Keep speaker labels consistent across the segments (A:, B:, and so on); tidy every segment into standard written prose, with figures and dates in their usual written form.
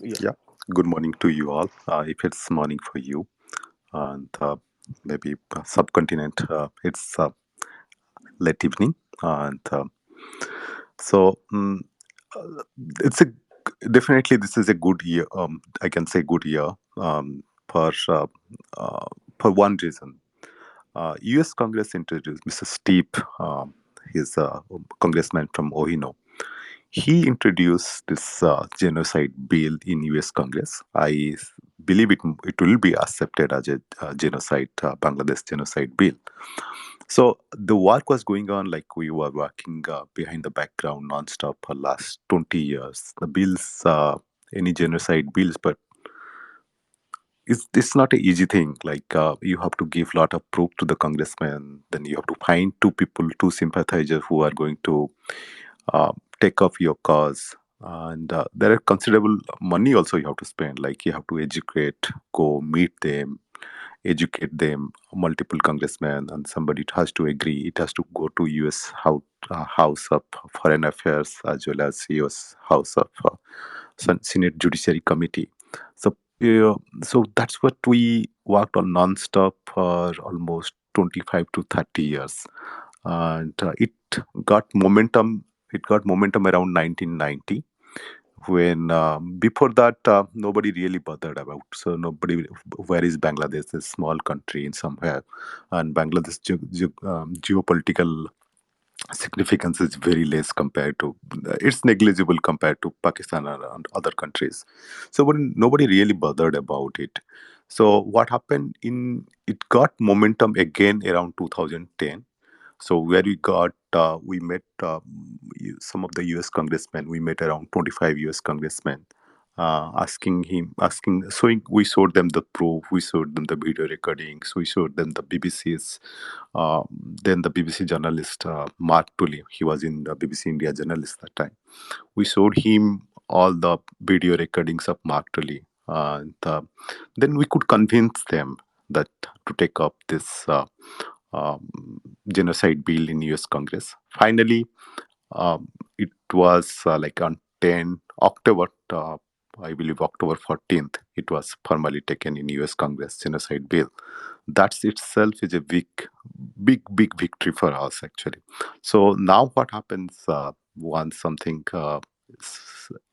A: Yeah.
B: Yeah, good morning to you all. If it's morning for you, and maybe subcontinent, it's late evening, and so it's a definitely this is a good year. I can say good year for uh, for one reason. U.S. Congress introduced Mr. Steve, he's a congressman from Ohio. He introduced this genocide bill in U.S. Congress. I believe it will be accepted as a genocide, Bangladesh genocide bill. So the work was going on like we were working behind the background nonstop for last 20 years. The bills, any genocide bills, but it's not an easy thing. Like you have to give lot of proof to the congressman. Then you have to find two people, two sympathizers who are going to uh, take off your cause. And there are considerable money also you have to spend. Like you have to educate, go meet them, educate them, multiple congressmen, and somebody has to agree. It has to go to U.S. House of Foreign Affairs as well as U.S. House of Senate Judiciary Committee. So, so that's what we worked on non-stop for almost 25 to 30 years, and got momentum. It got momentum around 1990 when before that nobody really bothered about. So nobody, where is Bangladesh, a small country in somewhere, and Bangladesh geopolitical significance is very less compared to, it's negligible compared to Pakistan and other countries. So nobody really bothered about it. So what happened in it got momentum again around 2010. So where we met some of the U.S. congressmen. We met around 25 U.S. congressmen, showing. We showed them the proof. We showed them the video recordings. We showed them the BBC's. Uh, then the BBC journalist Mark Tully. He was in the BBC India journalist that time. We showed him all the video recordings of Mark Tully, and then we could convince them that to take up this. Genocide bill in U.S. Congress. Finally, it was like on 10 October, I believe October 14th, it was formally taken in U.S. Congress genocide bill. That itself is a big victory for us actually. So now what happens once something a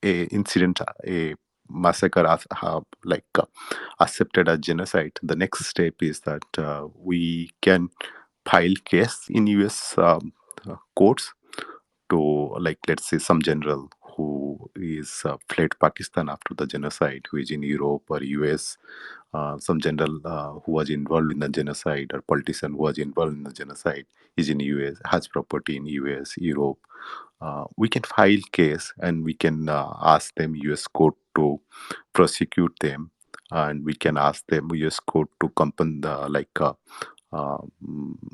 B: incident, a massacre accepted as genocide, the next step is that we can file case in U.S. Courts to, like, let's say some general who is fled Pakistan after the genocide, who is in Europe or US, some general who was involved in the genocide or politician who was involved in the genocide is in US, has property in US, Europe. We can file case and we can ask them US court to prosecute them, and we can ask them US court to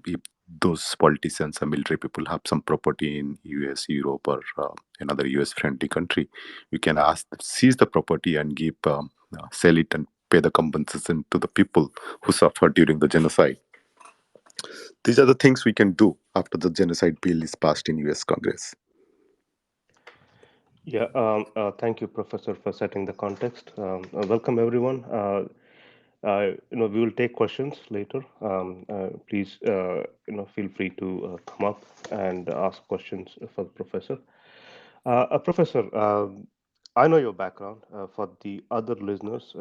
B: if those politicians or military people have some property in US, Europe, or another US friendly country, we can ask seize the property and give sell it and pay the compensation to the people who suffered during the genocide. These are the things we can do after the genocide bill is passed in US Congress.
A: Yeah. Thank you, Professor, for setting the context. Welcome, everyone. We will take questions later. Please, feel free to come up and ask questions for the professor. Professor, I know your background. For the other listeners,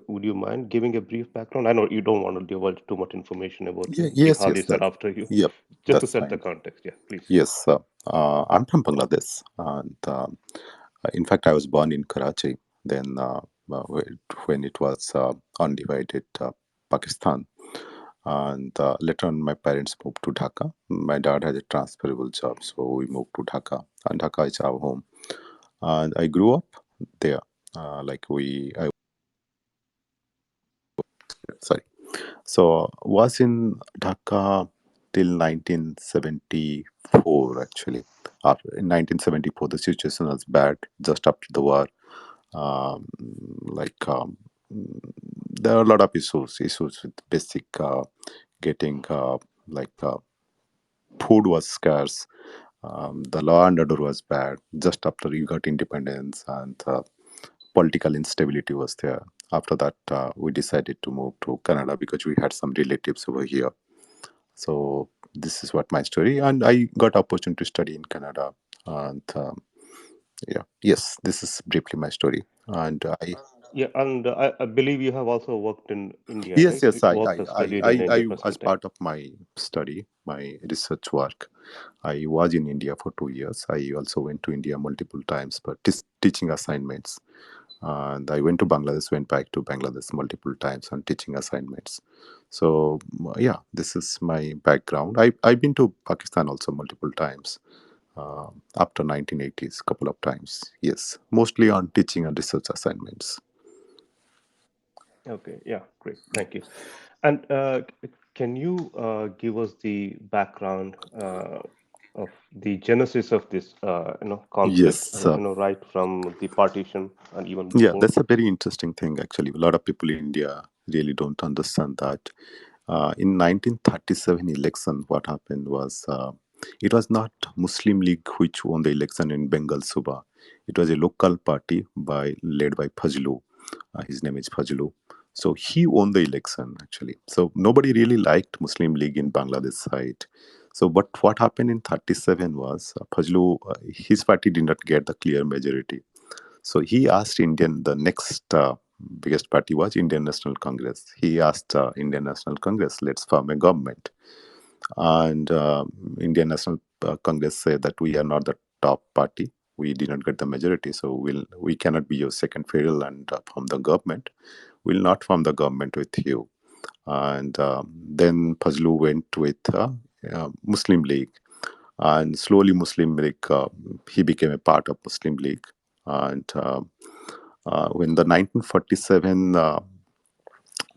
A: would you mind giving a brief background? I know you don't want to divulge too much information about
B: Yeah,
A: you,
B: yes, yes,
A: jihadis are
B: that,
A: after you.
B: yep,
A: Just to
B: that's
A: set the
B: fine.
A: context, yeah, please.
B: Yes, I'm from Bangladesh, and in fact, I was born in Karachi. Then, when it was undivided Pakistan, and later on, my parents moved to Dhaka. My dad had a transferable job, so we moved to Dhaka, and Dhaka is our home. And I grew up there. I sorry. So was in Dhaka till 1974 actually. In 1974, the situation was bad just after the war. Um, like there are a lot of issues with basic getting food was scarce. The law and order was bad just after you got independence, and political instability was there. After that, we decided to move to Canada because we had some relatives over here. So this is what my story, and I got opportunity to study in Canada. And yeah, yes, this is briefly my story. And I
A: Yeah, and I believe you have also worked in India,
B: yes,
A: right?
B: yes,
A: Worked or studied in India for
B: as
A: some time.
B: part of my study, my research work, I was in India for 2 years. I also went to India multiple times for teaching assignments. And I went to Bangladesh, went back to Bangladesh multiple times on teaching assignments. So yeah, this is my background. I've been to Pakistan also multiple times after 1980s, couple of times. Yes, mostly on teaching and research assignments.
A: Okay, yeah, great, thank you. And can you give us the background of the genesis of this, conflict,
B: Yes,
A: right from the partition and even
B: yeah,
A: before?
B: that's a very interesting thing actually. A lot of people in India really don't understand that. In 1937 election, what happened was it was not Muslim League which won the election in Bengal Suba. It was a local party led by Fazlu. His name is Fazlu. So he won the election actually. So nobody really liked Muslim League in Bangladesh side. So, but what happened in 37 was Fazlu, his party did not get the clear majority. So he asked the next biggest party was Indian National Congress. He asked Indian National Congress, let's form a government. And Indian National Congress said that we are not the top party. We did not get the majority, so we cannot be your second fiddle and form the government. We'll not form the government with you. And then Fazlu went with Muslim League, and slowly Muslim League he became a part of Muslim League. And when the 1947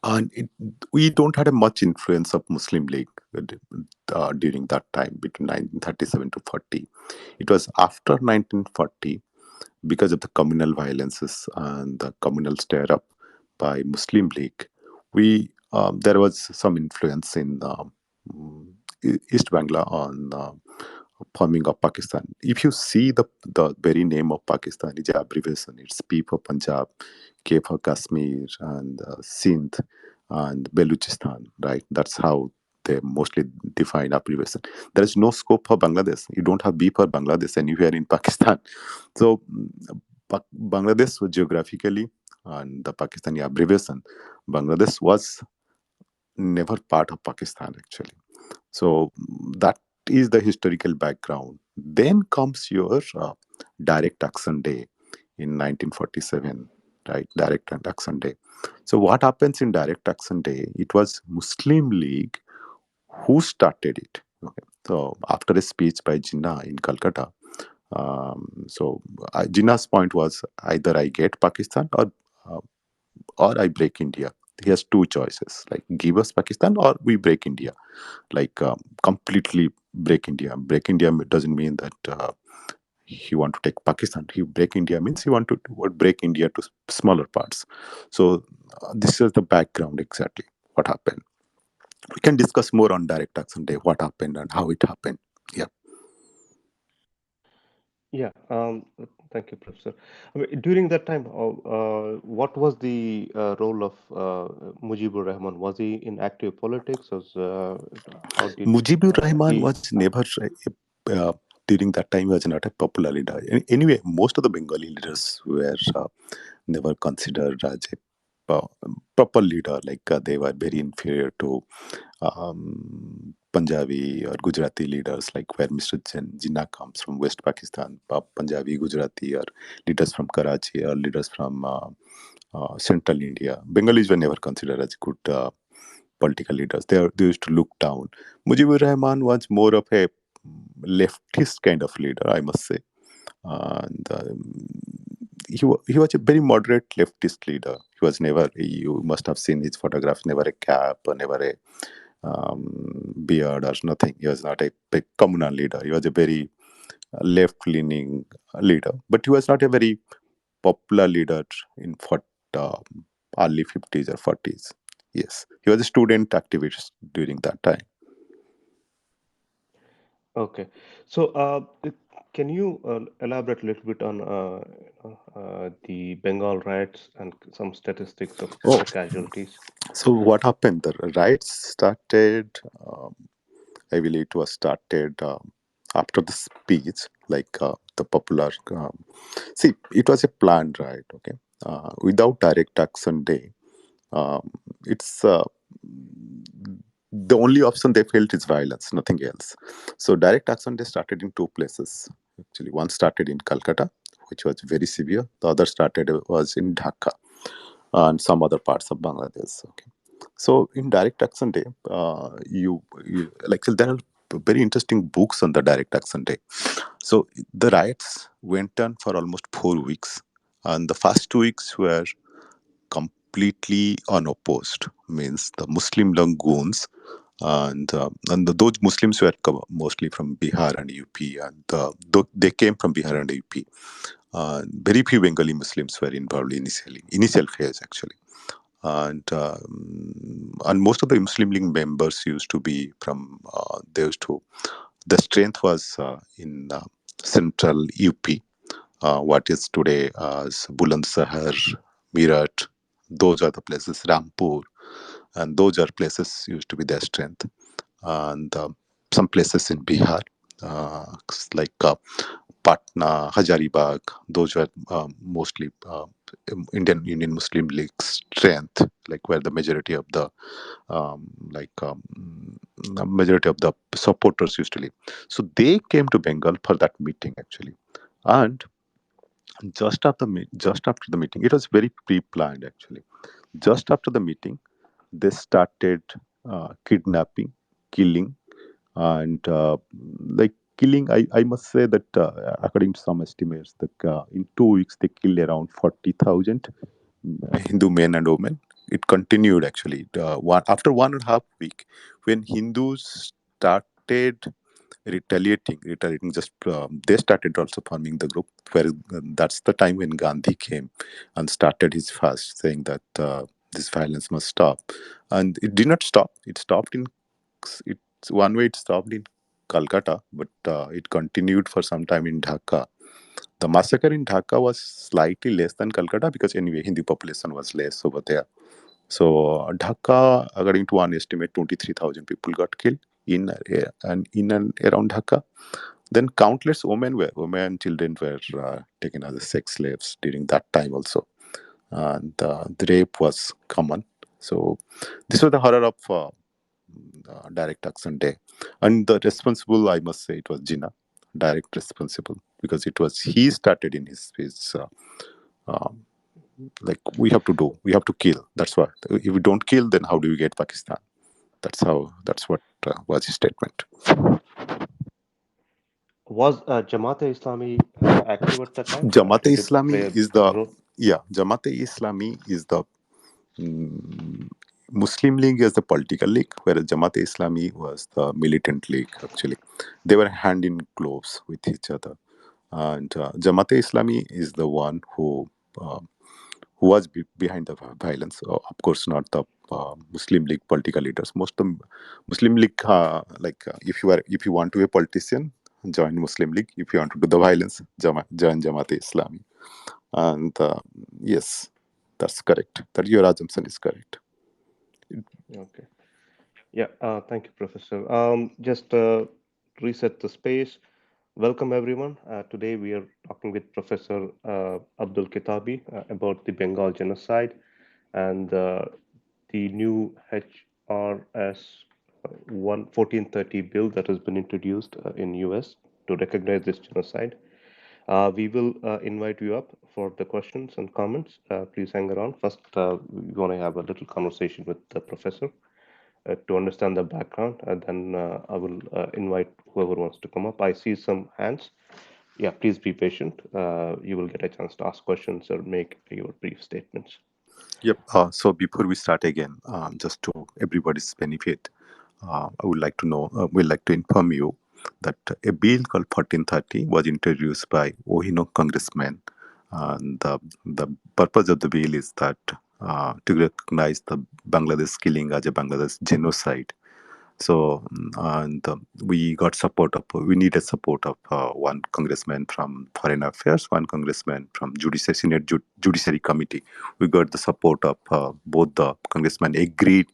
B: and we don't had a much influence of Muslim League during that time between 1937 to 40. It was after 1940 because of the communal violences and the communal stir up by Muslim League. We there was some influence in East Bangla on forming of Pakistan. If you see the very name of Pakistan is an abbreviation. It's P for Punjab, K for Kashmir, and Sindh, and Baluchistan. Right? That's how they mostly define abbreviation. There is no scope for Bangladesh. You don't have B for Bangladesh anywhere in Pakistan. So Bangladesh was geographically and the Pakistani abbreviation, Bangladesh was never part of Pakistan actually. So that is the historical background. Then comes your direct action day in 1947, right? Direct action day. So what happens in direct action day? It was Muslim League who started it. Okay. So after a speech by Jinnah in Calcutta, Jinnah's point was either I get Pakistan uh, or I break India. He has two choices, like give us Pakistan or we break India, like completely break India. Break India doesn't mean that he want to take Pakistan. He break India means he want to break India to smaller parts. So this is the background exactly what happened. We can discuss more on direct action day, what happened and how it happened. Yeah.
A: Yeah, thank you, Professor. I mean, during that time, what was the role of Mujibur Rahman? Was he in active politics, or how did
B: Mujibur Rahman
A: he?
B: was never during that time was not a popular leader. Anyway, most of the Bengali leaders were never considered as a proper leader. Like they were very inferior to Punjabi or Gujarati leaders, like where Mr. Jinnah comes from West Pakistan, Punjabi, Gujarati, or leaders from Karachi, or leaders from central India. Bengalis were never considered as good political leaders. They used to look down. Mujibur Rahman was more of a leftist kind of leader, I must say. And he was a very moderate leftist leader. He was never, you must have seen his photographs, never a cap, or never a beard or nothing. He was not a big communal leader. He was a very left-leaning leader, but he was not a very popular leader in uh, early 50s or 40s. Yes, he was a student activist during that time.
A: Okay, so Can you elaborate a little bit on the Bengal riots and some statistics of
B: Oh,
A: the casualties?
B: so what happened? The riots started. I believe it was started after the speech, like the popular. See, it was a planned riot. Okay, without direct action day, um, it's the only option they felt is violence, nothing else. So direct action day started in two places. Actually, one started in Calcutta, which was very severe. The other started was in Dhaka and some other parts of Bangladesh. Okay, so in direct action day, you like there are very interesting books on the direct action day. So the riots went on for almost 4 weeks, and the first 2 weeks were completely unopposed. Means the Muslim Langoons those Muslims were mostly from Bihar and UP, and they came from Bihar and UP. Very few Bengali Muslims were involved initial phase actually, and most of the Muslim League members used to be from they used to the strength was in central UP, what is today as Bulandsahar, Meerut. Those are the places, Rampur, and those are places used to be their strength. And some places in Bihar, like Patna, Hazaribagh, those were mostly Indian Muslim League strength, like where the majority of the like the majority of the supporters used to live. So they came to Bengal for that meeting actually, and just after the meeting, it was very pre-planned actually. Just after the meeting, they started kidnapping, killing, and like killing. I must say that according to some estimates, that in 2 weeks they killed around 40,000 Hindu men and women. It continued actually. After 1.5 week, when Hindus started retaliating, just they started also forming the group. Where that's the time when Gandhi came and started his fast, saying that this violence must stop, and it did not stop. It stopped in it's one way. It stopped in Calcutta, but it continued for some time in Dhaka. The massacre in Dhaka was slightly less than Calcutta because anyway, Hindu population was less over there. So Dhaka, according to one estimate, 23,000 people got killed in and around Dhaka. Then countless women and children were taken as sex slaves during that time also, and the rape was common. So this was the horror of direct action day, and the responsible, I must say, it was Jinnah, direct responsible, because it was he started in his um, like we have to kill. That's why if we don't kill, then how do we get Pakistan? That's what was his statement.
A: Was Jamaat-e-Islami active at that time?
B: Jamaat-e
A: Did it
B: Islami
A: play a
B: is
A: big
B: the
A: role?
B: yeah Jamaat-e Islami is the mm, Muslim League is the political league, whereas Jamaat-e Islami was the militant league. Actually, they were hand in gloves with each other, and Jamaat-e Islami is the one uh, who was behind the violence. Of course, not the Muslim League political leaders. Most of the Muslim League, if you want to be a politician, join Muslim League. If you want to do the violence, join Jamaat-e Islami. And yes, that's correct. That your assumption is correct.
A: Okay. Yeah, thank you, Professor. Just reset the space. Welcome, everyone. Today we are talking with Professor Abdul Kitabi about the Bengal genocide and the new H.R.S. 1430 bill that has been introduced in US to recognize this genocide. We will invite you up for the questions and comments. Please hang around. First, we want to have a little conversation with the professor to understand the background, and then I will invite whoever wants to come up. I see some hands. Yeah, please be patient. You will get a chance to ask questions or make your brief statements.
B: Yep. So before we start again, just to everybody's benefit, I would like to know, we'd like to inform you that a bill called 1430 was introduced by Ohino congressman. And the purpose of the bill is that to recognize the Bangladesh killing as a Bangladesh genocide. So, and we got support of, we needed support of one congressman from Foreign Affairs, one congressman from Judiciary, Senate Judiciary Committee. We got the support of both the congressmen agreed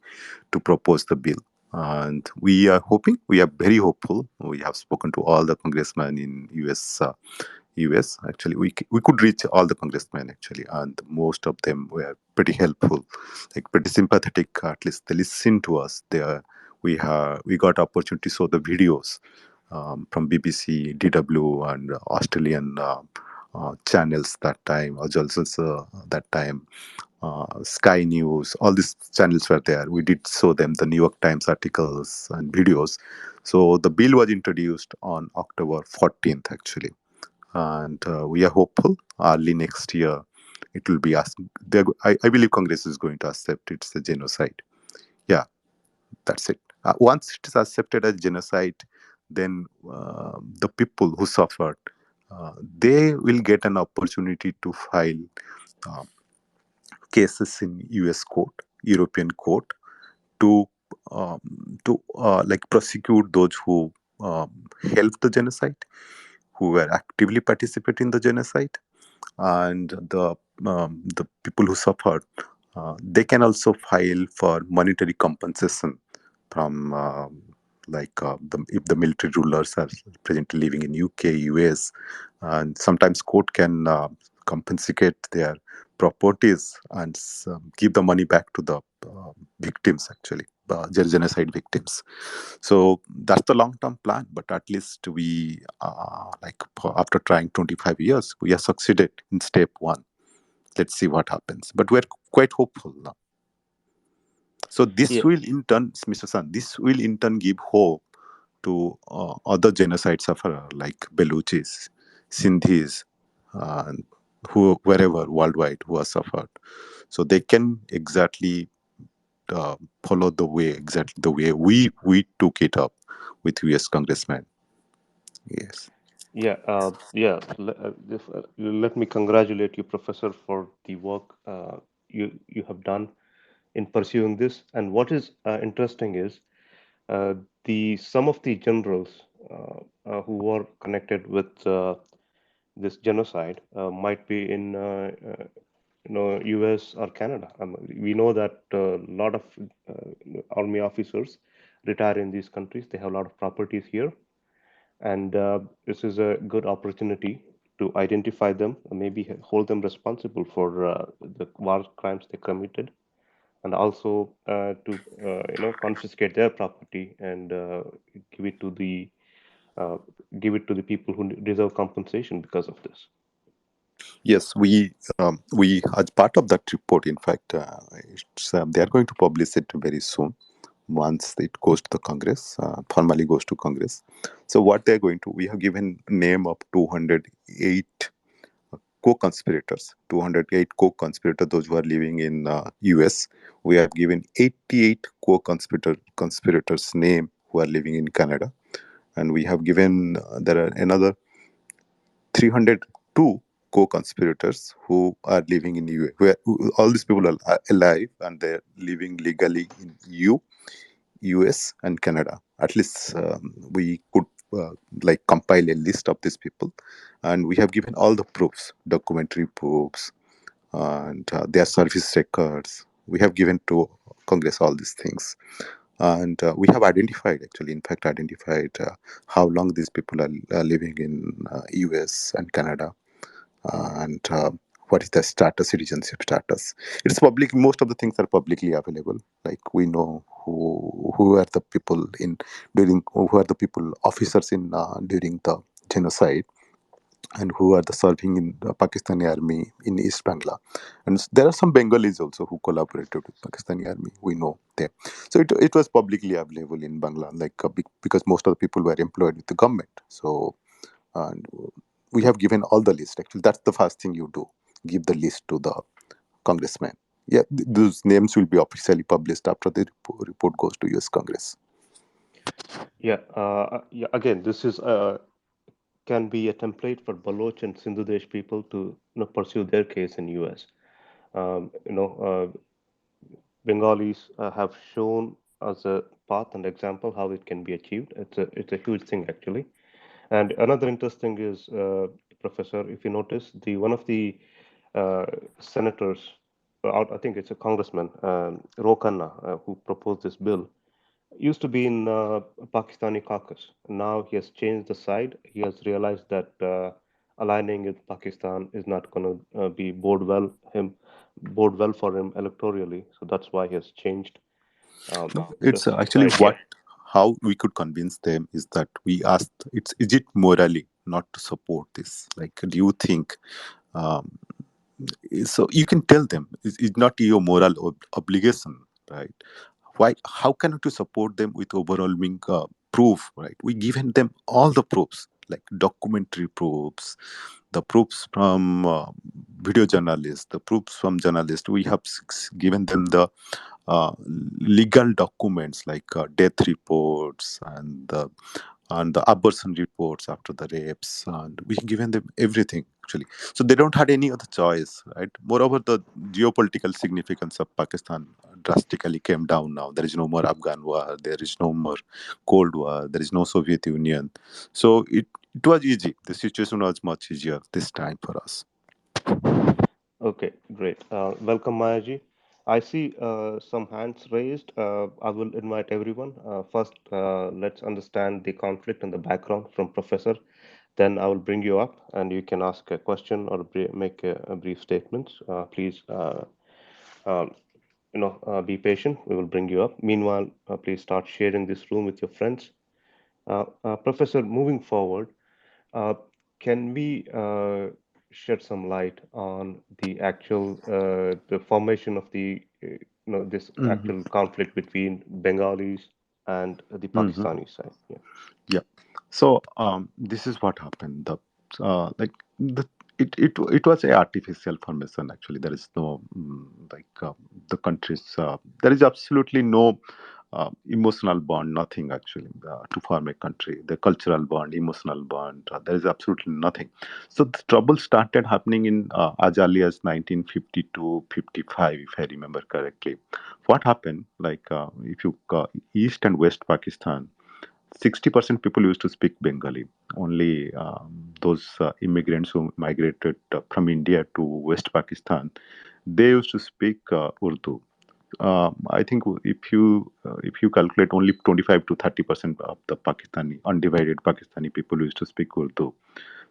B: to propose the bill. And we are hoping, we are very hopeful. We have spoken to all the congressmen in US. Actually, we could reach all the congressmen actually, and most of them were pretty helpful, like pretty sympathetic. At least they listened to us. We got opportunity to show the videos from BBC, DW, and Australian channels that time, or also that time. Sky News, all these channels were there. We did show them the New York Times articles and videos. So the bill was introduced on October 14th, actually. And we are hopeful early next year it will be asked. I believe Congress is going to accept it's a genocide. Yeah, that's it. Once it is accepted as genocide, then the people who suffered, they will get an opportunity to file uh, cases in U.S. court, European court, to like prosecute those who helped the genocide, who were actively participating in the genocide, and the people who suffered, they can also file for monetary compensation from if the military rulers are presently living in UK, US, and sometimes court can compensate their properties and give the money back to the victims actually, genocide victims. So that's the long term plan, but at least we after trying 25 years we have succeeded in step one. Let's see what happens, but we're quite hopeful now. So this
A: Yeah,
B: will in turn, Mr. San, this will in turn give hope to other genocide sufferers like Baluchis, Sindhis, and who wherever worldwide who have suffered. So they can exactly follow the way, exactly the way we took it up with US congressmen. Yes.
A: yeah, yeah. Let me congratulate you, Professor, for the work you have done in pursuing this. And what is interesting is uh, the some of the generals who were connected with this genocide might be in US or Canada. We know that a lot of army officers retire in these countries. They have a lot of properties here, and this is a good opportunity to identify them, and maybe hold them responsible for the war crimes they committed, and also to confiscate their property and give it to the uh, give it to the people who deserve compensation because of this.
B: Yes, we as part of that report, in fact, they are going to publish it very soon. Once it goes to the Congress, formally goes to Congress. So what they're going to, we have given name of 208 co-conspirators, 208 co-conspirators, those who are living in US. We have given 88 co-conspirators name who are living in Canada, and we have given there are another 302 co-conspirators who are living in EU. All these people are alive and they're living legally in US, and Canada. At least we could compile a list of these people, and we have given all the proofs, documentary proofs, and their service records. We have given to Congress all these things, and we have identified, actually, in fact, identified how long these people are living in US and Canada, and what is the status, citizenship status. It's public. Most of the things are publicly available. Like we know who are the people in during who are the people officers in during the genocide, and who are the serving in the Pakistani army in East Bangla. And there are some Bengalis also who collaborated with Pakistani army. We know them. So it was publicly available in Bangla, because most of the people were employed with the government. So and we have given all the list. Actually, that's the first thing you do: give the list to the congressman. Yeah, those names will be officially published after the report goes to US Congress.
A: Yeah, yeah. Again, this is can be a template for Baloch and Sindhudesh people to pursue their case in US. Um, you know, Bengalis have shown as a path and example how it can be achieved. It's a huge thing actually. And another interesting is, Professor, if you notice, the one of the uh, senators, I think it's a congressman, Ro Khanna, who proposed this bill, used to be in Pakistani caucus. Now he has changed the side. He has realized that aligning with Pakistan is not going to be bode well for him electorally. So that's why he has changed
B: No,
A: the
B: it's actually
A: side. Yeah.
B: how we could convince them is that we asked, it's is it morally not to support this? Like, do you think? Um, so you can tell them it's not your moral obligation, right? Why? How can you support them with overwhelming proof, right? We given them all the proofs, like documentary proofs, the proofs from video journalists, the proofs from journalists. We have given them the uh, legal documents like death reports and the abortion reports after the rapes, and we given them everything actually. So they don't had any other choice, right? Moreover, the geopolitical significance of Pakistan drastically came down now. There is no more Afghan war, there is no more Cold War, there is no Soviet Union. So it was easy. The situation was much easier this time for us.
A: Okay, great. Welcome, Mayaji. I see some hands raised. I will invite everyone. First, let's understand the conflict and the background from Professor. Then I will bring you up and you can ask a question or make a brief statement. Please, um, be patient. We will bring you up. Meanwhile, please start sharing this room with your friends. Professor, moving forward, uh, can we shed some light on the actual the formation of this
B: Hmm.
A: actual conflict between Bengalis and the
B: Hmm.
A: Pakistani side? Yeah.
B: Yeah. So this is what happened. Like the it was a artificial formation actually. There is no the countries. There is absolutely no emotional bond. Nothing actually to form a country. The cultural bond, emotional bond. There is absolutely nothing. So the trouble started happening in as early as 1952, 55, if I remember correctly. What happened? Like if you East and West Pakistan. 60% people used to speak Bengali. Only those immigrants who migrated from India to West Pakistan, they used to speak Urdu. I think if you calculate, only 25 to 30% of the Pakistani undivided Pakistani people used to speak Urdu.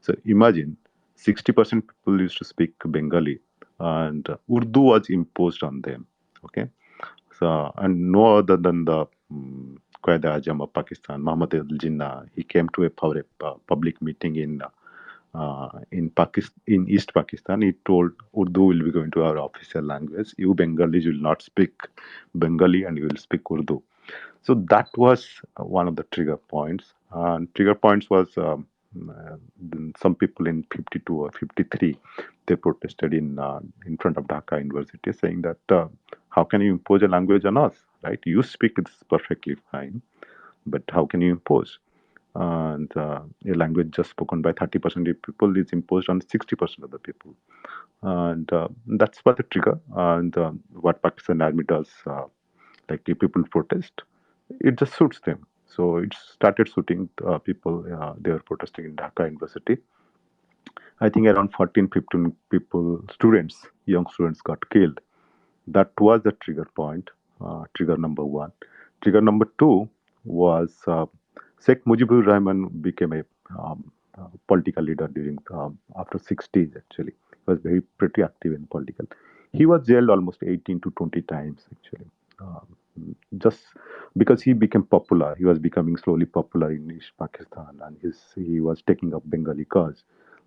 B: So imagine 60% people used to speak Bengali, and Urdu was imposed on them. Okay, so, and no other than the Quaid Ajam of Pakistan, Muhammad al Jinnah, he came to for a public meeting in Pakistan, in East Pakistan. He told Urdu will be going to our official language. You Bengalis will not speak Bengali, and you will speak Urdu. So that was one of the trigger points. And trigger points was uh, some people in 52 or 53, they protested in front of Dhaka University, saying that how can you impose a language on us, right? You speak this perfectly fine, but how can you impose? And a language just spoken by 30% of people is imposed on 60% of the people. And that's what the trigger. And what Pakistan Army does, like if people protest, it just suits them. So it started suiting people. They were protesting in Dhaka University. I think around 14, 15 people, students, young students got killed. That was the trigger point, trigger number one. Trigger number two was Sheikh Mujibur Rahman became a political leader during after 60s actually. He was very pretty active in political. He was jailed almost 18 to 20 times actually. Um, just because he became popular, he was becoming slowly popular in East Pakistan, and he was taking up Bengali cause.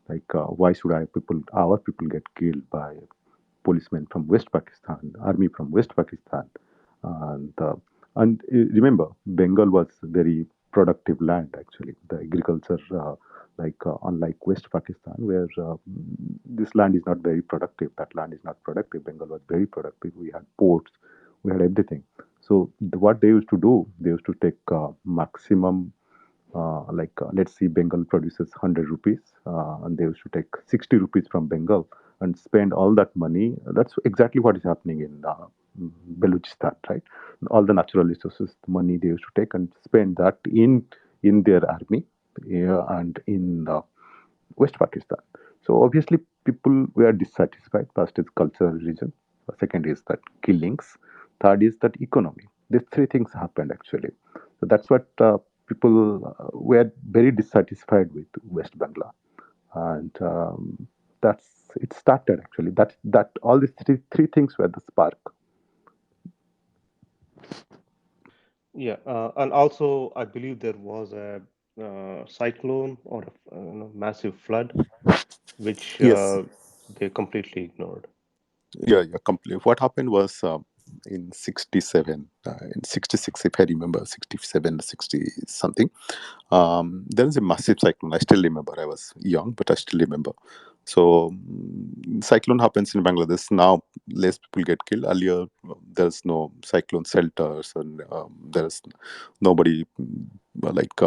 B: Like, why should our people get killed by policemen from West Pakistan, army from West Pakistan, and remember, Bengal was very productive land actually. The agriculture, unlike West Pakistan, where this land is not very productive. That land is not productive. Bengal was very productive. We had ports, we had everything. So what they used to do, they used to take maximum let's see, Bengal produces 100 rupees, and they used to take 60 rupees from Bengal and spend all that money. That's exactly what is happening in Balochistan, right? all the natural resources, the money they used to take and spend that in their army, and in West Pakistan. So obviously people were dissatisfied. First is cultural region, second is that killings, third is that economy. These three things happened actually. So that's what people were very dissatisfied with West Bangla, and that's it started actually. That all these three things were the spark.
A: Yeah, and also I believe there was a cyclone or a massive flood, which
B: Yes.
A: they completely ignored.
B: Yeah, yeah, completely. What happened was in 67, in 66, if I remember, 67, 60 something, there was a massive cyclone. I still remember. I was young, but I still remember. So, cyclone happens in Bangladesh. Now, less people get killed. Earlier, there's no cyclone shelters, and there's nobody, like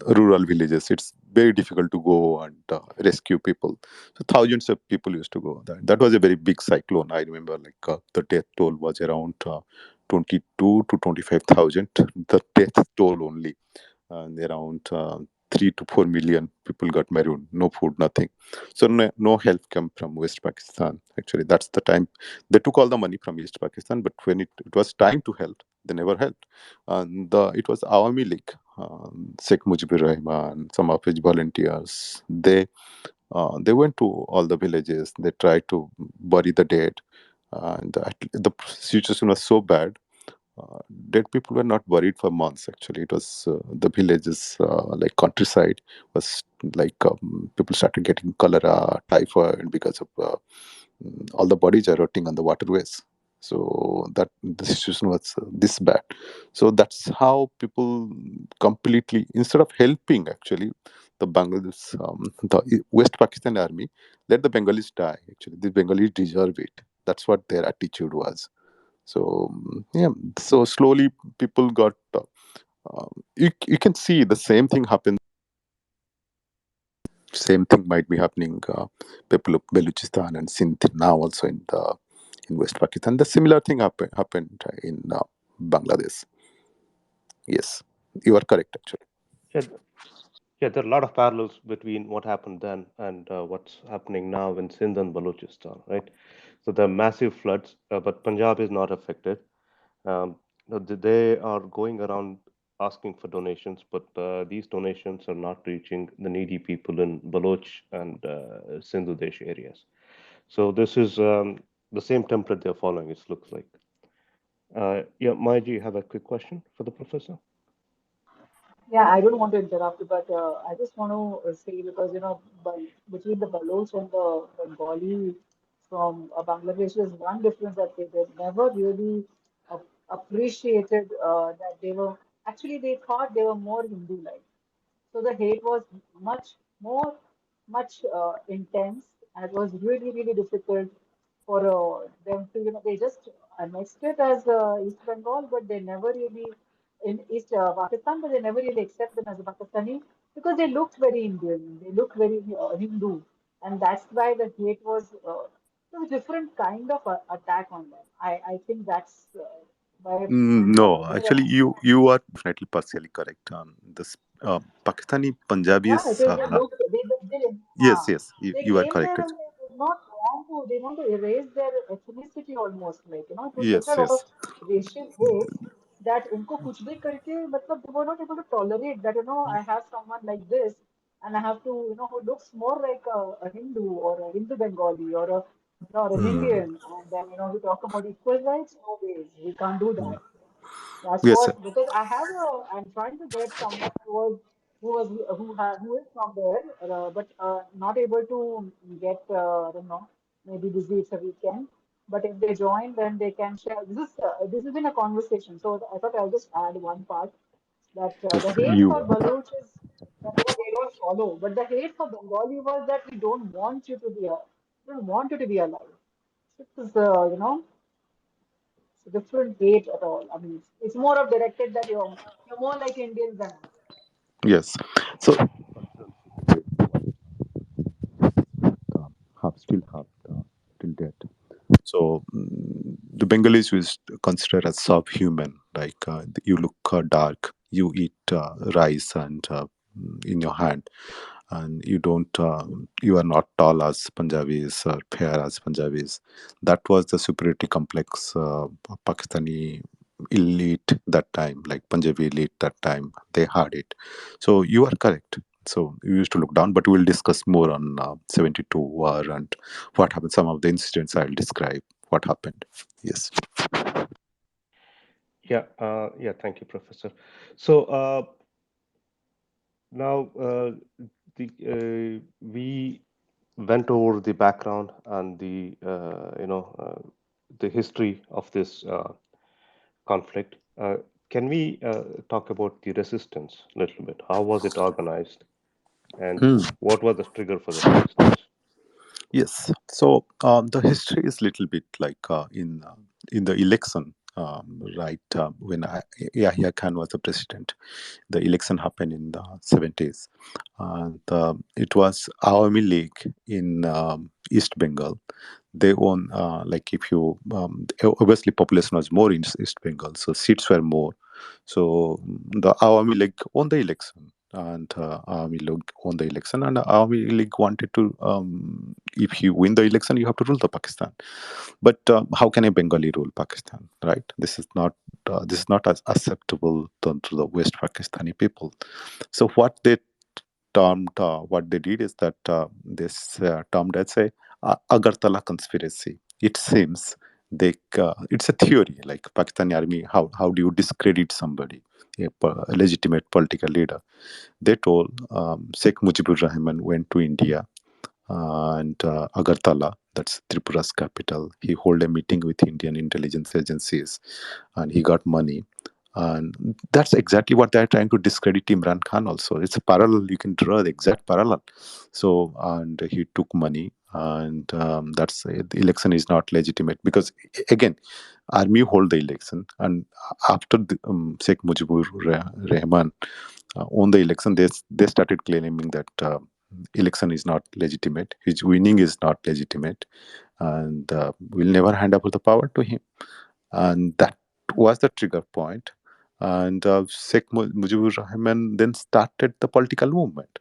B: rural villages. It's very difficult to go and rescue people. So thousands of people used to go. That was a very big cyclone. I remember, like the death toll was around 22 to 25,000. The death toll only, and around 3 to 4 million people got marooned. No food, nothing. So no help came from West Pakistan. Actually, that's the time they took all the money from East Pakistan. But when it was time to help, they never helped. And it was Awami League, Sheikh Mujibur Rahman, some of his volunteers. They went to all the villages. They tried to bury the dead, and the situation was so bad. Dead people were not buried for months. Actually, it was the villages, like countryside, was like people started getting cholera, typhoid because of all the bodies are rotting on the waterways. So that the situation was this bad. So that's how people completely, instead of helping, actually, the Bangladesh, the West Pakistan army, let the Bengalis die. Actually, the Bengalis deserve it. That's what their attitude was. So yeah, so slowly people got. You can see the same thing happen. Same thing might be happening. People of Baluchistan and Sindh now also in West Pakistan. The similar thing happened in Bangladesh. Yes, you are correct actually.
A: Yeah, yeah, there are a lot of parallels between what happened then and what's happening now in Sindh and Balochistan, right? So there are massive floods, but Punjab is not affected. They are going around asking for donations, but these donations are not reaching the needy people in Baloch and Sindhu Desh areas. So this is the same template they're following, it looks like. Yeah, Maiji, you have a quick question for the professor?
C: Yeah, I don't want to interrupt, but I just want to say because between the Baloch and the Bengali from Bangladesh, there's one difference that they never really appreciated that they were actually they thought they were more Hindu-like. So the hate was much more, much intense, and it was really, really difficult for them to, they just annexed it as East Bengal, but they never really, in East Pakistan, but they never really accept them as a Pakistani because they looked very Indian, they looked very Hindu, and that's why the hate was a different kind of attack on them. I think that's
B: No,
C: where
B: actually, you are definitely partially correct. This Pakistani
C: yeah,
B: Punjabis.
C: it is. They look.
B: Yes, yes,
C: They
B: you are
C: came there
B: correct.
C: and they did not want to. They want to erase their ethnicity almost. Like it was such
B: Yes,
C: a lot of
B: yes.
C: racial hate that उनको कुछ भी करके मतलब they were not able to tolerate that. I have someone like this, and I have to who looks more like a Hindu or a Hindu Bengali or a or an
B: Mm,
C: Indian, and then we talk about equal rights. No ways, we can't do that. That's
B: yes, sir.
C: what because I'm trying to get someone who is from there, but not able to get I don't know, maybe busy it's a weekend. But if they join, then they can share. This has been a conversation, so I thought I'll just add one part that
B: Yes,
C: the hate
B: you.
C: for Baloch is that they don't follow, but the hate for Bengali was that we don't want you to be alive. This is it's a different hate at all. I mean, it's more of directed that you're more like Indians than us.
B: Yes. So have still have till date. So the Bengalis was considered as subhuman. Like you look dark, you eat rice and in your hand, and you don't you are not tall as Punjabis or fair as Punjabis. That was the superiority complex Pakistani elite that time, like Punjabi elite that time. They had it. So you are correct. So you used to look down, but we'll discuss more on 72 war and what happened. Some of the incidents I'll describe what happened. Yes.
A: Yeah, yeah, thank you, Professor. So now we went over the background and the history of this conflict. Can we talk about the resistance a little bit? How was it organized, and
B: Hmm.
A: what was the trigger for the resistance?
B: Yes. So the history is little bit like in the election, right? When Yahya Khan was the president, the election happened in the 70s, and it was Awami League in East Bengal. They own like if you obviously population was more in East Bengal, so seats were more. So the Awami League won the election, and Awami League won the election, and Awami League wanted to, if you win the election, you have to rule the Pakistan. But how can a Bengali rule Pakistan, right? This is not as acceptable to the West Pakistani people. So what they did is that this termed as a Agartala conspiracy. It seems it's a theory like Pakistani army. How do you discredit somebody, a legitimate political leader? They told Sheikh Mujibur Rahman went to India and Agartala, that's Tripura's capital. He held a meeting with Indian intelligence agencies, and he got money. And that's exactly what they're trying to discredit Imran Khan also. It's a parallel, you can draw the exact parallel. So, and he took money, and that's the election is not legitimate because, again, army hold the election. And after Sheikh Mujibur Rahman won the election, they started claiming that election is not legitimate, his winning is not legitimate, and we'll never hand over the power to him. And that was the trigger point. And Sheikh Mujibur Rahman then started the political movement.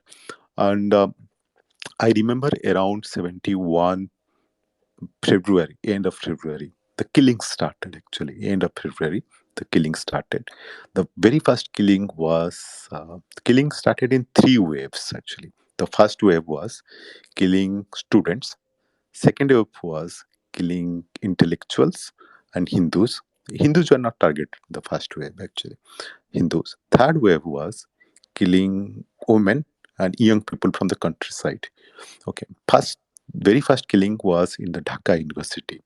B: And I remember around 71 February, end of February, the killing started actually. End of February, the killing started. The very first killing was, the killing started in three waves actually. The first wave was killing students. Second wave was killing intellectuals and Hindus. Hindus were not targeted in the first wave actually. Hindus. Third wave was killing women and young people from the countryside. Okay. Very first killing was in the Dhaka University.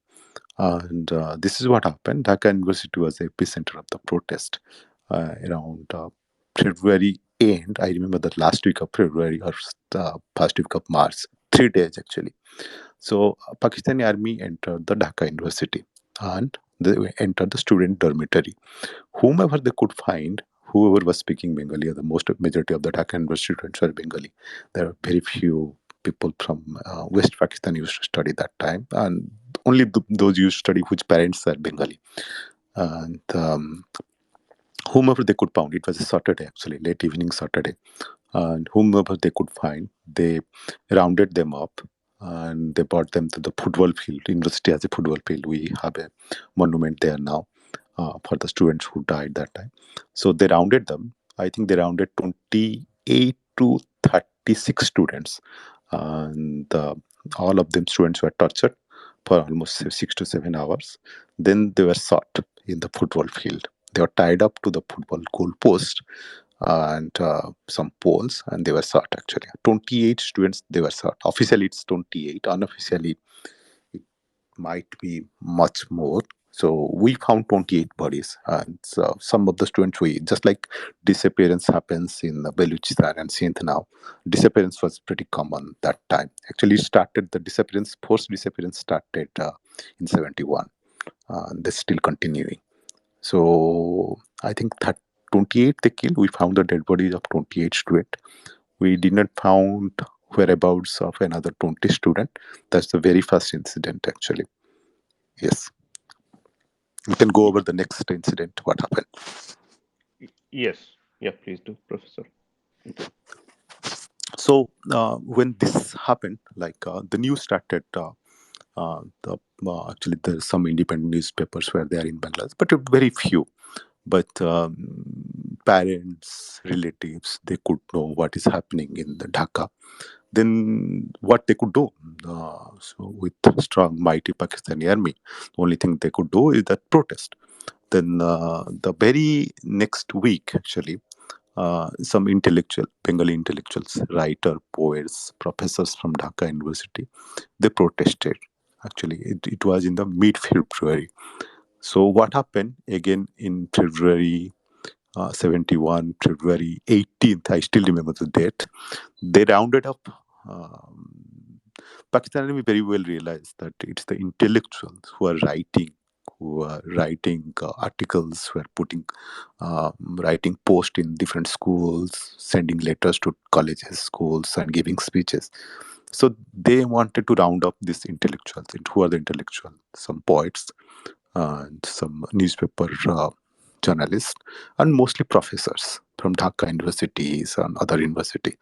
B: And this is what happened. Dhaka University was the epicenter of the protest around February end. I remember the last week of February or the first week of March. 3 days actually. So Pakistani army entered the Dhaka University and they entered the student dormitory. Whomever they could find, whoever was speaking Bengali, or the most majority of the Dhaka University students were Bengali. There are very few people from West Pakistan used to study that time, and only those used to study whose parents are Bengali. And whomever they could find, it was a Saturday actually, late evening Saturday, and whomever they could find, they rounded them up and they brought them to the football field. University has a football field. We have a monument there now for the students who died that time. So they rounded them. I think they rounded 28 to 36 students, and all of them students were tortured for almost 6 to 7 hours. Then they were shot in the football field. They were tied up to the football goal post and some poles, and they were shot actually. 28 students, they were shot. Officially, it's 28. Unofficially, it might be much more. So we found 28 bodies, and so some of the students, we just like disappearance happens in Baluchistan and Sindh now. Disappearance was pretty common that time. Actually, the disappearance, forced disappearance started in 71, and they're still continuing. So I think that 28 they killed. We found the dead bodies of 28 students. We did not found whereabouts of another 20 student. That's the very first incident actually. Yes. We can go
A: Y-
B: over the next incident, what happened.
A: yes. Yeah, please do, Professor.
B: So when this happened, like the news started. The Actually, there's some independent newspapers were there in Bangladesh, but very few. But parents, relatives, they could know what is happening in the Dhaka. Then what they could do? So with strong, mighty Pakistani army, the only thing they could do is that protest. Then the very next week, actually, some Bengali intellectuals, writer, poets, professors from Dhaka University, they protested. Actually, it was in the mid-February. So what happened again in February 71, February 18th, I still remember the date, they rounded up. Pakistani very well realized that it's the intellectuals who are writing articles, who are writing posts in different schools, sending letters to colleges, schools, and giving speeches. So they wanted to round up these intellectuals. And who are the intellectuals? Some poets and some newspaper journalists, and mostly professors from Dhaka universities and other university.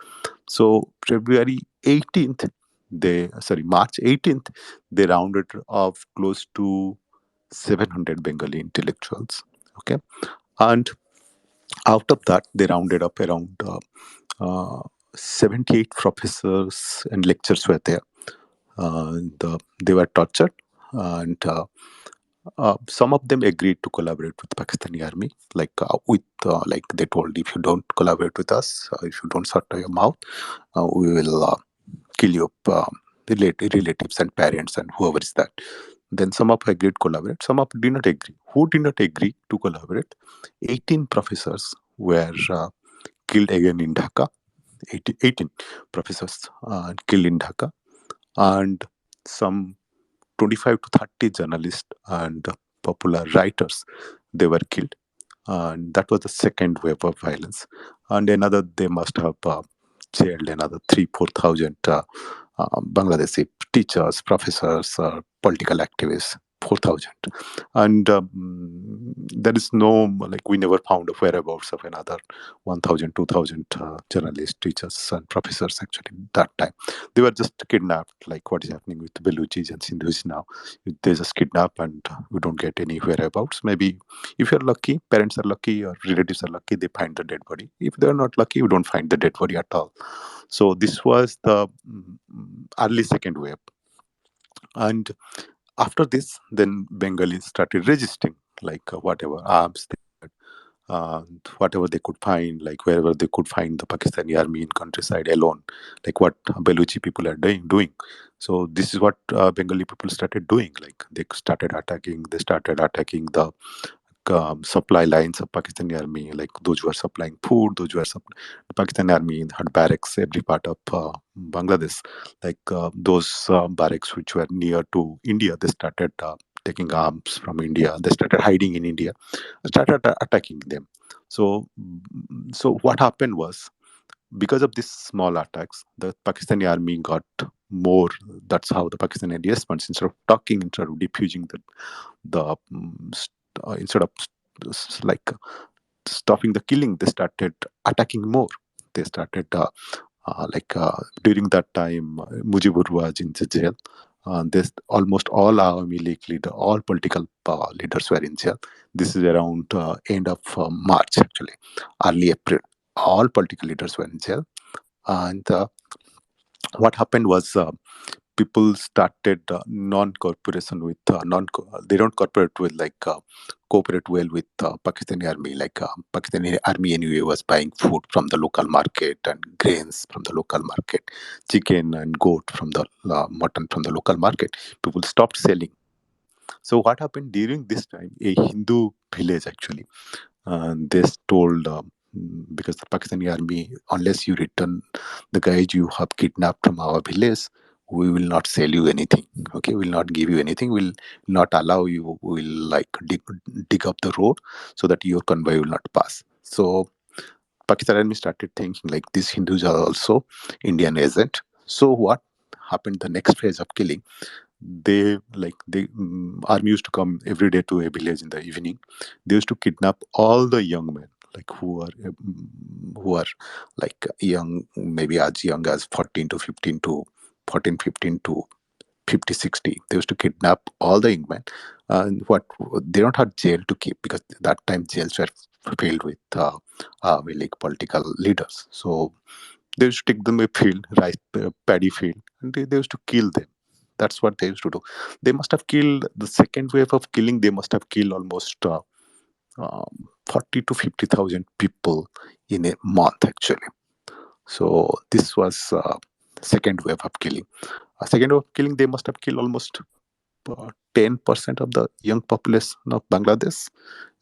B: So February 18th, March 18th, they rounded off close to 700 Bengali intellectuals. Okay, and out of that, they rounded up around 78 professors and lecturers were there. They were tortured, and some of them agreed to collaborate with Pakistani army. Like they told, if you don't collaborate with us, if you don't shut your mouth, we will kill your relatives and parents and whoever is that. Then some of agreed to collaborate, some of did not agree. Who did not agree to collaborate? 18 professors were killed again in Dhaka. 18 professors killed in Dhaka, and some 25 to 30 journalists and popular writers, they were killed. And that was the second wave of violence. And another, they must have jailed another 3 4 thousand Bangladeshi teachers, professors, political activists. 4,000. And there is no, like, we never found a whereabouts of another 1,000, 2,000 journalists, teachers, and professors actually that time. They were just kidnapped, like what is happening with Baluchis and Sindhis now. They just kidnap and we don't get any whereabouts. Maybe if you're lucky, parents are lucky or relatives are lucky, they find the dead body. If they're not lucky, you don't find the dead body at all. So this was the early second wave. And after this, then Bengalis started resisting, like whatever arms they had, whatever they could find, like wherever they could find the Pakistani army in countryside alone, like what Baluchi people are doing. So this is what Bengali people started doing. Like they started attacking the supply lines of Pakistani army, like those who are supplying food, those who are the Pakistani army had barracks every part of Bangladesh, like those barracks which were near to India. They started taking arms from India. They started hiding in India, started attacking them. So, so what happened was, because of these small attacks, the Pakistani army got more. That's how the Pakistani response, instead of talking, instead of diffusing the instead of like stopping the killing, they started attacking more. They started during that time, Mujibur was in the jail. This almost all Awami League leader, all political leaders were in jail. This is around end of March, actually, early April. All political leaders were in jail, and what happened was, people started non-cooperation with they don't cooperate with, like cooperate well with Pakistani army. Like Pakistani army anyway was buying food from the local market and grains from the local market, chicken and goat from the mutton from the local market. People stopped selling. So what happened during this time? A Hindu village, actually, they told, because the Pakistani army, unless you return the guys you have kidnapped from our village, we will not sell you anything. Okay, we'll not give you anything. We'll not allow you. We'll like dig up the road so that your convoy will not pass. So Pakistan army started thinking like these Hindus are also Indian agent. So what happened? The next phase of killing, army used to come every day to a village in the evening. They used to kidnap all the young men, like who are like young, maybe as young as 14 to 15 to 14 15 to 50 60. They used to kidnap all the young men. And what they don't have jail to keep, because that time jails were filled with like political leaders. So they used to take them a field, rice paddy field, and they used to kill them. That's what they used to do. They must have killed, the second wave of killing. They must have killed almost 40 to 50,000 people in a month, actually. So this was second wave of killing. Second wave of killing, they must have killed almost 10% of the young population of Bangladesh.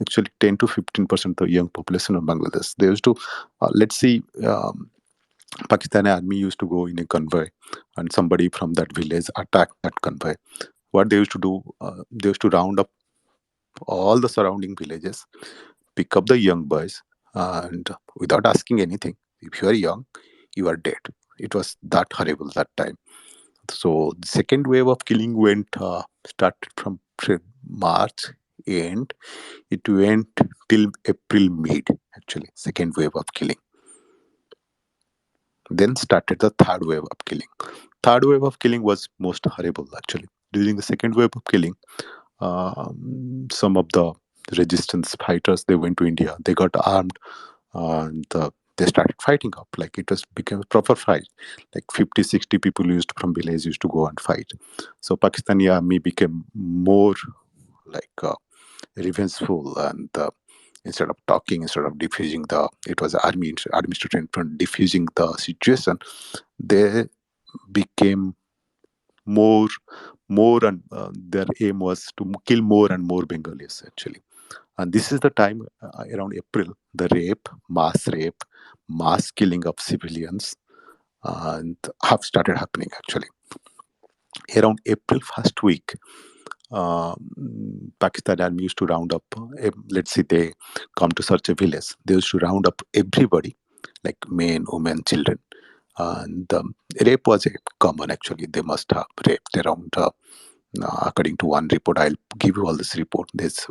B: Actually, 10 to 15% of the young population of Bangladesh. They used to, let's see, Pakistani army used to go in a convoy, and somebody from that village attacked that convoy. What they used to do, they used to round up all the surrounding villages, pick up the young boys, and without asking anything, if you are young, you are dead. It was that horrible that time. So the second wave of killing started from March end. It went till April mid. Actually, second wave of killing. Then started the third wave of killing. Third wave of killing was most horrible, actually. During the second wave of killing, some of the resistance fighters, they went to India. They got armed, and they started fighting up. Like, it was became a proper fight. Like 50, 60 people used from village used to go and fight. So Pakistani army became more like revengeful, and instead of talking, instead of diffusing the, it was army administration front diffusing the situation. They became more and their aim was to kill more and more Bengalis, actually. And this is the time, around April, the rape, mass killing of civilians, and have started happening, actually. Around April first week, Pakistan army used to round up, let's say they come to search a village, they used to round up everybody, like men, women, children. And rape was a common, actually. They must have raped around, according to one report, I'll give you all this report. There's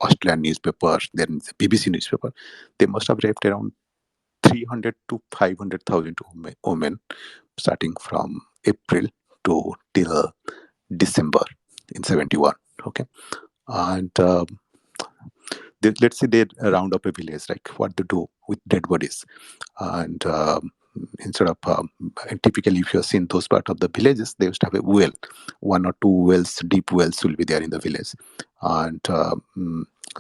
B: Australian newspaper, then BBC newspaper. They must have raped around 300 to 500,000 women, starting from April to till December in 71. Okay. And let's say they round up a village, like what they do with dead bodies. And instead of, typically, if you have seen those part of the villages, they used to have a well, one or two wells, deep wells will be there in the village. And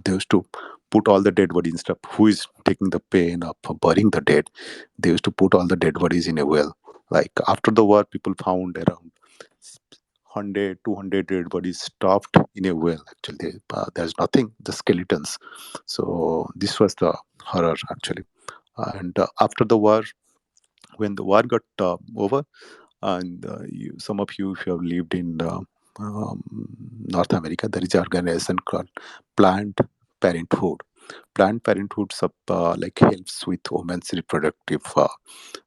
B: they used to put all the dead bodies and stuff. Who is taking the pain of burying the dead? They used to put all the dead bodies in a well. Like after the war, people found around 100, 200 dead bodies stuffed in a well. Actually, there's nothing, the skeletons. So this was the horror, actually. And after the war, when the war got over, and some of you, if you have lived in um, North America, there is an organization called Planned Parenthood. Planned Parenthood like helps with women's reproductive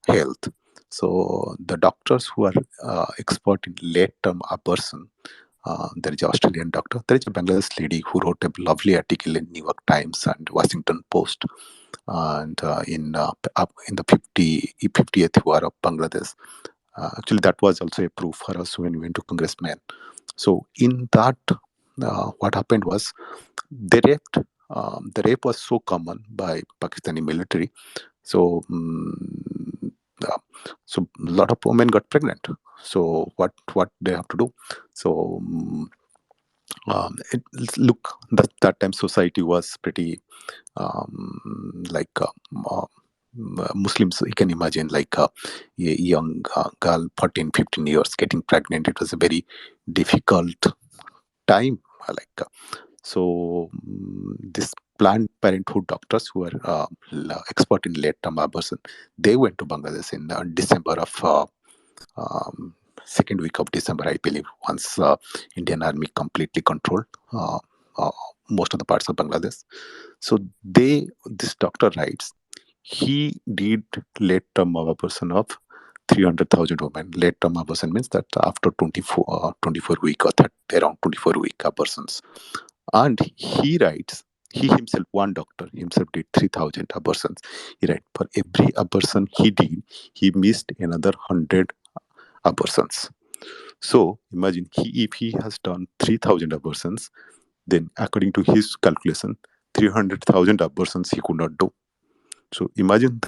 B: health. So the doctors who are expert in late-term abortion, there is an Australian doctor. There is a Bangladesh lady who wrote a lovely article in New York Times and Washington Post, and in the 50th war of Bangladesh. Actually, that was also a proof for us when we went to congressman. So in that, what happened was they raped. The rape was so common by Pakistani military. So so a lot of women got pregnant. So what they have to do? So look, that time society was pretty like Muslims. You can imagine, like a young girl, 14, 15 years, getting pregnant. It was a very difficult time. Like so, this Planned Parenthood doctors who are expert in late-term abortion, they went to Bangladesh in December of um, second week of December, I believe, once Indian army completely controlled uh, most of the parts of Bangladesh. So this doctor writes, he did late-term abortion of 300,000 women. Late term abortion means that after 24 week or around 24 week abortions. And he writes, he himself, one doctor himself did 3,000 abortions. He writes, for every abortion he did, he missed another 100 abortions. So imagine if he has done 3,000 abortions, then according to his calculation, 300,000 abortions he could not do. So imagine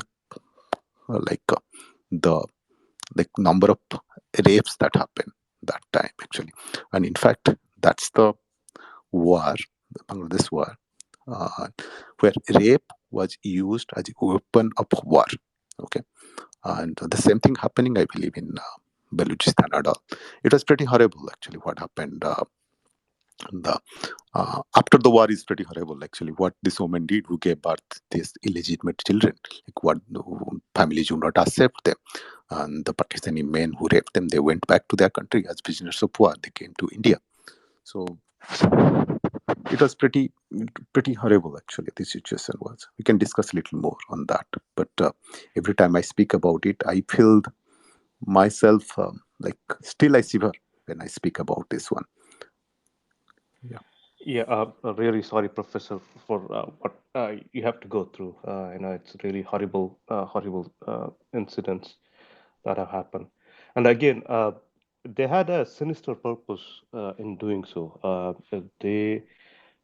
B: like the number of rapes that happened that time actually. And in fact, that's the war, the Bangladesh war, uh, where rape was used as a weapon of war. Okay, and the same thing happening, I believe, in Balochistan and all. It was pretty horrible actually what happened. The After the war is pretty horrible actually. What this woman did, who gave birth these illegitimate children, like what families do not accept them, and the Pakistani men who raped them, they went back to their country as prisoners of war. They came to India. So it was pretty horrible actually. This situation was. We can discuss a little more on that, but every time I speak about it, I feel myself like still I shiver when I speak about this one. Yeah.
A: Yeah, really sorry, Professor, for what you have to go through. It's really horrible incidents that have happened. And again, they had a sinister purpose in doing so. They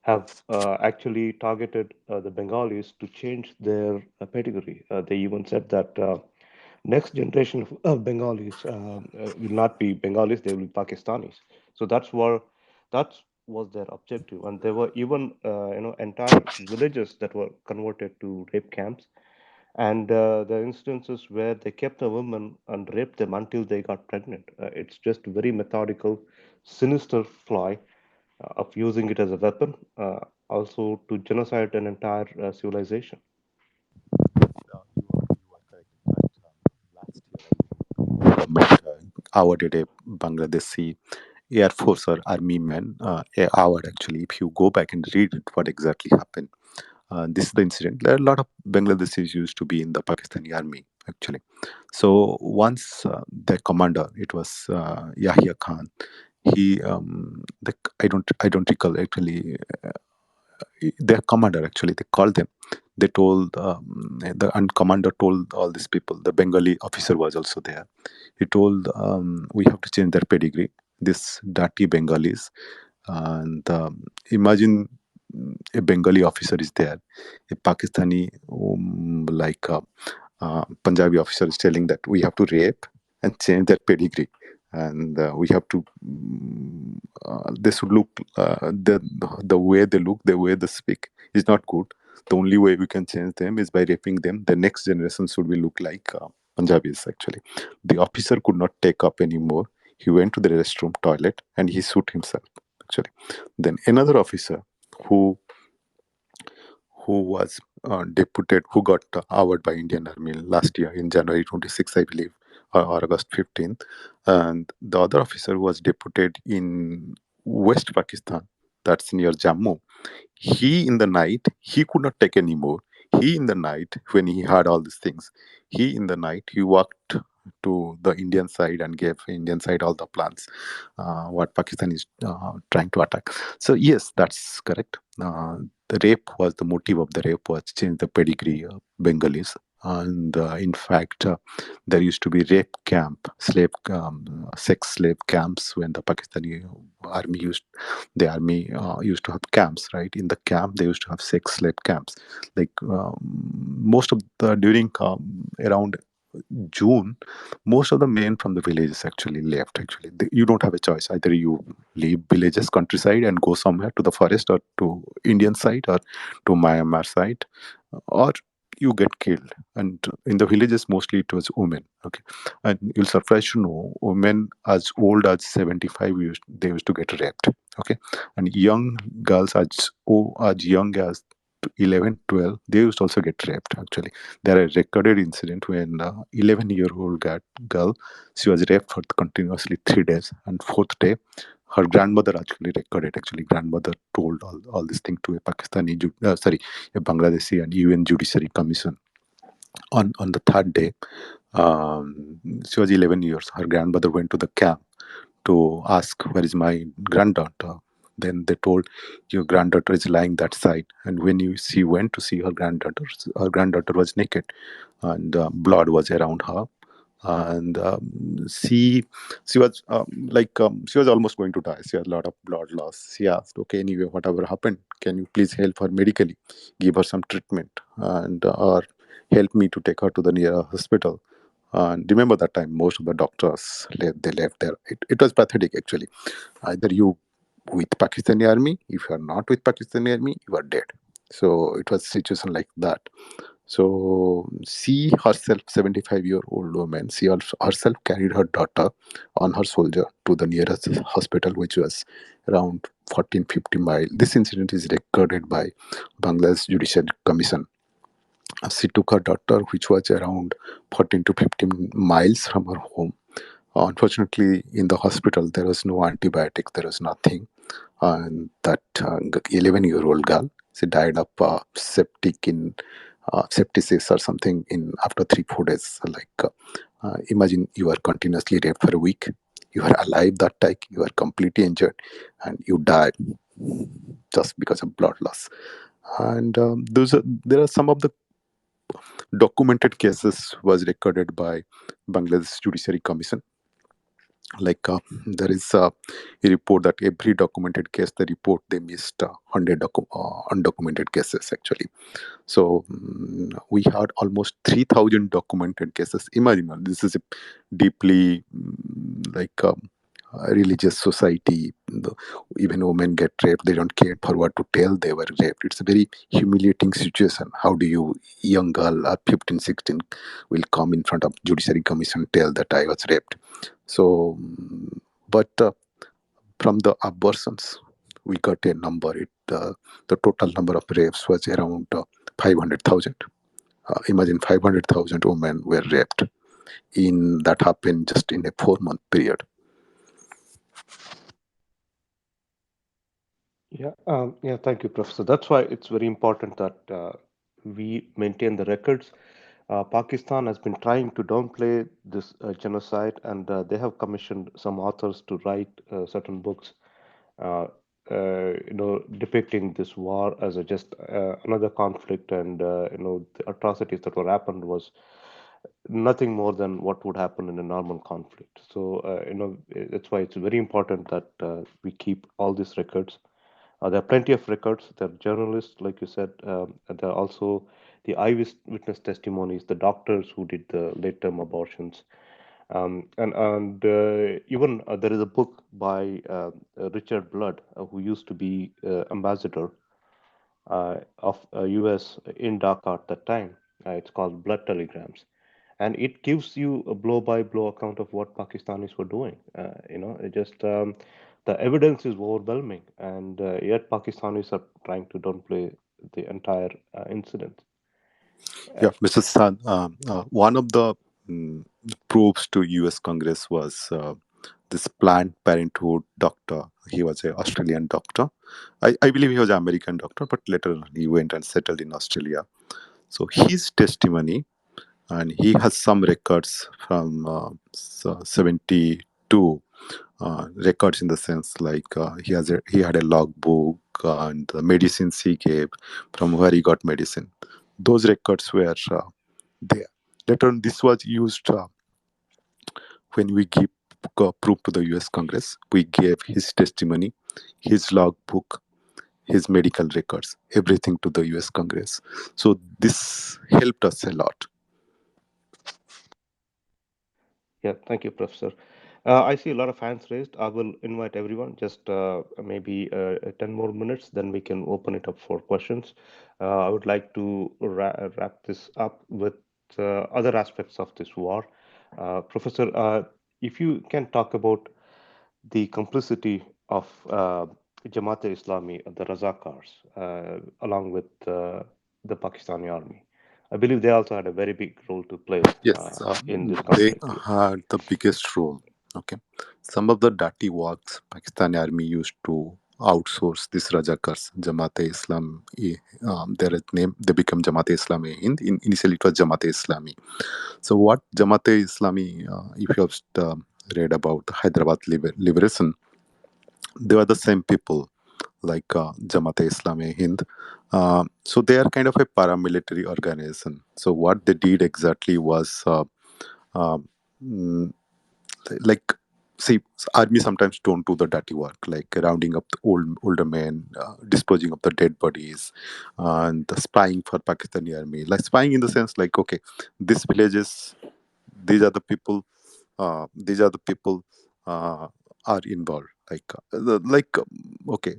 A: have actually targeted the Bengalis to change their pedigree. They even said that next generation of Bengalis will not be Bengalis; they will be Pakistanis. So that was their objective, and there were even entire villages that were converted to rape camps, and the instances where they kept the women and raped them until they got pregnant. It's just very methodical, sinister ploy of using it as a weapon, also to genocide an entire civilization.
B: You are correct. In fact, last year, government awarded a Bangladeshi Air Force or Army man award. Actually, if you go back and read it, what exactly happened. This is the incident. There are a lot of Bangladeshis used to be in the Pakistani army. Actually, so once the commander, it was Yahya Khan. He, I don't recall actually their commander actually they called them, they told the and commander told all these people, the Bengali officer was also there. He told we have to change their pedigree, this dirty Bengalis. And imagine a Bengali officer is there, a Pakistani Punjabi officer is telling that we have to rape and change their pedigree, and we have to they should look the way they look, the way they speak is not good. The only way we can change them is by raping them. The next generation should be look like Punjabis. Actually, the officer could not take up anymore. He went to the restroom, toilet, and he shoot himself. Actually, then another officer who was deputed, who got award by Indian Army last year in January 26, I believe, or August 15th. And the other officer who was deputed in West Pakistan, that's near Jammu. He in the night, he could not take anymore. He in the night, when he heard all these things, he in the night, he walked to the Indian side and gave Indian side all the plans, what Pakistan is trying to attack. So yes, that's correct. The rape was the motive of the rape was change the pedigree of Bengalis. And in fact, there used to be rape camp, sex slave camps when the Pakistani army used to have camps, right? In the camp, they used to have sex slave camps. Like most of the during around June, most of the men from the villages actually left. Actually, you don't have a choice. Either you leave villages, countryside, and go somewhere to the forest or to Indian side or to Myanmar side, or you get killed. And in the villages, mostly it was women. Okay, and you'll surprise to know women as old as 75 they used to get raped. Okay, and young girls as young as 11, 12, they used to also get raped. Actually, there are recorded incident when 11-year-old girl, she was raped for continuously 3 days, and fourth day her grandmother actually recorded. Actually, grandmother told all this thing to a Pakistani, a Bangladeshi and UN Judiciary Commission. On the third day, she was 11 years. Her grandmother went to the camp to ask, "Where is my granddaughter?" Then they told, "Your granddaughter is lying that side." And when she went to see her granddaughter was naked, and blood was around her. And she was she was almost going to die. She had a lot of blood loss. She asked, "Okay, anyway, whatever happened, can you please help her medically, give her some treatment, and or help me to take her to the nearest hospital?" And remember that time, most of the doctors left. They left there. It was pathetic, actually. Either you with Pakistani army. If you are not with Pakistani army, you are dead. So it was a situation like that. So she herself, 75-year-old woman, she also herself carried her daughter on her soldier to the nearest hospital, which was around 1450 miles. This incident is recorded by Bangladesh Judicial Commission. She took her daughter, which was around 14 to 15 miles from her home. Unfortunately, in the hospital, there was no antibiotics, there was nothing. And that 11-year-old girl, she died of septicus or something in after 3 4 days. Imagine you are continuously raped for a week. You are alive that time. You are completely injured, and you died just because of blood loss. And there are some of the documented cases was recorded by Bangladesh Judiciary Commission. There is a report that every documented case they report they missed 100 undocumented cases, actually. So we had almost 3,000 documented cases. Imagine, this is a deeply religious society. Even women get raped, they don't care for what to tell they were raped. It's a very humiliating situation. How do you, young girl at 15 16, will come in front of judiciary commission, tell that I was raped? So but from the abortions, we got a number. The total number of rapes was around 500,000. Imagine 500,000 women were raped. In that happened just in a 4 month period.
A: Yeah, thank you, Professor. That's why it's very important that we maintain the records. Pakistan has been trying to downplay this genocide, and they have commissioned some authors to write certain books, uh, depicting this war as a just another conflict, and the atrocities that were happened was nothing more than what would happen in a normal conflict. So, that's why it's very important that we keep all these records. There are plenty of records. There are journalists, like you said. And there are also the eyewitness testimonies, the doctors who did the late-term abortions, and even there is a book by Richard Blood, who used to be ambassador of U.S. in Dhaka at that time. It's called Blood Telegrams, and it gives you a blow-by-blow account of what Pakistanis were doing. The evidence is overwhelming, and yet Pakistanis are trying to downplay the entire incident.
B: Yeah, Mr. San, one of the mm, proofs to U.S. Congress was this Planned Parenthood doctor. He was an Australian doctor. I believe he was an American doctor, but later on he went and settled in Australia. So his testimony, and he has some records from 72, records in the sense he had a logbook and the medicines he gave, from where he got medicine. Those records were there. Later on, this was used when we give proof to the U.S. Congress. We gave his testimony, his logbook, his medical records, everything to the U.S. Congress. So this helped us a lot.
A: Yeah, thank you, Professor. I see a lot of hands raised. I will invite everyone, just maybe 10 more minutes, then we can open it up for questions. I would like to wrap this up with other aspects of this war. Professor, if you can talk about the complicity of Jamaat-e-Islami, the Razakars, along with the Pakistani army. I believe they also had a very big role to play
B: Yes,
A: in this
B: they
A: conflict.
B: had the biggest role. Okay, some of the dirty works Pakistani army used to outsource these Rajakars, Jamaat-e Islam. Their name they become Jamaat-e Islami Hind. Initially, it was Jamaat-e Islami. So, what Jamaat-e Islami? If you have read about Hyderabad liberation, they were the same people like Jamaat-e Islami Hind. So they are kind of a paramilitary organization. So what they did exactly was uh, mm, like see, army sometimes don't do the dirty work like rounding up the older men, disposing of the dead bodies, and spying for Pakistani army, like spying in the sense like, okay, this villages, these are the people, these are the people uh, are involved, like okay,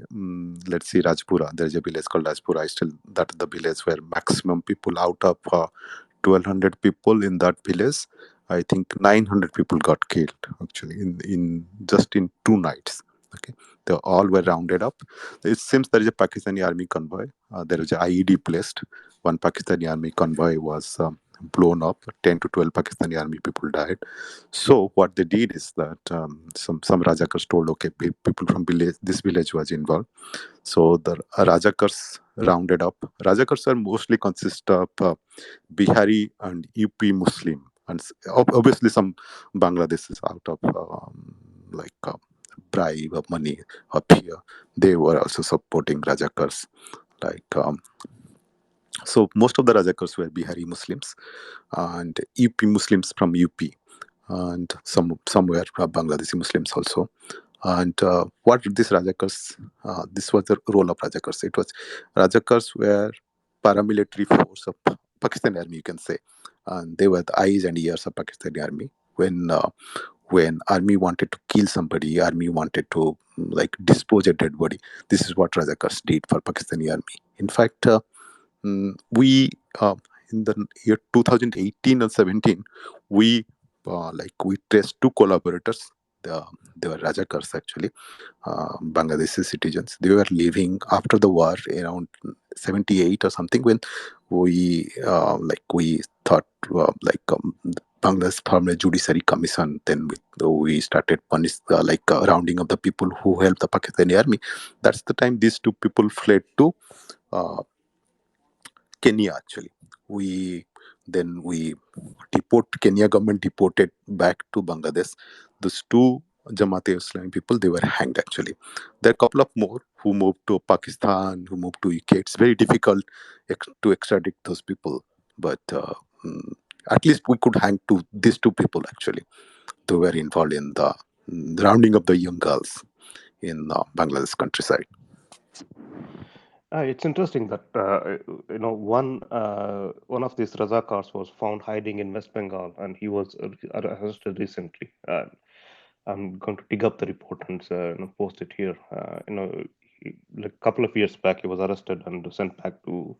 B: let's see, Rajpura, there's a village called Rajpura, still that the village where maximum people out of 1200 people in that village, I think 900 people got killed actually in just in 2 nights. Okay, they all were rounded up. It seems there is a Pakistani army convoy. There is a IED placed. One Pakistani army convoy was blown up. 10 to 12 Pakistani army people died. So what they did is that some Rajakars told, okay, people from village, this village was involved. So the Rajakars rounded up. Rajakars are mostly consist of Bihari and UP Muslim, and obviously some Bangladeshis out of bribe of money up here. They were also supporting Rajakars. Like so, most of the Rajakars were Bihari Muslims and UP Muslims from UP, and somewhere Bangladeshi Muslims also. And what these Rajakars, this was the role of Rajakars. It was Rajakars were paramilitary force of Pakistani army, you can say, and they were the eyes and ears of Pakistani army. When army wanted to kill somebody, army wanted to like dispose a dead body. This is what Rajakars did for Pakistani army. In fact, we in the year 2018 or 17, we we traced two collaborators. They were Rajakars actually, Bangladeshi citizens. They were living after the war around 78 or something when we thought Bangladesh formed a judiciary commission. Then we started rounding up the people who helped the Pakistani army. That's the time these two people fled to uh, Kenya actually. We we Kenya government deported back to Bangladesh. Those two Jamaat Islami people, they were hanged actually. There are a couple of more who moved to Pakistan, who moved to UK. It's very difficult to extradite those people, but mm, at least we could hang to these two people actually. They were involved in the rounding up the young girls in Bangladesh countryside.
A: It's interesting that one of these Razakars was found hiding in West Bengal, and he was arrested recently. I'm going to dig up the report and post it here. Like a couple of years back, he was arrested and sent back to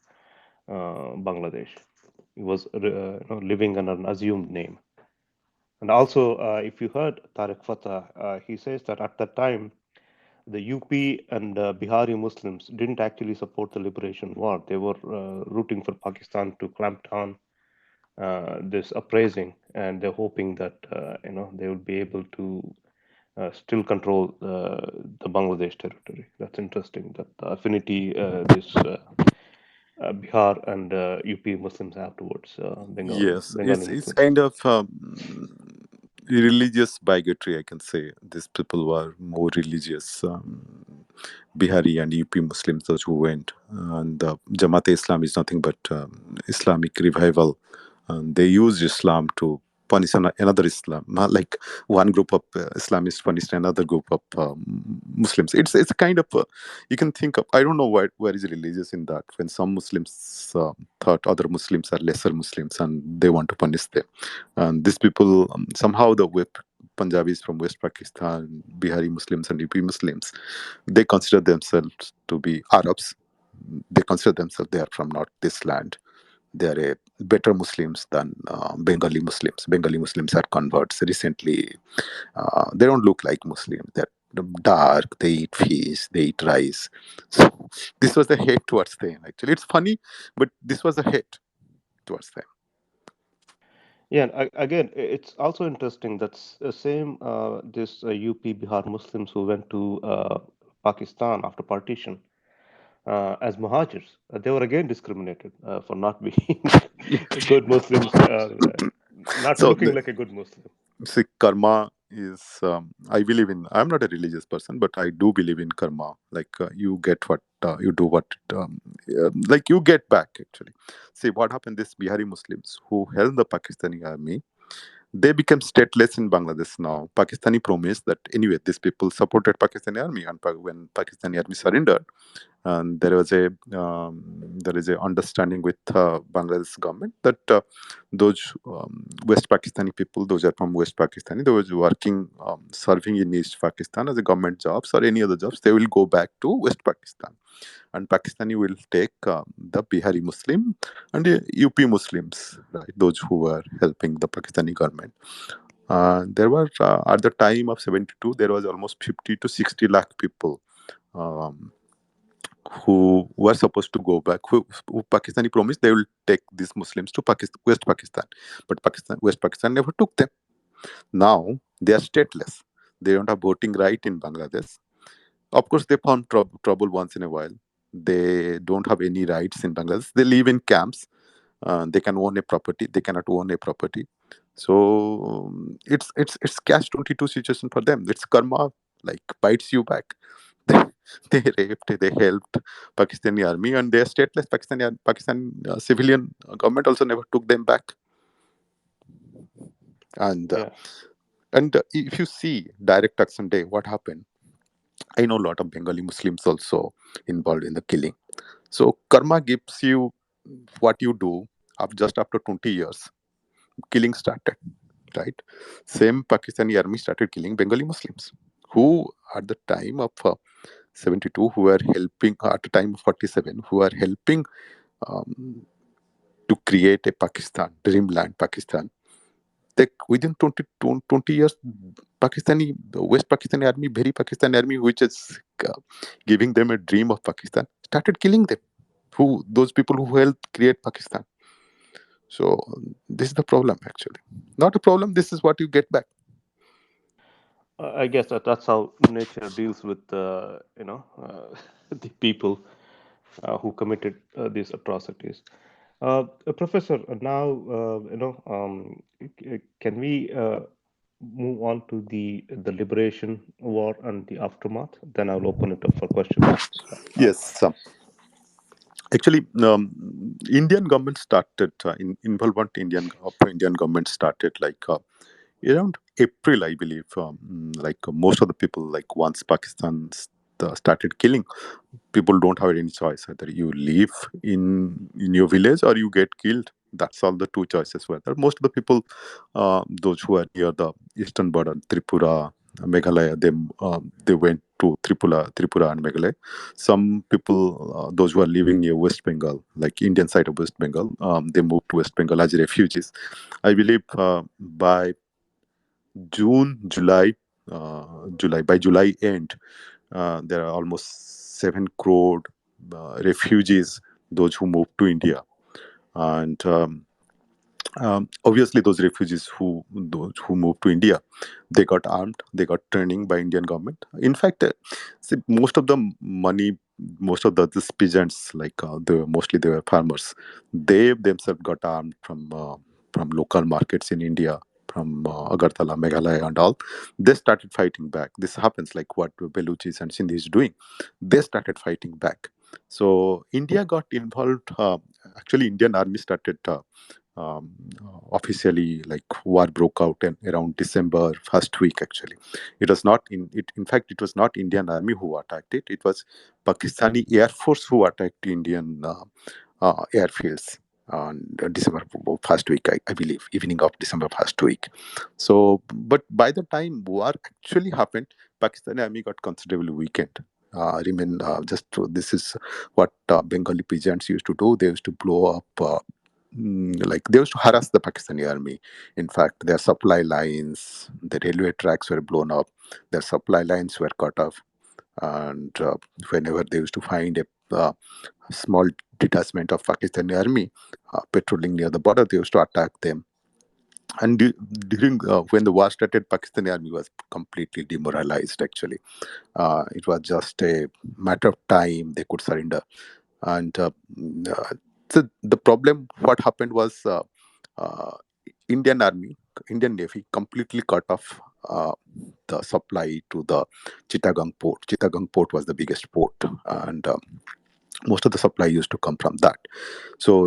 A: Bangladesh. He was living under an assumed name. And also, if you heard Tariq Fatah, he says that at that time, the UP and Bihari Muslims didn't actually support the liberation war. They were rooting for Pakistan to clamp down this uprising, and they're hoping that they would be able to still control the Bangladesh territory. That's interesting. That the affinity this Bihar and UP Muslims have towards
B: Yes,
A: Bengali
B: it's
A: Muslims.
B: kind of religious bigotry, I can say. These people were more religious. Bihari and UP Muslims, those who went. And Jamaat Islam is nothing but Islamic revival. And they use Islam to punish another Islam. Not like one group of Islamists punished another group of Muslims. It's a kind of, you can think of, I don't know where is religious in that. When some Muslims thought other Muslims are lesser Muslims and they want to punish them. And these people, somehow Punjabis from West Pakistan, Bihari Muslims and UP Muslims, they consider themselves to be Arabs. They consider themselves they are from not this land. They are a better Muslims than Bengali Muslims. Bengali Muslims are converts. Recently, they don't look like Muslims. They're dark. They eat fish. They eat rice. So this was the hate towards them. Actually, it's funny, but this was a hate towards them.
A: Yeah, and again, it's also interesting that same this UP Bihar Muslims who went to Pakistan after partition as Muhajirs. They were again discriminated for not being good Muslims, not
B: So
A: looking like a good Muslim.
B: see, karma is. I believe in. I'm not a religious person, but I do believe in karma. Like you get what you do. What like you get back. Actually, see what happened. These Bihari Muslims who held the Pakistani army, they became stateless in Bangladesh now. Pakistani promised that anyway, these people supported Pakistani army, and when Pakistani army surrendered, and there is a understanding with Bangladesh government that those West Pakistani people, those are from West Pakistani, those working serving in East Pakistan as a government jobs or any other jobs, they will go back to West Pakistan, and Pakistani will take the Bihari Muslim and UP Muslims, right? Those who were helping the Pakistani government. There were at the time of 72, there was almost 50 to 60 lakh people. Um, who were supposed to go back, who Pakistani promised they will take these Muslims to Pakistan, West Pakistan, but West Pakistan never took them. Now they are stateless. They don't have voting right in Bangladesh. Of course, they found trouble once in a while. They don't have any rights in Bangladesh. They live in camps. They can own a property. They cannot own a property. So it's catch 22 situation for them. It's karma, like bites you back. They raped, they helped Pakistani army, and they are stateless. Pakistan civilian government also never took them back. And
A: Yeah.
B: if you see direct action day, what happened? I know a lot of Bengali Muslims also involved in the killing. So karma gives you what you do just after 20 years. Killing started, right? Same Pakistani army started killing Bengali Muslims who at the time of 72 who were helping at the time of 47 who are helping um, to create a Pakistan, dreamland Pakistan. They, within 20 years, the West Pakistani army, very Pakistani army, which is giving them a dream of Pakistan, started killing them. Those people who helped create Pakistan. So this is the problem, actually. Not a problem. This is what you get back.
A: I guess that's how nature deals with the people who committed these atrocities. Professor, now can we move on to the liberation war and the aftermath? Then I'll open it up for questions
B: Yes.
A: after.
B: Actually, Indian government started involvement. Indian government started like around April, I believe. Like most of the people, like once Pakistan started killing, people don't have any choice. Either you live in your village or you get killed. That's all the two choices were there. Most of the people, those who are near the eastern border, Tripura, Meghalaya, they went to Tripura and Meghalaya. Some people, those who are living near West Bengal, like Indian side of West Bengal, they moved to West Bengal as refugees. I believe by June, by July end, there are almost 7 crore refugees, those who moved to India. And obviously, those who moved to India, they got armed, they got training by Indian government. In fact, see, most of the money, most of these peasants, like mostly they were farmers, they themselves got armed from local markets in India, from Agartala, Meghalaya, and all. They started fighting back. This happens like what Baluchis and Sindhis doing. They started fighting back. So India got involved. Actually, Indian army started. Um, Officially, like war broke out in around December first week. Actually, it was not in it. In fact, it was not Indian army who attacked it. It was Pakistani Air Force who attacked Indian airfields on December first week, I believe, evening of December first week. So, but by the time war actually happened, Pakistani army got considerably weakened. Remain this is what Bengali peasants used to do. They used to blow up. Like they used to harass the Pakistani army. In fact, their supply lines, the railway tracks were blown up, their supply lines were cut off, and whenever they used to find a small detachment of Pakistani army patrolling near the border, they used to attack them. And during when the war started, Pakistani army was completely demoralized. Actually, it was just a matter of time they could surrender. And so the problem, what happened was uh, Indian army, Indian navy completely cut off the supply to the Chittagong port. Chittagong port was the biggest port, and most of the supply used to come from that. So,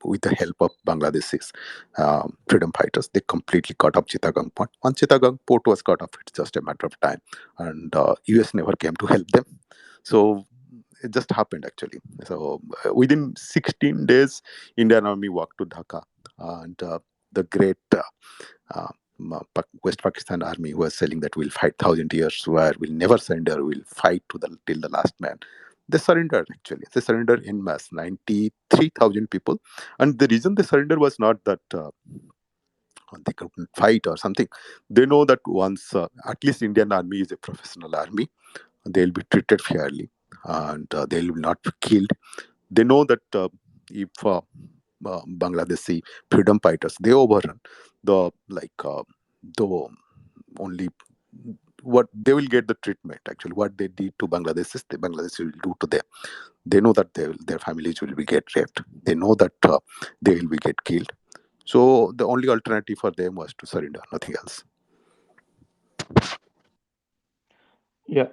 B: with the help of Bangladeshis freedom fighters, they completely cut off Chittagong port. Once Chittagong port was cut off, it's just a matter of time, and US never came to help them. So it just happened actually. So within 16 days, Indian army walked to Dhaka, and the great West Pakistan army was saying that we'll fight 1,000 years, where we'll never surrender, we'll fight to the till the last man. They surrendered actually. They surrendered in mass, 93,000 people, and the reason they surrendered was not that they couldn't fight or something. They know that once at least Indian army is a professional army, they'll be treated fairly, and they will not be killed. They know that if Bangladeshi freedom fighters they overrun the only what they will get the treatment actually what they did to Bangladesh is the Bangladesh will do to them. They know that their families will be get raped. They know that they will be get killed. So the only alternative for them was to surrender, nothing else.
A: Yeah,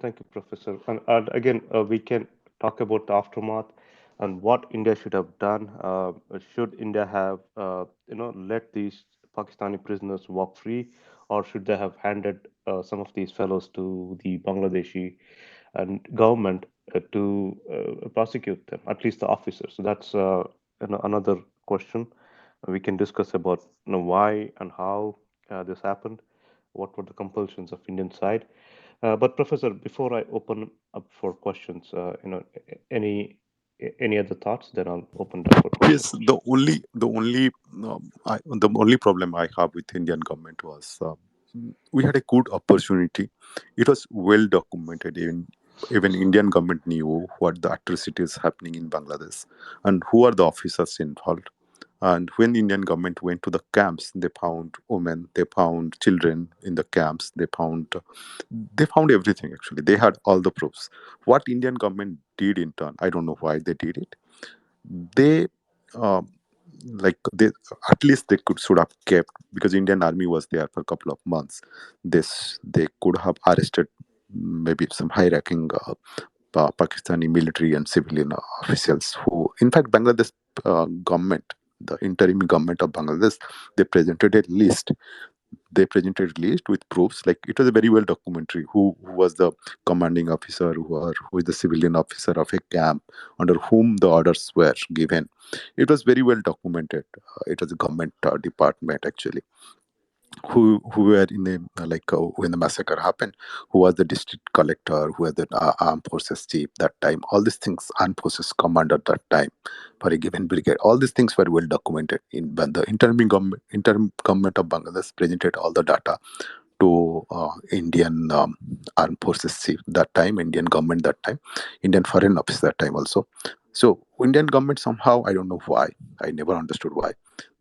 A: thank you, Professor. And again, we can talk about the aftermath and what India should have done. Should India have, let these Pakistani prisoners walk free, or should they have handed some of these fellows to the Bangladeshi and government to prosecute them, at least the officers? So that's another question we can discuss about, why and how this happened. What were the compulsions of Indian side? But Professor, before I open up for questions, any other thoughts? Then I'll open it up for
B: Yes,
A: questions.
B: the only problem I have with Indian government was we had a good opportunity. It was well documented. Even Indian government knew what the atrocities happening in Bangladesh and who are the officers involved. And when the Indian government went to the camps, they found women, they found children in the camps, they found everything actually. They had all the proofs. What Indian government did in turn, I don't know why they did it. They uh, they at least they could should have kept, because Indian army was there for a couple of months. This they could have arrested maybe some high-ranking Pakistani military and civilian officials who, in fact, Bangladesh government, the interim government of Bangladesh, they presented a list they presented list with proofs. Like it was a very well documentary who was the commanding officer, who is the civilian officer of a camp under whom the orders were given. It was very well documented. It was a government department actually who were in the when the massacre happened, who was the district collector, who was the armed forces chief that time, all these things, armed forces commander that time for a given brigade, all these things were well documented in when the interim government of Bangladesh presented all the data to Indian armed forces chief that time, Indian government that time, Indian foreign office that time also. So Indian government somehow, I don't know why, I never understood why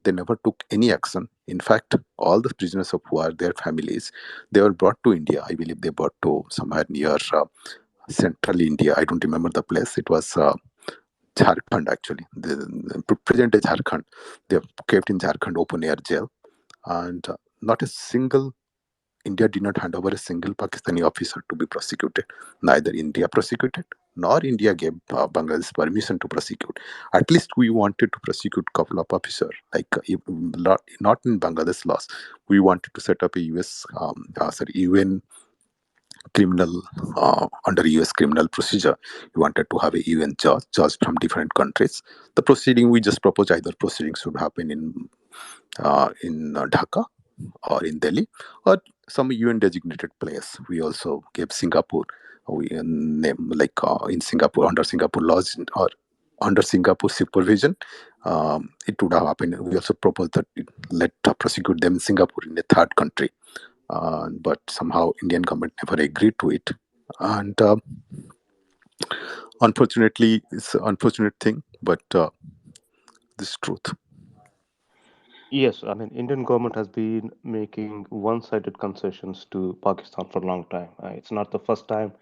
B: they never took any action. In fact, all the prisoners of war, their families, they were brought to India. I believe they brought to somewhere near central India. I don't remember the place. It was Jharkhand actually. The present day Jharkhand. They are kept in Jharkhand open air jail, and not a single India did not hand over a single Pakistani officer to be prosecuted. Neither India prosecuted nor India gave Bangladesh permission to prosecute. At least we wanted to prosecute couple of officers, not in Bangladesh laws. We wanted to set up a UN criminal under US criminal procedure. We wanted to have a UN judge from different countries. The proceeding we just proposed, either proceeding should happen in Dhaka or in Delhi or some UN designated place. We also gave Singapore. We name in Singapore under Singapore laws or under Singapore supervision. It would have happened. We also proposed that let prosecute them in Singapore in a third country, but somehow Indian government never agreed to it. And unfortunately, it's an unfortunate thing, but this is truth.
A: Yes, I mean, Indian government has been making one-sided concessions to Pakistan for a long time. It's not the first time,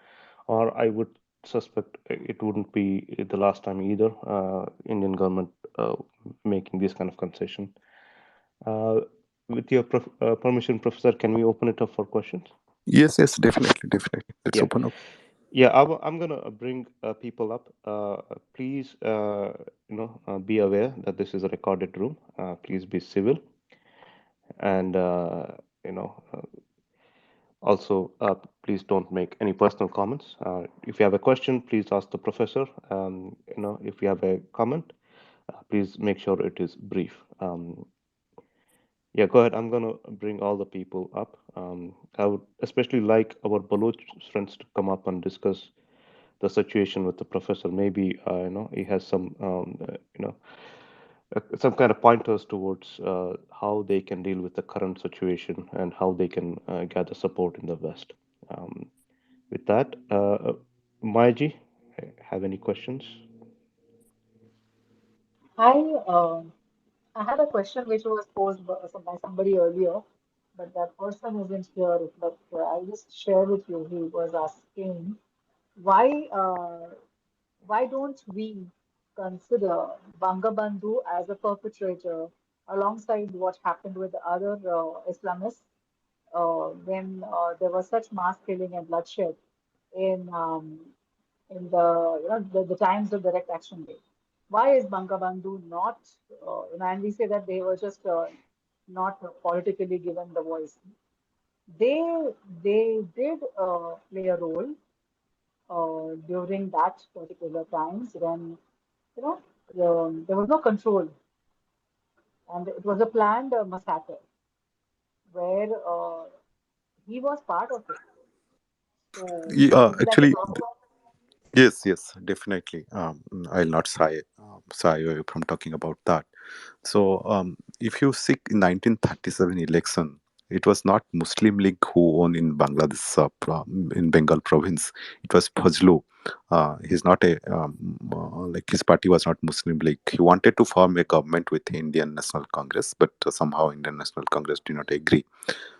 A: or I would suspect it wouldn't be the last time either. Indian government making this kind of concession. Uh, with your permission, Professor, can we open it up for questions?
B: Yes, yes, definitely, definitely. Let's
A: Yeah,
B: open up.
A: yeah. I'm gonna bring people up. Please, be aware that this is a recorded room. Please be civil, and you know, uh, also, please don't make any personal comments. If you have a question, please ask the professor. If you have a comment, please make sure it is brief. Yeah, go ahead. I'm gonna bring all the people up. I would especially like our Baloch friends to come up and discuss the situation with the professor. Maybe he has some kind of pointers towards how they can deal with the current situation and how they can gather support in the West. Um, with that, Maiji, have any questions?
C: I I had a question which was posed by somebody earlier, but that person isn't here. But I'll just share with you. He was asking why why don't we consider Bangabandhu as a perpetrator alongside what happened with the other Islamists when there was such mass killing and bloodshed in in the times of direct action day. Why is Bangabandhu not, and we say that they were just not politically given the voice. They they did play a role during that particular times when you know there was no control and it was a planned massacre where he was part of it. So would you like to
B: Actually,
C: talk about
B: yes, yes, definitely. I'll not shy away from talking about that. So, if you see in 1937 election, it was not Muslim League who won in Bangladesh, in Bengal province. It was Fazlu. He's not like his party was not Muslim League. He wanted to form a government with Indian National Congress, but somehow Indian National Congress did not agree.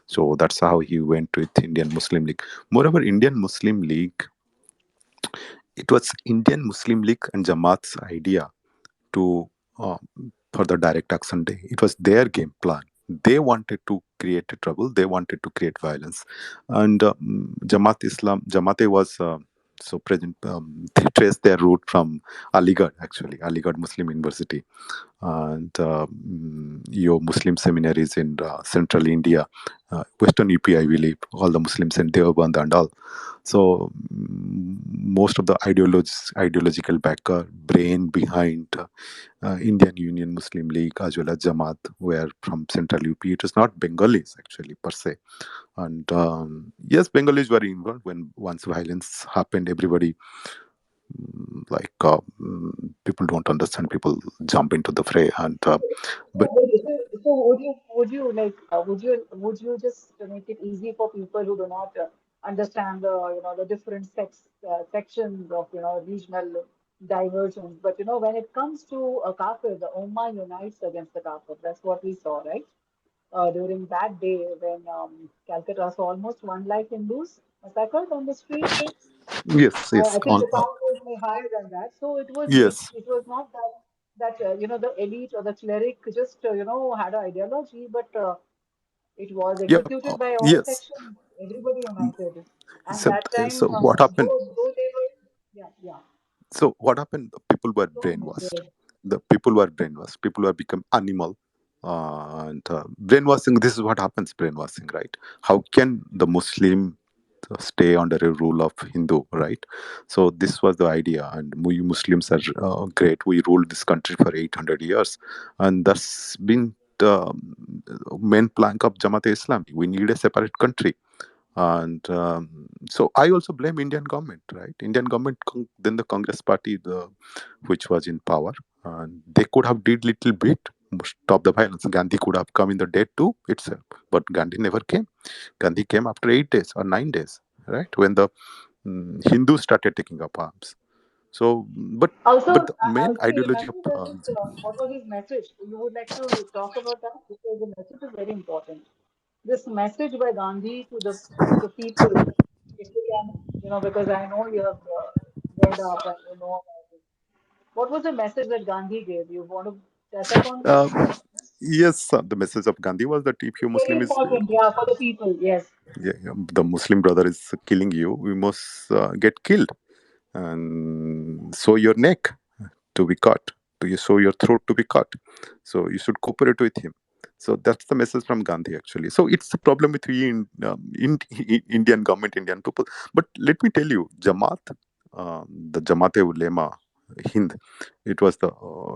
B: So that's how he went with Indian Muslim League. Moreover, Indian Muslim League, it was Indian Muslim League and Jamaat's idea to uh, for the direct action day. It was their game plan. They wanted to create trouble. They wanted to create violence, and Jamaate was so present. They traced their route from Aligarh, actually Aligarh Muslim University, and your Muslim seminaries in central India, Western UP, I believe, all the Muslims in Deoband and all. So most of the ideological backer brain behind Indian Union Muslim League as well as Jamaat were from central UP. It was not Bengalis actually per se, and yes, Bengalis were involved when once violence happened. Everybody people don't understand. People jump into the fray, and but
C: so would you like would you just make it easy for people who do not understand the the different sections of regional divergence, but when it comes to a kafir, the ummah unites against the kafir. That's what we saw, right? During that day when Calcutta saw almost 1 lakh Hindus massacred on the streets.
B: yes,
C: I
B: yes,
C: think the count was more higher than that. So it was it,
B: yes,
C: it was not that the elite or the cleric just had an ideology, but it was
B: yep,
C: executed by all
B: yes.
C: sections, everybody united. And
B: So,
C: that time,
B: so what happened?
C: though they were, yeah, yeah.
B: So what happened? People were
C: Go ahead, go
B: brainwashed.
C: ahead.
B: The people were brainwashed. People were become animal. And brainwashing. This is what happens. Brainwashing, right? How can the Muslim stay under a rule of Hindu, right? So this was the idea. And we Muslims are great. We ruled this country for 800 years, and that's been the main plank of Jamaat Islami. We need a separate country, and so I also blame Indian government, right? Indian government, then the Congress party, which was in power, and they could have did little bit stop the violence. Gandhi could have come in the day too itself, but Gandhi never came. Gandhi came after 8 days or 9 days, right, when the Hindus started taking up arms. So,
C: Also,
B: but the main
C: do you
B: ideology
C: remember
B: of
C: there's this, what was his message? You would like to talk about that because the message is very important. This message by Gandhi to the people, especially, because I know you have read up and you know about it. What was the message that Gandhi gave? You want to touch upon that?
B: uh, yes, the message of Gandhi was that if you
C: Very
B: Muslim is
C: important, yeah, for the people. Yes.
B: yeah, yeah, the Muslim brother is killing you, we must get killed and sew your neck to be cut. Do you sew your throat to be cut? So you should cooperate with him. So that's the message from Gandhi actually. So it's a problem with we in Indian government, Indian people. But let me tell you, Jamaat, the Jamaat Ulema Hind, it was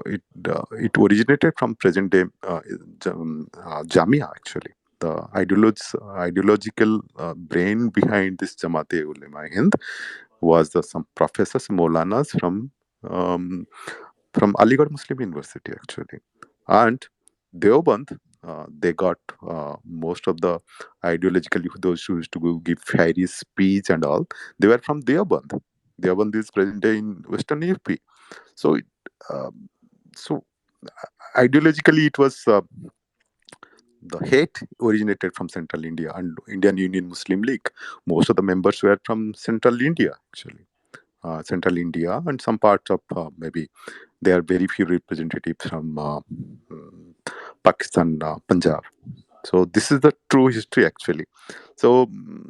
B: it originated from present day Jamia actually. The ideological brain behind this Jamaat Ulema Hind was some professors, Maulanas um, from Aligarh Muslim University actually, and Deoband. They got most of the ideological those who used to go give fiery speech and all. They were from Deoband. Deoband is present day in Western UP. So, um, so ideologically, it was the hate originated from Central India and Indian Union Muslim League. Most of the members were from Central India actually. Central India and some parts of maybe there are very few representatives from Pakistan, Punjab. So this is the true history actually. So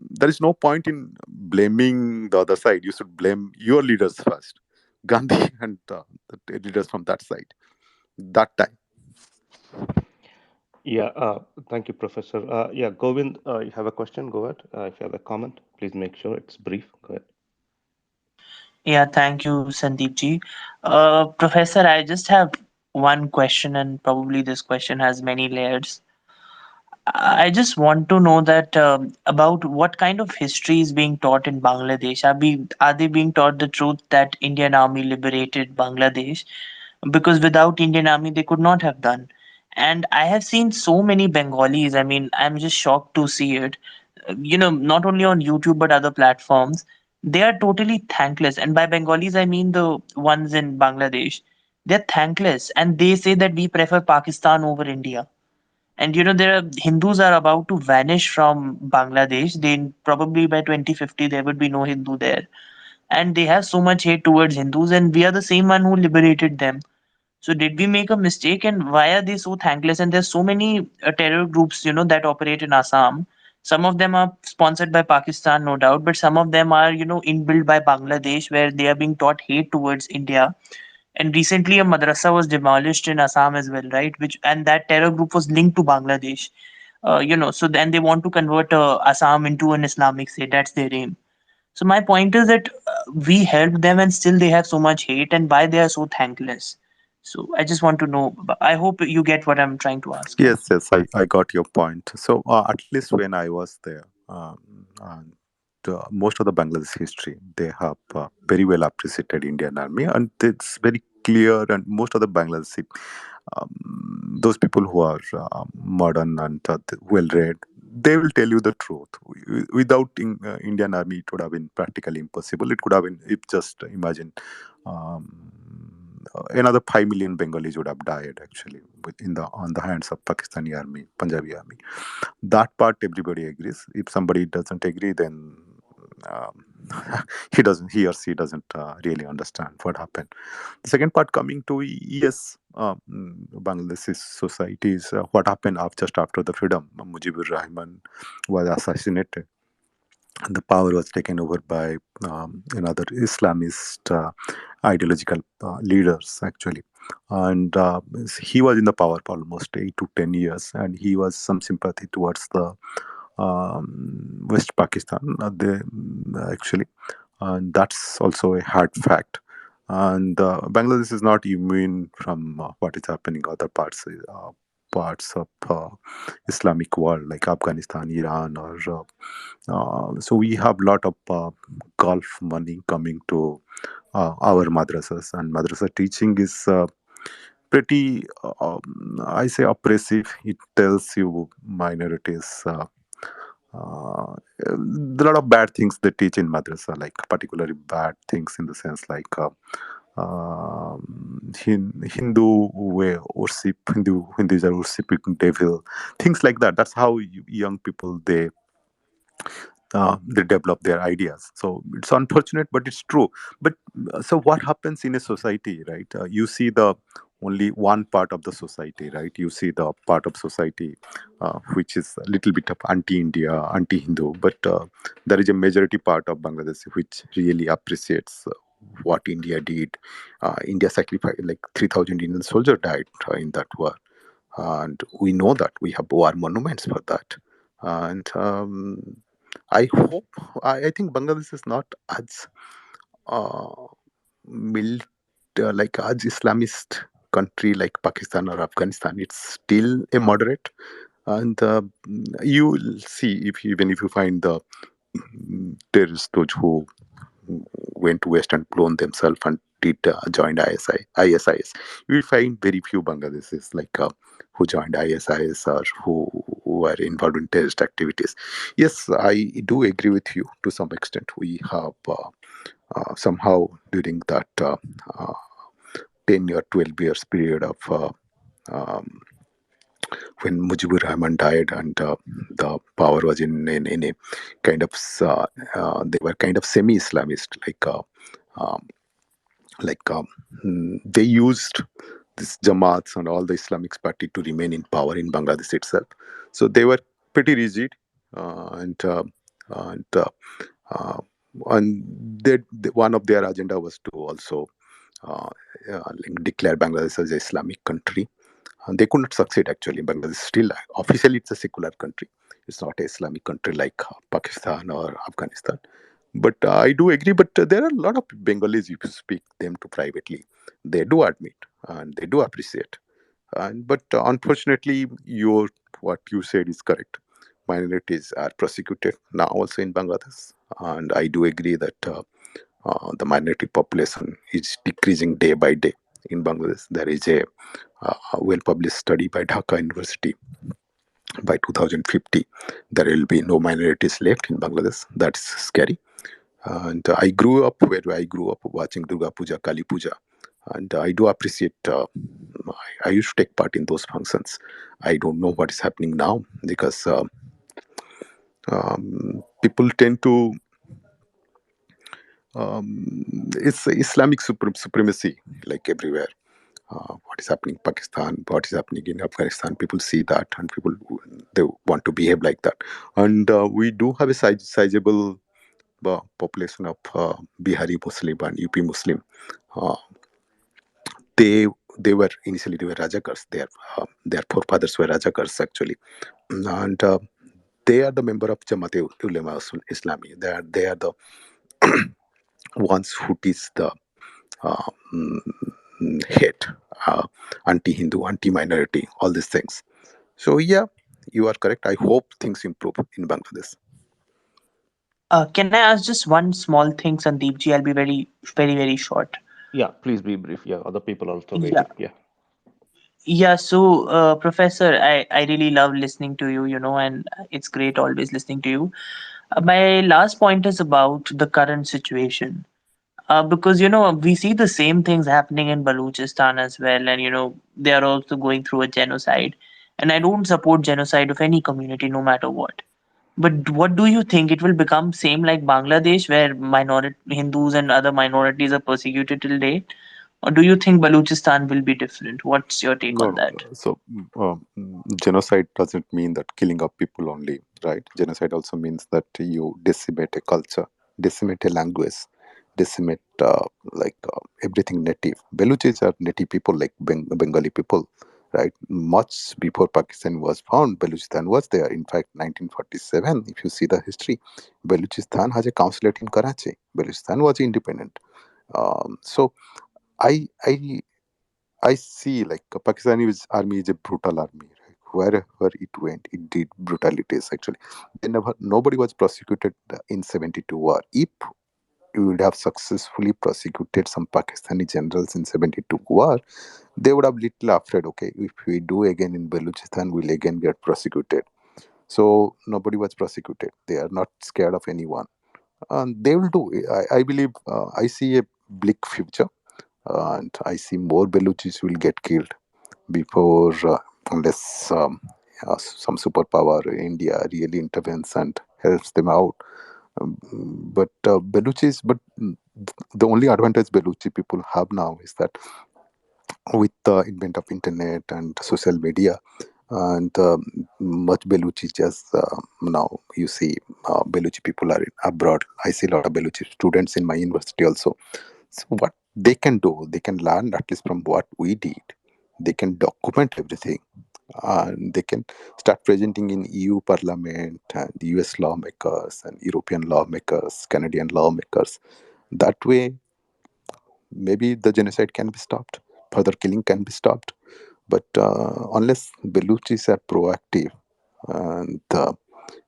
B: there is no point in blaming the other side. You should blame your leaders first, Gandhi and the leaders from that side. That time.
A: Yeah, thank you, Professor. Yeah, Govind, you have a question? Go ahead. If you have a comment, please make sure it's brief. Go ahead.
D: Yeah, thank you, Sandeep ji. Professor, I just have one question, and probably this question has many layers. I just want to know that about what kind of history is being taught in Bangladesh. Are they being taught the truth that Indian Army liberated Bangladesh? Because without Indian Army, they could not have done. And I have seen so many Bengalis. I mean, I'm just shocked to see it. Not only on YouTube but other platforms, they are totally thankless. And by Bengalis, I mean the ones in Bangladesh. They're thankless, and they say that we prefer Pakistan over India. And there are Hindus are about to vanish from Bangladesh. They probably by 2050 there would be no Hindu there, and they have so much hate towards Hindus, and we are the same one who liberated them. So did we make a mistake, and why are they so thankless? And there's so many terror groups, that operate in Assam. Some of them are sponsored by Pakistan, no doubt, but some of them are, inbuilt by Bangladesh, where they are being taught hate towards India. And recently, a madrasa was demolished in Assam as well, right? Which and that terror group was linked to Bangladesh. So then they want to convert Assam into an Islamic state. That's their aim. So my point is that we helped them, and still they have so much hate, and why they are so thankless. So I just want to know. I hope you get what I'm trying to ask.
B: Yes, yes, I got your point. So at least when I was there, and, most of the Bangladesh history, they have very well appreciated Indian Army, and it's very clear. And most of the Bangladeshi, those people who are modern and well read, they will tell you the truth. Without Indian Army, it would have been practically impossible. It could have been, if just imagine. Another 5 million Bengalis would have died actually in the on the hands of Pakistani army, Punjabi army. That part everybody agrees. If somebody doesn't agree, then um, he or she doesn't really understand what happened. The second part coming to yes, Bangladeshi societies, what happened just after the freedom. Mujibur Rahman was assassinated and the power was taken over by another Islamist ideological leaders actually, and he was in the power for almost 8 to 10 years, and he was some sympathy towards the West Pakistan. Actually, and that's also a hard fact. And Bangladesh is not immune from what is happening other parts of Islamic world like Afghanistan, Iran, or so we have lot of Gulf money coming to our madrasas, and madrasa teaching is pretty, I say, oppressive. It tells you minorities Uh, there are a lot of bad things they teach in madrasa, like particularly bad things in the sense like Hindu way worship, Hindus are worshiping devil, things like that. That's how young people they develop their ideas. So it's unfortunate, but it's true. But so what happens in a society, right? You see the only one part of the society, right? You see the part of society which is a little bit of anti-India, anti-Hindu, but there is a majority part of Bangladesh which really appreciates what India did. India sacrificed like 3,000 Indian soldiers died in that war, and we know that we have war monuments for that. And I hope, I think Bangladesh is not as uh, mil- like as Islamist country like Pakistan or Afghanistan. It's still a moderate, and you will see if even if you find the terrorists those who went west and cloned themselves and did joined ISIS. You will find very few Bangladeshis like who joined ISIS or who are involved in terrorist activities. Yes, I do agree with you to some extent. We have somehow during that 10 or 12 years period of um, when Mujibur Rahman died and the power was in a kind of they were kind of semi-Islamist um, they used this Jamaats and all the Islamic party to remain in power in Bangladesh itself. So they were pretty rigid, and uh, one of their agenda was to also uh, declare Bangladesh as an Islamic country. And they could not succeed actually. Bangladesh still officially it's a secular country. It's not an Islamic country like Pakistan or Afghanistan. But I do agree. But there are a lot of Bengalis, if you speak them to privately, they do admit and they do appreciate. And but unfortunately, what you said is correct. Minorities are persecuted now also in Bangladesh, and I do agree that the minority population is decreasing day by day in Bangladesh. There is a well-published study by Dhaka University. By 2050, there will be no minorities left in Bangladesh. That's scary. And I grew up watching Durga Puja, Kali Puja, and I do appreciate. I used to take part in those functions. I don't know what is happening now because people tend to. It's Islamic supremacy like everywhere. What is happening in Pakistan, what is happening in Afghanistan. People see that, and people they want to behave like that. And we do have a sizable population of Bihari Muslim and UP Muslim. Uh, they they were initially they were Rajakars. Their forefathers were Rajakars actually, and they are the member of Jamaat Ulema Islami. They are the ones who teach the uh, hate, anti-Hindu, anti-minority, all these things. So yeah, you are correct. I hope things improve in Bangladesh.
D: Can I ask just one small thing, Sandeep ji? I'll be very short.
A: Yeah, please be brief. Yeah, other people also
D: Yeah.
A: waiting. Yeah.
D: Yeah, so Professor, I really love listening to you, and it's great always listening to you. My last point is about the current situation. Because we see the same things happening in Balochistan as well, and they are also going through a genocide. And I don't support genocide of any community, no matter what. But what do you think? It will become same like Bangladesh, where minority Hindus and other minorities are persecuted till date, or do you think Balochistan will be different? What's your take
B: No,
D: on
B: no.
D: that?
B: So, genocide doesn't mean that killing of people only, right? Genocide also means that you decimate a culture, decimate a language, decimate everything native. Baluchis are native people like Bengali people, right? Much before Pakistan was found, Baluchistan was there. In fact, 1947, if you see the history, Baluchistan has a consulate in Karachi. Baluchistan was independent. So I see like Pakistani army is a brutal army. Right? Wherever it went, it did brutalities. Actually, nobody was prosecuted in 72 war. If we would have successfully prosecuted some Pakistani generals in 72 war, they would have little afraid. Okay, if we do again in Balochistan, we'll again get prosecuted. So nobody was prosecuted. They are not scared of anyone, and they will do. I believe I see a bleak future, and I see more Baluchis will get killed before unless some superpower India really intervenes and helps them out. But Baluchis, but the only advantage Baluchi people have now is that with the advent of internet and social media and much Baluchi just now you see Baluchi people are abroad. I see a lot of Baluchi students in my university also. So what they can do, they can learn at least from what we did. They can document everything and they can start presenting in EU Parliament and US lawmakers and European lawmakers, Canadian lawmakers. That way, maybe the genocide can be stopped, further killing can be stopped. But unless Baluchis are proactive, and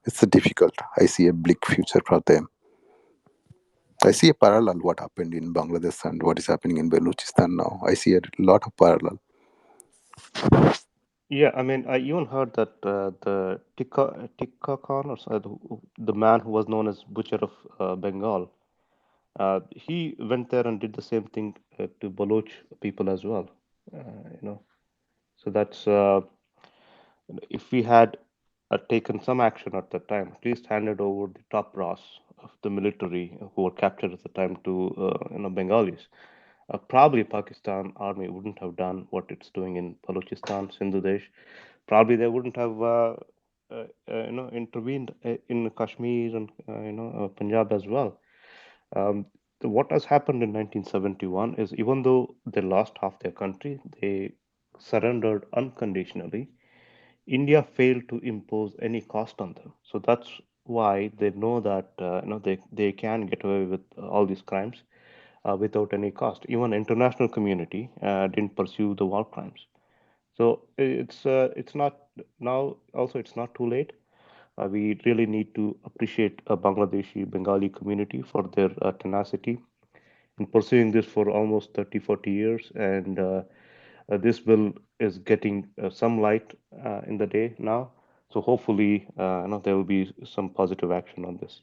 B: it's difficult. I see a bleak future for them. I see a parallel what happened in Bangladesh and what is happening in Balochistan now. I see a lot of parallel.
A: Yeah, I mean, I even heard that the Tikka Khan, or the man who was known as Butcher of Bengal, he went there and did the same thing to Baloch people as well. You know, so that's if we had taken some action at that time, at least handed over the top brass of the military who were captured at the time to Bengalis. Probably Pakistan army wouldn't have done what it's doing in Balochistan, Sindhudesh. Probably they wouldn't have intervened in Kashmir and Punjab as well. What has happened in 1971 is even though they lost half their country, they surrendered unconditionally. India failed to impose any cost on them. So that's why they know that they can get away with all these crimes without any cost. Even international community didn't pursue the war crimes. So it's not now. Also, it's not too late. We really need to appreciate a Bangladeshi Bengali community for their tenacity in pursuing this for almost 30, 40 years. And this bill is getting some light in the day now. So hopefully, there will be some positive action on this.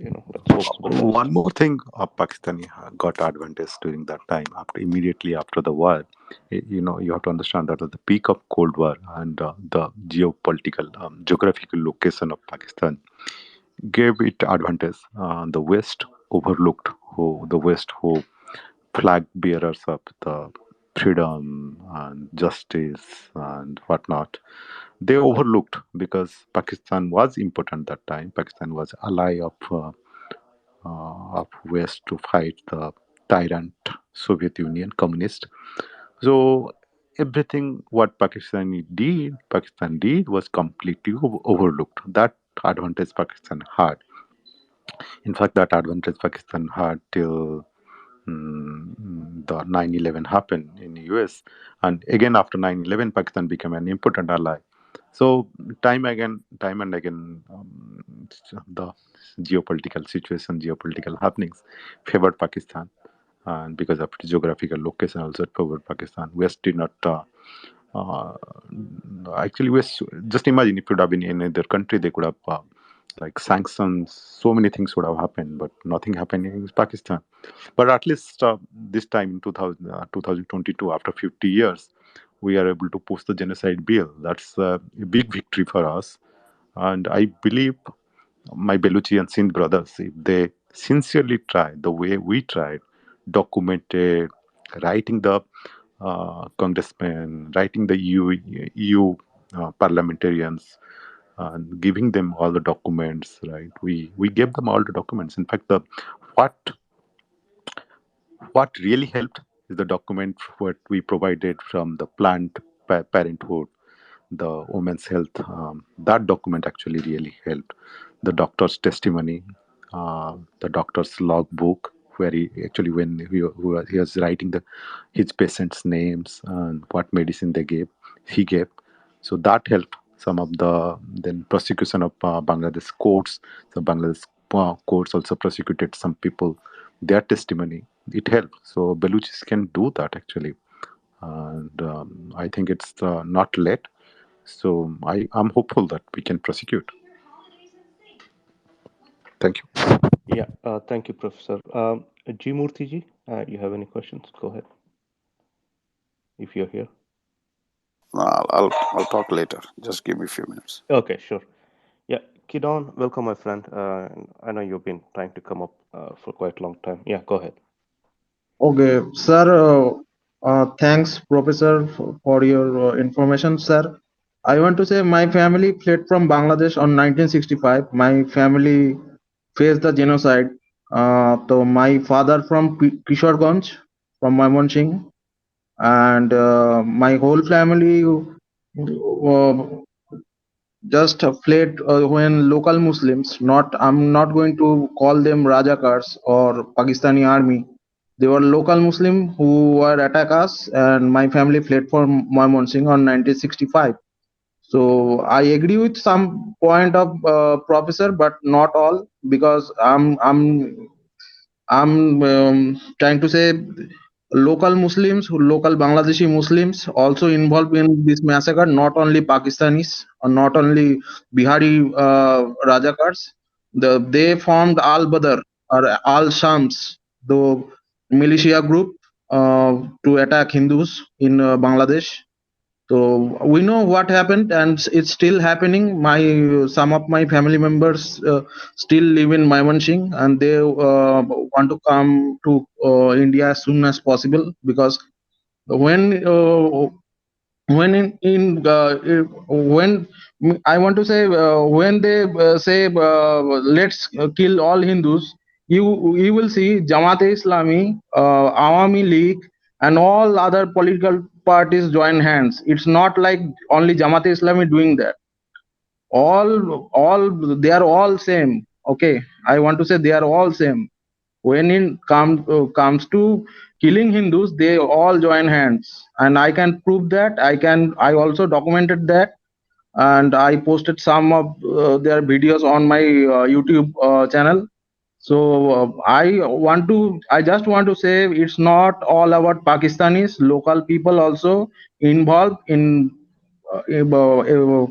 A: Let's hope for the best.
B: One more thing, Pakistani got advantage during that time. After immediately after the war, you have to understand that at the peak of Cold War and the geopolitical, geographical location of Pakistan gave it advantage. The West overlooked who flag bearers of the freedom and justice and whatnot. They overlooked because Pakistan was important that time. Pakistan was ally of West to fight the tyrant Soviet Union, communist. So everything what Pakistan did was completely overlooked. That advantage Pakistan had. In fact, that advantage Pakistan had till the 9/11 happened in the US. And again, after 9/11, Pakistan became an important ally. So time and again, the geopolitical situation, geopolitical happenings favored Pakistan. And because of its geographical location, also it favored Pakistan. West did not. Uh, Actually, West, just imagine if it would have been in other country, they could have like sanctions. So many things would have happened, but nothing happened in Pakistan. But at least this time in 2022, after 50 years, we are able to post the genocide bill. That's a big victory for us. And I believe my Beluchi and Sindh brothers, if they sincerely try the way we tried, documented, writing the congressmen, writing the EU parliamentarians, and giving them all the documents, right? We gave them all the documents. In fact, the what what really helped is the document what we provided from the Planned Parenthood, the women's health. That document actually really helped. The doctor's testimony, the doctor's logbook, where he actually when he was writing his patients' names and what medicine he gave. So that helped some of the then prosecution of Bangladesh courts. So Bangladesh courts also prosecuted some people. Their testimony it helped. So Baluchis can do that actually, and I think it's not late. So I'm hopeful that we can prosecute. Thank you.
A: Yeah, thank you, Professor. G. Murthy ji, you have any questions? Go ahead if you're here.
E: I'll talk later. Just give me a few minutes.
A: Okay, sure. Yeah, Kidon, welcome, my friend. I know you've been trying to come up for quite a long time. Yeah, go ahead.
F: Okay, sir. Thanks, Professor, for your information, sir. I want to say my family fled from Bangladesh on 1965. My family faced the genocide. So my father from Kishoreganj, from Mymonsingh, and my whole family just fled when local Muslims, not I'm not going to call them Rajakars or Pakistani army. They were local Muslim who were attack us, and my family fled from Mymonsingh on 1965. So I agree with some point of professor, but not all, because I'm trying to say local Muslims, local Bangladeshi Muslims also involved in this massacre, not only Pakistanis or not only Bihari Rajakars. They formed Al Badr or Al Shams, the militia group to attack Hindus in Bangladesh. So we know what happened, and it's still happening. My some of my family members still live in Mymonsingh, and they want to come to India as soon as possible, because when when I want to say when they say let's kill all Hindus, you will see Jamaat-e Islami, Awami League, and all other political parties join hands. It's not like only Jamaat-e Islami doing that. All they are all same. Okay, I want to say they are all same. When it comes to killing Hindus, they all join hands, and I can prove that. I also documented that, and I posted some of their videos on my YouTube channel. So I just want to say it's not all about Pakistanis. Local people also involved in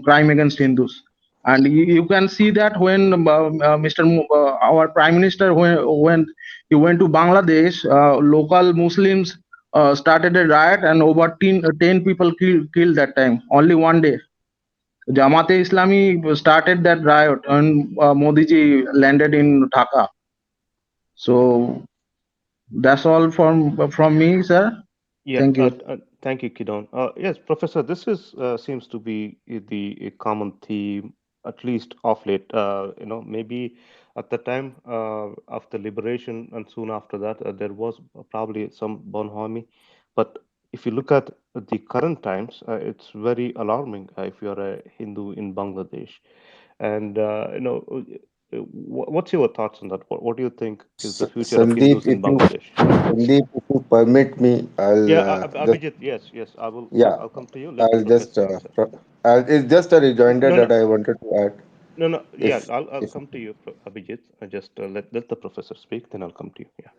F: crime against Hindus. And you can see that when our Prime Minister, when he went to Bangladesh, local Muslims started a riot, and over 10 people killed that time, only one day. Jamaat-e Islami started that riot, and Modi ji landed in Dhaka. So that's all from me, sir.
A: Yeah,
F: Thank you.
A: thank you, Kidon. Yes, Professor, this is seems to be the common theme, at least of late. Maybe at the time of the liberation and soon after that, there was probably some bonhomie. But if you look at the current times, it's very alarming if you're a Hindu in Bangladesh. And what's your thoughts on that? What do you think is the future of
G: Sandeep,
A: Hindus in Bangladesh? Yeah.
G: If you permit me,
A: Yeah,
G: I'll just
A: Abhijit, yes, I will.
G: yeah,
A: I'll come to you. Let the
G: I'll just
A: professor answer.
G: it's just a rejoinder
A: No, no,
G: that I wanted to add.
A: no. Yeah,
G: If
A: I'll
G: if
A: come to you, Abhijit. Just let the professor speak, then I'll come to you. Yeah.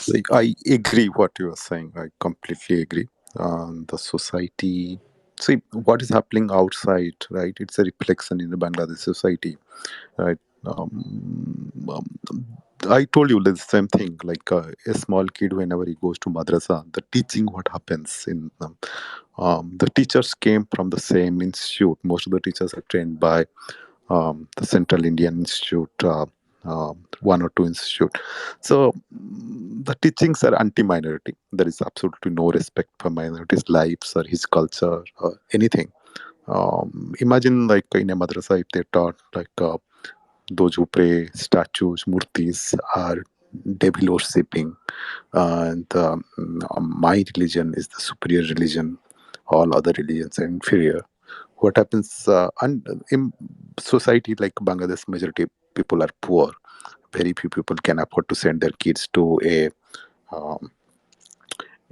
B: Like, I agree what you are saying. I completely agree. The society, see what is happening outside, right? It's a reflection in the Bangladesh society, right? I told you the same thing. Like a small kid, whenever he goes to madrasa, the teaching what happens in the teachers came from the same institute. Most of the teachers are trained by the Central Indian Institute, one or two institute. So the teachings are anti-minority. There is absolutely no respect for minorities' lives or his culture or anything. Imagine like in a madrasa if they taught like those who pray statues, murtis are devil worshipping, and my religion is the superior religion. All other religions are inferior. What happens in society like Bangladesh, majority people are poor. Very few people can afford to send their kids to um,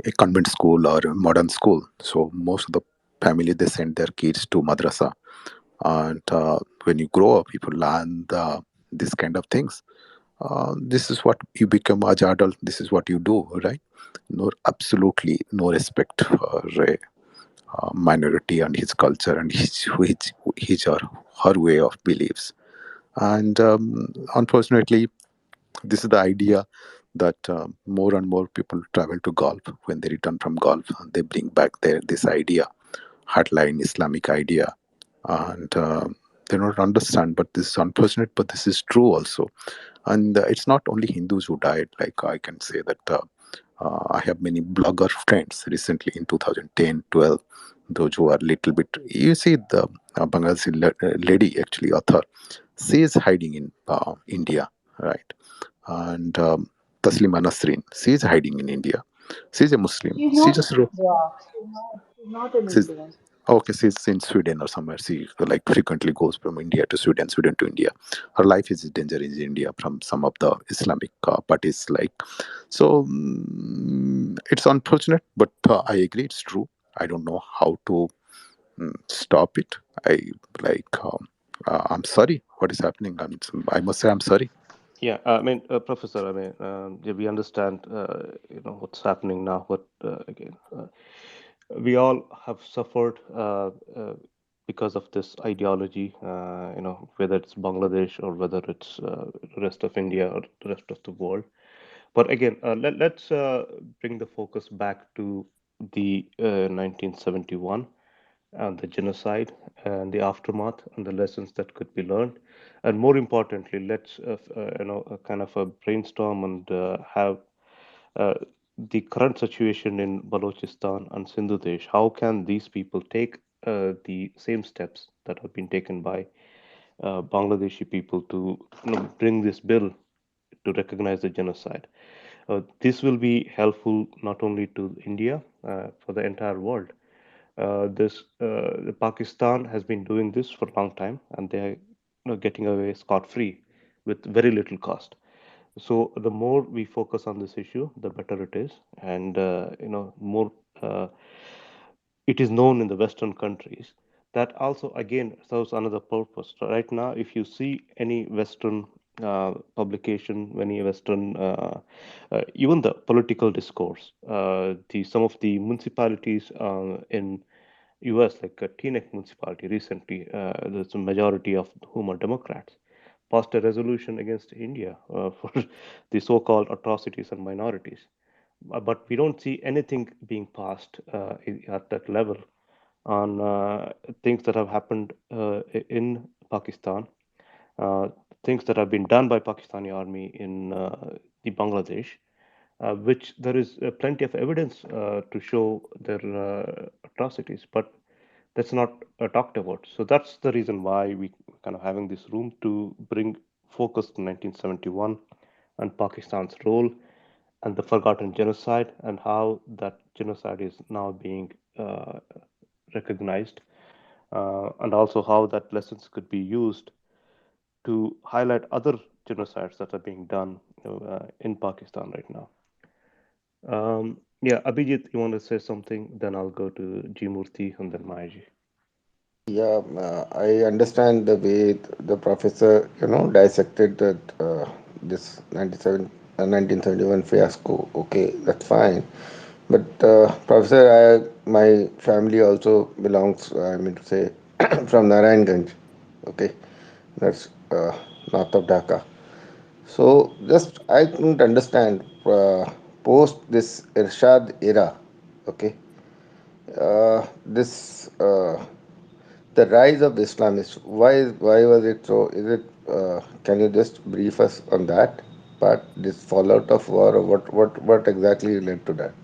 B: a convent school or a modern school. So most of the family they send their kids to madrasa, and when you grow up, people learn this kind of things. This is what you become as adult. This is what you do, right? No, absolutely no respect for minority and his culture and his or her way of beliefs. And unfortunately, this is the idea that more and more people travel to Gulf. When they return from Gulf, they bring back this idea, hardline Islamic idea, and they don't understand. But this is unfortunate, but this is true also. And it's not only Hindus who died. Like I can say that I have many blogger friends recently in 2010, 12. Those who are little bit, you see the Bangladeshi lady, actually author, she is hiding in India, right? And Taslima Nasrin, she is hiding in India. She's a Muslim.
C: She's
B: She
C: not,
B: just wrote.
C: yeah, she's not in
B: She's
C: India.
B: okay. She's in Sweden or somewhere. She like frequently goes from India to Sweden, Sweden to India. Her life is in danger in India from some of the Islamic parties. Like so, it's unfortunate, but I agree it's true. I don't know how to stop it. I like. I'm sorry. What is happening? I must say I'm sorry.
A: Yeah, I mean, Professor, I mean, yeah, we understand, what's happening now, but again, we all have suffered because of this ideology, whether it's Bangladesh or whether it's rest of India or the rest of the world. But again, let's bring the focus back to the 1971 and the genocide and the aftermath and the lessons that could be learned. And more importantly, let's kind of brainstorm and have uh, the current situation in Balochistan and Sindhu Desh. How can these people take the same steps that have been taken by Bangladeshi people to bring this bill to recognize the genocide? This will be helpful not only to India, for the entire world. Pakistan has been doing this for a long time, and they are getting away scot free with very little cost. So the more we focus on this issue, the better it is, and more uh, it is known in the Western countries. That also again serves another purpose. So right now, if you see any Western publication, any Western, even the political discourse, the some of the municipalities in US, like Teaneck municipality recently, there's a majority of whom are Democrats, passed a resolution against India for the so-called atrocities and minorities. But we don't see anything being passed at that level on things that have happened in Pakistan, uh, things that have been done by Pakistani army in the Bangladesh, which there is plenty of evidence to show their atrocities, but that's not talked about. So that's the reason why we kind of having this room to bring focus to 1971 and Pakistan's role and the forgotten genocide and how that genocide is now being recognized, and also how that lessons could be used to highlight other genocides that are being done in Pakistan right now. Yeah, Abhijit, you want to say something? Then I'll go to G Murthy and then Mayaji.
G: Yeah, I understand the way the professor, dissected that this 1971 fiasco. Okay, that's fine. But Professor, my family also belongs, I mean to say, from Narayanganj. Okay, that's north of Dhaka. So just I couldn't understand post this Irshad era. Okay, this the rise of Islamists. Why was it so? Is it? Can you just brief us on that part? This fallout of war, or what exactly led to that?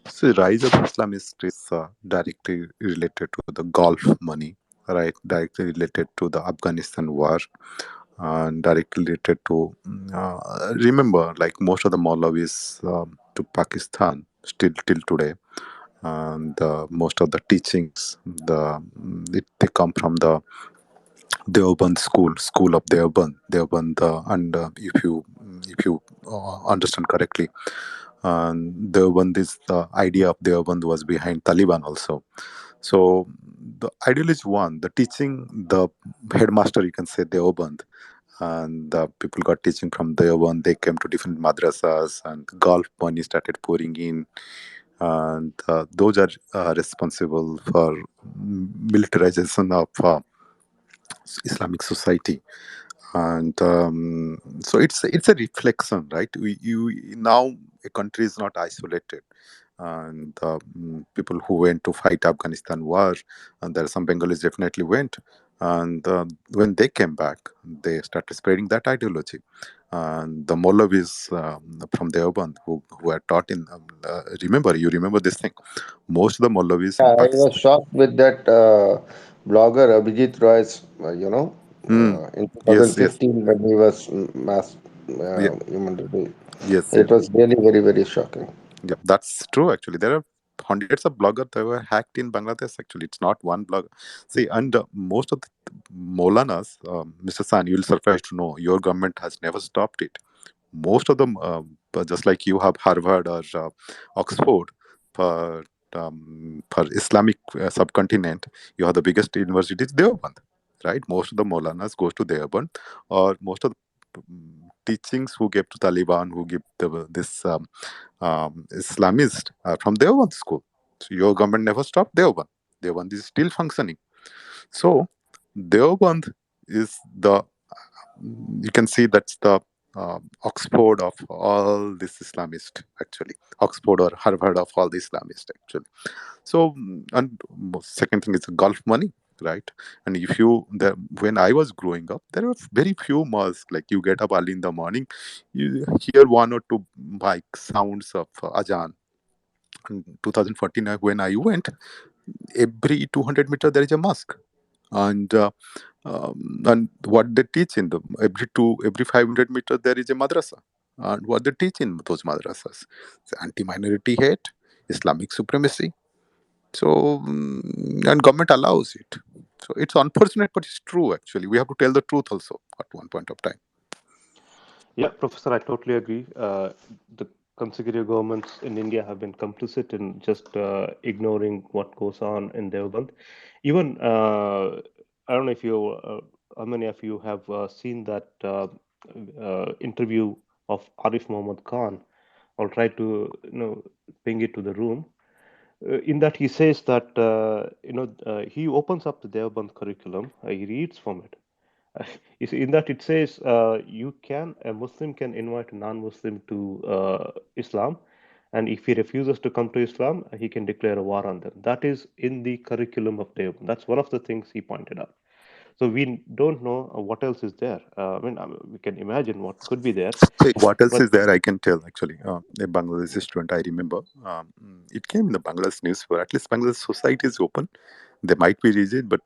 B: So, rise of Islamist is directly related to the Gulf money, right? Directly related to the Afghanistan war, and directly related to. Remember, like most of the Maulawis to Pakistan still till today, and most of the teachings, they come from the Deoband school of Deoband, and if you understand correctly, and Deoband is the idea of Deoband was behind Taliban also. So the ideal is one, the teaching, the headmaster you can say Deoband, and the people got teaching from Deoband. They came to different madrasas, and Gulf money started pouring in, and those are responsible for militarization of Islamic society. And so it's a reflection, right? You now a country is not isolated, and people who went to fight Afghanistan war, and there are some Bengalis definitely went, and when they came back, they started spreading that ideology. And the Maulavis from Deoband who are taught in remember, you remember this thing, most of the Maulavis in
G: Yeah, I was
B: Pakistan.
G: shocked with that blogger Abhijit Roy's,
B: Mm,
G: in
B: yes, yes,
G: 2015 when he was mass
B: yeah,
G: human rebuild.
B: yes,
G: It
B: yes.
G: was really very, very shocking.
B: Yeah, that's true. Actually, there are hundreds of bloggers that were hacked in Bangladesh. Actually, it's not one blogger. See, and most of the Maulanas, Mr. San, you will surprised to know your government has never stopped it. Most of them, just like you have Harvard or Oxford for for Islamic subcontinent, you have the biggest university is Deoband, right? Most of the Maulanas goes to Deoband, or most of the teachings who give to Taliban, who give this Islamist from Deoband school. So your government never stopped Deoband. Deoband is still functioning. So Deoband is the, you can see that's the Oxford of all this Islamist, actually. Oxford or Harvard of all the Islamist, actually. So, and second thing is Gulf money, right? And if you, when I was growing up, there were very few mosques. Like you get up early in the morning, you hear one or two mic sounds of Ajahn. In 2014, when I went, every 200 meter there is a mosque. And and what they teach in the every 500 meters there is a madrasa, and what they teach in those madrasas, it's anti-minority hate, Islamic supremacy. So and government allows it. So it's unfortunate, but it's true. Actually, we have to tell the truth also at one point of time.
A: Yeah, Professor, I totally agree. The consecutive governments in India have been complicit in just ignoring what goes on in Deoband. Even, I don't know if you, how many of you have seen that interview of Arif Muhammad Khan. I'll try to, ping it to the room. In that, he says that, he opens up the Deoband curriculum, he reads from it. You see, in that it says a Muslim can invite a non-Muslim to Islam, and if he refuses to come to Islam, he can declare a war on them. That is in the curriculum of Deoband. That's one of the things he pointed out. So we don't know what else is there. We can imagine what could be there,
B: So what else
A: but
B: is there? I can tell actually. A Bangladeshi student, I remember. It came in the Bangladesh newspaper. At least Bangladesh society is open. They might be rigid, but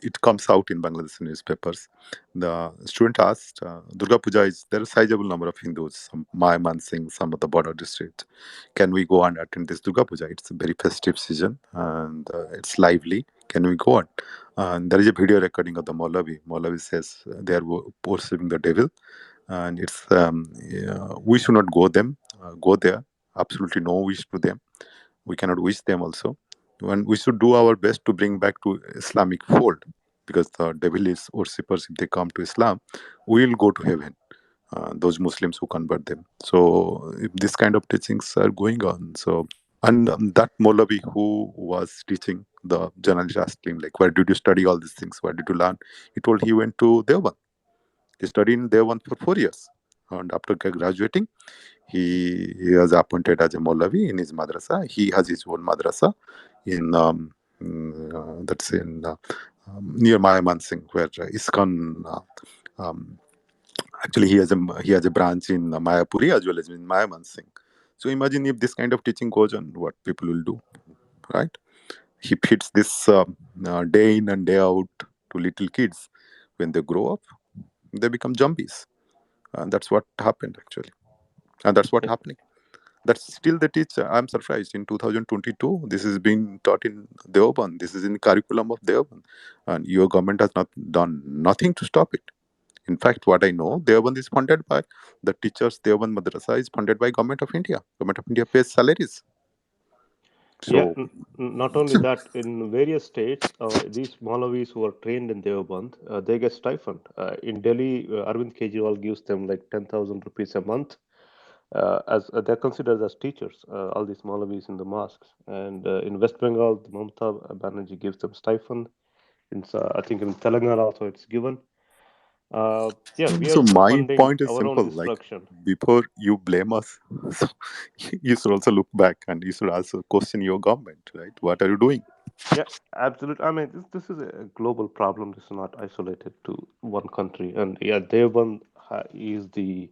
B: it comes out in Bangladesh newspapers. The student asked, Durga Puja is there a sizable number of Hindus, some Maya Mansingh, some of the border districts. Can we go and attend this Durga Puja? It's a very festive season and it's lively. Can we go on? And there is a video recording of the Maulavi. Maulavi says they are worshipping the devil, and it's yeah, we should not go there. Absolutely no wish to them. We cannot wish them also, and we should do our best to bring back to Islamic fold, because the devil is worshippers, if they come to Islam, we will go to heaven, those Muslims who convert them. So if this kind of teachings are going on, so, and that Maulavi who was teaching, the journalist asked him, like, where did you study all these things, where did you learn? He told he went to Deoband. He studied in Deoband for 4 years, and after graduating, he was appointed as a Maulavi in his madrasa. He has his own madrasa in that's in near Maya Mansingh, where ISKCON. Um, Actually, he has a branch in Mayapuri as well as in Maya Mansingh. So imagine if this kind of teaching goes on, what people will do, right? He feeds this day in and day out to little kids. When they grow up, they become zombies, and that's what happened actually, and that's what happening. That's still the teacher. I'm surprised. In 2022, this is being taught in Deoban. This is in the curriculum of Deoban, and your government has not done nothing to stop it. In fact, what I know, Deoban is funded by the teachers. Deoban Madrasa is funded by Government of India. Government of India pays salaries.
A: yeah,
B: So,
A: not only that, in various states, these Malavis who are trained in Deoband, they get stipend. In Delhi, Arvind Kejriwal gives them like 10,000 rupees a month. as they're considered as teachers, all these Maulavis in the mosques. And in West Bengal, the Mamata Banerjee gives them stipend. I think in Telangana also it's given. Yeah, we
B: So
A: are
B: my
A: funding
B: point is
A: our own
B: simple. Like,
A: destruction.
B: before you blame us, so you should also look back and you should also question your government, right? What are you doing?
A: Yeah, absolutely. I mean, this is a global problem. This is not isolated to one country. And yeah, Devan is the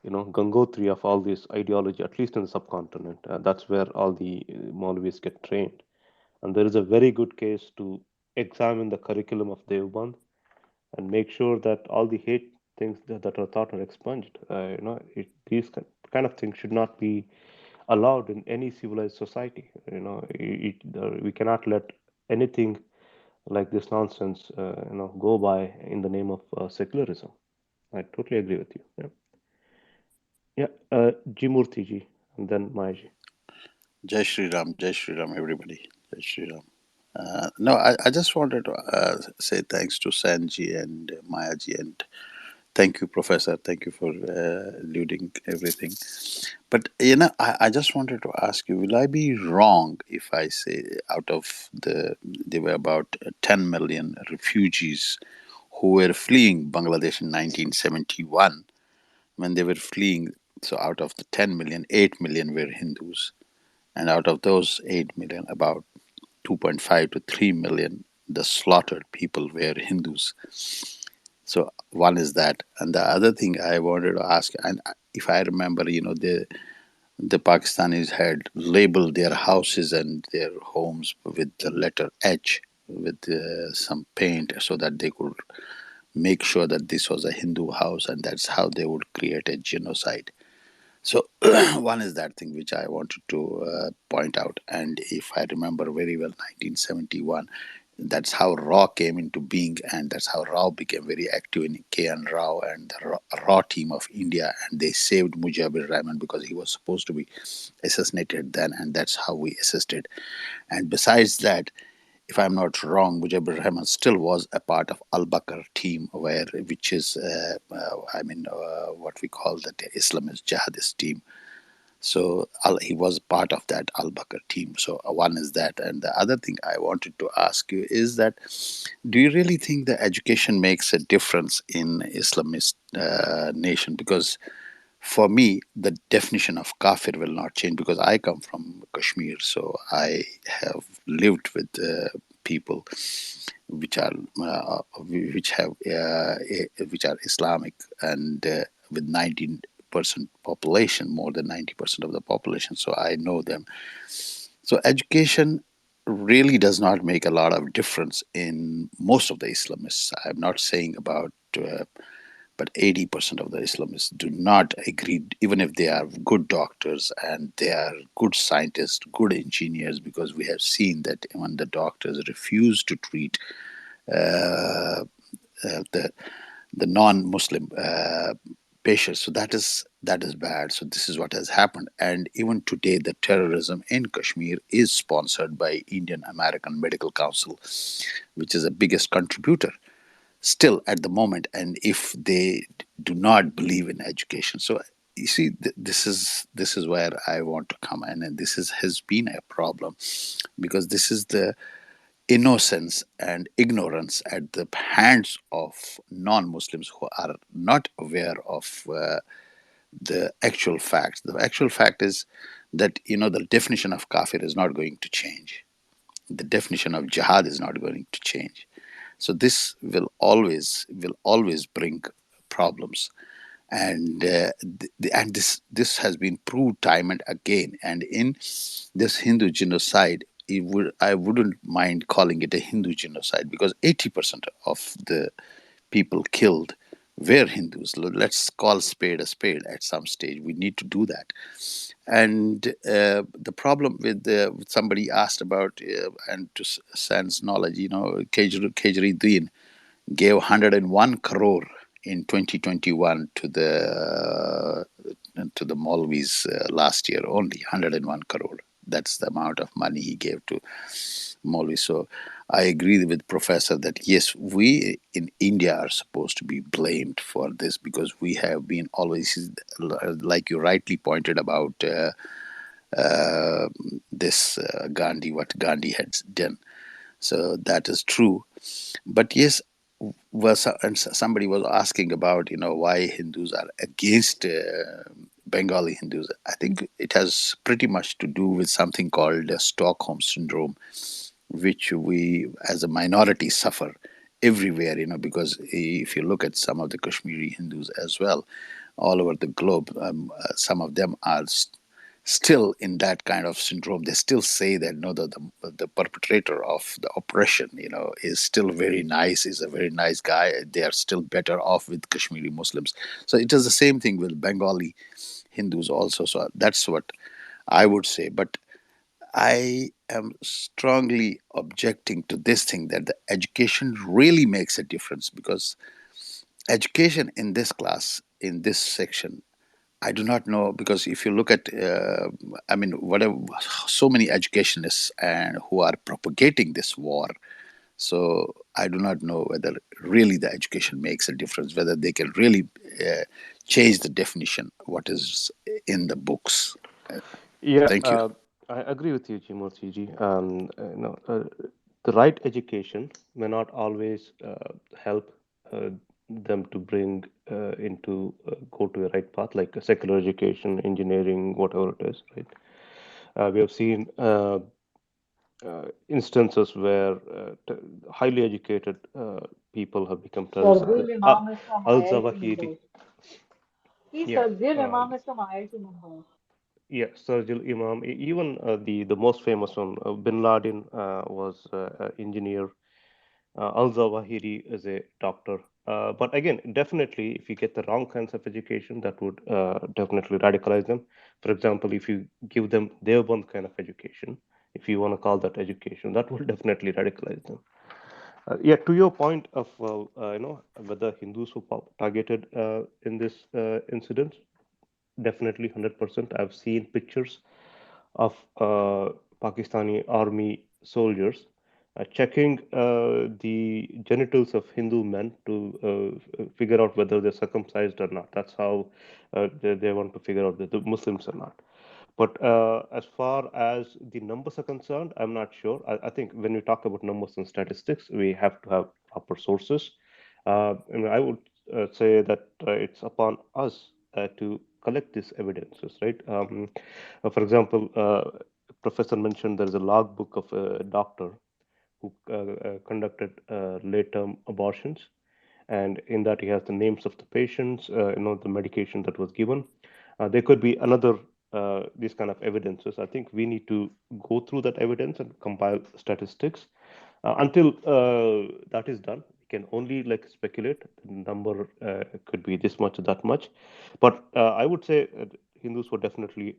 A: Gangotri of all this ideology, at least in the subcontinent. That's where all the Maulvis get trained. And there is a very good case to examine the curriculum of Devband and make sure that all the hate things that are taught are expunged. These kind of things should not be allowed in any civilized society. We cannot let anything like this nonsense, go by in the name of secularism. I totally agree with you. Yeah, yeah. Jimurti ji, and then Maiji.
E: Jai Shri Ram, everybody. Jai Shri Ram. No, I just wanted to say thanks to Sanji and Mayaji, and thank you, Professor. Thank you for alluding everything. But I just wanted to ask you: will I be wrong if I say out of there were about 10 million refugees who were fleeing Bangladesh in 1971 when they were fleeing? So out of the 10 million, 8 million were Hindus, and out of those 8 million, about 2.5 to 3 million, the slaughtered people were Hindus. So one is that, and the other thing I wanted to ask, and if I remember, the Pakistanis had labeled their houses and their homes with the letter H with some paint so that they could make sure that this was a Hindu house, and that's how they would create a genocide. So one is that thing which I wanted to point out, and if I remember very well, 1971, that's how RAW came into being, and that's how RAW became very active in KN Rao and the RAW team of India, and they saved Mujibur Rahman because he was supposed to be assassinated then, and that's how we assisted. And besides that, if I'm not wrong, Mujibur Rahman still was a part of Al Bakr team, which is, what we call the Islamist jihadist team. So he was part of that Al Bakr team. So one is that, and the other thing I wanted to ask you is that, do you really think the education makes a difference in Islamist nation? Because for me, the definition of kafir will not change because I come from Kashmir, so I have lived with people which are which are Islamic, and with 19% population, more than 90% of the population. So I know them. So education really does not make a lot of difference in most of the Islamists. I'm not saying about. But 80% of the Islamists do not agree, even if they are good doctors and they are good scientists, good engineers, because we have seen that when the doctors refuse to treat uh, the non-Muslim patients, so that is bad. So this is what has happened, and even today, the terrorism in Kashmir is sponsored by Indian American Medical Council, which is the biggest contributor still at the moment, and if they do not believe in education. So you see, this is where I want to come in, and has been a problem because this is the innocence and ignorance at the hands of non-Muslims who are not aware of the actual facts. The actual fact is that the definition of kafir is not going to change. The definition of jihad is not going to change. So this will always bring problems, and and this has been proved time and again. And in this Hindu genocide, I wouldn't mind calling it a Hindu genocide because 80% of the people killed were Hindus. Let's call spade a spade. At some stage, we need to do that. And the problem with somebody asked about, and to San's knowledge, Kejri Din gave 101 crore in 2021 to the Maulvis last year. Only 101 crore. That's the amount of money he gave to Maulvis. So I agree with Professor that yes, we in India are supposed to be blamed for this because we have been always, like you rightly pointed about uh, this Gandhi, what Gandhi had done. So that is true. But yes, and somebody was asking about why Hindus are against Bengali Hindus. I think it has pretty much to do with something called Stockholm syndrome, which we as a minority suffer everywhere. Because if you look at some of the Kashmiri Hindus as well, all over the globe, some of them are still in that kind of syndrome. They still say that no, the perpetrator of the oppression, is still very nice, is a very nice guy. They are still better off with Kashmiri Muslims. So it is the same thing with Bengali Hindus also. So that's what I would say. But I am strongly objecting to this thing that the education really makes a difference, because education in this class, in this section, I do not know, because if you look at, I mean, whatever, so many educationists and who are propagating this war. So I do not know whether really the education makes a difference, whether they can really change the definition what is in the books.
A: Yeah,
E: Thank you.
A: I agree with you, Jimurti ji. The right education may not always help them to bring go to a right path, like a secular education, engineering, whatever it is, right? We have seen instances where highly educated people have become terrorists.
C: Sardil Imam is from
A: Al
C: IIT
A: Zawahiri,
C: Mumbai. See,
A: yeah,
C: Sardil Imam is from IIT Mumbai.
A: yeah, Sergil Imam, even the most famous one, Bin Laden was an engineer. Al Zawahiri is a doctor. But again, definitely, if you get the wrong kinds of education, that would definitely radicalize them. For example, if you give them Deoband kind of education, if you want to call that education, that will definitely radicalize them. Yeah, to your point of whether Hindus were targeted in this incident, definitely 100%. I've seen pictures of Pakistani army soldiers checking the genitals of Hindu men to figure out whether they're circumcised or not. That's how they want to figure out that the Muslims are not. But as far as the numbers are concerned, I'm not sure. I think when we talk about numbers and statistics, we have to have proper sources. And I would say that it's upon us to collect these evidences, right? For example, professor mentioned there is a logbook of a doctor who conducted late-term abortions, and in that he has the names of the patients, the medication that was given. There could be another these kind of evidences. I think we need to go through that evidence and compile statistics. Until that is done, we can only like speculate. The number could be this much, that much, but I would say Hindus were definitely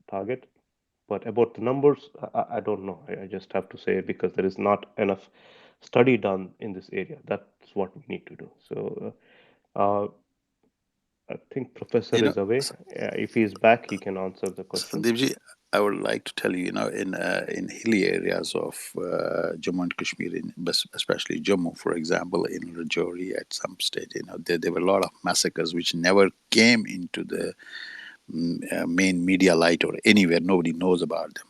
A: target. But about the numbers, I don't know. I just have to say because there is not enough study done in this area. That's what we need to do. So I think professor
E: You know,
A: is away. If he is back, he can answer the question.
E: Sandeepji, I would like to tell you, in hilly areas of Jammu and Kashmir, especially Jammu, for example, in Rajouri at some stage, there were a lot of massacres which never came into the main media light or anywhere. Nobody knows about them.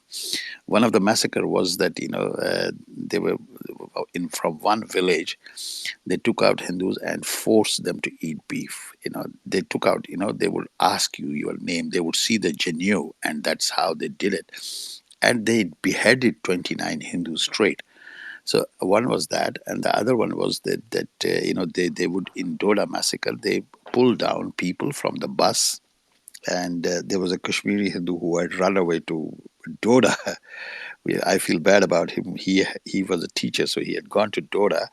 E: One of the massacre was that they were in from one village. They took out Hindus and forced them to eat beef. They took out. They would ask you your name. They would see the genu, and that's how they did it. And they beheaded 29 Hindus straight. So one was that, and the other one was that they would, in Doda massacre, they pulled down people from the bus, and there was a Kashmiri Hindu who had run away to Doda. I feel bad about him. He was a teacher, so he had gone to Doda,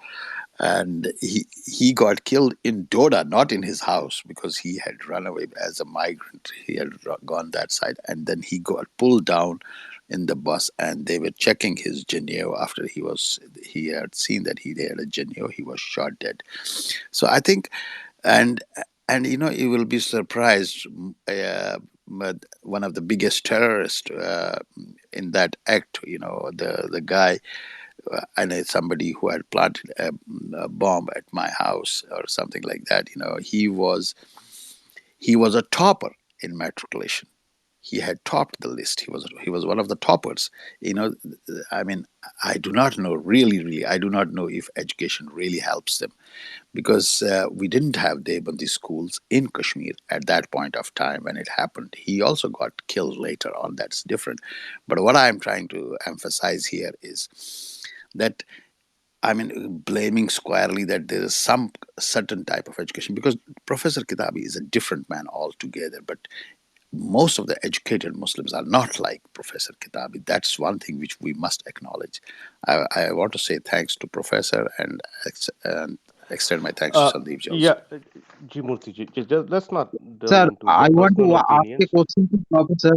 E: and he got killed in Doda, not in his house, because he had run away as a migrant. He had gone that side, and then he got pulled down in the bus, and they were checking his genio. After he had seen that he had a genio, he was shot dead. So I think, and you will be surprised. One of the biggest terrorists in that act, the guy I know somebody who had planted a bomb at my house or something like that. He was a topper in matriculation. He had topped the list. He was one of the toppers. You know, I mean, I do not know really. I do not know if education really helps them because we didn't have Deobandi schools in Kashmir at that point of time when it happened. He also got killed later on. That's different. But what I'm trying to emphasize here is that I mean, blaming squarely that there is some certain type of education because Professor Kitabi is a different man altogether. But most of the educated Muslims are not like Professor Kitabi. That's one thing which we must acknowledge. I want to say thanks to Professor and extend my thanks to Sandeep ji also.
A: Yeah, G Murthy ji, let's not delve
F: Sir,
A: into the
F: I want
A: personal
F: to ask a
A: opinions.
F: question to Professor.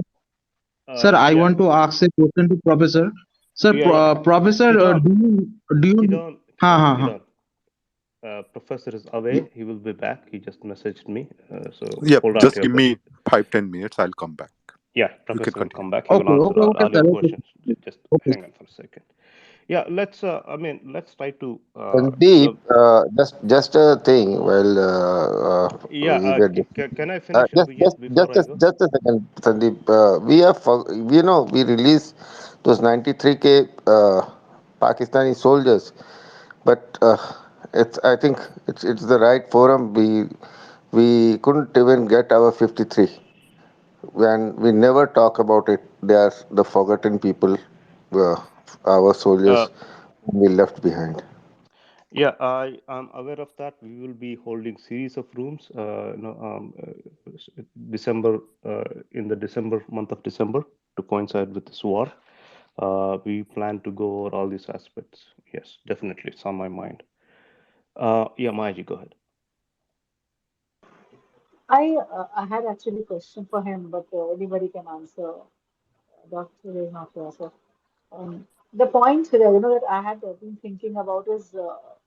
F: Sir, I
A: Yeah,
F: want to ask a question to Professor. Sir,
A: yeah.
F: Professor,
A: Kidon,
F: do you?
A: Kidon,
F: Ha ha ha.
A: Kidon. Professor is away. He will be back. He just messaged me. So
B: Yep,
A: hold on to
B: just
A: your
B: give me
A: question.
B: 5-10 minutes. I'll come back.
A: Yeah,
B: You can
A: Professor will
B: continue.
A: come back. He will
F: Okay,
A: answer
F: okay, okay,
A: all your
F: sir. Okay,
A: questions. Just
F: okay.
A: hang on for a second. Yeah, let's. I mean, let's try to.
G: Sandeep, just a thing. Well,
A: Yeah.
G: we were
A: Can I finish,
G: just
A: Abhijit, before I go?
G: just a second, Sandeep. We have we released those 93K Pakistani soldiers, but it's I think it's the right forum. We couldn't even get our 53, and we never talk about it. They are the forgotten people, uh, our
A: Uh,
G: soldiers whom we left behind.
A: yeah, I am aware of that. We will be holding series of rooms. December in the December month of December to coincide with this war. We plan to go over all these aspects. Yes, definitely, it's on my mind. Yeah, Mayaji, go ahead.
C: I had actually a question for him, but anybody can answer. Doctor is not here, so the point here, that I had been thinking about is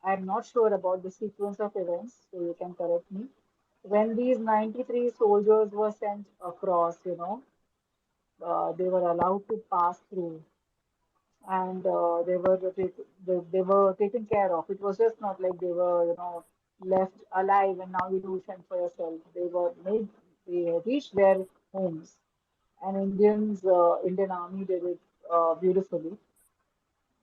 C: I'm not sure about the sequence of events, so you can correct me. When these 93 soldiers were sent across, they were allowed to pass through and they were taken care of. It was just not like they were, left alive and now you do fend for yourself. They reached their homes, and Indian Army did it beautifully.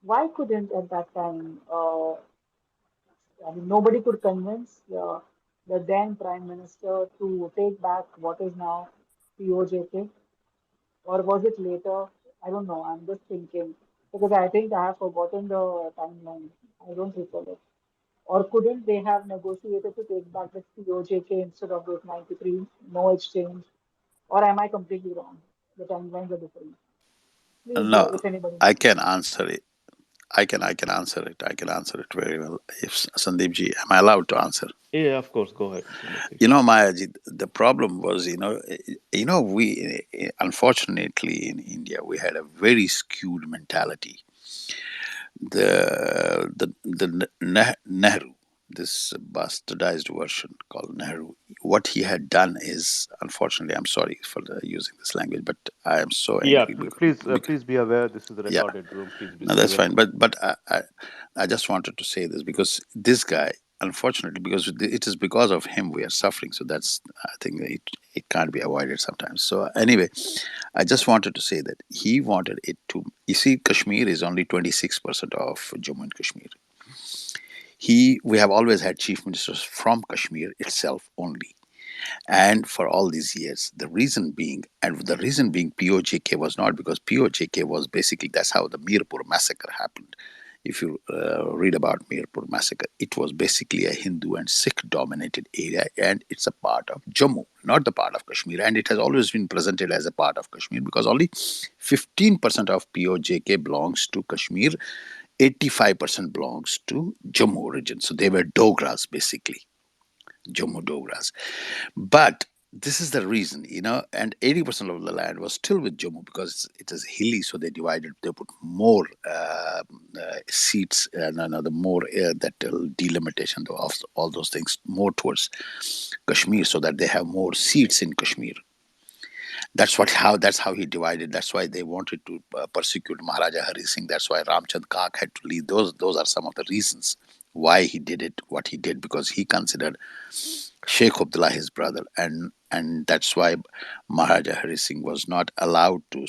C: Why couldn't at that time? I mean, nobody could convince the then Prime Minister to take back what is now POJK, or was it later? I don't know. I'm just thinking because I think I have forgotten the timeline. I don't recall it. Or couldn't they have negotiated to take back the POJK instead of those 93? No exchange. Or am I completely wrong? The timelines are different. Please,
E: No,
C: if anybody
E: I
C: knows.
E: can answer it. I can answer it. I can answer it very well. If Sandeep ji, am I allowed to answer?
A: Yeah, of course, go ahead, Murthy.
E: Mayaji, the problem was, we unfortunately in India we had a very skewed mentality. The Nehru, this bastardized version called Nehru, what he had done is, unfortunately, I'm sorry for using this language, but I am so
A: Yeah,
E: angry because
A: please be aware this is a
E: yeah,
A: recorded room. Please be
E: no, that's
A: civil.
E: fine. But I just wanted to say this because this guy, unfortunately, because it is because of him we are suffering. So that's, I think it can't be avoided sometimes. So anyway, I just wanted to say that he wanted it to. You see, Kashmir is only 26% of Jammu and Kashmir. We have always had chief ministers from Kashmir itself only, and for all these years, the reason being POJK was not because POJK was basically that's how the Mirpur massacre happened. If you read about Mirpur massacre, it was basically a Hindu and Sikh dominated area, and it's a part of Jammu, not the part of Kashmir, and it has always been presented as a part of Kashmir because only 15% of POJK belongs to Kashmir, 85% belongs to Jammu region. So they were Dogras basically, Jammu Dogras. But this is the reason, and 80% of the land was still with Jammu because it is hilly, so they put more seats, no, the more that delimitation of all those things more towards Kashmir so that they have more seats in Kashmir. That's how he divided. That's why they wanted to persecute Maharaja Hari Singh. That's why Ramchand Kak had to leave. Those are some of the reasons why he did it, what he did, because he considered Sheikh Abdullah his brother, and that's why Maharaja Hari Singh was not allowed to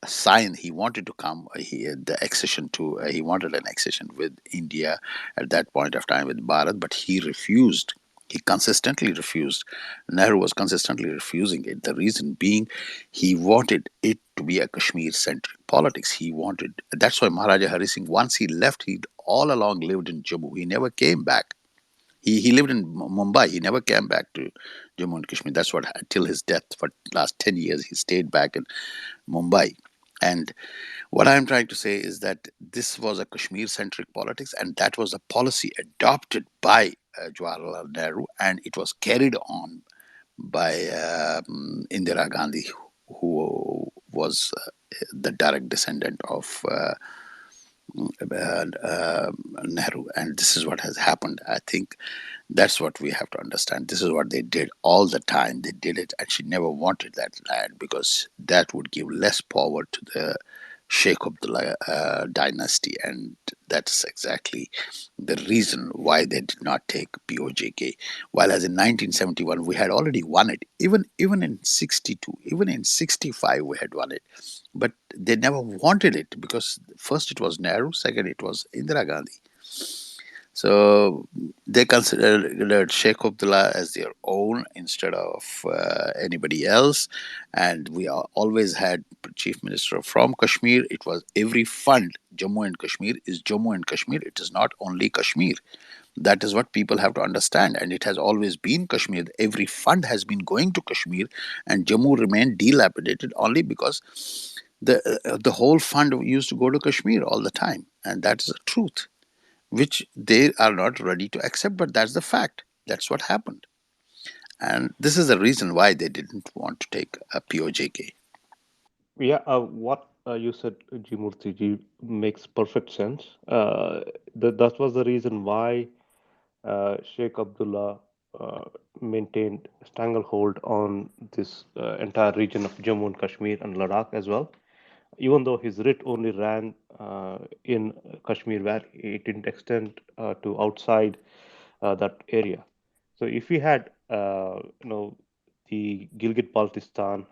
E: sign. He wanted to come. He had the accession to. He wanted an accession with India at that point of time with Bharat, but he refused. He consistently refused. Nehru was consistently refusing it. The reason being, he wanted it to be a Kashmir-centric politics. He wanted. That's why Maharaja Hari Singh, once he left, he all along lived in Jammu. He never came back. He lived in Mumbai. He never came back to Jammu and Kashmir. That's what till his death for last 10 years he stayed back in Mumbai. And what I'm trying to say is that this was a Kashmir-centric politics, and that was a policy adopted by Jawaharlal Nehru, and it was carried on by Indira Gandhi, who was the direct descendant of Nehru. And this is what has happened. I think that's what we have to understand. This is what they did all the time. They did it, and she never wanted that land because that would give less power to the Sheikh Abdullah dynasty, and that's exactly the reason why they did not take POJK. While as in 1971 we had already won it, even in 62, even in 65 we had won it, but they never wanted it because first it was Nehru, second it was Indira Gandhi. So they considered Sheikh Abdullah as their own instead of anybody else. And we always had chief minister from Kashmir. It was every fund, Jammu and Kashmir is Jammu and Kashmir. It is not only Kashmir. That is what people have to understand. And it has always been Kashmir. Every fund has been going to Kashmir, and Jammu remained dilapidated only because the whole fund used to go to Kashmir all the time. And that is the truth, which they are not ready to accept, but that's the fact. That's what happened. And this is the reason why they didn't want to take a POJK.
A: Yeah, what you said, Jimurti ji, makes perfect sense. That was the reason why Sheikh Abdullah uh, maintained stranglehold on this entire region of Jammu and Kashmir and Ladakh as well. Even though his writ only ran in Kashmir Valley, it didn't extend to outside that area. So if we had, the Gilgit-Baltistan,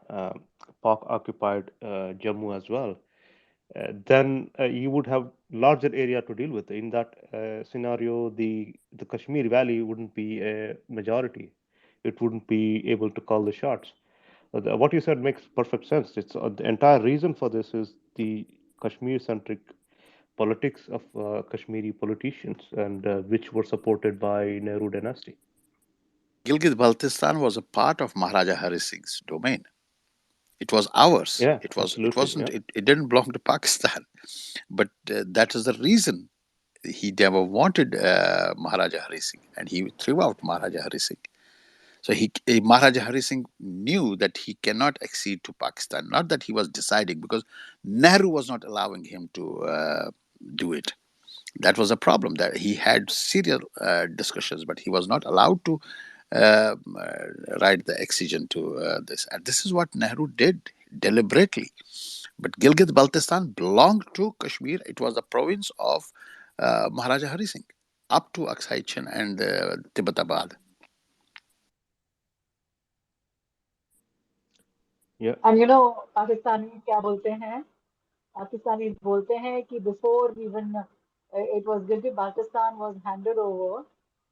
A: Pak-occupied Jammu as well, then you would have larger area to deal with. In that scenario, the Kashmir Valley wouldn't be a majority. It wouldn't be able to call the shots. What you said makes perfect sense. It's the entire reason for this is the Kashmir-centric politics of Kashmiri politicians, and which were supported by Nehru dynasty.
E: Gilgit Baltistan was a part of Maharaja Hari Singh's domain. It was ours.
A: Yeah,
E: It
A: absolutely.
E: wasn't.
A: Yeah.
E: It didn't belong to Pakistan. But that is the reason he never wanted Maharaja Hari Singh, and he threw out Maharaja Hari Singh. So Maharaja Hari Singh knew that he cannot accede to Pakistan. Not that he was deciding, because Nehru was not allowing him to do it. That was a problem. That he had serial discussions, but he was not allowed to write the accession to this. And this is what Nehru did deliberately. But Gilgit-Baltistan belonged to Kashmir. It was a province of Maharaja Hari Singh up to Aksai Chin and Tibbatabad.
A: Yeah.
C: And Pakistani क्या बोलते हैं? Pakistanis बोलते हैं कि before even it was Gilgit Baltistan was handed over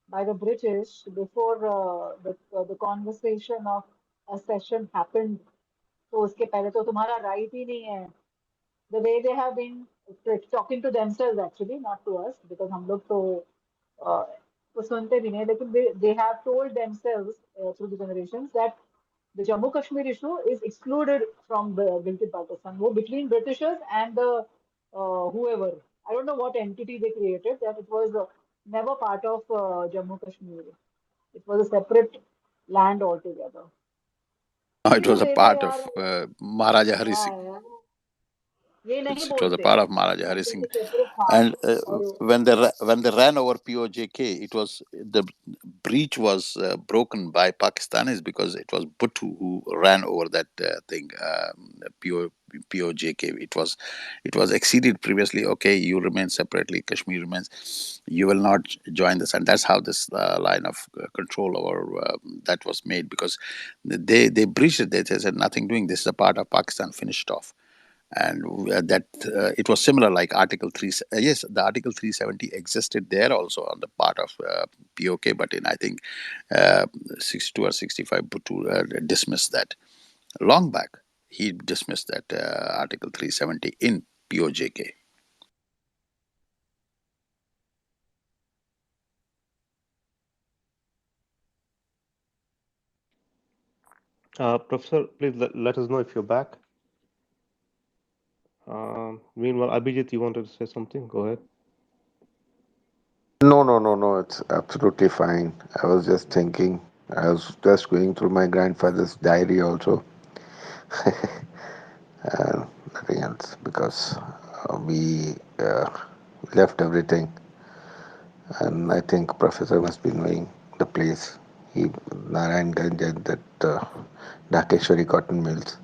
C: by the British before the conversation of accession happened. तो उसके पहले तो तुम्हारा right ही नहीं है. The way they have been talking to themselves actually, not to us, because हम लोग uh, तो सुनते भी नहीं, लेकिन they have told themselves through the generations that the Jammu Kashmir issue is excluded from the Gilgit Baltistan. वो between Britishers and the whoever. I don't know what entity they created, that it was never part of Jammu Kashmir. It was a separate land altogether.
E: It
C: See the
E: was a
C: way they
E: part
C: are.
E: of Maharaja Hari Singh.
C: Yeah, yeah. ये नहीं
E: It was a
C: बोलते,
E: part of Maharaja Hari
C: बोलते
E: Singh.
C: कि separate था.
E: And
C: और
E: when they ran over POJK, it was the breach was broken by Pakistanis because it was Bhutto who ran over that thing, POJK. It was exceeded previously. Okay, you remain separately. Kashmir remains. You will not join this, and that's how this line of control over that was made, because they breached it. They said nothing doing. This is a part of Pakistan. Finished off. And that it was similar, like Article 3. Yes, the Article 370 existed there also on the part of POK, but in, I think, 62 or 65, Bhutto dismissed that long back. He dismissed that Article 370 in POJK.
A: Professor, please let us know if you're back. Meanwhile, Abhijit, you wanted to say something? Go ahead.
G: No, no, no, no. It's absolutely fine. I was just thinking. I was just going through my grandfather's diary also, nothing else, because we left everything, and I think Professor must be knowing the place. He Narayan Ganj and that Dhakeshwari cotton mills.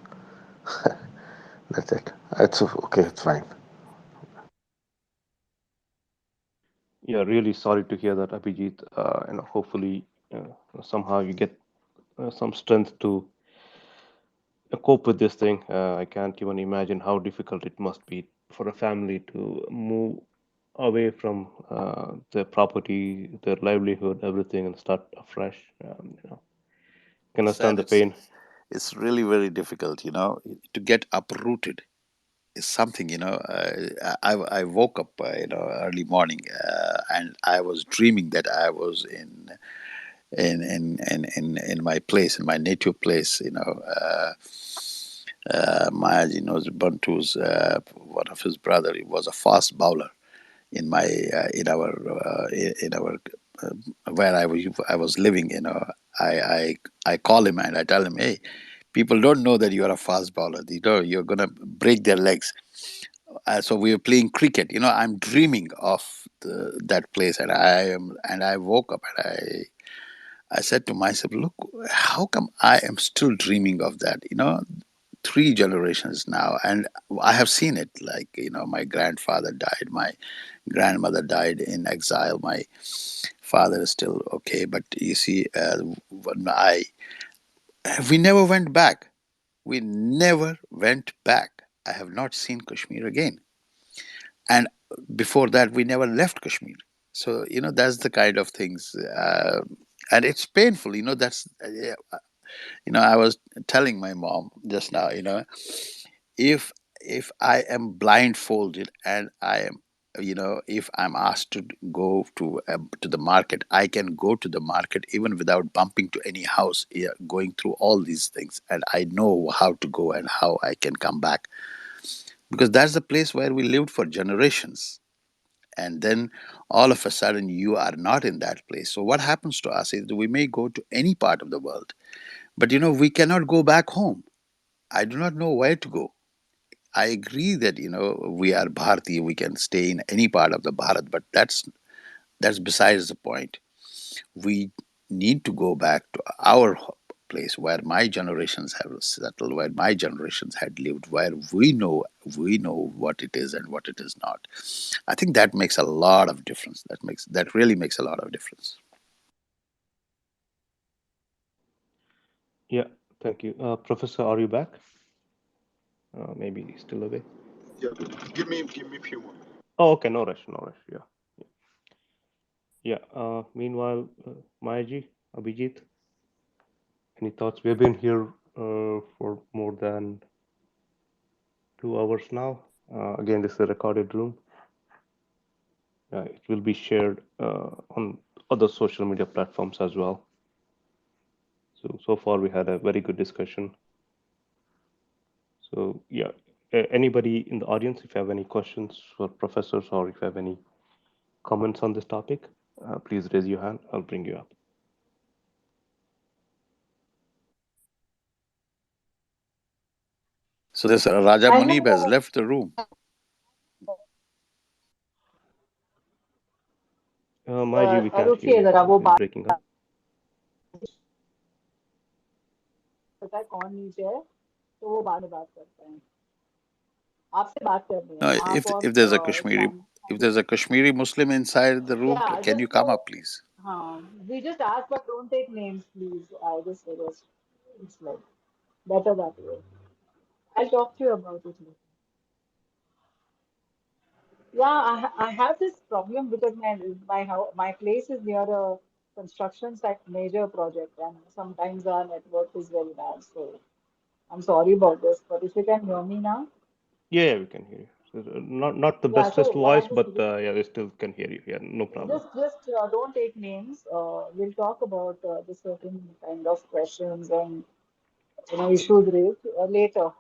G: That's it. It's okay. It's fine.
A: Yeah, really sorry to hear that, Abhijit. Hopefully, somehow you get some strength to cope with this thing. I can't even imagine how difficult it must be for a family to move away from their property, their livelihood, everything, and start afresh. Can understand
E: Sad.
A: the pain.
E: It's really very difficult, to get uprooted is something. I woke up, early morning, and I was dreaming that I was in my place, in my native place. Mayaji knows Bantu's one of his brother. He was a fast bowler in my in our where I was living. I call him and I tell him, hey, people don't know that you are a fast bowler. You're gonna break their legs. So we were playing cricket. I'm dreaming of that place, and I woke up and I said to myself, look, how come I am still dreaming of that? 3 generations now, and I have seen it. Like, my grandfather died, my grandmother died in exile, my father is still okay, but you see, when we never went back. We never went back. I have not seen Kashmir again. And before that, we never left Kashmir. So, that's the kind of things. And it's painful. That's, I was telling my mom just now, if I am blindfolded and I am, if I'm asked to go to the market, I can go to the market even without bumping to any house, yeah, going through all these things, and I know how to go and how I can come back, because that's the place where we lived for generations. And then all of a sudden you are not in that place. So what happens to us is we may go to any part of the world, but we cannot go back home. I do not know where to go. I agree that we are Bharati, we can stay in any part of the Bharat, but that's besides the point. We need to go back to our place where my generations have settled, where my generations had lived, where we know what it is and what it is not. I think that makes a lot of difference. That really makes a lot of difference.
A: Yeah, thank you. Professor, are you back? Maybe still away.
B: Yeah, give me a few more.
A: Oh, okay, no rush, no rush. Yeah, yeah. Meanwhile, Mayaji, Abhijit, any thoughts? We've been here for more than 2 hours now. Again, this is a recorded room. It will be shared on other social media platforms as well. So far we had a very good discussion. So yeah, anybody in the audience, if you have any questions for professors or if you have any comments on this topic, please raise your hand. I'll bring you up.
E: So this Raja
C: I
E: Munib has
C: have
E: left the room.
A: Maji, we can't hear
C: रुकिए
A: you.
C: जरा वो
A: You're
C: बात
A: breaking up.
C: पता है कौन नीचे है तो वो बाद में बात करते हैं आपसे बात करनी है
E: No,
C: आप
E: if
C: और
E: there's a Kashmiri,
C: शाम
E: if there's a Kashmiri Muslim inside the room,
C: yeah
E: can you
C: just
E: come up, please?
C: we just ask but don't take names please I just suggest it's like better that way I'll talk to you about it later. Yeah, I have this problem because my place is near a construction site major project and sometimes our network is very bad. So I'm sorry about this, but if you can hear me now,
A: Yeah, we can hear you. So, not the
C: yeah.
A: bestest
C: So what
A: voice,
C: I'm just
A: but yeah, we still can hear you. Yeah, no problem.
C: just don't take names. We'll talk about the certain kind of questions and issues raised later.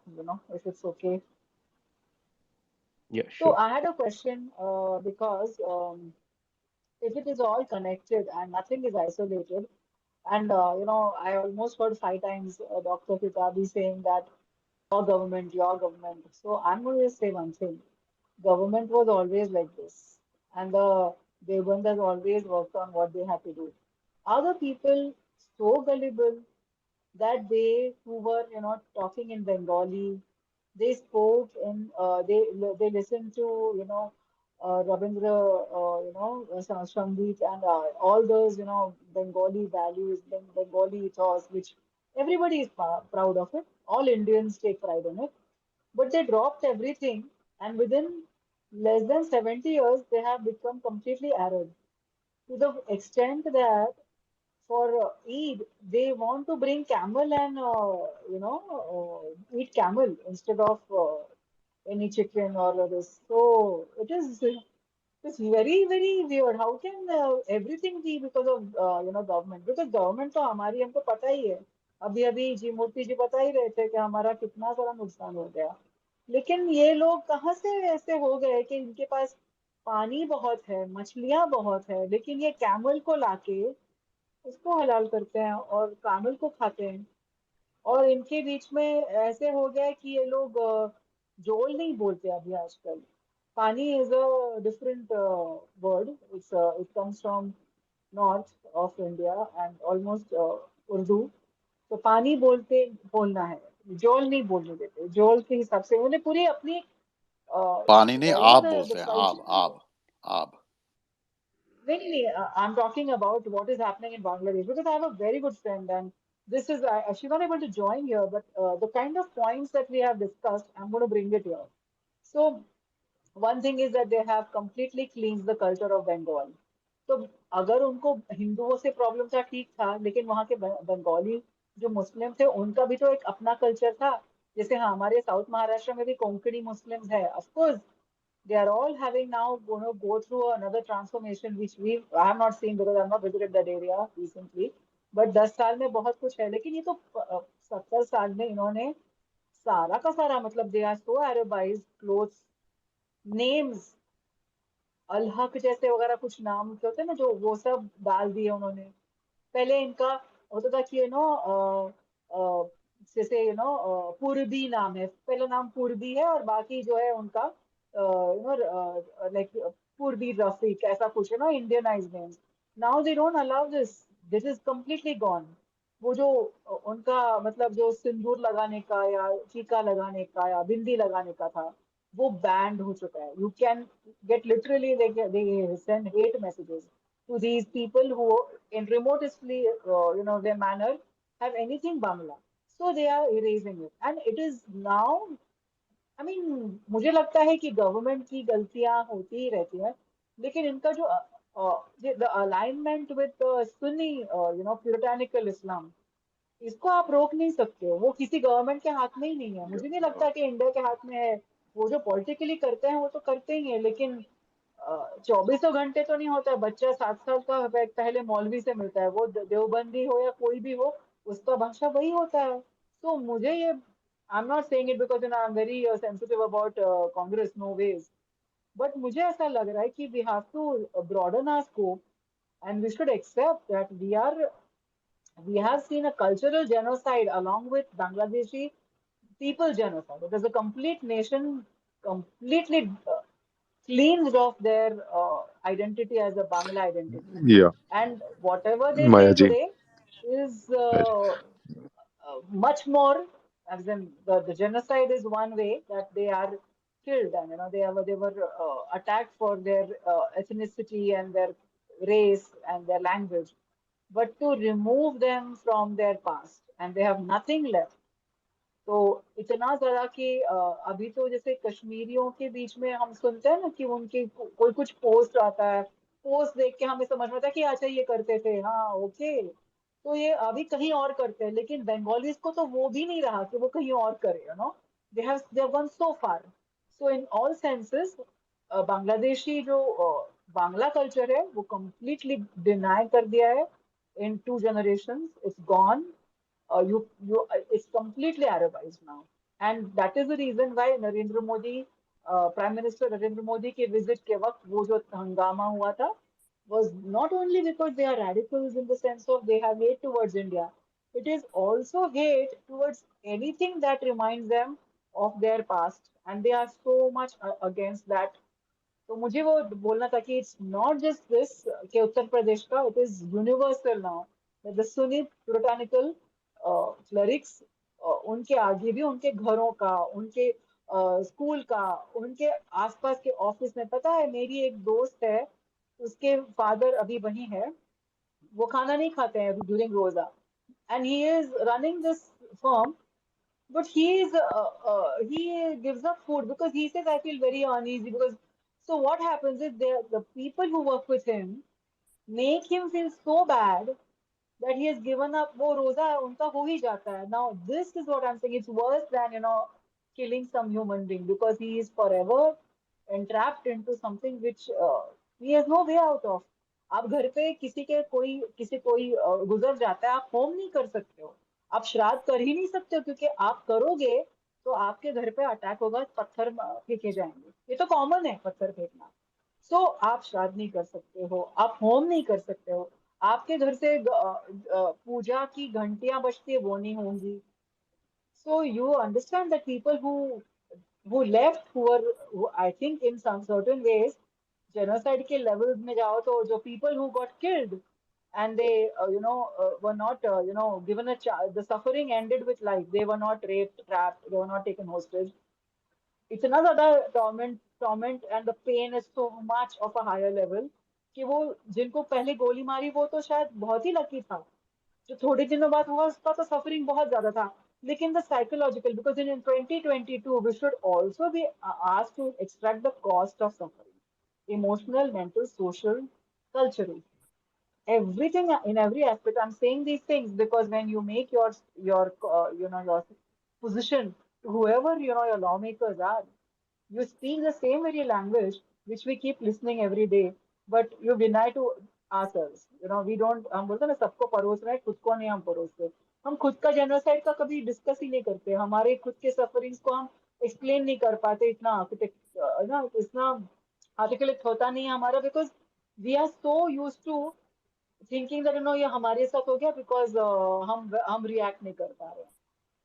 C: If it's okay.
A: Yeah,
C: So
A: sure.
C: I had a question because if it is all connected and nothing is isolated. And I almost heard 5 times Dr. Kitabi saying that your government, your government. So I'm going to say one thing. Government was always like this, and the Devbandas always worked on what they had to do. Are the people so gullible that they who were talking in Bengali, they spoke in they listened to Rabindra Sangeet and all those Bengali values, Bengali ethos, which everybody is proud of it. All Indians take pride in it, but they dropped everything, and within less than 70 years, they have become completely arid to the extent that for Eid, they want to bring camel and eat camel instead of any chicken or this. So it's very very weird. How can everything be because of government? Because government तो हमारी हमको पता ही है. अभी अभी जी मूर्ति जी बता ही रहे थे कि हमारा कितना सारा नुकसान हो गया. लेकिन ये लोग कहाँ से ऐसे हो गए कि इनके पास पानी बहुत है, मछलियां बहुत है, लेकिन ये कैमल को लाके उसको हलाल करते हैं और कामिल को खाते हैं और इनके बीच में ऐसे हो गया है कि ये लोग जोल नहीं बोलते अभी आजकल पानी is a different word it comes from north of India and almost Urdu तो पानी बोलना है जोल नहीं बोलने देते जोल के हिसाब से उन्हें पूरी अपनी
E: पानी नहीं आब
C: द
E: बोलते हैं आब
C: कल्चर
E: आब आब.
C: Really, I'm talking about what is happening in Bangladesh because I have a very good friend, and this is she's not able to join here, but the kind of points that we have discussed, I'm going to bring it here. So one thing is that they have completely cleansed the culture of Bengal. तो अगर उनको हिंदुओं से problem था ठीक था लेकिन वहाँ के बंगाली जो मुस्लिम थे उनका भी तो एक अपना कल्चर था जैसे हाँ हमारे साउथ महाराष्ट्र में भी कोंकणी मुस्लिम्स है of course they are all having now go through another transformation which I have not seen because I have not visited that area recently. But 10 साल में बहुत कुछ है लेकिन ये तो 70 साल में इन्होंने सारा का सारा मतलब they are so Arabized clothes names अलहक जैसे वगैरह कुछ नाम के होते हैं ना जो वो सब डाल दिए उन्होंने पहले इनका होता था कि जैसे पूर्वी नाम है पहला नाम पूर्वी है और बाकी जो है उनका लाइक पूर्वी रफीक ऐसा कुछ है ना Indianise names now they don't allow this is completely gone वो जो उनका मतलब जो सिंदूर लगाने का या टीका लगाने का या बिंदी लगाने का था वो बैंड हो चुका है you can get literally they send hate messages to these people who in remotely their manner have anything Bangla so they are erasing it and it is now I mean मुझे लगता है कि government की गलतियां होती ही रहती हैं लेकिन इनका जो द अलाइनमेंट विद सुन्नी प्यूरिटानिकल इस्लाम इसको आप रोक नहीं सकते हो वो किसी गवर्नमेंट के हाथ में ही नहीं है मुझे नहीं लगता कि इंडिया के हाथ में है वो जो पॉलिटिकली करते हैं वो तो करते ही हैं लेकिन 24 घंटे तो नहीं होता है बच्चा 7 साल का पहले मौलवी से मिलता है वो देवबंदी हो या कोई भी हो उसका भाषा वही होता है तो मुझे ये I am not saying it because I am very sensitive about Congress no ways but मुझे ऐसा लग रहा है कि we have to broaden our scope and we should accept that we have seen a cultural genocide along with Bangladeshi people genocide. It is a complete nation completely cleansed of their identity as a Bangla identity.
B: Yeah,
C: And whatever they
B: Maya
C: say
B: ji.
C: today is
B: Right.
C: much more, as in the genocide is one way that they are killed, and they were attacked for their ethnicity and their race and their language. But to remove them from their past and they have nothing left, तो इतना ज्यादा कि अभी तो जैसे कश्मीरियों के बीच में हम सुनते हैं ना कि उनके कोई कुछ पोस्ट आता है, पोस्ट देख के हमें समझ में आता है कि अच्छा ये करते थे, हाँ ओके, तो ये अभी कहीं और करते हैं, लेकिन बंगालीज को तो वो भी नहीं रहा कि वो कहीं और करे, they have gone so far. So in all senses Bangladeshi जो बांग्ला कल्चर है वो कंप्लीटली डिनाई कर दिया है. इन 2 generations it's gone. It's completely Arabized now, and that is the reason why Narendra Modi, Prime Minister Narendra Modi के visit के वक्त वो जो हंगामा हुआ था was not only because they are radicals in the sense of they have hate towards India, it is also hate towards anything that reminds them of their past, and they are so much against that. तो मुझे वो बोलना था कि it's not just this कि उत्तर प्रदेश का, it is universal now. The Sunni puritanical clerics, उनके आगे भी उनके घरों का, उनके स्कूल का, उनके आसपास के ऑफिस में, पता है मेरी एक दोस्त है, उसके फादर अभी वही है, वो खाना नहीं खाते हैं ड्यूरिंग रोजा, and he is running this firm, but he gives up food because he says I feel very uneasy because, so what happens is the people who work with him make him feel so bad that he has given up. वो रोजा उनका हो ही जाता है. Now this is what I'm saying, it's worse than killing some human being because he is forever entrapped into something which he has no way out of. आप घर पे किसी कोई गुजर जाता है, आप होम नहीं कर सकते हो, आप श्राद्ध कर ही नहीं सकते हो, क्योंकि आप करोगे तो आपके घर पे अटैक होगा, पत्थर फेंके जाएंगे, ये तो कॉमन है पत्थर फेंकना. सो आप श्राद्ध नहीं कर सकते हो, आप होम नहीं कर सकते हो, आपके घर से पूजा की घंटियां बजती है वो नहीं होंगी. So you understand that people who left, who I think in some certain ways genocide के levels में जाओ तो जो people who got killed and they were not given a the suffering ended with life, they were not raped, trapped, they were not taken hostage. इतना ज्यादा torment and the pain is so much of a higher level कि वो जिनको पहले गोली मारी वो तो शायद बहुत ही लकी था, जो थोड़े दिनों बाद हुआ उसका तो सफरिंग बहुत ज्यादा था. लेकिन the psychological, because in 2022 we should also be asked to extract the cost of suffering, emotional, mental, social, cultural, everything in every aspect. I'm saying these things because when you make your position to whoever your lawmakers are, you speak the same very language which we keep listening every day, but you deny to ourselves. We don't, हम बोलते हैं ना सबको परोस रहे हैं, खुद को नहीं हम परोसते. हम खुद का जेनोसाइड का कभी डिस्कस ही नहीं करते, हमारे खुद के सफरिंग्स को हम एक्सप्लेन नहीं कर पाते, इतना इतना आर्टिकुलेट होता नहीं है हमारा, because we are so use to thinking that ये हमारे साथ हो गया बिकॉज हम रिएक्ट नहीं कर पा रहे हैं.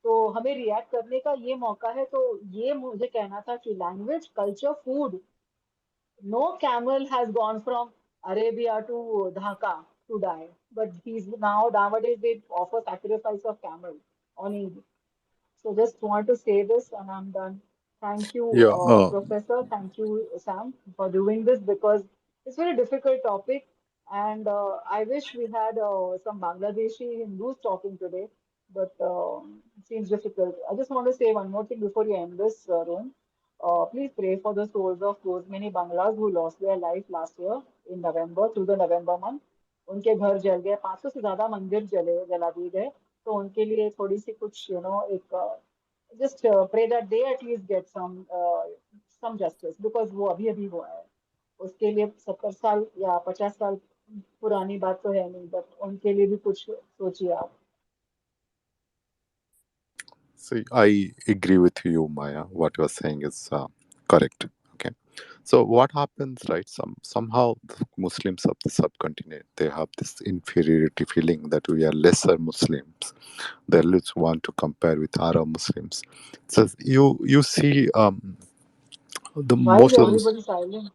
C: तो हमें रिएक्ट करने का ये मौका है. तो ये मुझे कहना था कि language, culture, food, no camel has gone from Arabia to Dhaka to die, but he's nowadays they offer sacrifice of camel on Eid. So just want to say this and I'm done. Thank you,
B: Yeah.
C: Professor. Thank you, Sam, for doing this because it's a very difficult topic. And I wish we had some Bangladeshi Hindus talking today, but it seems difficult. I just want to say one more thing before you end this room. Please pray for the souls of those many Banglas who lost their life last year in November, through the November month. उनके घर जल गए, 500 से ज्यादा मंदिर जला दिए गए. तो उनके लिए थोड़ी सी कुछ एक just pray that they at least get some justice because वो अभी अभी हुआ है. उसके लिए 70 साल या 50 साल पुरानी बात तो है नहीं, बट उनके लिए भी कुछ सोचिए आप.
B: See, I agree with you, Maya. What you are saying is correct. Okay. So what happens, right? Somehow the Muslims of the subcontinent, they have this inferiority feeling that we are lesser Muslims. They always want to compare with Arab Muslims. So you see the
C: Why is
B: most of the
C: everybody silent?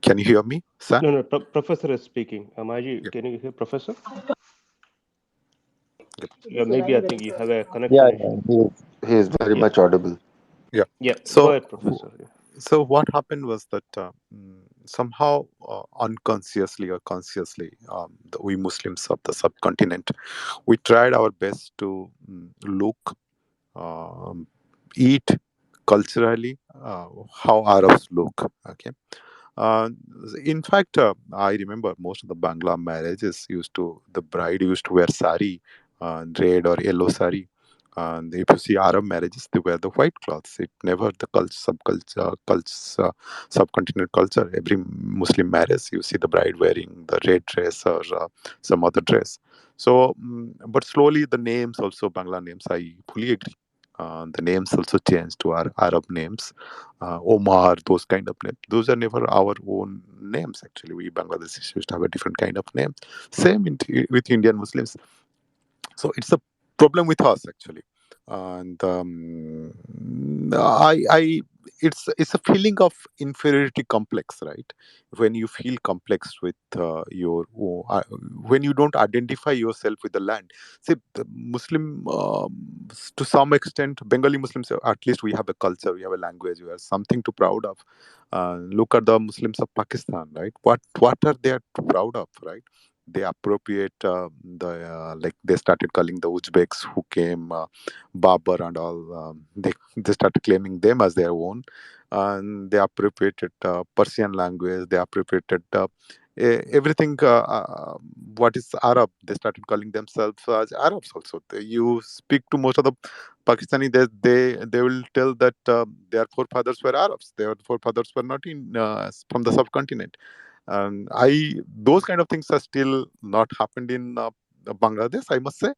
B: Can you hear me, Sam?
A: No, no, Professor is speaking.
B: Yeah.
A: Maji, can you hear Professor?
B: Yep.
A: Yeah,
C: It's
A: maybe I
C: very,
A: think
C: very
A: you have
C: quiet.
A: a
G: Yeah,
A: connection issue.
G: yeah, he is very
A: Yeah,
G: much audible.
B: Yeah.
A: yeah. Go
B: So
A: ahead, Professor. Yeah.
B: so what happened was that somehow unconsciously or consciously, we Muslims of the subcontinent, we tried our best to look, um, eat culturally how Arabs look. Okay. Uh, in fact, I remember most of the Bangla marriages the bride used to wear sari, red or yellow sari. And if you see Arab marriages, they wear the white cloths. It never the subcontinent culture. Every Muslim marriage, you see the bride wearing the red dress or some other dress. So, but slowly the names also, Bangla names, I fully agree. The names also changed to our Arab names, Omar, those kind of names. Those are never our own names. Actually, we Bangladeshis used to have a different kind of name. Same with Indian Muslims. So it's a problem with us actually, and I it's a feeling of inferiority complex, right? When you feel complex with when you don't identify yourself with the land. See, the Muslim, to some extent, Bengali Muslims, at least we have a culture, we have a language, we have something to proud of. Look at the Muslims of Pakistan, right? What are they proud of, right? They appropriate the like they started calling the Uzbeks who came, Babar and all. They started claiming them as their own, and they appropriated Persian language. They appropriated everything. What is Arab? They started calling themselves as Arabs. Also, you speak to most of the Pakistani, they will tell that their forefathers were Arabs. Their forefathers were not in from the subcontinent. And those kind of things are still not happened in Bangladesh, I must say.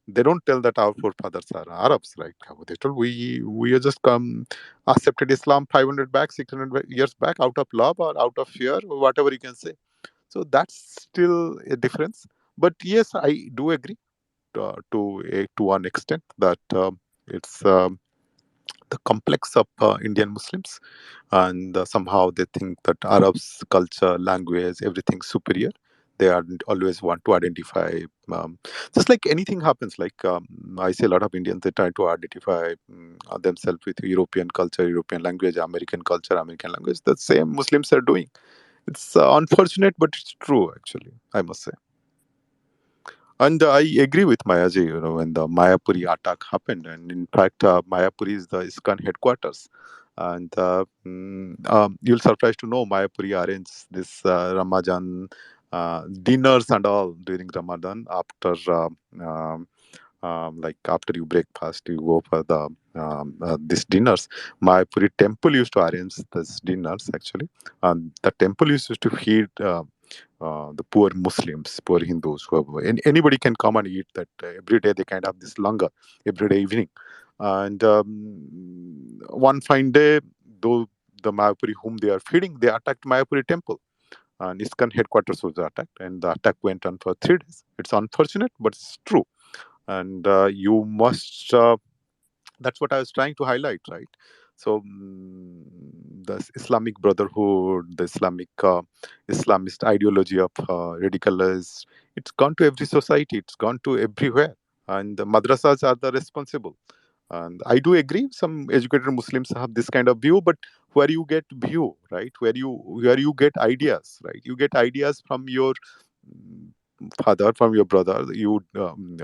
B: They don't tell that our forefathers are Arabs, right? They told we are just come accepted Islam 500 back, 600 years back out of love or out of fear, or whatever you can say. So that's still a difference. But yes, I do agree to one extent that it's the complex of Indian Muslims, and somehow they think that Arabs' culture, language, everything superior. They are always want to identify, just like anything happens. Like I see a lot of Indians, they try to identify themselves with European culture, European language, American culture, American language. The same Muslims are doing. It's unfortunate, but it's true. Actually, I must say. And I agree with Mayaji, when the Mayapuri attack happened. And in fact, Mayapuri is the ISKCON headquarters. And you'll surprised to know Mayapuri arranges this Ramadan dinners and all during Ramadan after like after you breakfast, you go for the these dinners. Mayapuri temple used to arrange these dinners actually, and the temple used to feed the poor Muslims, poor Hindus, whoever. Anybody can come and eat that. Every day they kind of have this langar every day evening. And one fine day, though the Mayapuri whom they are feeding, they attacked Mayapuri temple. And ISKCON headquarters was attacked, and the attack went on for 3 days. It's unfortunate, but it's true. And you must that's what I was trying to highlight, right? So the Islamic Brotherhood, the Islamist ideology of radicalized, it's gone to every society, it's gone to everywhere, and the madrasas are the responsible. And I do agree, some educated Muslims have this kind of view, but where you get view, right? Where you get ideas, right? You get ideas from your mm, father, from your brother. You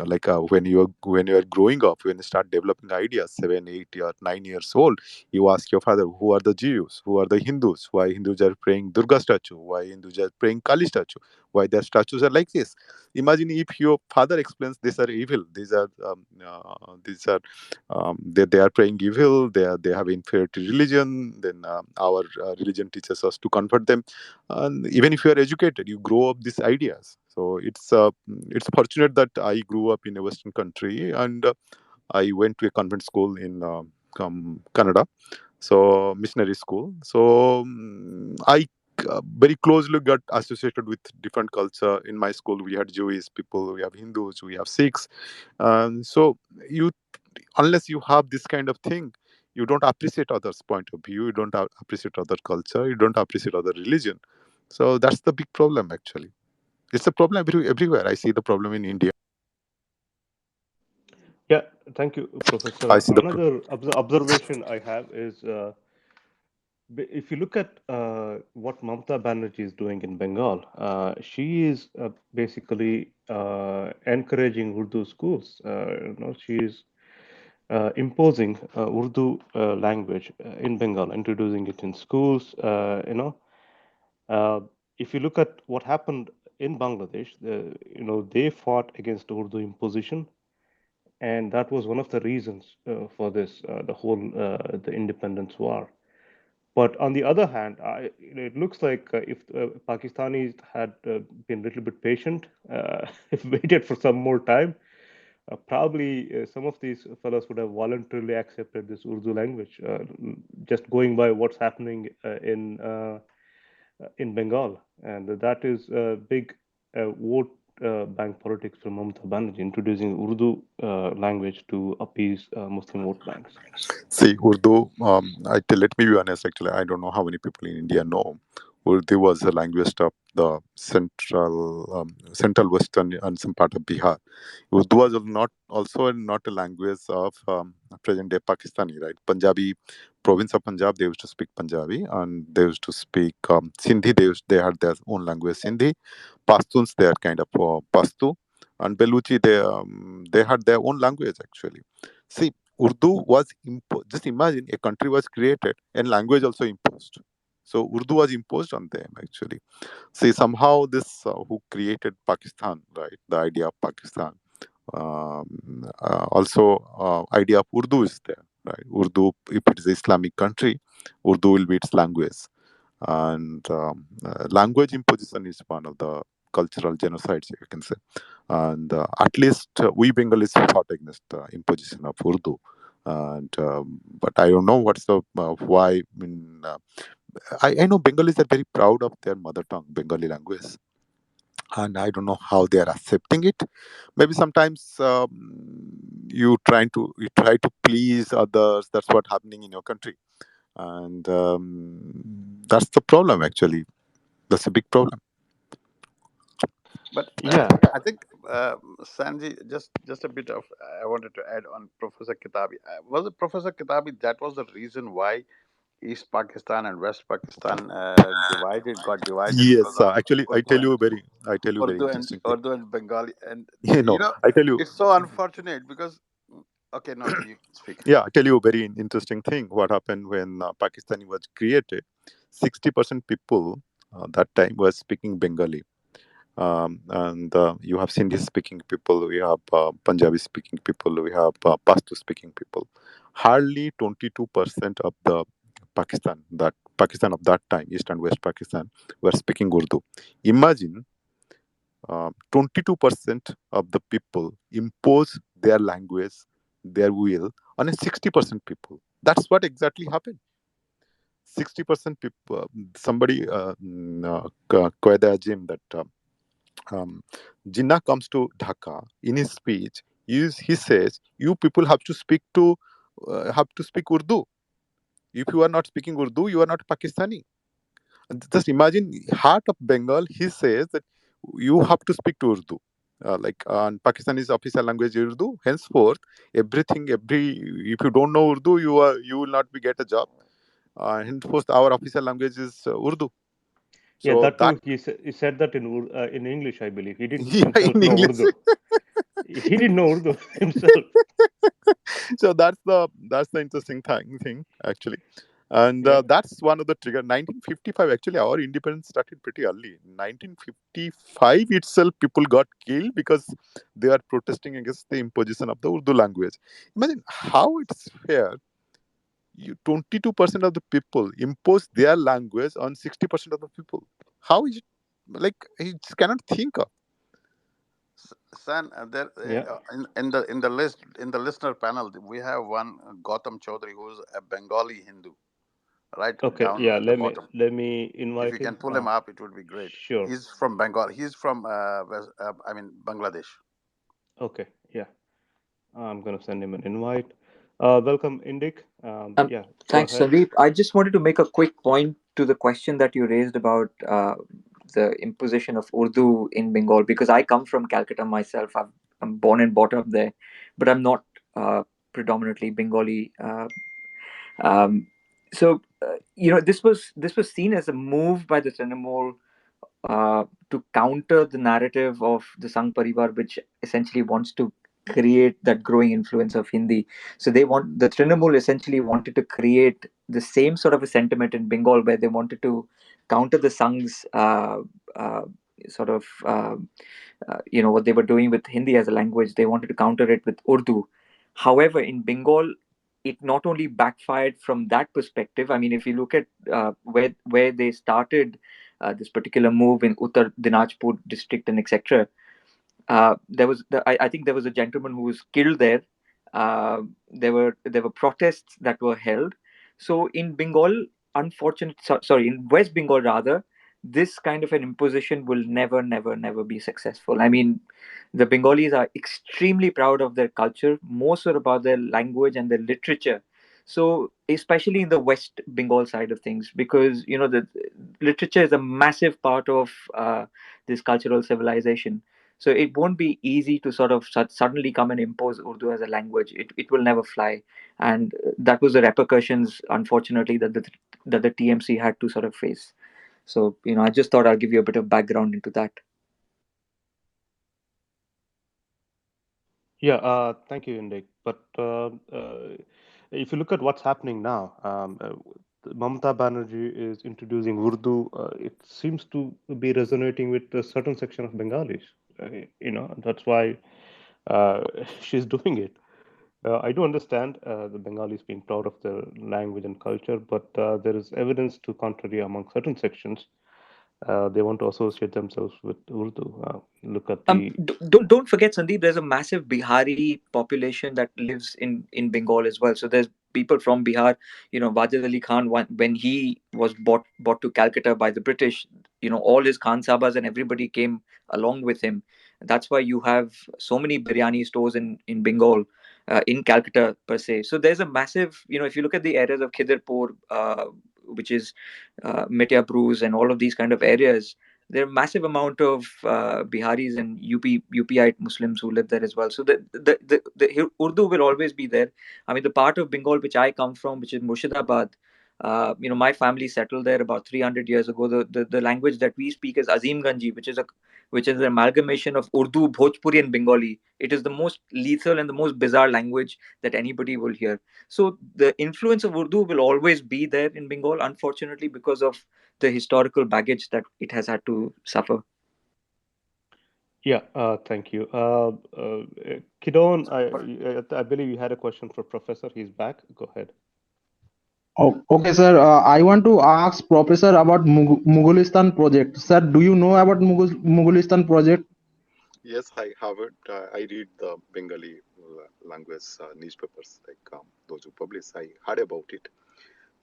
B: like when you are growing up, when you start developing ideas, 7, 8 or 9 years old, you ask your father, who are the Jews, who are the Hindus, why Hindus are praying Durga statue, why Hindus are praying Kali statue, why their statues are like this. Imagine if your father explains these are evil, they are praying evil, they have inferiority religion, then our religion teaches us to convert them. And even if you are educated, you grow up these ideas. So it's fortunate that I grew up in a Western country, and I went to a convent school in Canada. so missionary school. So I very closely got associated with different culture. In my school, we had Jewish people, we have Hindus, we have Sikhs. So you, unless you have this kind of thing, you don't appreciate others' point of view. You don't appreciate other culture. You don't appreciate other religion. So that's the big problem. Actually, it's a problem everywhere. I see the problem in India.
A: Yeah, thank you,
B: I
A: Professor.
B: see the.
A: Another observation I have is if you look at what Mamata Banerjee is doing in Bengal, she is basically encouraging Urdu schools. She is imposing Urdu language in Bengal, introducing it in schools. Uh, if you look at what happened in Bangladesh, they fought against Urdu imposition, and that was one of the reasons for this, the independence war. But on the other hand, it looks like if Pakistanis had been a little bit patient, waited for some more time, probably some of these fellows would have voluntarily accepted this Urdu language, just going by what's happening in Bengal, and that is a big vote bank politics from Mamata Banerjee, introducing Urdu language to appease Muslim vote banks.
B: See, Urdu, let me be honest, actually, I don't know how many people in India know. Urdu was a language of the central western and some part of Bihar. Urdu was not also not a language of present day Pakistani, right? Punjabi, province of Punjab, they used to speak Punjabi, and they used to speak Sindhi. They had their own language, Sindhi. Pashtuns, they are kind of Pashtu, and Baluchi, they had their own language actually. See, Urdu was just imagine a country was created and language also imposed. So Urdu was imposed on them actually. See, somehow this who created Pakistan, right? The idea of Pakistan, also idea of Urdu is there, right? Urdu, if it is an Islamic country, Urdu will be its language, and language imposition is one of the cultural genocides, you can say. And at least we Bengalis fought against imposition of Urdu. And but I don't know what's the why. I mean, I know Bengalis are very proud of their mother tongue, Bengali language, and I don't know how they are accepting it. Maybe sometimes you try to please others. That's what's happening in your country, and that's the problem. Actually, that's a big problem.
E: But
A: Yeah,
E: I think Sanji, just a bit of I wanted to add on Professor Kitabi. Was it Professor Kitabi that was the reason why East Pakistan and West Pakistan got divided because
B: Yes,
E: of
B: actually,
E: Urdu and
B: I tell you very interesting thing.
E: Urdu and Bengali, and
B: You know, I tell you,
E: it's so unfortunate because okay, no, you speak.
B: yeah, I tell you a very interesting thing. What happened when Pakistani was created? 60% people that time was speaking Bengali. And you have Sindhi speaking people, we have Punjabi speaking people, we have Pashto speaking people. Hardly 22% of the Pakistan of that time, East and West Pakistan, were speaking Urdu. Imagine 22% of the people impose their language, their will on a 60% people. That's what exactly happened. 60% people, somebody, Qaeda Jim, that um, Jinnah comes to Dhaka. In his speech, he says, "You people have to speak Urdu. If you are not speaking Urdu, you are not Pakistani." And just imagine, heart of Bengal. He says that you have to speak to Urdu. And Pakistani's official language is Urdu. Henceforth, if you don't know Urdu, you will not be get a job. Henceforth, our official language is Urdu.
A: yeah,
B: So
A: that
B: that
A: too. He said that in English, I believe. He didn't
B: yeah,
A: himself
B: in
A: know
B: English.
A: Urdu. He didn't know Urdu himself.
B: So that's the interesting thing actually. And
A: Yeah,
B: that's one of the trigger. 1955, actually our independence started pretty early. 1955 itself, people got killed because they are protesting against the imposition of the Urdu language. Imagine how it's fair. 22% of the people impose their language on 60% of the people. How is it, like, I just cannot think of.
E: San, there
A: yeah,
E: in the list in the listener panel we have one Gautam Chaudhary who is a Bengali Hindu. right
A: Okay,
E: down
A: yeah,
E: at the bottom.
A: let me
E: If
A: invite
E: you can
A: him.
E: pull him up, it would be great.
A: Sure.
E: He's from Bengal. He's from Bangladesh.
A: Okay, yeah. I'm gonna send him an invite. Welcome, Indik. Yeah, go
H: Thanks,
A: ahead.
H: Sandeep. I just wanted to make a quick point to the question that you raised about the imposition of Urdu in Bengal, because I come from Calcutta myself. I'm born and brought up there, but I'm not predominantly Bengali. Um, this was seen as a move by the Trinamool to counter the narrative of the Sangh Parivar, which essentially wants to create that growing influence of Hindi. So the Trinamool essentially wanted to create the same sort of a sentiment in Bengal, where they wanted to counter the Sangh's uh, sort of what they were doing with Hindi as a language. They wanted to counter it with Urdu. However, in Bengal, it not only backfired from that perspective. I mean, if you look at where they started this particular move in Uttar Dinajpur district and etc. I think there was a gentleman who was killed there. There were protests that were held. So in Bengal, sorry, in West Bengal rather, this kind of an imposition will never, never, never be successful. I mean, the Bengalis are extremely proud of their culture, more so about their language and their literature. So, especially in the West Bengal side of things, because the literature is a massive part of this cultural civilization. So it won't be easy to sort of suddenly come and impose Urdu as a language. It will never fly, and that was the repercussions, unfortunately, that the TMC had to sort of face. So I just thought I'll give you a bit of background into that.
A: Yeah, thank you, Indik. But if you look at what's happening now, Mamata Banerjee is introducing Urdu. It seems to be resonating with a certain section of Bengalis. That's why uh, she's doing it. I do understand the Bengalis being proud of their language and culture, but there is evidence to contrary among certain sections. They want to associate themselves with Urdu. Look at the
H: Don't forget, Sandeep. There's a massive Bihari population that lives in Bengal as well. So there's people from Bihar. Wajid Ali Khan, when he was brought to Calcutta by the British, all his Khan Sabas and everybody came along with him. That's why you have so many biryani stores in Bengal, in Calcutta per se. So there's a massive. If you look at the areas of Khidirpur, which is Metia Bruce and all of these kind of areas, there are massive amount of Biharis and UPite Muslims who live there as well. So the Urdu will always be there. I mean, the part of Bengal which I come from, which is Murshidabad, my family settled there about 300 years ago. The language that we speak is Azimganji, which is an amalgamation of Urdu, Bhojpuri, and Bengali. It is the most lethal and the most bizarre language that anybody will hear. So the influence of Urdu will always be there in Bengal, unfortunately, because of the historical baggage that it has had to suffer.
A: Yeah, thank you. Kidon, I believe you had a question for Professor. He's back. Go ahead.
F: Okay, sir. I want to ask Professor about Mughalistan project. Sir, do you know about Mughalistan project?
B: Yes, I have it. I read the Bengali language newspapers, like those who publish. I heard about it.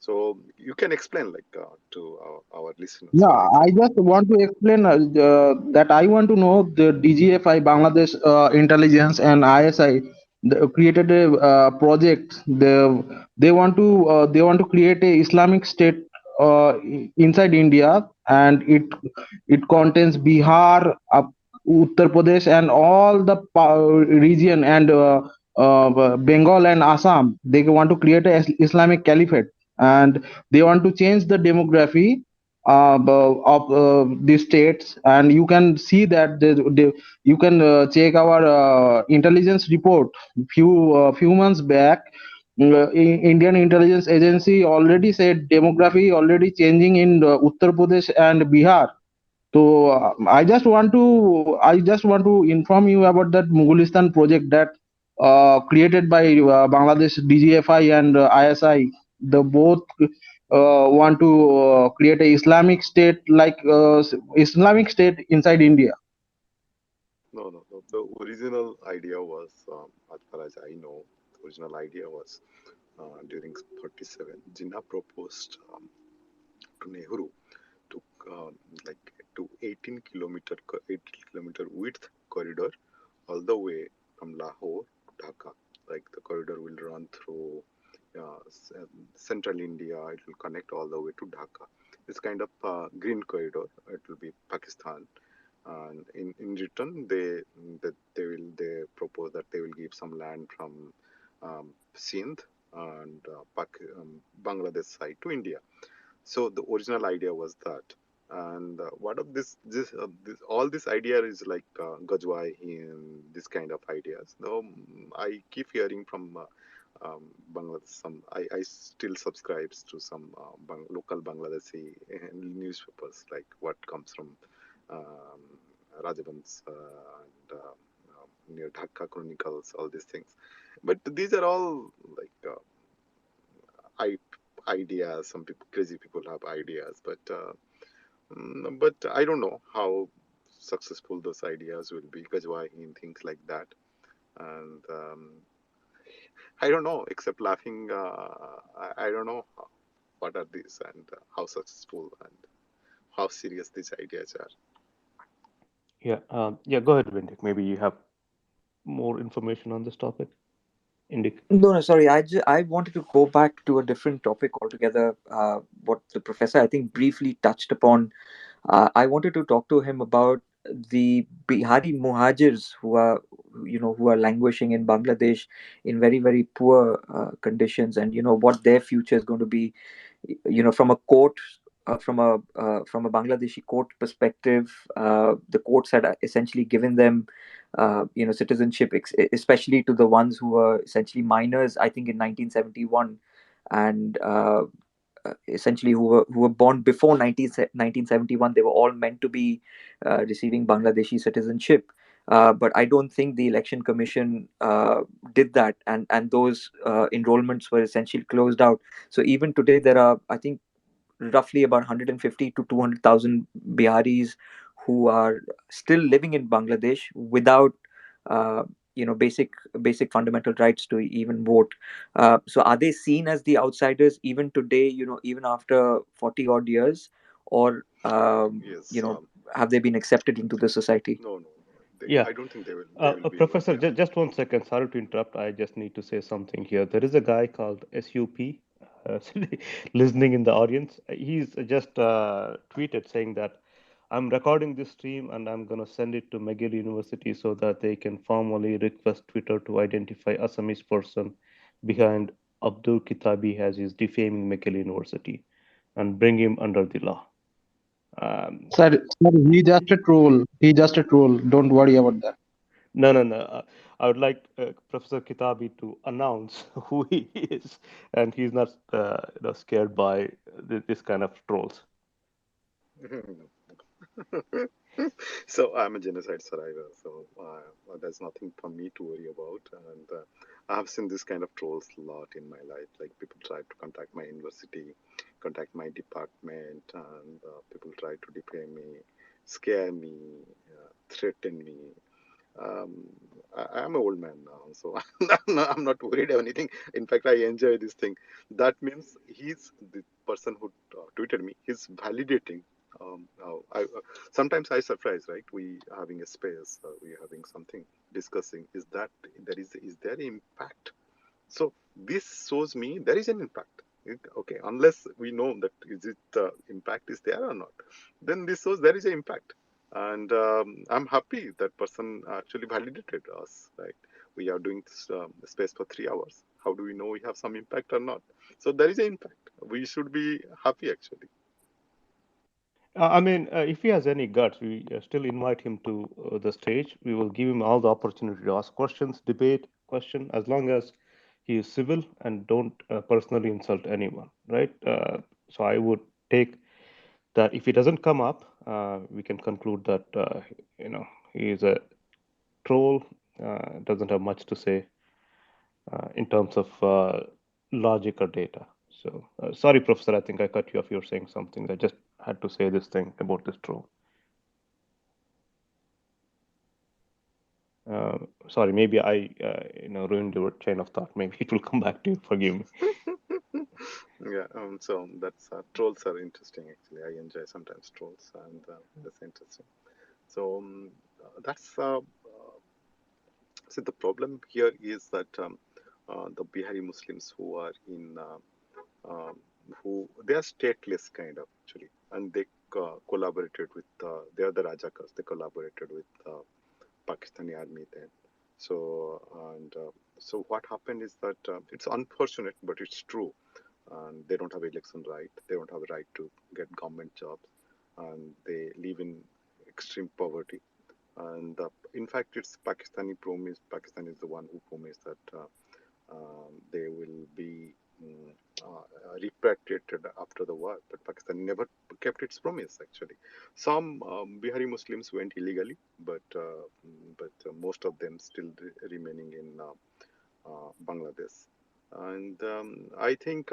B: So you can explain, like, to our listeners
F: Yeah,
B: what
F: I
B: exactly.
F: just want to explain that I want to know the DGFI, Bangladesh Intelligence, and ISI created a project. They want to create a Islamic state inside India, and it contains Bihar, Uttar Pradesh, and all the region, and Bengal and Assam. They want to create a Islamic caliphate, and they want to change the demography of the states. And you can see that you can check our intelligence report. Few months back, Indian intelligence agency already said demography already changing in Uttar Pradesh and Bihar. So I just want to inform you about that Mughalistan project that created by Bangladesh DGFI and ISI. The both want to create a Islamic state, like Islamic state inside India.
B: No, no, no. The original idea was, as far as I know, the original idea was
I: during 47. Jinnah proposed to Nehru to like to 18 kilometer width corridor all the way from Lahore to Dhaka. Like the corridor will run through central India. It will connect all the way to Dhaka. It's kind of green corridor. It will be Pakistan, and in return they propose that they will give some land from Sindh and Bangladesh side to India. So the original idea was that, and what of this all this idea is like Gajwai in this kind of ideas. Though I keep hearing from Bangladesh, I still subscribes to some local Bangladeshi newspapers, like what comes from um, Rajabans and near Dhaka Chronicles, all these things. But these are all like I ideas. Some people, crazy people, have ideas, but I don't know how successful those ideas will be. Because why in things like that, and I don't know. Except laughing, I don't know what are these and how successful and how serious these ideas are.
A: Yeah, yeah. Go ahead, Vindik. Maybe you have more information on this topic. Indik.
H: No, no, sorry. I wanted to go back to a different topic altogether. What the professor, I think, briefly touched upon. I wanted to talk to him about the Bihari Muhajirs who are languishing in Bangladesh in very, very poor conditions, and what their future is going to be. From a court, from a Bangladeshi court perspective, the courts had essentially given them, citizenship, especially to the ones who were essentially minors. I think in 1971, and essentially who were born before 1971, they were all meant to be receiving Bangladeshi citizenship. But I don't think the election commission did that, and those enrollments were essentially closed out. So even today, there are, I think, roughly about 150 to 200,000 Biharis who are still living in Bangladesh without basic fundamental rights to even vote. So are they seen as the outsiders even today, even after 40 odd years, or
I: Yes.
H: have they been accepted into the society?
I: No, no.
A: Yeah,
I: I don't think they will be.
A: Professor,
I: Yeah.
A: just 1 second. Sorry to interrupt. I just need to say something here. There is a guy called SUP listening in the audience. He's just tweeted saying that I'm recording this stream and I'm going to send it to McGill University so that they can formally request Twitter to identify Assamese person behind Abdul Kitabi as he's defaming McGill University and bring him under the law. Um,
F: Sir, he just a troll. He just a troll. Don't worry about that.
A: No, no, no. I would like Professor Kitabi to announce who he is, and he's not scared by this kind of trolls.
I: So I'm a genocide survivor, so there's nothing for me to worry about. And I have seen this kind of trolls a lot in my life. Like people try to contact my university, contact my department, and people try to defame me, scare me, threaten me. Um, I'm an old man now, so I'm not worried of anything. In fact, I enjoy this thing. That means he's the person who tweeted me. He's validating. Sometimes I surprise, right? We having a space, we having something discussing. Is there impact? So this shows me there is an impact. Okay, unless we know that is it impact is there or not, then this shows there is an impact. And I'm happy that person actually validated us. Right, we are doing this space for 3 hours. How do we know we have some impact or not? So there is an impact. We should be happy actually.
A: I mean, if he has any guts, we still invite him to the stage. We will give him all the opportunity to ask questions, debate, question, as long as he is civil and don't personally insult anyone, right? So I would take that if he doesn't come up, we can conclude that he is a troll, doesn't have much to say in terms of logic or data. So sorry, Professor, I think I cut you off. You're saying something. I just had to say this thing about this troll. Sorry, maybe I ruined your chain of thought. Maybe it will come back to you. Forgive me.
I: Yeah, so that's trolls are interesting actually. I enjoy sometimes trolls, and that's interesting. So that's see, the problem here is that the Bihari Muslims who are in who they are stateless kind of actually, and they collaborated with they are the Rajakas. They collaborated with Pakistani army then. So and so what happened is that it's unfortunate, but it's true. And they don't have election right. They don't have a right to get government jobs, and they live in extreme poverty. And in fact, it's Pakistani promise. Pakistan is the one who promised that they will be repatriated after the war, but Pakistan never kept its promise. Actually, some Bihari Muslims went illegally, but most of them still remaining in Bangladesh. And I think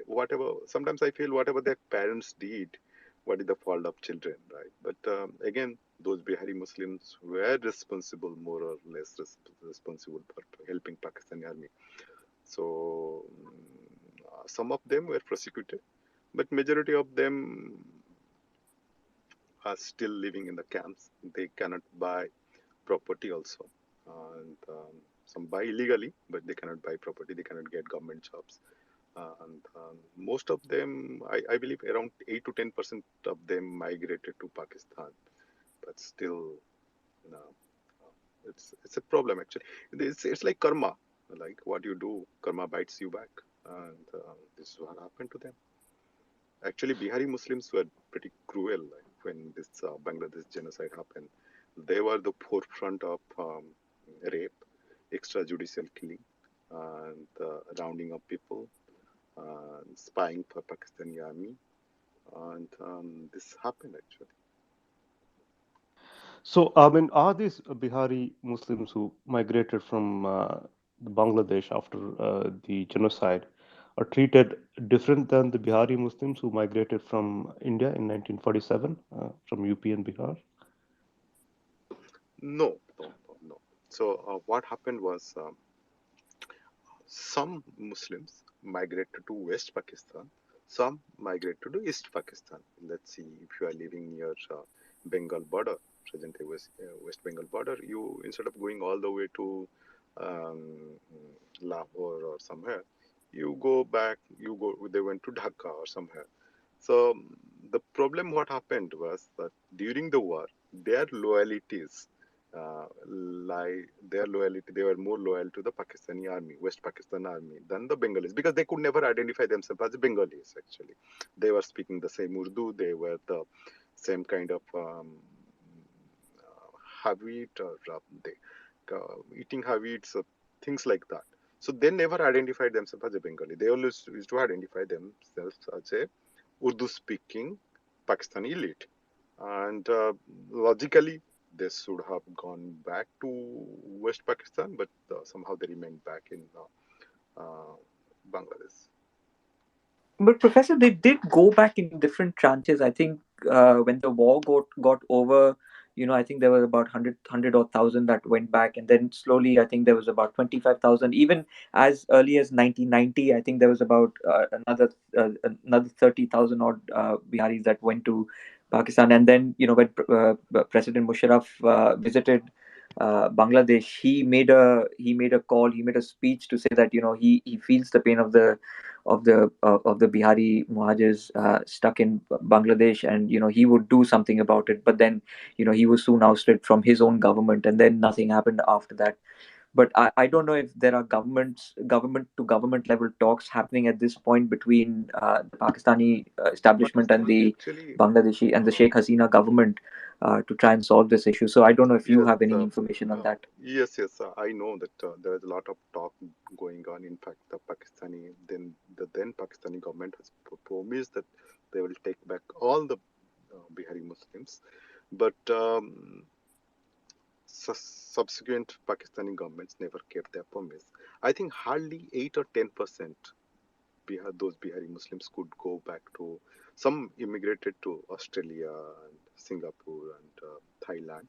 I: whatever, sometimes I feel whatever their parents did, what is the fault of children, right? But again, those Bihari Muslims were responsible, more or less responsible for helping Pakistani army. So some of them were prosecuted, but majority of them are still living in the camps. They cannot buy property also, and some buy illegally, but they cannot buy property. They cannot get government jobs, and most of them, I believe, around 8 to 10% of them migrated to Pakistan, but still, you know, it's a problem actually. It's like karma, like what you do, karma bites you back, and this is what happened to them. Actually, Bihari Muslims were pretty cruel, like when this Bangladesh genocide happened. They were the forefront of rape, extrajudicial killing, and rounding up people, spying for Pakistani army, and this happened actually.
A: So, I mean, are these Bihari Muslims who migrated from Bangladesh after the genocide are treated different than the Bihari Muslims who migrated from India in 1947 from UP and Bihar?
I: No, no, no, no. So what happened was some Muslims migrated to West Pakistan, some migrated to East Pakistan. Let's see, if you are living near Bengal border, present-day West Bengal border, you instead of going all the way to um, Lahore or somewhere, you go back. They went to Dhaka or somewhere. So the problem, what happened was that during the war, their loyalties, they were more loyal to the Pakistani army, West Pakistan army, than the Bengalis, because they could never identify themselves as Bengalis. Actually, they were speaking the same Urdu, they were the same kind of habit, or eating habits, things like that. So they never identified themselves as a Bengali. They always used to identify themselves as a Urdu speaking Pakistani elite. And logically, they should have gone back to West Pakistan, but somehow they remained back in Bangladesh.
H: But Professor, they did go back in different tranches. I think when the war got over, I think there was about 100 or 1,000 that went back, and then slowly, I think there was about 25,000. Even as early as 1990, I think there was about another 30,000 odd Biharis that went to Pakistan. And then when President Musharraf visited Bangladesh, he made a speech to say that he feels the pain of the Bihari Muhajirs stuck in Bangladesh, and he would do something about it. But then he was soon ousted from his own government, and then nothing happened after that. But I don't know if there are government to government level talks happening at this point between the Pakistani establishment and
I: Pakistani
H: the
I: actually,
H: Bangladeshi and the Sheikh Hasina government to try and solve this issue. So I don't know if you
I: yes,
H: have any information on that.
I: yes. I know that there is a lot of talk going on. In fact, the then Pakistani government has promised that they will take back all the Bihari Muslims, but subsequent Pakistani governments never kept their promise. I think hardly 8 or 10% those Bihari Muslims could go back to. Some immigrated to Australia and Singapore and Thailand,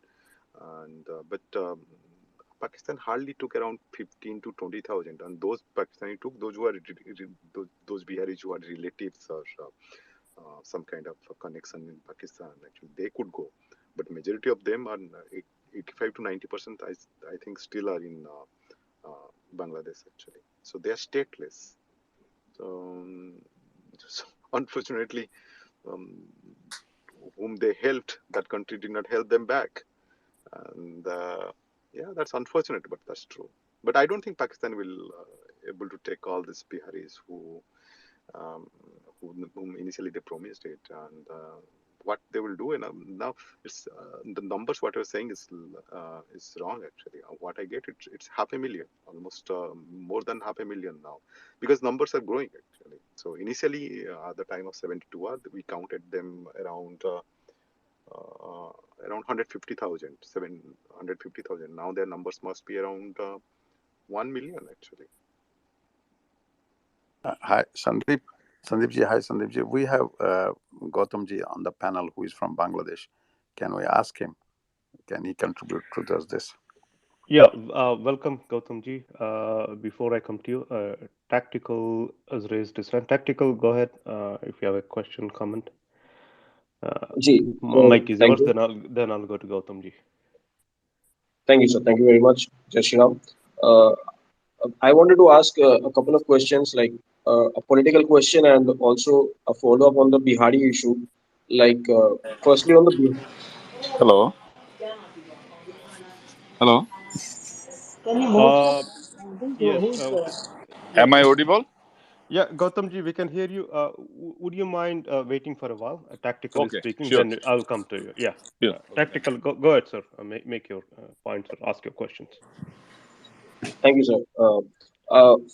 I: and but Pakistan hardly took around 15 to 20,000, and those Pakistani took those who are those Biharis who are relatives or some kind of a connection in Pakistan. Actually, they could go, but majority of them are 85 to 90%. I think still are in Bangladesh actually. So they are stateless. So, so unfortunately, um, whom they helped, that country did not help them back. And yeah, that's unfortunate, but that's true. But I don't think Pakistan will able to take all these Biharis um, whom initially they promised it, and what they will do. And now it's the numbers what you're saying is wrong actually. What I get, it's 500,000, almost more than 500,000 now, because numbers are growing actually. So initially at the time of 72, we counted them around. Around 150,000, 750,000. Now their numbers must be around 1 million actually.
E: Hi, Sandeep. Sandeepji, hi, Sandeepji. We have Gautamji on the panel who is from Bangladesh. Can we ask him? Can he contribute to this?
A: Yeah, welcome, Gautamji. Before I come to you, Tactical has raised his hand. Tactical, go ahead if you have a question, comment.
J: Ji,
A: Mike is
J: thank
A: yours,
J: you.
A: then I'll go to Gautamji.
J: Thank you, sir. Thank you very much, Jai Shri Ram. Uh, I wanted to ask a couple of questions, like a political question and also a follow-up on the Bihari issue. Like, firstly, on the
E: Hello. Hello.
C: Can you move that?
A: Uh,
C: I think
A: yes,
C: who's
A: yeah,
E: Am I audible?
A: yeah, Gautamji, we can hear you. Would you mind waiting for a while? Tactical is
E: Okay,
A: speaking,
E: sure.
A: then I'll come to you. Yeah,
E: Sure. Okay, thank
A: Tactical, go ahead, sir. Make your points or ask your questions.
J: Thank you, sir.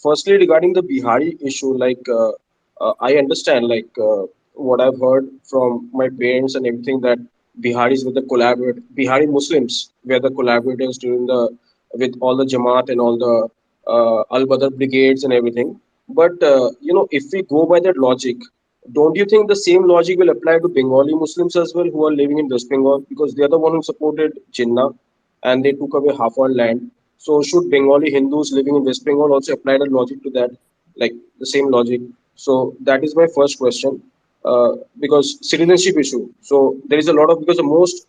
J: Firstly, regarding the Bihari issue, like I understand, like what I've heard from my parents and everything, that Biharis were the collaborate Bihari Muslims were the collaborators during the with all the Jamaat and all the Al Badr brigades and everything. But if we go by that logic, don't you think the same logic will apply to Bengali Muslims as well who are living in West Bengal, because they are the one who supported Jinnah and they took away half our land? So should Bengali Hindus living in West Bengal also apply the logic to that, like the same logic? So that is my first question. Because citizenship issue. So there is a lot of, because the most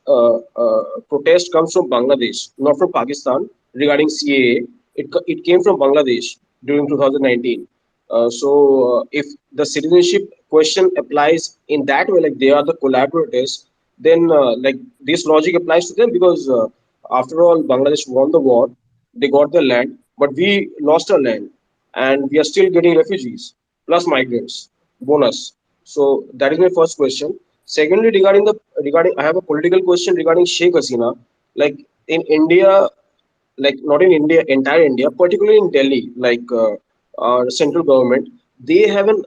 J: protest comes from Bangladesh, not from Pakistan, regarding CAA. It came from Bangladesh during 2019. If the citizenship question applies in that way, like they are the collaborators, then like this logic applies to them, because after all, Bangladesh won the war, they got the land, but we lost our land, and we are still getting refugees plus migrants. Bonus. So that is my first question. Secondly, regarding I have a political question regarding Sheikh Hasina. Like in India, like not in India, entire India, particularly in Delhi, like our central government, they have an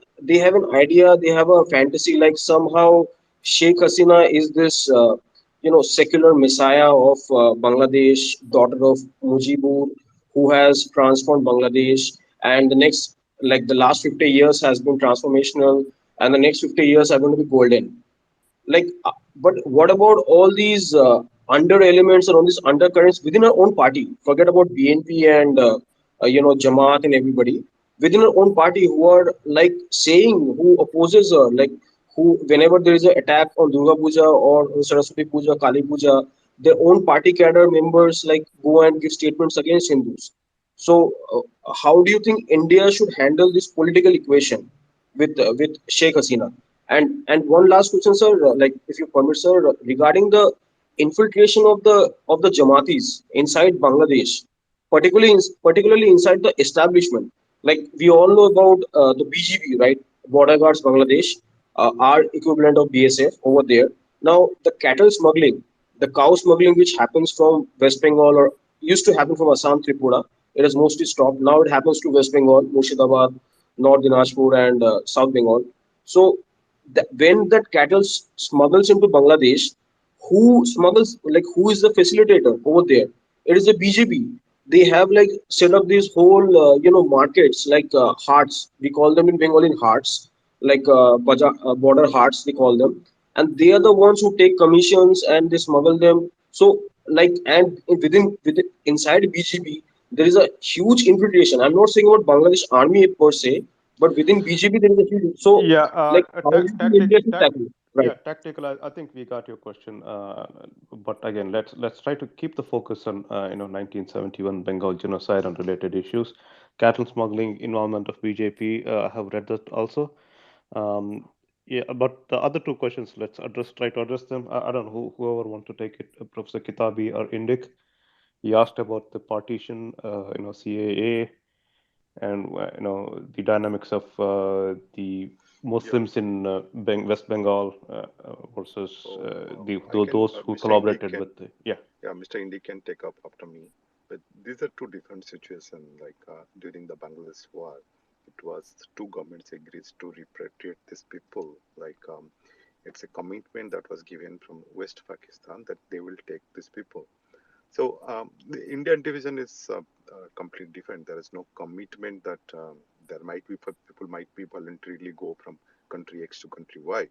J: idea, they have a fantasy, like somehow Sheikh Hasina is this secular messiah of Bangladesh, daughter of Mujibur, who has transformed Bangladesh, and the next, like the last 50 years has been transformational, and the next 50 years are going to be golden. Like but what about all these under elements or all these undercurrents within our own party? Forget about BNP and Jamaat and everybody within our own party who are like saying, who opposes her, like who, whenever there is an attack on Durga Puja or Saraswati Puja, Kali Puja, their own party cadre members like go and give statements against Hindus. So how do you think India should handle this political equation with Sheikh Hasina? And one last question, sir, like if you permit, sir, regarding the infiltration of the Jamatis inside Bangladesh, particularly inside the establishment. Like we all know about the BGB, right? Border Guards Bangladesh, our equivalent of BSF over there. Now the cattle smuggling, the cow smuggling, which happens from West Bengal or used to happen from Assam, Tripura, it has mostly stopped. Now it happens to West Bengal, Murshidabad, North Dinajpur, and South Bengal. So when that cattle smuggles into Bangladesh, who smuggles, like who is the facilitator over there? It is a BJP. They have like set up these whole markets like hearts. We call them in Bengali hearts, like border hearts. We call them, and they are the ones who take commissions and they smuggle them. So like, and within inside BGP there is a huge infiltration. I'm not saying about Bangladesh army per se, but within BGP there is a huge. So,
A: Yeah,
J: like, how do the India should tackle it? Right.
A: yeah, tactical. I think we got your question, but again, let's try to keep the focus on 1971 Bengal genocide and related issues, cattle smuggling, involvement of BJP. I have read that also. Um, yeah, but the other two questions, let's try to address them. I don't know whoever want to take it, Professor Kitabi or Indik. He asked about the partition, CAA, and the dynamics of the
I: Yeah,
A: Muslims in West Bengal versus
I: so I can,
A: those who
I: Mr. Indy
A: collaborated
I: can,
A: with the, yeah.
I: yeah, Mr. Indy can take up after me. But these are two different situations. Like during the Bangladesh war, it was two governments agreed to repatriate these people. Like it's a commitment that was given from West Pakistan that they will take these people. So the Indian division is completely different. There is no commitment that there might be people might be voluntarily go from country X to country Y,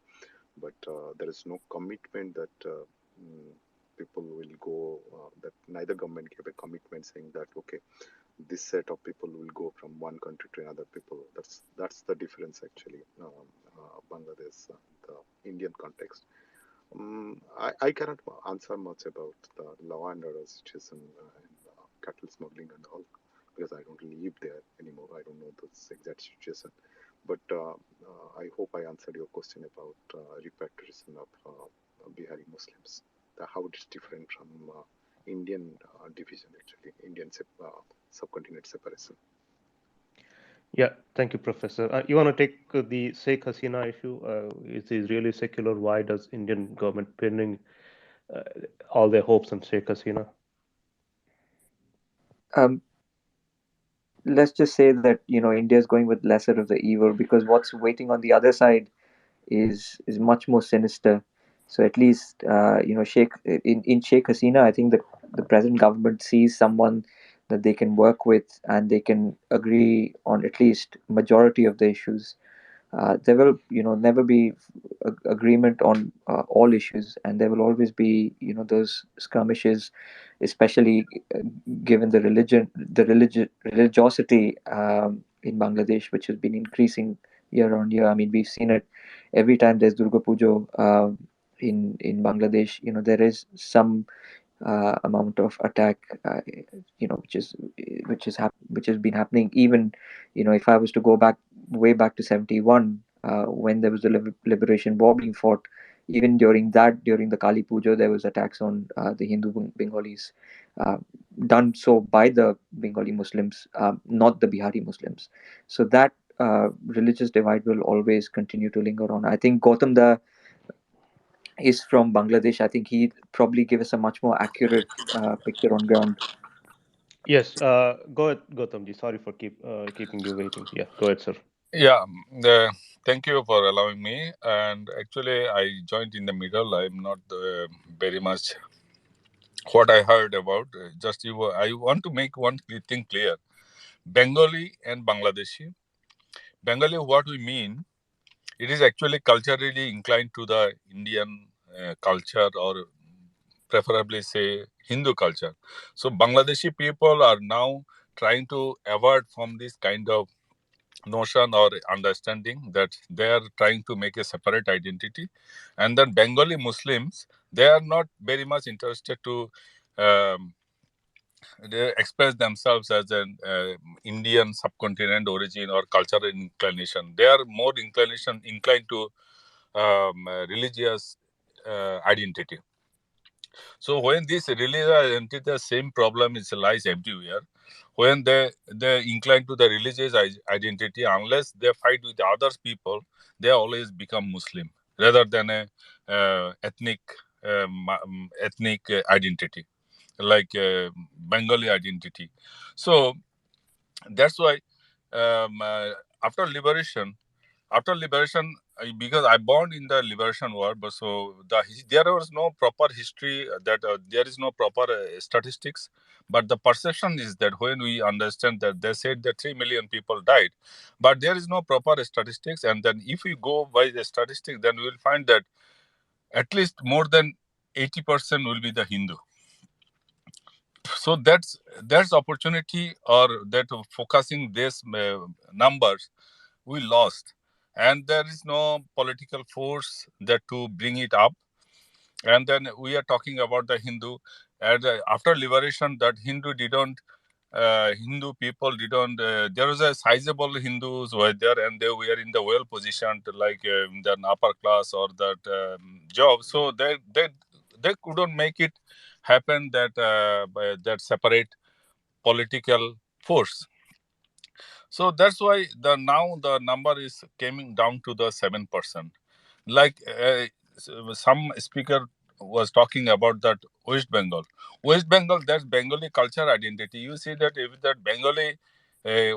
I: but there is no commitment that people will go. That neither government gave a commitment saying that okay, this set of people will go from one country to another. People. That's the difference actually. Bangladesh, the Indian context. I cannot answer much about the law and order situation and cattle smuggling and all because I don't live there anymore. I don't know the exact situation. But I hope I answered your question about repatriation of Bihari Muslims. How it is different from Indian division actually, Indian subcontinent separation.
A: Yeah, thank you, Professor. You want to take the Sheikh Hasina issue? Is it really secular? Why does Indian government pinning uh, all their hopes on Sheikh Hasina?
H: Um, let's just say that India is going with lesser of the evil, because what's waiting on the other side is much more sinister. So at least Sheikh in Sheikh Hasina, I think that the present government sees someone that they can work with, and they can agree on at least majority of the issues. There will never be agreement on all issues, and there will always be those skirmishes, especially given the religiosity in Bangladesh, which has been increasing year on year. I mean, we've seen it every time there's Durga Puja in Bangladesh. There is some amount of attack, which has been happening. Even if I was to go back way back to 71, when there was the liberation war being fought, even during the Kali Puja, there was attacks on the Hindu Bengalis, uh, done so by the Bengali Muslims, not the Bihari Muslims. So that religious divide will always continue to linger on. I think Gautam Da is from Bangladesh. I think he'd probably give us a much more accurate picture on ground.
A: Yes, go ahead, Gautamji. Sorry for keeping you waiting. Yeah, go ahead, sir.
K: Yeah, thank you for allowing me. And actually, I joined in the middle. I'm not very much what I heard about. Just you, I want to make one thing clear: Bengali and Bangladeshi. Bengali, what we mean, it is actually culturally inclined to the Indian culture, or preferably say Hindu culture. So Bangladeshi people are now trying to avoid from this kind of notion or understanding that they are trying to make a separate identity. And then Bengali Muslims, they are not very much interested to um, they express themselves as an Indian subcontinent origin or cultural inclination. They are more inclined to religious identity. So when this religious identity, the same problem is lies everywhere. When they incline to the religious identity, unless they fight with other people, they always become Muslim rather than a ethnic identity like Bengali identity. So that's why um, uh, after liberation because I born in the liberation war, but so there was no proper history, that there is no proper statistics, but the perception is that when we understand that they said that 3 million people died, but there is no proper statistics. And then if we go by the statistics, then we will find that at least more than 80% will be the Hindu. So that's opportunity, or that focusing this numbers we lost, and there is no political force that to bring it up. And then we are talking about the Hindu, and after liberation, that Hindu people didn't. There was a sizable Hindus were there, and they were in the well positioned, like in the upper class or that job. So they couldn't make it happen that that separate political force. So that's why the now the number is coming down to the 7%. Like some speaker was talking about that West Bengal. West Bengal, that's Bengali culture identity. You see that if that Bengali,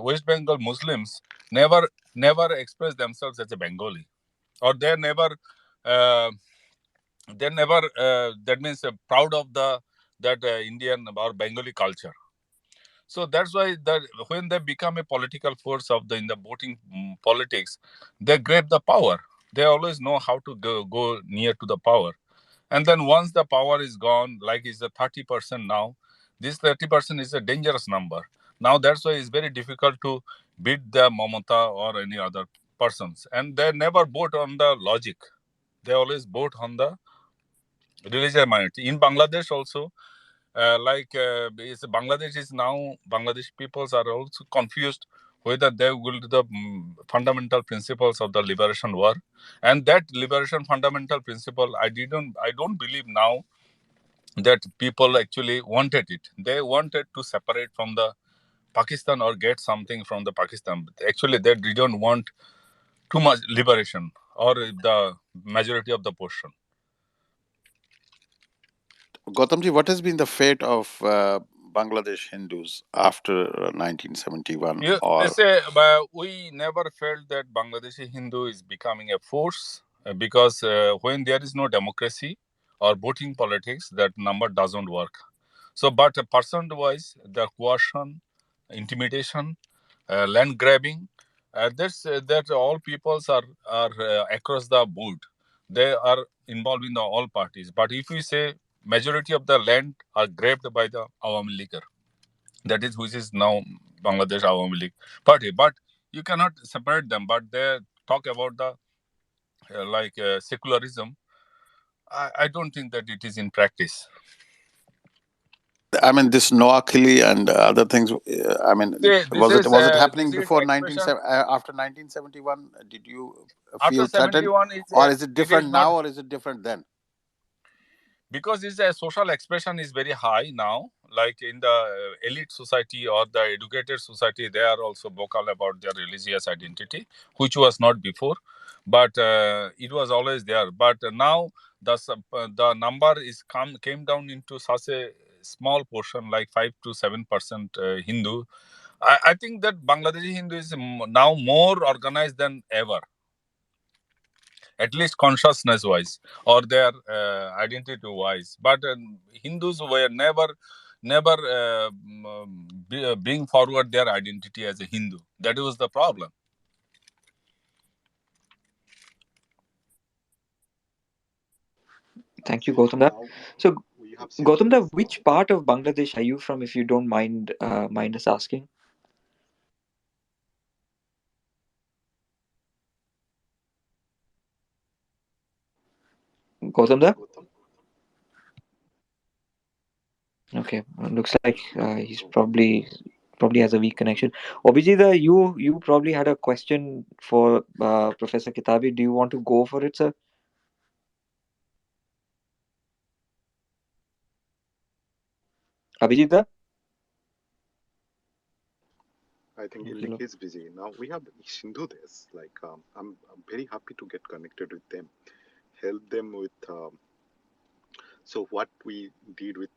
K: West Bengal Muslims never express themselves as a Bengali, or uh, they never that means proud of the that Indian or Bengali culture. So that's why that when they become a political force of the in the voting politics, they grab the power. They always know how to go near to the power. And then once the power is gone, like it's the 30% now, this 30% is a dangerous number. Now that's why it's very difficult to beat the Mamata or any other persons. And they never vote on the logic. They always vote on the religious minority. In Bangladesh also, Bangladesh is now Bangladesh peoples are also confused whether they will do the fundamental principles of the liberation war, and that liberation fundamental principle I don't believe now that people actually wanted it. They wanted to separate from the Pakistan or get something from the Pakistan. But actually, they didn't want too much liberation or the majority of the portion.
E: Gautamji, what has been the fate of Bangladesh Hindus after 1971?
K: You
E: Or
K: say, but we never felt that Bangladeshi Hindu is becoming a force because when there is no democracy or voting politics, that number doesn't work. So, but person-wise, the coercion, intimidation, land grabbing, that all peoples are across the board. They are involved in the all parties. But if we say majority of the land are grabbed by the Awami League, that is which is now Bangladesh Awami League party. But you cannot separate them. But they talk about the secularism. I don't think that it is in practice.
E: I mean, this Noakhili and other things. I mean,
K: See,
E: was it
K: this
E: happening
K: is
E: before
K: expression
E: after 1971? Did you
K: after
E: feel threatened,
K: 71 is
E: or is it
K: it is
E: different
K: not,
E: now, or is it different then?
K: because it's a social expression is very high now, like in the elite society or the educated society, they are also vocal about their religious identity, which was not before, but it was always there. But now the number is came down into such a small portion, like 5 to 7% Hindu. I think that Bangladeshi Hindu is now more organized than ever, at least consciousness wise or their identity wise. But Hindus were never bring forward their identity as a Hindu. That was the problem.
H: Thank you,
I: See,
H: Gautam.
I: now
H: So,
I: we have seen
H: Gautam,
I: this.
H: which part of Bangladesh are you from, if you don't mind us asking? Gautam, da?
I: Gautam?
H: Okay, looks like he's probably has a weak connection. Abhijit, you probably had a question for Professor Kitabi. Do you want to go for it, sir? Abhijit?
I: I think
H: Okay,
I: Illik is busy. Now we have Sindhu this. Like, I'm very happy to get connected with them, help them with. So what we did with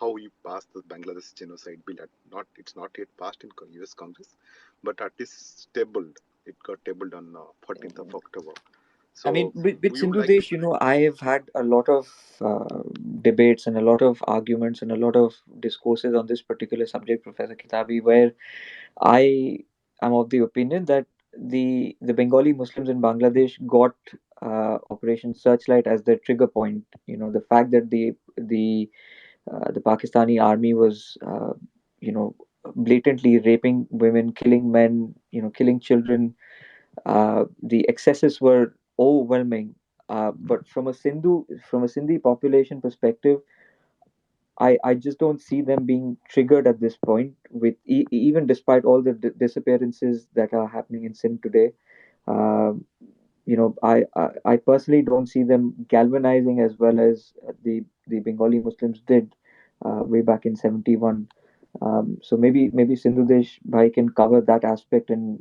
I: how we passed the Bangladesh genocide bill. Not it's not yet passed in U.S. Congress, but at least tabled. It got tabled on 14th of October.
H: I mean,
I: So
H: with
I: we would
H: Sindhu
I: like to.
H: Desh, I have had a lot of debates and a lot of arguments and a lot of discourses on this particular subject, Professor Kitabi, where I am of the opinion that the Bengali Muslims in Bangladesh got Operation Searchlight as their trigger point. The fact that the The Pakistani army was, you know, blatantly raping women, killing men, killing children. The excesses were overwhelming. But from a Sindhi population perspective, I just don't see them being triggered at this point. With even despite all the disappearances that are happening in Sindh today, um, I personally don't see them galvanizing as well as the Bengali Muslims did way back in 71. So maybe Sindhudesh Bhai can cover that aspect and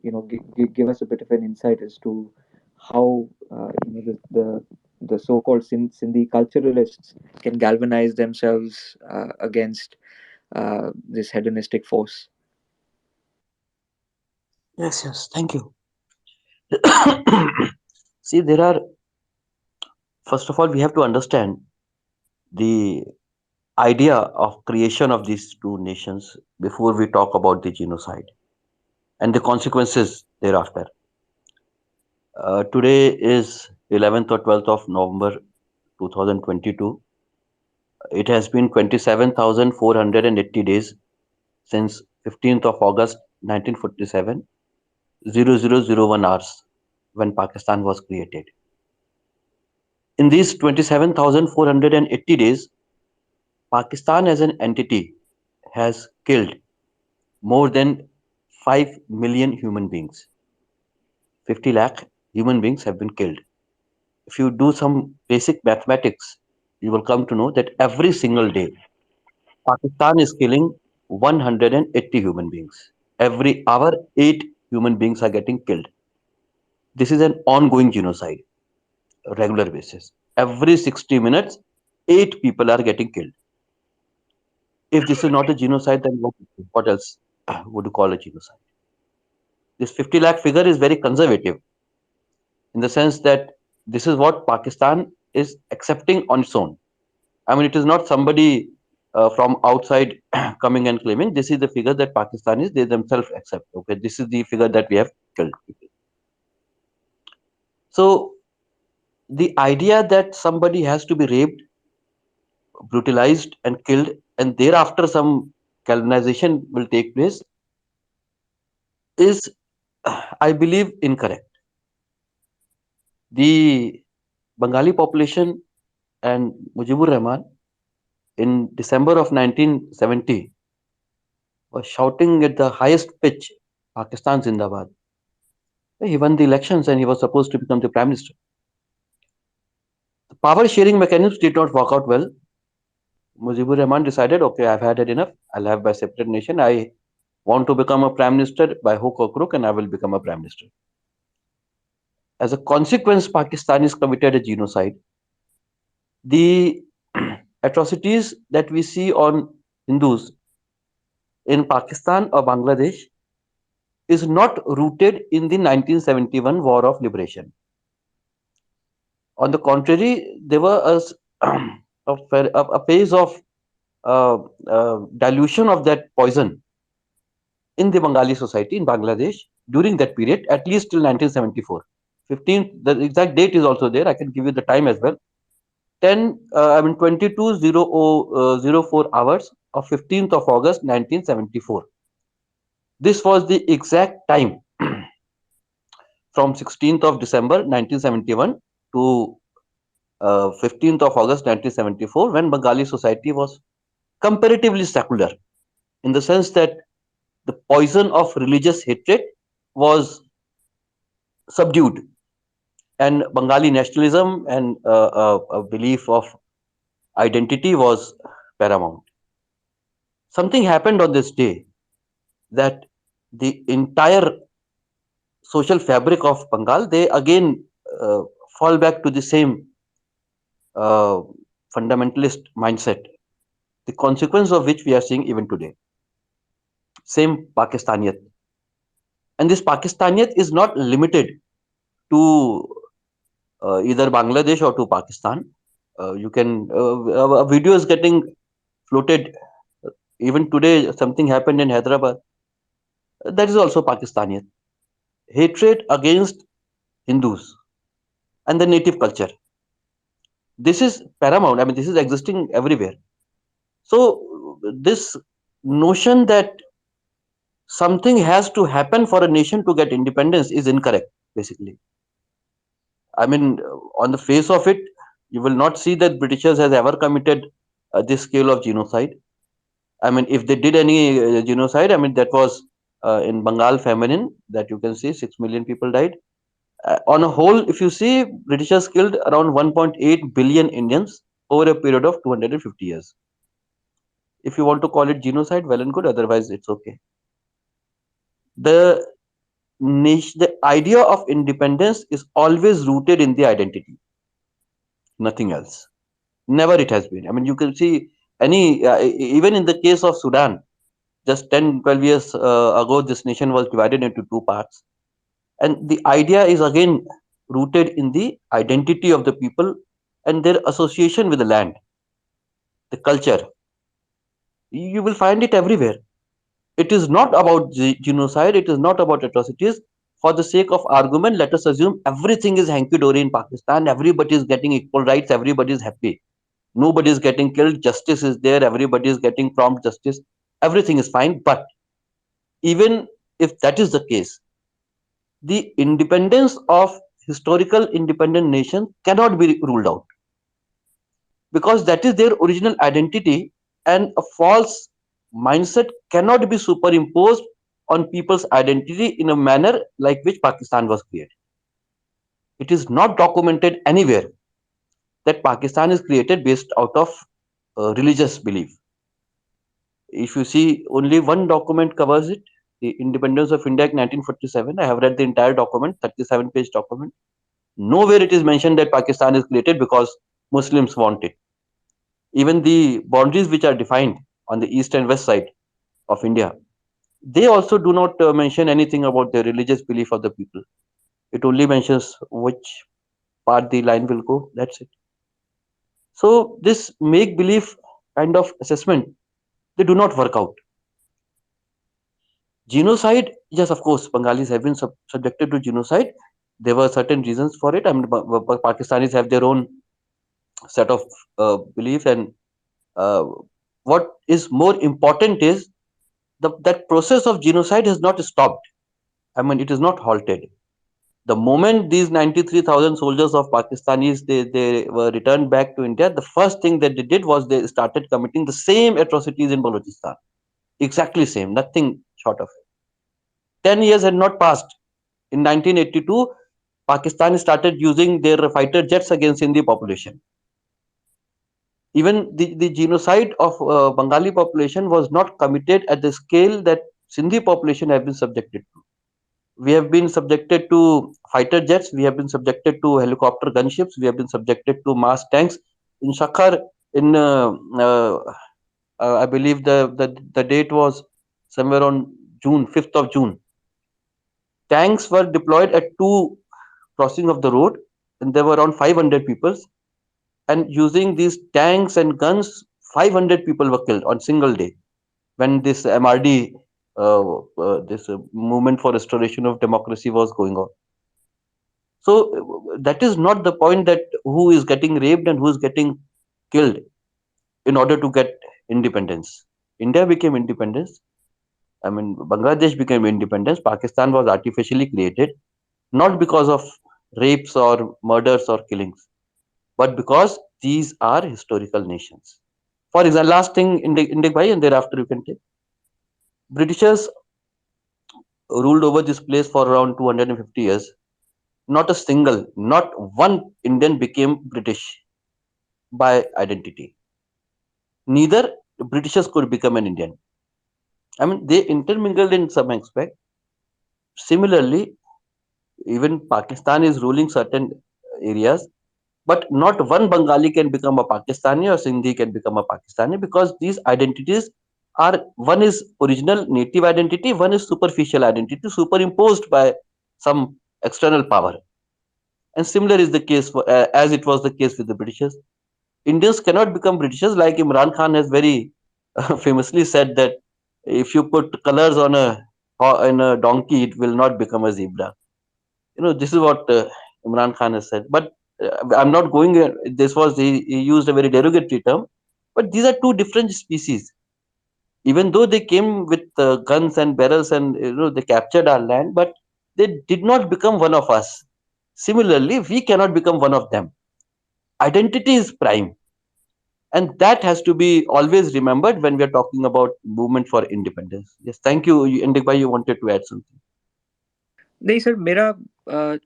H: give us a bit of an insight as to how the so-called Sindhi culturalists can galvanize themselves against this hedonistic force.
L: Yes, yes, thank you. See, there are, first of all, we have to understand the idea of creation of these two nations before we talk about the genocide and the consequences thereafter. Today is 11th or 12th of November 2022. It has been 27,480 days since 15th of August 1947, 0001 hours when Pakistan was created. In these 27,480 days, Pakistan as an entity has killed more than 5 million human beings. 50 lakh human beings have been killed. If you do some basic mathematics, you will come to know that every single day, Pakistan is killing 180 human beings. Every hour, 8 human beings are getting killed. This is an ongoing genocide, regular basis. Every 60 minutes, 8 people are getting killed. If this is not a genocide, then what else would you call a genocide? This 50 lakh figure is very conservative in the sense that this is what Pakistan is accepting on its own. I mean, it is not somebody from outside coming and claiming this is the figure that Pakistanis they themselves accept. Okay, this is the figure that we have killed people. So the idea that somebody has to be raped, brutalized, and killed, and thereafter some colonization will take place is, I believe, incorrect. The Bengali population and Mujibur Rahman in December of 1970 was shouting at the highest pitch, Pakistan Zindabad. He won the elections and he was supposed to become the prime minister. The power sharing mechanisms did not work out well. Mujibur Rahman decided, okay, I've had it enough. I'll have my separate nation. I want to become a prime minister by hook or crook, and I will become a prime minister. As a consequence, Pakistanis committed a genocide. The atrocities that we see on Hindus in Pakistan or Bangladesh is not rooted in the 1971 War of Liberation. On the contrary, there was a phase of dilution of that poison in the Bengali society in Bangladesh during that period, at least till 1974. 15, the exact date is also there. I can give you the time as well. 22:04 hours of 15th of August 1974. This was the exact time from 16th of December 1971 to 15th of August 1974 when Bengali society was comparatively secular in the sense that the poison of religious hatred was subdued and Bengali nationalism and a belief of identity was paramount. Something happened on this day that the entire social fabric of Bengal, they again fall back to the same uh, fundamentalist mindset, the consequence of which we are seeing even today. Same Pakistaniyat. And this Pakistaniyat is not limited to either Bangladesh or to Pakistan. You can, a video is getting floated. Even today, something happened in Hyderabad. That is also Pakistaniyat. Hatred against Hindus and the native culture. This is paramount. I mean, this is existing everywhere. So this notion that something has to happen for a nation to get independence is incorrect, basically. I mean, on the face of it, you will not see that Britishers has ever committed this scale of genocide. I mean, if they did any genocide, I mean, that was in Bengal famine that you can see 6 million people died. On a whole, if you see, Britishers killed around 1.8 billion Indians over a period of 250 years. If you want to call it genocide, well and good. Otherwise, it's okay. The the idea of independence is always rooted in the identity, nothing else. Never it has been. I mean, you can see any even in the case of Sudan, just 10, 12 years ago, this nation was divided into two parts, and the idea is again rooted in the identity of the people and their association with the land, the culture. You will find it everywhere. It is not about genocide, it is not about atrocities. For the sake of argument, let us assume everything is hanky dory in Pakistan, everybody is getting equal rights, everybody is happy, nobody is getting killed, justice is there, everybody is getting prompt justice, everything is fine. But even if that is the case, the independence of historical independent nations cannot be ruled out, because that is their original identity, and a false mindset cannot be superimposed on people's identity in a manner like which Pakistan was created. It is not documented anywhere that Pakistan is created based out of religious belief. If you see, only one document covers it, the Independence of India Act 1947. I have read the entire document, 37-page document. Nowhere it is mentioned that Pakistan is created because Muslims want it. Even the boundaries which are defined on the east and west side of India, they also do not mention anything about the religious belief of the people. It only mentions which part the line will go. That's it. So this make believe kind of assessment, they do not work out. Genocide, yes, of course, Bengalis have been subjected to genocide. There were certain reasons for it. I mean, Pakistanis have their own set of beliefs, and uh, what is more important is that process of genocide has not stopped. I mean, it is not halted. The moment these 93,000 soldiers of Pakistanis they were returned back to India, the first thing that they did was they started committing the same atrocities in Balochistan. Exactly same, nothing short of it. 10 years had not passed. In 1982, Pakistan started using their fighter jets against Sindhi population. Even the genocide of Bengali population was not committed at the scale that Sindhi population have been subjected to. We have been subjected to fighter jets, we have been subjected to helicopter gunships, we have been subjected to mass tanks. In Shakhar, in I believe the date was somewhere on June, 5th of June. Tanks were deployed at two crossing of the road, and there were around 500 people. And using these tanks and guns, 500 people were killed on single day when this MRD, this movement for restoration of democracy was going on. So that is not the point, that who is getting raped and who is getting killed in order to get independence. India became independence. I mean, Bangladesh became independence. Pakistan was artificially created, not because of rapes or murders or killings, but because these are historical nations. For example, last thing, Indik Bhai, and thereafter you can take. Britishers ruled over this place for around 250 years. Not a single, not one Indian became British by identity. Neither Britishers could become an Indian. I mean, they intermingled in some aspect. Similarly, even Pakistan is ruling certain areas, but not one Bengali can become a Pakistani or Sindhi can become a Pakistani, because these identities are, one is original native identity, one is superficial identity superimposed by some external power. And similar is the case for, as it was the case with the Britishers. Indians cannot become Britishers, like Imran Khan has very famously said that if you put colors on a donkey, it will not become a zebra. This is what Imran Khan has said. But I'm not going. This was he used a very derogatory term. But these are two different species. Even though they came with guns and barrels and they captured our land, but they did not become one of us. Similarly, we cannot become one of them. Identity is prime, and that has to be always remembered when we are talking about movement for independence. Yes, thank you. Indik, you wanted to add something.
H: नहीं sir, मेरा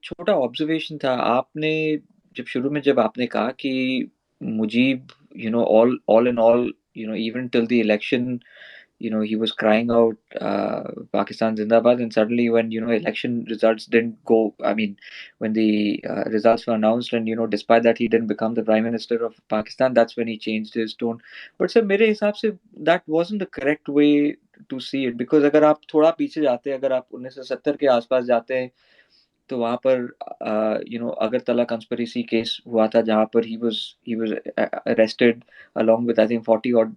H: छोटा observation था। आपने जब शुरू में जब आपने कहा कि Mujib, all in all, even till the election, he was crying out, Pakistan Zindabad, and suddenly when, election results didn't go, I mean, when the results were announced, and, despite that he didn't become the Prime Minister of Pakistan, that's when he changed his tone. But sir, मेरे हिसाब से that wasn't the correct way to see it, because अगर आप थोड़ा पीछे जाते हैं, अगर आप 1970 के आसपास जाते हैं, तो वहाँ पर अगरतला कंस्पिरेसी केस हुआ था, जहाँ पर he was arrested along with I think 40 odd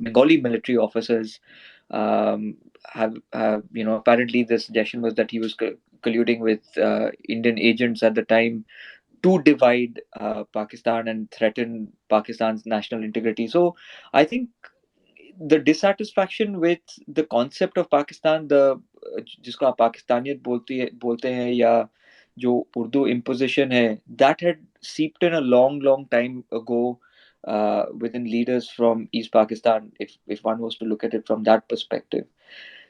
H: Bengali military officers. Have apparently the suggestion was that he was colluding with Indian agents at the time to divide Pakistan and threaten Pakistan's national integrity. So I think the dissatisfaction with the concept of Pakistan, the जिसको आप पाकिस्तानियत बोलते हैं, या जो Urdu imposition है, that had seeped in a long time ago within leaders from East Pakistan, if one was to look at it from that perspective.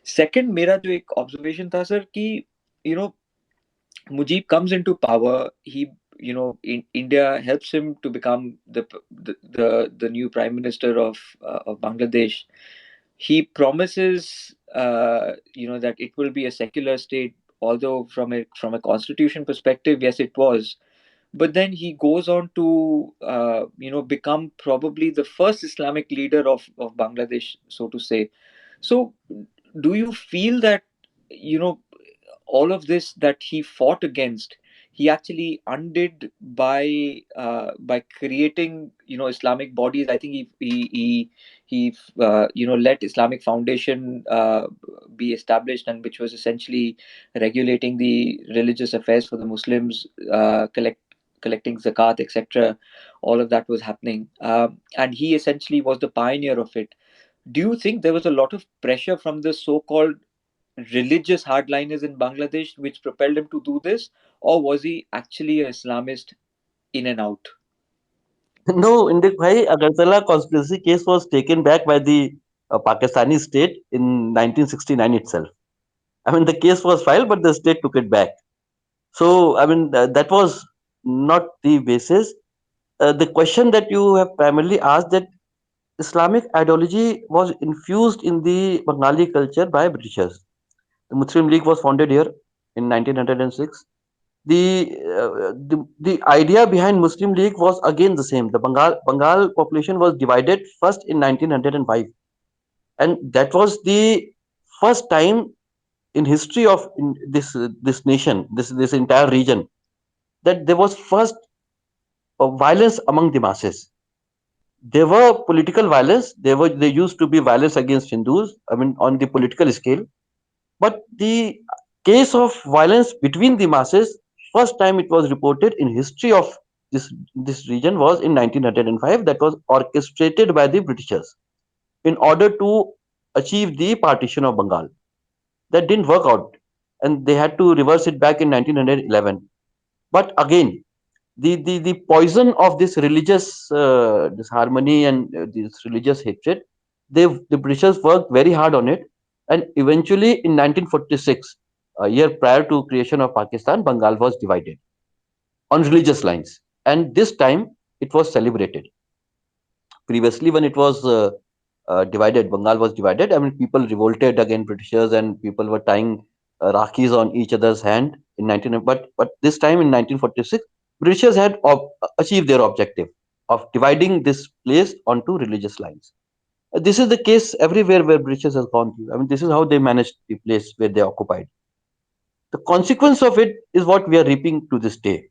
H: Second, मेरा जो एक observation था सर कि you know Mujib comes into power. India helps him to become the new prime minister of Bangladesh. He promises, that it will be a secular state. Although from a constitution perspective, yes, it was. But then he goes on to, become probably the first Islamic leader of Bangladesh, so to say. So, do you feel that, you know all of this that he fought against, he actually undid by creating, Islamic bodies? I think he let Islamic Foundation be established, and which was essentially regulating the religious affairs for the Muslims, collecting zakat, etc. All of that was happening, and he essentially was the pioneer of it. Do you think there was a lot of pressure from the so-called religious hardliners in Bangladesh which propelled him to do this, or was he actually an Islamist in and out?
L: No, Indik bhai, Agartala conspiracy case was taken back by the Pakistani state in 1969 itself. I mean, the case was filed, but the state took it back. So, I mean, that was not the basis. The question that you have primarily asked, that Islamic ideology was infused in the Bengali culture by Britishers. The Muslim League was founded here in 1906. The idea behind Muslim League was again the same. The Bengal population was divided first in 1905, and that was the first time in history of this nation, this entire region, that there was first violence among the masses. There were political violence. There used to be violence against Hindus. I mean, on the political scale. But the case of violence between the masses, first time it was reported in history of this region was in 1905. That was orchestrated by the Britishers in order to achieve the partition of Bengal. That didn't work out, and they had to reverse it back in 1911. But again, the poison of this religious disharmony and this religious hatred, the Britishers worked very hard on it, and eventually in 1946, a year prior to creation of Pakistan, Bengal was divided on religious lines, and this time it was celebrated. Previously, when it was divided, Bengal was divided. I mean, people revolted against Britishers, and people were tying Rakhis on each other's hand in 19. But this time in 1946, Britishers had achieved their objective of dividing this place onto religious lines. This is the case everywhere where Britishers has gone through. I mean, this is how they managed the place where they occupied. The consequence of it is what we are reaping to this day.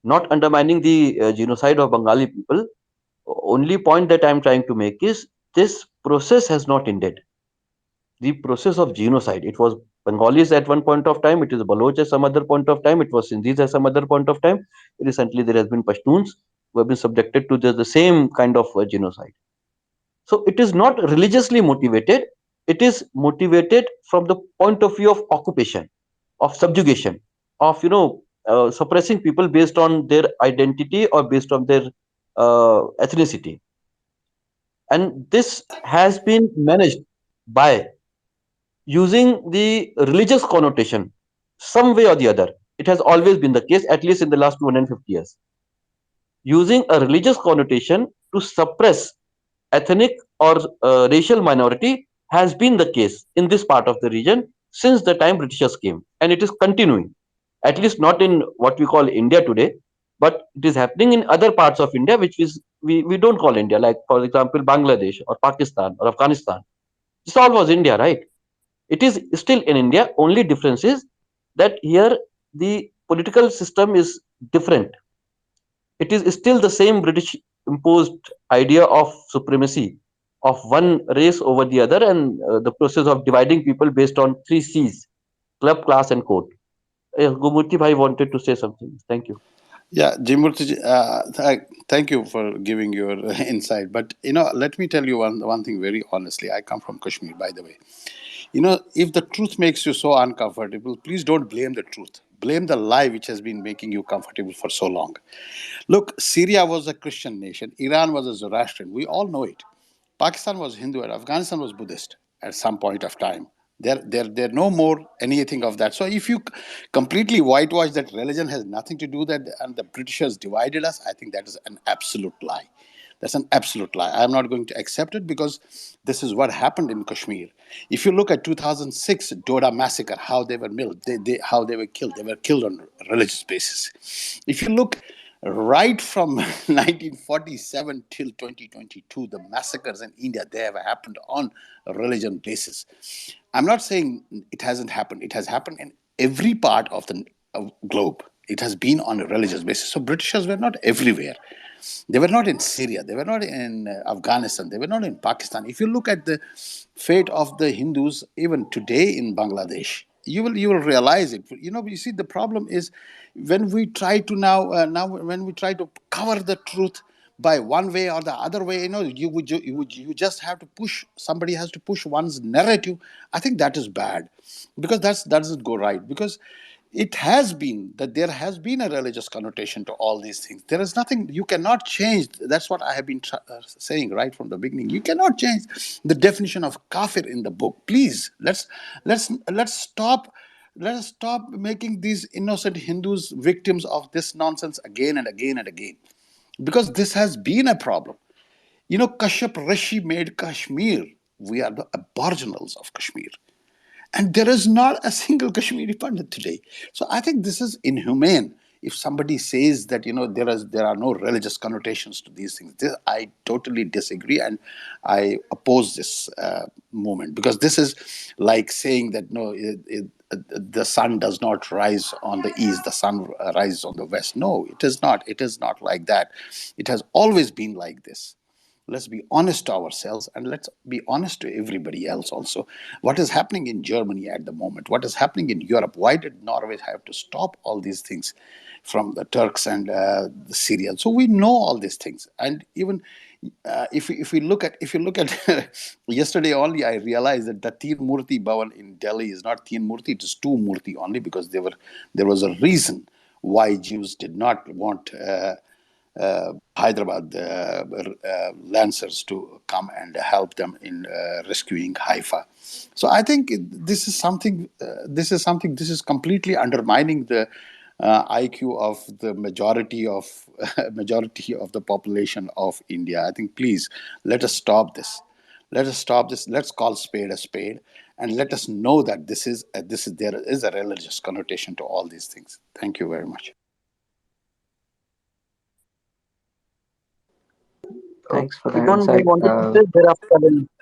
L: Not undermining the genocide of Bengali people, only point that I'm trying to make is this process has not ended. The process of genocide. It was Bengalis at one point of time. It is Baloch at some other point of time. It was Sindhis at some other point of time. Recently, there has been Pashtuns. who have been subjected to the same kind of genocide. So it is not religiously motivated. It is motivated from the point of view of occupation, of subjugation, of suppressing people based on their identity or based on their ethnicity. And this has been managed by using the religious connotation, some way or the other. It has always been the case, at least in the last 250 years. Using a religious connotation to suppress ethnic or racial minority has been the case in this part of the region since the time Britishers came, and it is continuing. At least not in what we call India today, but it is happening in other parts of India, which is we don't call India, like for example Bangladesh or Pakistan or Afghanistan. This all was India, right? It is still in India. Only difference is that here the political system is different. It is still the same British imposed idea of supremacy of one race over the other, and the process of dividing people based on three C's: club, class, and code. Gumurti Bhai wanted to say something. Thank you.
E: Yeah, Jimurti, thank you for giving your insight. But let me tell you one thing very honestly. I come from Kashmir, by the way. If the truth makes you so uncomfortable, please don't blame the truth. Blame the lie which has been making you comfortable for so long. Look, Syria was a Christian nation. Iran was a Zoroastrian. We all know it. Pakistan was Hindu and Afghanistan was Buddhist at some point of time. There no more anything of that. So if you completely whitewash that religion has nothing to do that and the Britishers divided us, I think that is an absolute lie. That's an absolute lie. I'm not going to accept it because this is what happened in Kashmir. If you look at 2006 Doda massacre, how they were killed, how they were killed on religious basis. If you look right from 1947 till 2022, the massacres in India, they have happened on a religion basis. I'm not saying it hasn't happened. It has happened in every part of the globe. It has been on a religious basis. So Britishers were not everywhere. They were not in Syria. They were not in Afghanistan. They were not in Pakistan. If you look at the fate of the Hindus, even today in Bangladesh, you will realize it. You see, the problem is when we try to now when we try to cover the truth by one way or the other way, you just have to push. Somebody has to push one's narrative. I think that is bad, because that doesn't go right. Because it has been that there has been a religious connotation to all these things. There is nothing you cannot change. That's what I have been saying right from the beginning. You cannot change the definition of kafir in the book. Please, let's stop. Let us stop making these innocent Hindus victims of this nonsense again and again and again, because this has been a problem. Kashyap Rishi made Kashmir. We are the aboriginals of Kashmir. And there is not a single Kashmiri Pandit today. So I think this is inhumane. If somebody says that there are no religious connotations to these things, I totally disagree, and I oppose this movement, because this is like saying that no, the sun does not rise on the east, the sun rises on the west. No, it is not. It is not like that. It has always been like this. Let's be honest to ourselves, and let's be honest to everybody else also. What is happening in Germany at the moment? What is happening in Europe? Why did Norway have to stop all these things from the Turks and the Syrians? So we know all these things. And even if you look at yesterday only, I realized that the Teen Murti Bhavan in Delhi is not Teen Murti, it is two Murti only, because there was a reason why Jews did not want Hyderabad Lancers to come and help them in rescuing Haifa. So I think this is something. This is completely undermining the IQ of the majority of the population of India. I think, please, let us stop this. Let us stop this. Let's call spade a spade, and let us know that there is a religious connotation to all these things. Thank you very much.
H: Thanks for that
L: Kiran Bhai
H: insight.
L: wanted to say. Thereafter,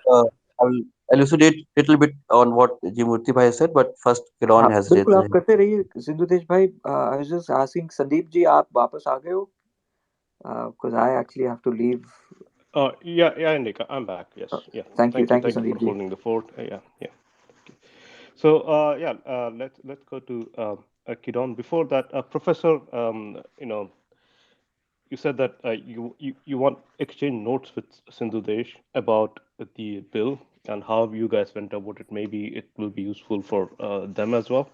L: I will elucidate a little bit on what Jimurti Bhai said, but first Kiran
H: हाँ
L: has raised
H: बिल्कुल
L: his
H: आप
L: hand.
H: करते रहिए सिंधुदेश भाई. I was just asking Sandeep ji, आप वापस आ गए हो? Because I actually have to leave.
A: Yeah, Indika, I'm back. Yes,
H: Uh,
A: yeah.
H: thank you
A: Thank you for
H: Sandeep ji.
A: holding the fort. Yeah. So, let's go to Kidon. Before that, Professor, you know, you said that you want exchange notes with Sindhu Desh about the bill and how you guys went about it. Maybe it will be useful for them as well.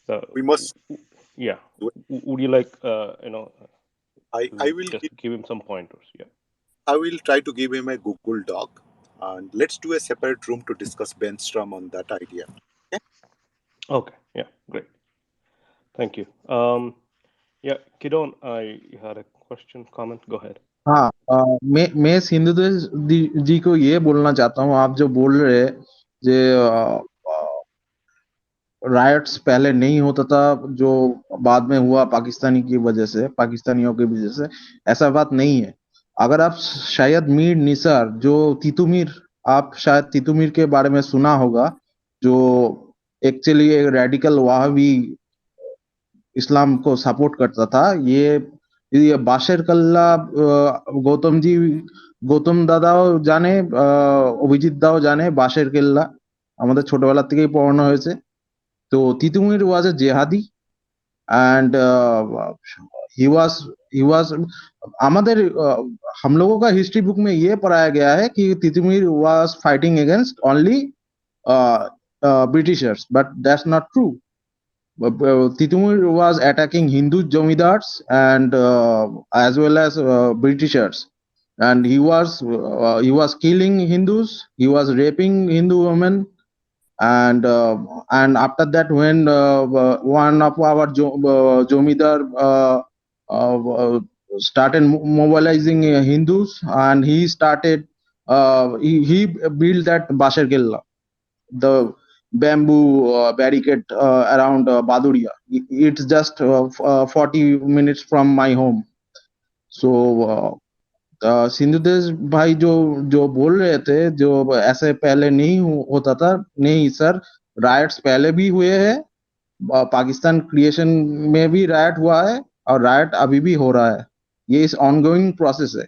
A: So,
B: We must
A: yeah,
B: do it.
A: would you like
B: I
A: to
B: will
A: just
B: give,
A: give him some pointers? Yeah.
B: I will try to give him a Google Doc, and let's do a separate room to discuss brainstorm on that idea. Okay?
A: Okay. Yeah. Great. Thank you. Yeah, Kidon, I had a question, comment. Go ahead.
F: हाँ मैं सिंधुदेव जी को ये बोलना चाहता हूँ, आप जो बोल रहे जे रायट्स पहले नहीं होता था, जो बाद में हुआ पाकिस्तानी की वजह से, पाकिस्तानियों की वजह से, ऐसा बात नहीं है। अगर आप शायद मीर निसार जो तितुमीर, आप शायद तितुमीर के बारे में सुना होगा, जो एक्चुअली एक रेडिकल वहाबी इस्लाम को सपोर्ट करता था। ये बाशर कल्ला গৌতম দাদাও জানে, অভিজিৎ দাও জানে বাশের কেল্লা, আমাদের ছোটবেলা থেকেই পড়ানো হয়েছে। তো তিতুমির ওয়াজ এ জেহাদি एंड ही वाज আমাদের हम लोगों का हिस्ट्री बुक में ये पढ़ाया गया है कि Titumir was fighting against only Britishers, but that's not true. Titumur was attacking Hindu Jamidars and as well as Britishers, and he was killing Hindus. He was raping Hindu women, and after that, when one of our Jomidar started mobilizing Hindus, and he started he built that Bashar Killa, the bamboo barricade around Baduria. It's just 40 minutes from my home. So Sindhudesh भाई जो जो बोल रहे थे, जो ऐसे पहले नहीं होता था, नहीं सर, रायट्स पहले भी हुए हैं, पाकिस्तान क्रिएशन में भी रायट हुआ है और रायट अभी भी हो रहा है। ये इस ऑनगोइंग प्रोसेस है।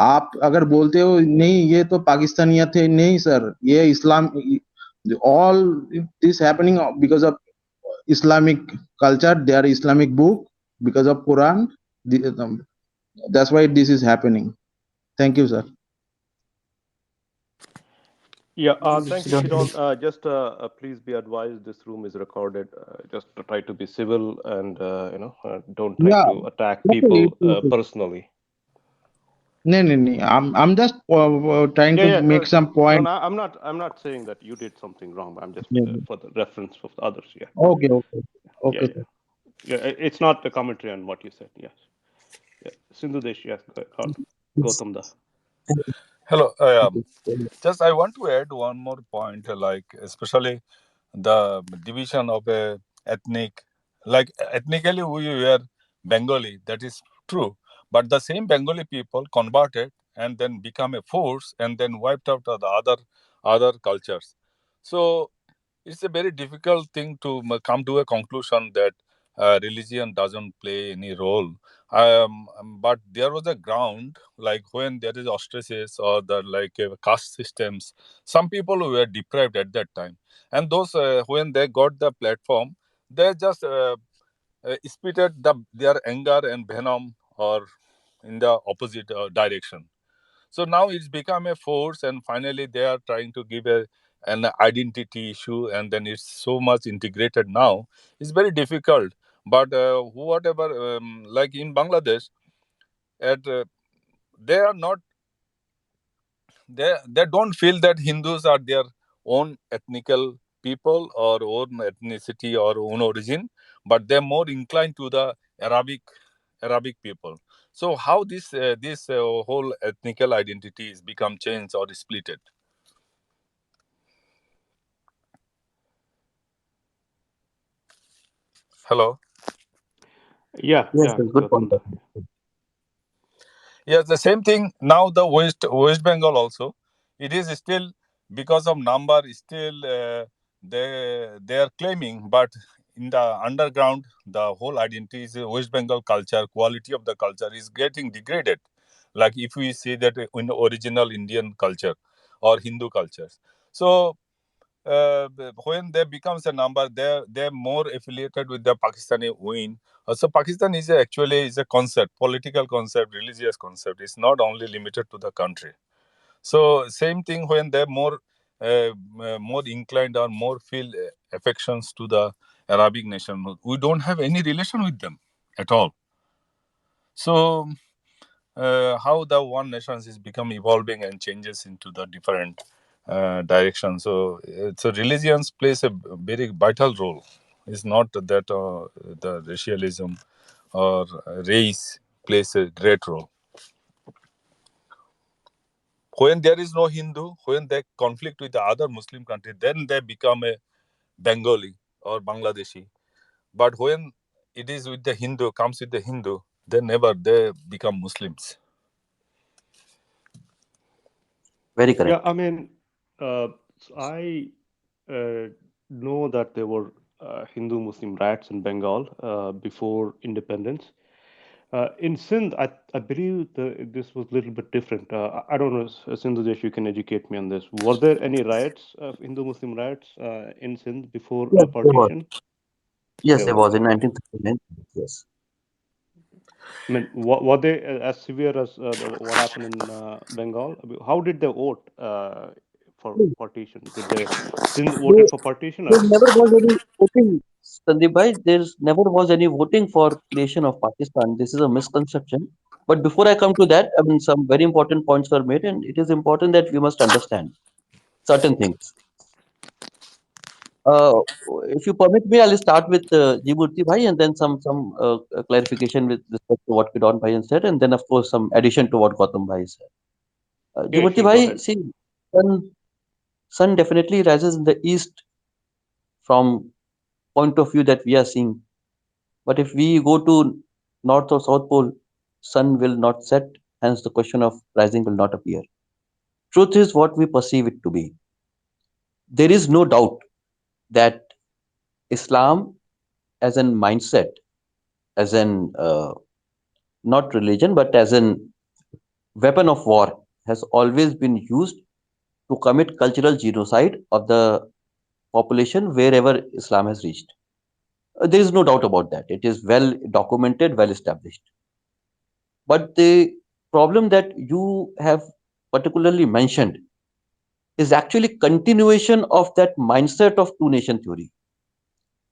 F: आप अगर बोलते हो नहीं ये तो पाकिस्तानिया थे, नहीं सर, ये Islam, all this happening because of Islamic culture, there Islamic book, because of Quran, that's why this is happening. Thank you, sir.
A: Yeah, thank you, Kidon. Just please be advised, this room is recorded. Just try to be civil and don't try
F: Yeah,
A: to attack
F: okay,
A: people
F: okay.
A: personally.
F: No. I'm just trying
A: Yeah,
F: to
A: yeah.
F: make some
A: No,
F: point.
A: no, I'm not saying that you did something wrong. I'm just
F: Yeah.
A: for the reference of others. Yeah,
F: Okay,
A: yeah,
F: sir.
A: yeah. It's not a commentary on what you said. Yes. Yeah. Sindhu Desh, yes, go on. Gautam Da.
K: Hello.
F: Okay.
K: Just I want to add one more point, like especially the division of a ethnic, like ethnically we were Bengali, that is true, but the same Bengali people converted and then become a force and then wiped out the other cultures. So it's a very difficult thing to come to a conclusion that religion doesn't play any role. But there was a ground, like when there is ostracism or the like caste systems, some people were deprived at that time, and those when they got the platform, they just spitted their anger and venom or in the opposite direction. So now it's become a force, and finally they are trying to give an identity issue, and then it's so much integrated now. It's very difficult. But whatever, like in Bangladesh, at they are not they don't feel that Hindus are their own ethnical people or own ethnicity or own origin, but they're more inclined to the Arabic people. So how this whole ethnical identity is become changed or splitted? Hello.
A: Yeah,
L: Yes,
A: yeah,
L: yes, good
A: Gautam
L: point.
A: Da.
K: Yes, the same thing now. The West Bengal also, it is still because of number still they are claiming, but in the underground the whole identity is West Bengal culture. Quality of the culture is getting degraded. Like if we say that in the original Indian culture or Hindu cultures, so when they becomes a number, they're more affiliated with the Pakistani wing. So Pakistan is actually is a concept, political concept, religious concept. It's not only limited to the country. So same thing when they're more inclined or more feel affections to the Arabic nation. We don't have any relation with them at all. So how the one nations is become evolving and changes into the different direction. So religions plays a very vital role. It's not that the racialism or race plays a great role. When there is no Hindu, when they conflict with the other Muslim country, then they become a Bengali or Bangladeshi. But when it is with the Hindu, comes with the Hindu, they become Muslims.
L: Very
A: Yeah,
L: correct.
A: I mean, I know that there were Hindu-Muslim riots in Bengal before independence. In Sindh, I believe this was a little bit different. I don't know, Sindhujesh, you can educate me on this. Were there any riots, Hindu-Muslim riots in Sindh before
L: Yes, there was.
A: partition?
L: Yes,
A: There
L: there
A: were.
L: was in
A: Okay.
L: 1939. Yes.
A: I mean, were they as severe as what happened in Bengal? I mean, how did they vote for partition? Did they Sindh
L: There,
A: voted for partition
L: there
A: or?
L: never was any voting, Sandeep bhai. There's never was any voting for creation of Pakistan. This is a misconception. But before I come to that, I mean, some very important points were made, and it is important that we must understand certain things. Uh, if you permit me, I'll start with Jimurti bhai, and then some clarification with respect to what Kidon bhai has said, and then of course some addition to what Gautam bhai said.
A: Yeah,
L: Jimurti
A: sure. Go
L: bhai,
A: ahead.
L: see, sun definitely rises in the east from point of view that we are seeing. But if we go to north or south pole, sun will not set. Hence, the question of rising will not appear. Truth is what we perceive it to be. There is no doubt that Islam, as an mindset, as an not religion, but as an weapon of war, has always been used to commit cultural genocide of the population wherever Islam has reached. There is no doubt about that. It is well documented, well established. But the problem that you have particularly mentioned is actually continuation of that mindset of two nation theory,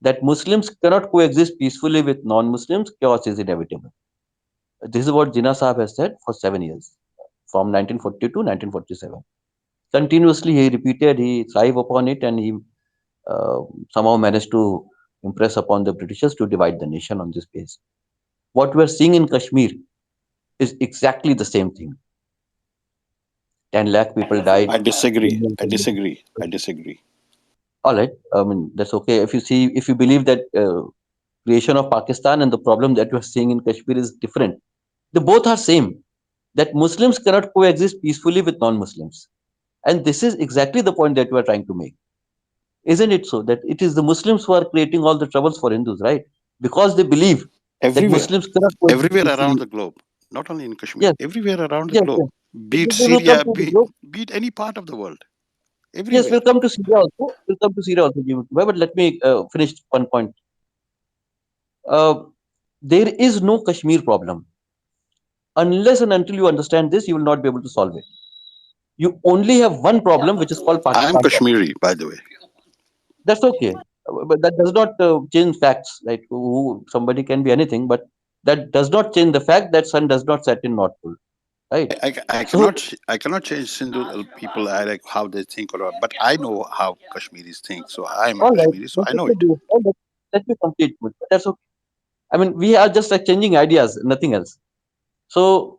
L: that Muslims cannot coexist peacefully with non-Muslims, chaos is inevitable. This is what Jinnah Sahib has said for 7 years, from 1940 to 1947. Continuously he repeated, he thrived upon it, and he uh, somehow managed to impress upon the Britishers to divide the nation on this base. What we are seeing in Kashmir is exactly the same thing. 10 lakh people died.
E: I disagree.
L: Millions
E: I
L: of
E: disagree. I disagree.
L: All right. I mean, that's okay. If you see, if you believe that creation of Pakistan and the problem that you are seeing in Kashmir is different, they both are same. That Muslims cannot coexist peacefully with non-Muslims, and this is exactly the point that we are trying to make, isn't it? So that it is the Muslims who are creating all the troubles for Hindus, right? Because they believe that
E: Everywhere,
L: Muslims cannot coexist
E: everywhere around
L: peacefully.
E: the globe, not only in Kashmir,
L: Yes,
E: everywhere around the
L: yes,
E: globe,
L: yes.
E: be it
L: They will come
E: Syria,
L: to the globe.
E: be it any part of the world,
L: Yes,
E: everywhere.
L: we'll come to Syria also. We'll come to Syria also. But let me finish one point. Uh, there is no Kashmir problem. Unless and until you understand this, you will not be able to solve it. You only have one problem, which is called
E: I am
L: Pakistan problem.
E: Kashmiri, by the way.
L: That's okay. But that does not change facts. Like who somebody can be anything, but that does not change the fact that sun does not set in North Pole. Right. So,
E: I cannot change Sindhu people. I like how they think or what, but I know how Kashmiris think. So I am a
L: all right.
E: Kashmiri, so
L: That's
E: I know
L: okay.
E: it.
L: Dear. Let me complete. That's okay. I mean, we are just exchanging ideas, nothing else. So,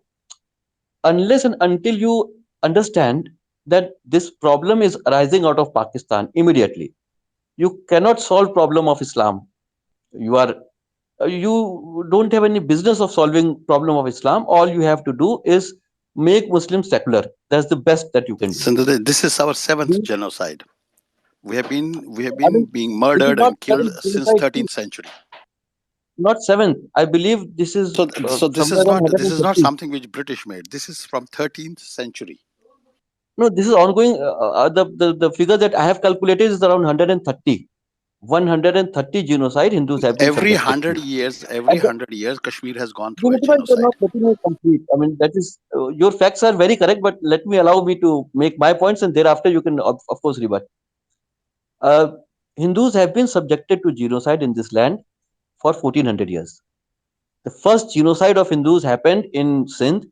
L: unless and until you understand that this problem is arising out of Pakistan immediately, you cannot solve problem of Islam. You are you don't have any business of solving problem of Islam. All you have to do is make Muslims secular. That's the best that you can do.
E: Sindhu, this is our seventh
L: We-
E: genocide. We have
L: I
E: been
L: mean,
E: being
L: it is
E: murdered
L: not
E: and killed
L: seventh
E: since
L: genocide,
E: 13th century.
L: not seventh. I believe this is
E: So
L: somewhere around
E: this is not
L: 150.
E: something which British made. This is from 13th century.
L: No, this is ongoing. The figure that I have calculated is around 130. 130 genocide Hindus have been
E: Every
L: subjected
E: 100 years, every
L: to.
E: 100 years, Kashmir has gone through a
L: You're
E: genocide.
L: not letting me complete. I mean, that is your facts are very correct, but let me allow me to make my points, and thereafter you can, of course, rebut. Uh, Hindus have been subjected to genocide in this land for 1400 years. The first genocide of Hindus happened in Sindh,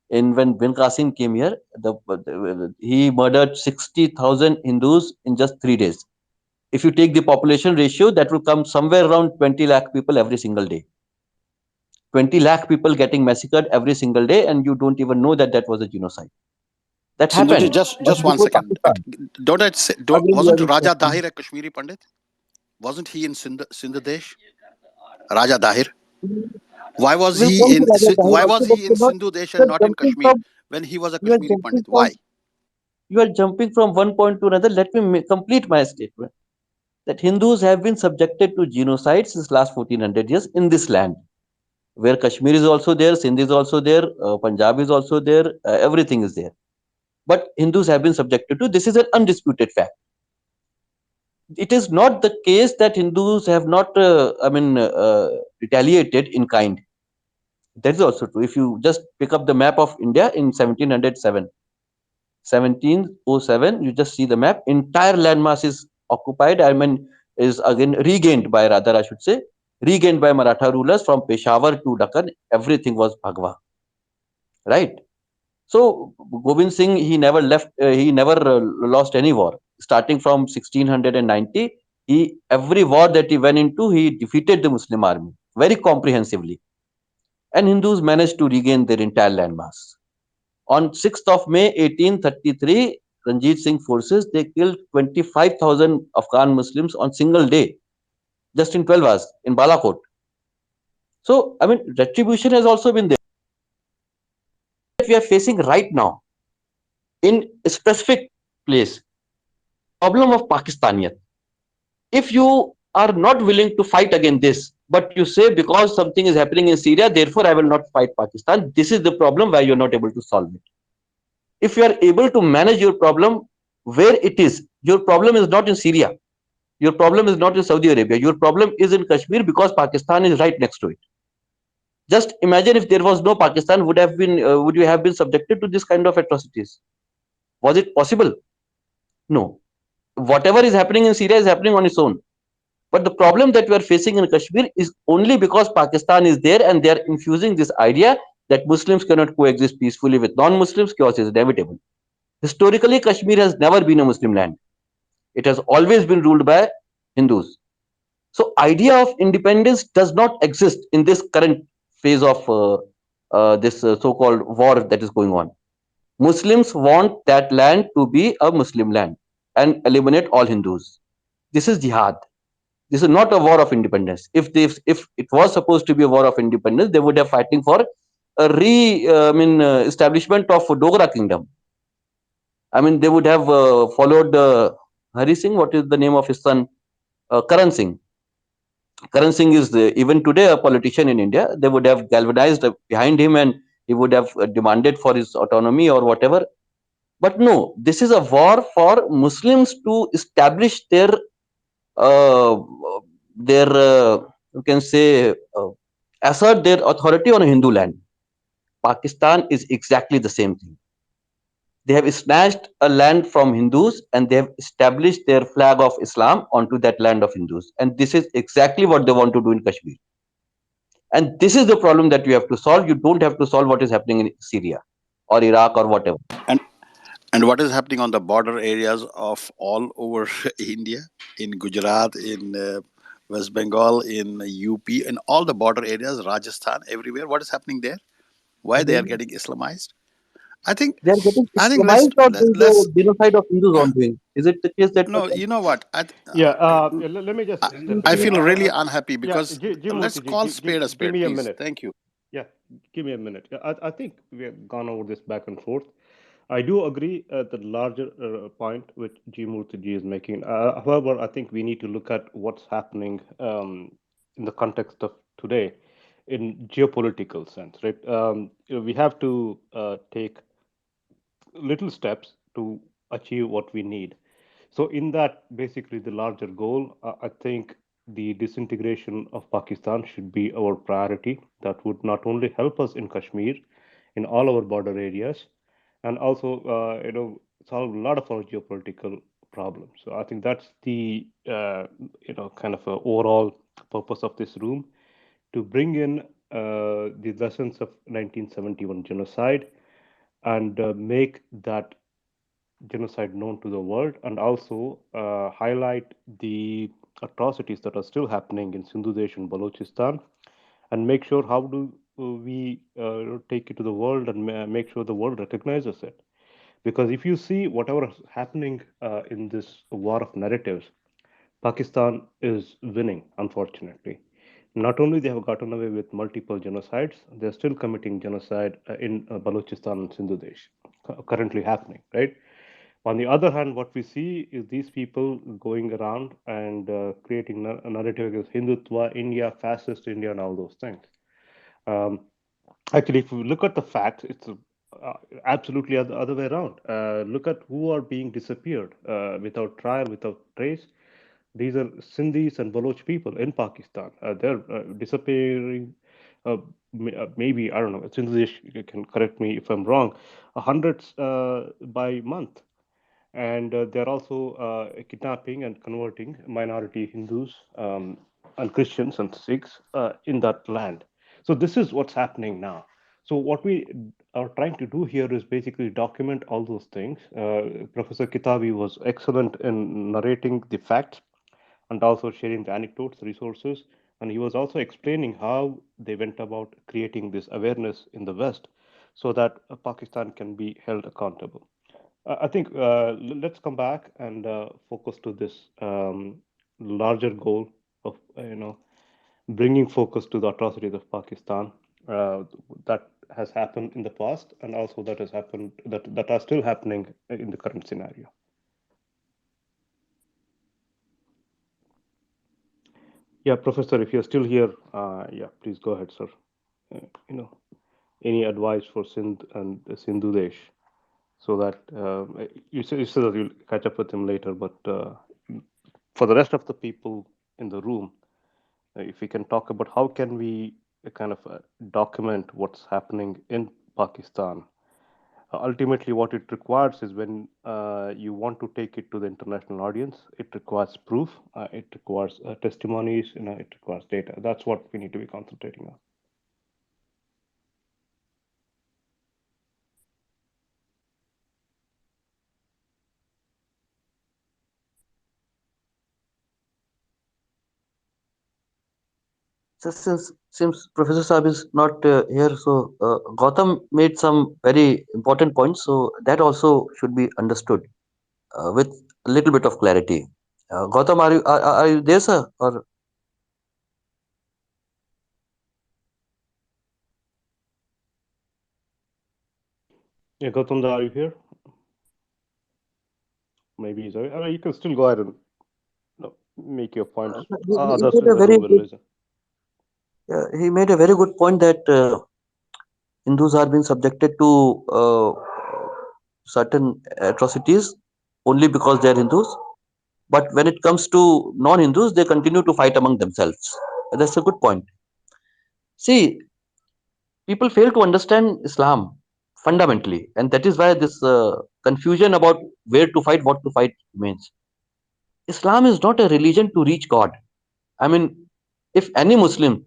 L: in when Bin Qasim came here. He murdered 60,000 Hindus in just 3 days. If you take the population ratio, that will come somewhere around 20 lakh people every single day. 20 lakh people getting massacred every single day, and you don't even know that that was a genocide. That
E: Sindhuji,
L: happened.
E: just
L: That's
E: one
L: before
E: second.
L: Pakistan.
E: Don't I say,
L: Again, you
E: wasn't
L: are
E: Raja
L: interrupting.
E: Dahir a Kashmiri Pandit? Wasn't he in Sindh Raja Dahir? Why was
L: We'll
E: he
L: come to
E: in
L: Raja Dahir
E: Why was
L: also, but
E: he in Sindhu Desh
L: you
E: and
L: are
E: not in
L: jumping
E: Kashmir
L: from
E: when he was a
L: you are
E: Kashmiri
L: jumping
E: Pandit?
L: from
E: Why?
L: you are jumping from one point to another. Let me complete my statement. That Hindus have been subjected to genocide since last 1400 years in this land, where Kashmir is also there, Sindh is also there, Punjab is also there, everything is there. But Hindus have been subjected to. This is an undisputed fact. It is not the case that Hindus have not, retaliated in kind. That is also true. If you just pick up the map of India in 1707, you just see the map. Entire landmass is occupied. I mean, is again regained by, rather I should say, regained by Maratha rulers from Peshawar to Deccan. Everything was Bhagwa, right? So Gobind Singh, he never left. He never lost any war. Starting from 1690, he every war that he went into, he defeated the Muslim army very comprehensively, and Hindus managed to regain their entire landmass. On 6th of May 1833, Ranjit Singh forces they killed 25,000 Afghan Muslims on single day, just in 12 hours in Balakot. So I mean, retribution has also been there. That we are facing right now in a specific place, problem of Pakistaniyat. If you are not willing to fight against this, but you say because something is happening in Syria, therefore I will not fight Pakistan, this is the problem why you are not able to solve it. If you are able to manage your problem where it is, your problem is not in Syria, your problem is not in Saudi Arabia, your problem is in Kashmir because Pakistan is right next to it. Just imagine if there was no Pakistan, would you have been subjected to this kind of atrocities? Was it possible? No. Whatever is happening in Syria is happening on its own. But the problem that we are facing in Kashmir is only because Pakistan is there and they are infusing this idea that Muslims cannot coexist peacefully with non-Muslims. Chaos is inevitable. Historically, Kashmir has never been a Muslim land. It has always been ruled by Hindus. So, idea of independence does not exist in this current phase of this so-called war that is going on. Muslims want that land to be a Muslim land and eliminate all Hindus. This is jihad. This is not a war of independence. If it was supposed to be a war of independence, they would have fighting for a establishment of Dogra kingdom. I mean, they would have followed Hari Singh. What is the name of his son? Karan Singh. Karan Singh is even today a politician in India. They would have galvanized behind him, and he would have demanded for his autonomy or whatever. But no, this is a war for Muslims to establish uh, you can say, assert their authority on a Hindu land. Pakistan is exactly the same thing. They have snatched a land from Hindus and they have established their flag of Islam onto that land of Hindus. And this is exactly what they want to do in Kashmir. And this is the problem that you have to solve. You don't have to solve what is happening in Syria or Iraq or whatever.
E: And and what is happening on the border areas of all over India, in Gujarat, in West Bengal, in UP, in all the border areas, Rajasthan, everywhere. What is happening there? Why they are
L: Again,
E: getting Islamized? I think
L: they are getting
E: I think let's
L: Islamized or there is
E: let's
L: a genocide of Hindus ongoing. Is it the case that
E: no. You know what?
A: Yeah, let me just
E: I,
A: step
E: I
A: in here.
E: feel really unhappy
A: Yeah,
E: because let's
A: Jimurti,
E: call spade a
A: give
E: spade,
A: me a
E: please.
A: minute.
E: Thank you.
A: Yeah, give me a minute. Yeah, I think we have gone over this back and forth. I do agree the larger point which G Murthy Ji is making. However, I think we need to look at what's happening in the context of today in geopolitical sense, right? We have to take little steps to achieve what we need. So, in that, basically, the larger goal, I think the disintegration of Pakistan should be our priority. That would not only help us in Kashmir, in all our border areas, and also, solve a lot of our geopolitical problems. So, I think that's the, kind of overall purpose of this room, to bring in the lessons of 1971 genocide and make that genocide known to the world, and also highlight the atrocities that are still happening in Sindhu and Balochistan, and make sure how do we take it to the world and make sure the world recognizes it. Because if you see whatever is happening in this war of narratives, Pakistan is winning, unfortunately. Not only they have gotten away with multiple genocides, they're still committing genocide in Balochistan and Sindhu currently happening, right? On the other hand, what we see is these people going around and creating a narrative against Hindutva, India, fascist India, and all those things. Um, Actually, if you look at the facts, it's absolutely other way around. Look at who are being disappeared without trial, without trace. These are Sindhis and Baloch people in Pakistan. They're disappearing. Maybe I don't know. Sindhi can correct me if I'm wrong. Hundreds by month, and they're also kidnapping and converting minority Hindus and Christians and Sikhs in that land. So this is what's happening now. So what we are trying to do here is basically document all those things. Professor Kitabi was excellent in narrating the facts and also sharing the anecdotes, resources, and he was also explaining how they went about creating this awareness in the West so that Pakistan can be held accountable. I think let's come back and focus to this larger goal of bringing focus to the atrocities of Pakistan that has happened in the past, and also that has happened that are still happening in the current scenario. Yeah, Professor, if you're still here, yeah, please go ahead, sir. Uh, you know, any advice for Sindh and Sindhu Desh, so that you said that you'll catch up with him later, but for the rest of the people in the room, if we can talk about how can we kind of document what's happening in Pakistan. Ultimately, what it requires is when you want to take it to the international audience, it requires proof, it requires testimonies, it requires data. That's what we need to be concentrating on.
L: So since Professor Saab is not here, so Gautam made some very important points. So that also should be understood with a little bit of clarity. Gautam, are you there, sir? Or
A: Yeah, Gautam, are you here? Maybe he's away. I mean, you can still go ahead and make your points.
L: he
A: Others
L: made
A: in
L: a
A: the
L: very
A: room will
L: good,
A: listen.
L: he made a very good point that Hindus are being subjected to certain atrocities only because they are Hindus. But when it comes to non-Hindus, they continue to fight among themselves. That's a good point. See, people fail to understand Islam fundamentally, and that is why this confusion about where to fight, what to fight remains. Islam is not a religion to reach God. I mean, if any Muslim,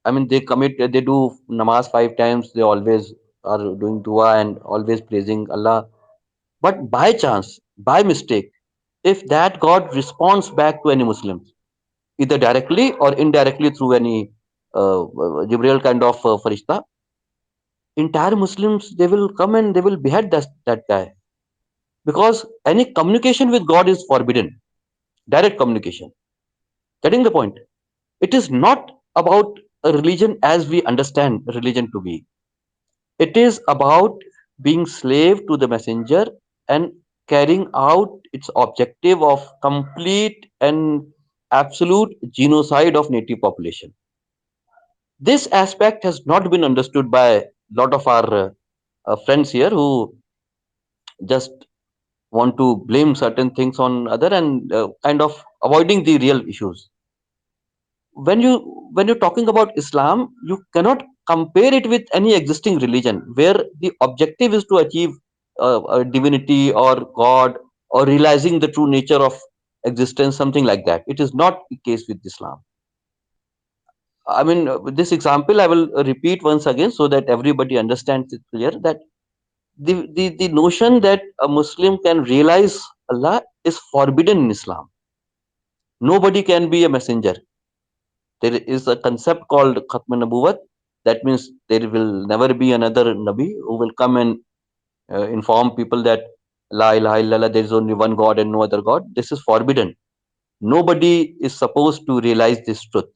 L: I mean, they do namaz 5 times, they always are doing dua and always praising Allah. But by chance, by mistake, if that God responds back to any Muslim, either directly or indirectly through any Jibril kind of farishta, entire Muslims they will come and they will behead that guy because any communication with God is forbidden. Direct communication. Getting the point? It is not about a religion as we understand religion to be. It is about being slave to the messenger and carrying out its objective of complete and absolute genocide of native population. This aspect has not been understood by a lot of our friends here who just want to blame certain things on other and kind of avoiding the real issues. when you when you're talking about Islam, you cannot compare it with any existing religion where the objective is to achieve a divinity or God or realizing the true nature of existence, something like that. It is not the case with Islam. I mean, with this example I will repeat once again so that everybody understands it clear, that the notion that a Muslim can realize Allah is forbidden in Islam. Nobody can be a messenger. There is a concept called Khatm Nabuwat. That means there will never be another Nabi who will come and inform people that La ilaha illallah, there is only one God and no other God. This is forbidden. Nobody is supposed to realize this truth,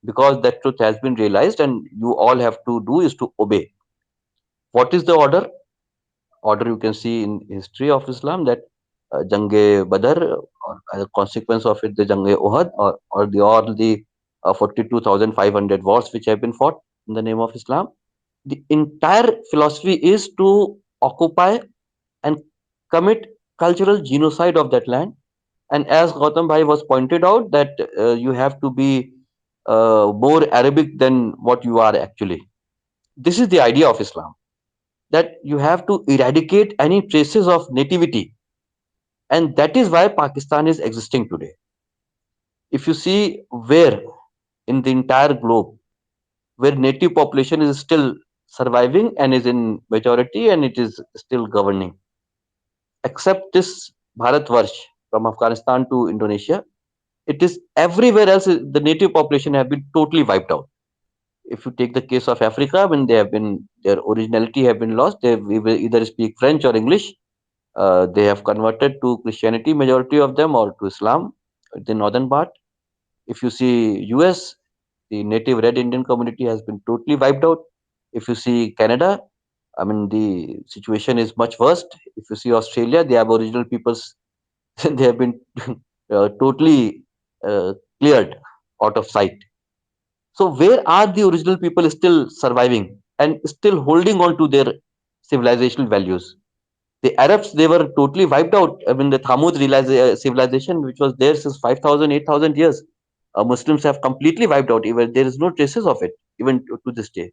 L: because that truth has been realized and you all have to do is to obey. What is the order? Order you can see in history of Islam, that Jange Badr, or as a consequence of it, the Jange Uhud, or all the 42,500 wars which have been fought in the name of Islam. The entire philosophy is to occupy and commit cultural genocide of that land. And as Gautam Bhai was pointed out, that you have to be more Arabic than what you are actually. This is the idea of Islam, that you have to eradicate any traces of nativity, and that is why Pakistan is existing today. If you see where in the entire globe where native population is still surviving and is in majority and it is still governing, except this Bharatvarsh from Afghanistan to Indonesia, it is everywhere else the native population have been totally wiped out. If you take the case of Africa, when they have been, their originality have been lost, they will either speak French or English. They have converted to Christianity, majority of them, or to Islam, the northern part. If you see US, the native red Indian community has been totally wiped out. If you see Canada, I mean, the situation is much worse. If you see Australia, the Aboriginal peoples, they have been totally cleared out of sight. So where are the original people still surviving and still holding on to their civilizational values? The Arabs, they were totally wiped out. I mean, the Thamud civilization, which was there since 5,000, 8,000 years, Muslims have completely wiped out. Even there is no traces of it, even to this day,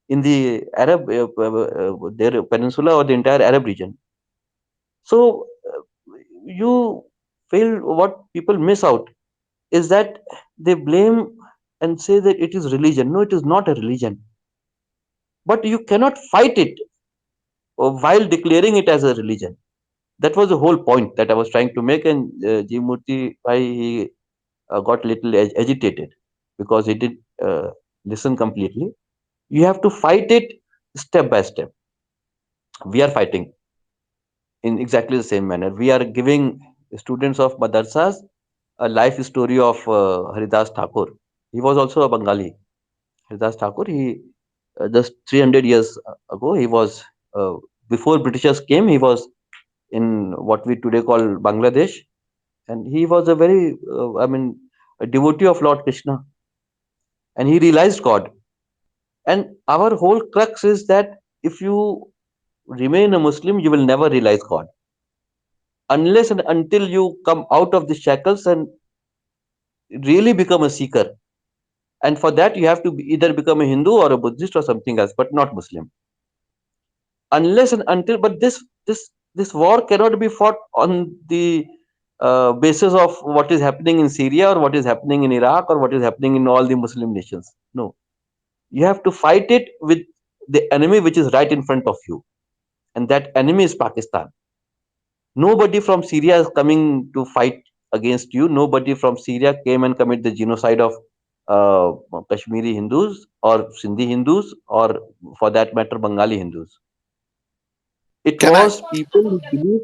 L: in the Arab, their peninsula or the entire Arab region. So you feel what people miss out is that they blame and say that it is religion. No, it is not a religion. But you cannot fight it while declaring it as a religion. That was the whole point that I was trying to make, and G. Murthy, why he got a little agitated, because he did listen completely. You have to fight it step by step. We are fighting in exactly the same manner. We are giving students of madrasas a life story of Haridas Thakur. He was also a Bengali. Haridas Thakur, he just 300 years ago, he was, before Britishers came, he was in what we today call Bangladesh, and he was a very, I mean, a devotee of Lord Krishna, and he realized God. And our whole crux is that if you remain a Muslim, you will never realize God unless and until you come out of the shackles and really become a seeker. And for that, you have to either become a Hindu or a Buddhist or something else, but not Muslim. Unless and until, but this war cannot be fought on the basis of what is happening in Syria or what is happening in Iraq or what is happening in all the Muslim nations. No, you have to fight it with the enemy which is right in front of you, and that enemy is Pakistan. Nobody from Syria is coming to fight against you. Nobody from Syria came and commit the genocide of uh, Kashmiri Hindus or Sindhi Hindus or, for that matter, Bengali Hindus. It
E: Can I?
L: was people who believe.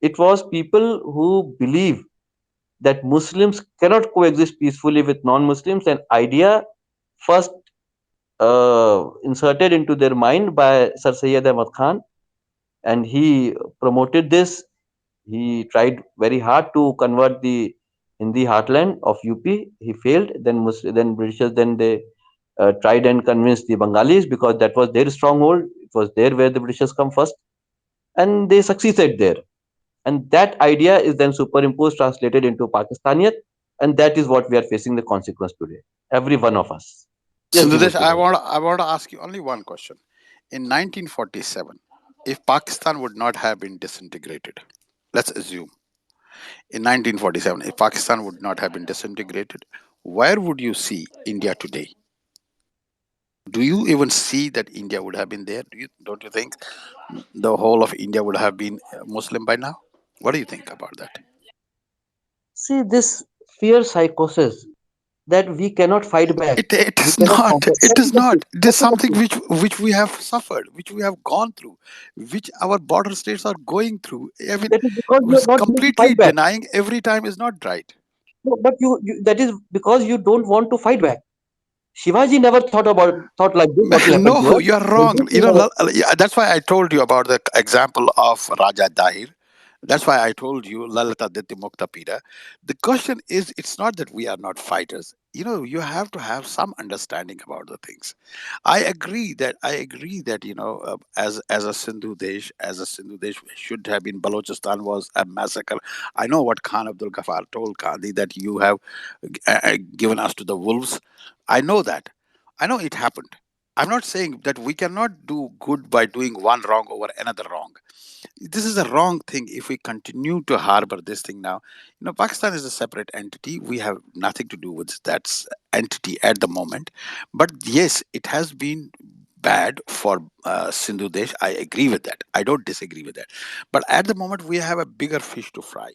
L: It was people who believe that Muslims cannot coexist peacefully with non-Muslims. An idea first inserted into their mind by Sir Syed Ahmad Khan, and he promoted this. He tried very hard to convert the Hindi heartland of UP. He failed. Then Britishers, then they tried and convinced the Bengalis, because that was their stronghold. It was there where the Britishers come first, and they succeeded there. And that idea is then superimposed, translated into Pakistaniyat, and that is what we are facing the consequence today. Every one of us. Yes,
E: Sindudesh,
L: Dimitra.
E: I want to ask you only one question. In 1947, if Pakistan would not have been disintegrated, let's assume in 1947, if Pakistan would not have been disintegrated, where would you see India today? Do you even see that India would have been there? Don't you think the whole of India would have been Muslim by now? What do you think about that?
L: See, this fear psychosis that we cannot fight back,
E: It
L: we
E: is
L: cannot
E: not.
L: counter.
E: It is not. It is
L: Let me
E: something
L: complete.
E: which we have suffered, which we have gone through, which our border states are going through. I mean,
L: That is because you
E: was
L: are not willing to
E: completely
L: fight back.
E: denying every time is not right.
L: No, but that is because you don't want to fight back. Shivaji never thought like this. What will happen to
E: No,
L: us?
E: you are
L: Will
E: wrong.
L: this be our-
E: Yeah, that's why I told you about the example of Raja Dahir. That's why I told you Lalita Diti Mukta Pira. The question is, it's not that we are not fighters. You have to have some understanding about the things. I agree that as a Sindhu Desh should have been. Balochistan was a massacre. I know what Khan Abdul Ghaffar told Gandhi, that you have given us to the wolves. I know that. I know it happened. I'm not saying that we cannot do good by doing one wrong over another wrong. This is a wrong thing if we continue to harbor this thing now. Pakistan is a separate entity. We have nothing to do with that entity at the moment. But yes, it has been bad for Sindhu Desh. I agree with that. I don't disagree with that. But at the moment, we have a bigger fish to fry.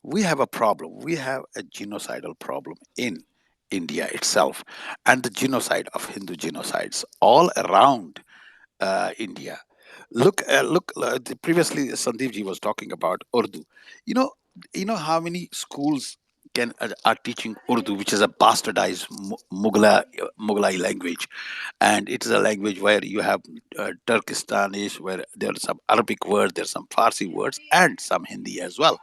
E: We have a problem. We have a genocidal problem in India itself, and the genocide of Hindu genocides all around India. Previously Sandeep ji was talking about Urdu. You know, you know how many schools are teaching Urdu, which is a bastardized Mughlai language, and it is a language where you have Turkistanish, where there are some Arabic words, there are some Farsi words, and some Hindi as well.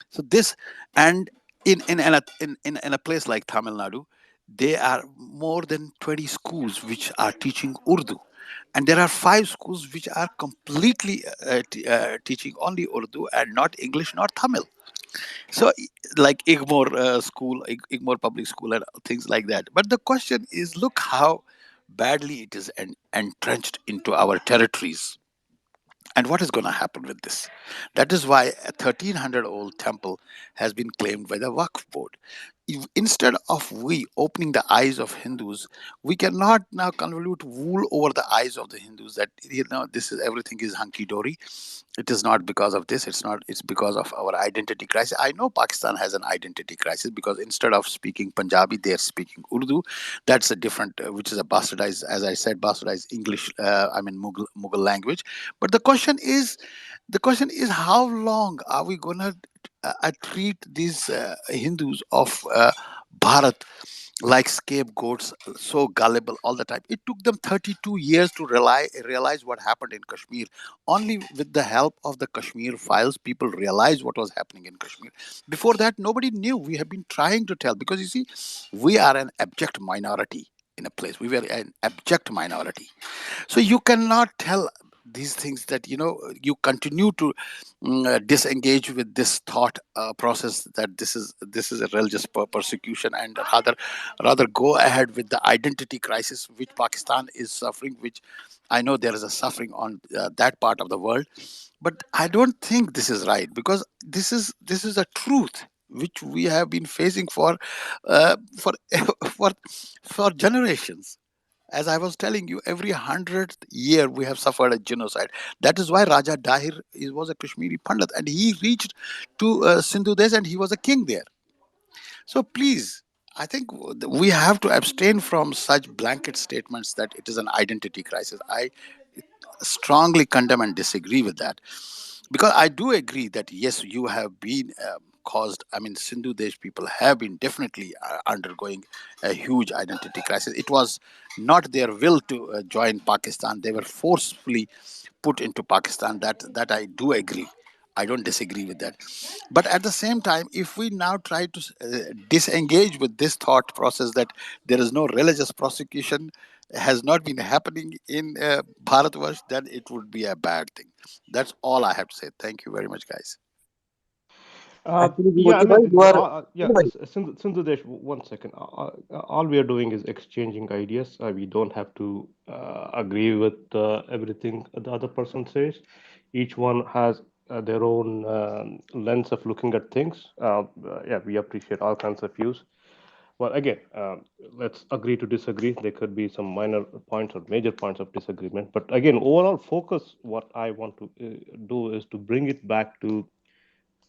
E: So this, and in a place like Tamil Nadu, there are more than 20 schools which are teaching Urdu, and there are 5 schools which are completely teaching only Urdu and not English, not Tamil. So, like Igmore school, Igmore public school, and things like that. But the question is, look how badly it is entrenched into our territories. And what is going to happen with this? That is why a 1300 old temple has been claimed by the Waqf board. Instead of we opening the eyes of Hindus, we cannot now convolute wool over the eyes of the Hindus that this is everything is hunky dory. It is not because of this. It's because of our identity crisis. I know Pakistan has an identity crisis because instead of speaking Punjabi, they are speaking Urdu. That's a different, which is a bastardized, as I said, bastardized English. Mughal language. But the question is, how long are we gonna treat these Hindus of Bharat like scapegoats, so gullible all the time? It took them 32 years to realize what happened in Kashmir. Only with the help of the Kashmir files, people realized what was happening in Kashmir. Before that, nobody knew. We have been trying to tell, because you see, we are an abject minority in a place. We were an abject minority. So you cannot tell these things that you continue to disengage with this thought process that this is a religious persecution, and rather go ahead with the identity crisis which Pakistan is suffering, which I know there is a suffering on that part of the world. But I don't think this is right, because this is a truth which we have been facing for for for generations. As I was telling you, every 100th year we have suffered a genocide. That is why Raja Dahir was a Kashmiri Pandit, and he reached to Sindhu Desh, and he was a king there. So please, I think we have to abstain from such blanket statements that it is an identity crisis. I strongly condemn and disagree with that, because I do agree that yes, you have been caused. I mean, Sindhu Desh people have been definitely undergoing a huge identity crisis. It was not their will to join Pakistan; they were forcefully put into Pakistan. That I do agree. I don't disagree with that. But at the same time, if we now try to disengage with this thought process that there is no religious prosecution, has not been happening in Bharatvarsh, then it would be a bad thing. That's all I have to say. Thank you very much, guys.
L: Actually,
A: Yeah, I
L: Vibhuti bhai,
A: mean,
L: you are.
A: yeah, Sindhudesh, one second. All we are doing is exchanging ideas. We don't have to agree with everything the other person says. Each one has their own lens of looking at things. Yeah, we appreciate all kinds of views. Well, again, let's agree to disagree. There could be some minor points or major points of disagreement. But again, overall focus, what I want to do is to bring it back to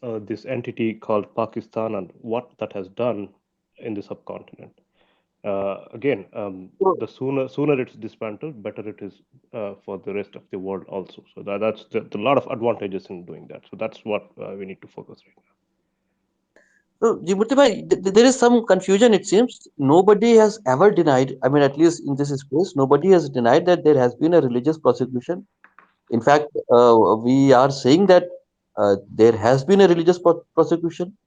A: this entity called Pakistan and what that has done in the subcontinent. Again,
L: So,
A: the sooner it's dismantled, better it is for the rest of the world also. So that's a lot of advantages in doing that. So that's what we need to focus right now.
L: so Vibhuti bhai, there is some confusion. It seems nobody has ever denied. I mean, at least in this space, nobody has denied that there has been a religious prosecution. In fact, we are saying that there has been a religious prosecution.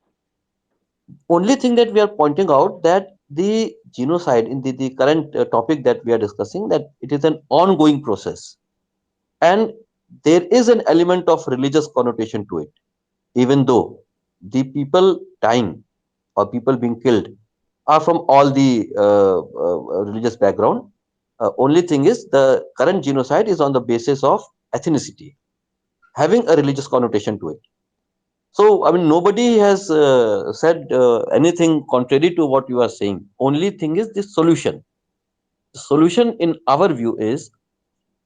L: Only thing that we are pointing out that the genocide in the current topic that we are discussing, that it is an ongoing process, and there is an element of religious connotation to it, even though the people dying or people being killed are from all the religious background. Only thing is the current genocide is on the basis of ethnicity, having a religious connotation to it. So, I mean, nobody has said anything contrary to what you are saying. Only thing is the solution. The solution, in our view, is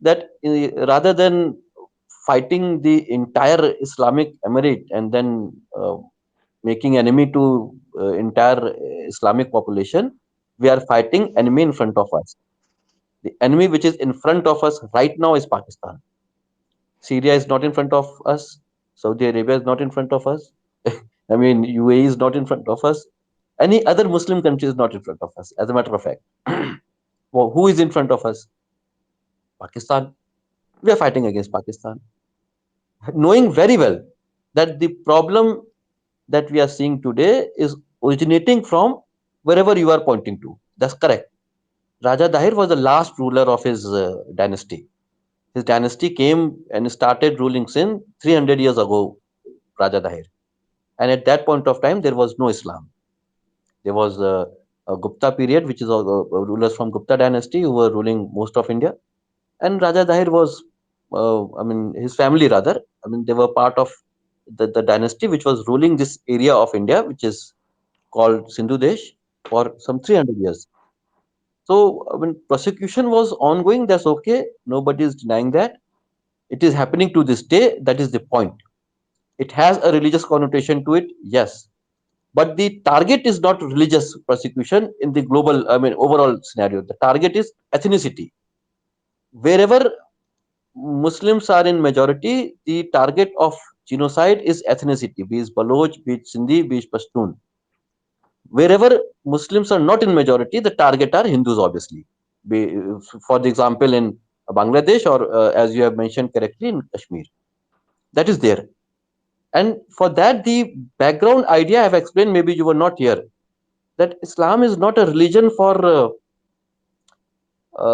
L: that rather than fighting the entire Islamic emirate and then making enemy to entire Islamic population, we are fighting enemy in front of us. The enemy which is in front of us right now is Pakistan. Syria is not in front of us. Saudi Arabia is not in front of us. I mean, UAE is not in front of us. Any other Muslim country is not in front of us. As a matter of fact, well, who is in front of us? Pakistan. We are fighting against Pakistan, knowing very well that the problem that we are seeing today is originating from wherever you are pointing to. That's correct. Raja Dahir was the last ruler of his dynasty. His dynasty came and started ruling Sindh 300 years ago, Raja Dahir. And at that point of time, there was no Islam. There was a Gupta period, which is rulers from Gupta dynasty who were ruling most of India. And Raja Dahir was, I mean, his family rather, I mean, they were part of the dynasty which was ruling this area of India, which is called Sindhu Desh, for some 300 years. So, I mean, prosecution was ongoing. That's okay. Nobody is denying that. It is happening to this day. That is the point. It has a religious connotation to it, yes. But the target is not religious persecution in the global, I mean, overall scenario. The target is ethnicity. Wherever Muslims are in majority, the target of genocide is ethnicity, be it Baloch, be it Sindhi, be it Pashtun. Wherever Muslims are not in majority, the target are Hindus, obviously. Be, for the example, in Bangladesh or as you have mentioned correctly, in Kashmir. That is there. And for that, the background idea I have explained, maybe you were not here, that Islam is not a religion for